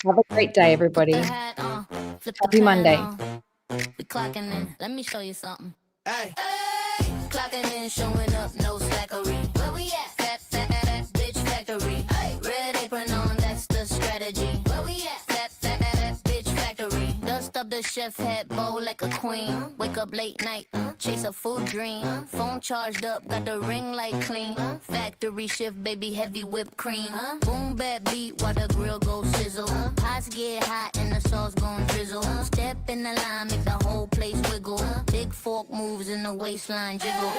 Have a great day, everybody. Flip the hat on, flip the Happy plan Monday. on. We clocking in. Let me show you something. Hey. Clocking in, showing up, no slackery. Where we at? Fat bitch factory. the chef hat, bowl like a queen. Wake up late night, chase a full dream. Phone charged up, got the ring light clean. Factory shift, baby, heavy whipped cream. Boom, bad beat while the grill goes sizzle. Pots get hot and the sauce gon' drizzle. Step in the line, make the whole place wiggle. Big fork moves in the waistline jiggle.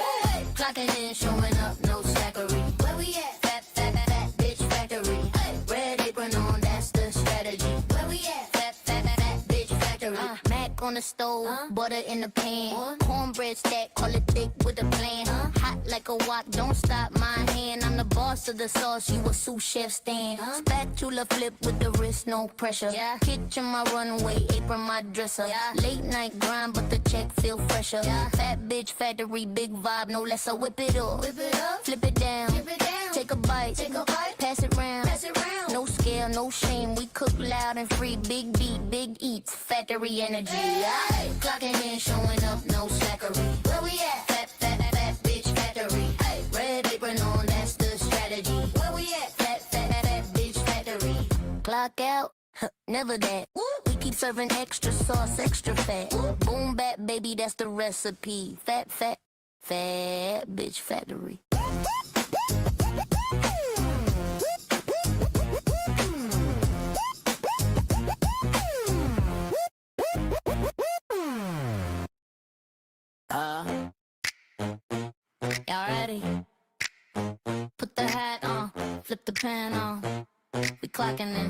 Clocking in, showing up, no slackery. Where we at? Fat, fat, fat, bitch factory. Red apron on, that's the strategy. Where we at? Fat, fat, fat, bitch factory. Mac on the stove, butter in the pan. Cornbread stack, call it thick with a plan. Hot like a wok, don't stop my hand. I'm the boss of the sauce, you a sous chef stand. Spatula flip with the wrist, no pressure. Kitchen my runway, apron my dresser. Late night grind, but the check feel fresher. Fat bitch factory, big vibe, no less. So whip it up, flip it down, take a bite, pass it round. No scale, no shame, we cook loud and free. Big beat, big eats, factory energy. Clocking in, showing up, no slackery. Where we at? Fat, fat, fat, bitch factory. Red apron on, that's the strategy. Where we at? Fat, fat, fat, bitch factory. Clock out, never that. We keep serving extra sauce, extra fat. Boom back, baby, that's the recipe. Fat, fat, fat, bitch factory. Y'all ready? Put the hat on, flip the pan on. We clocking in.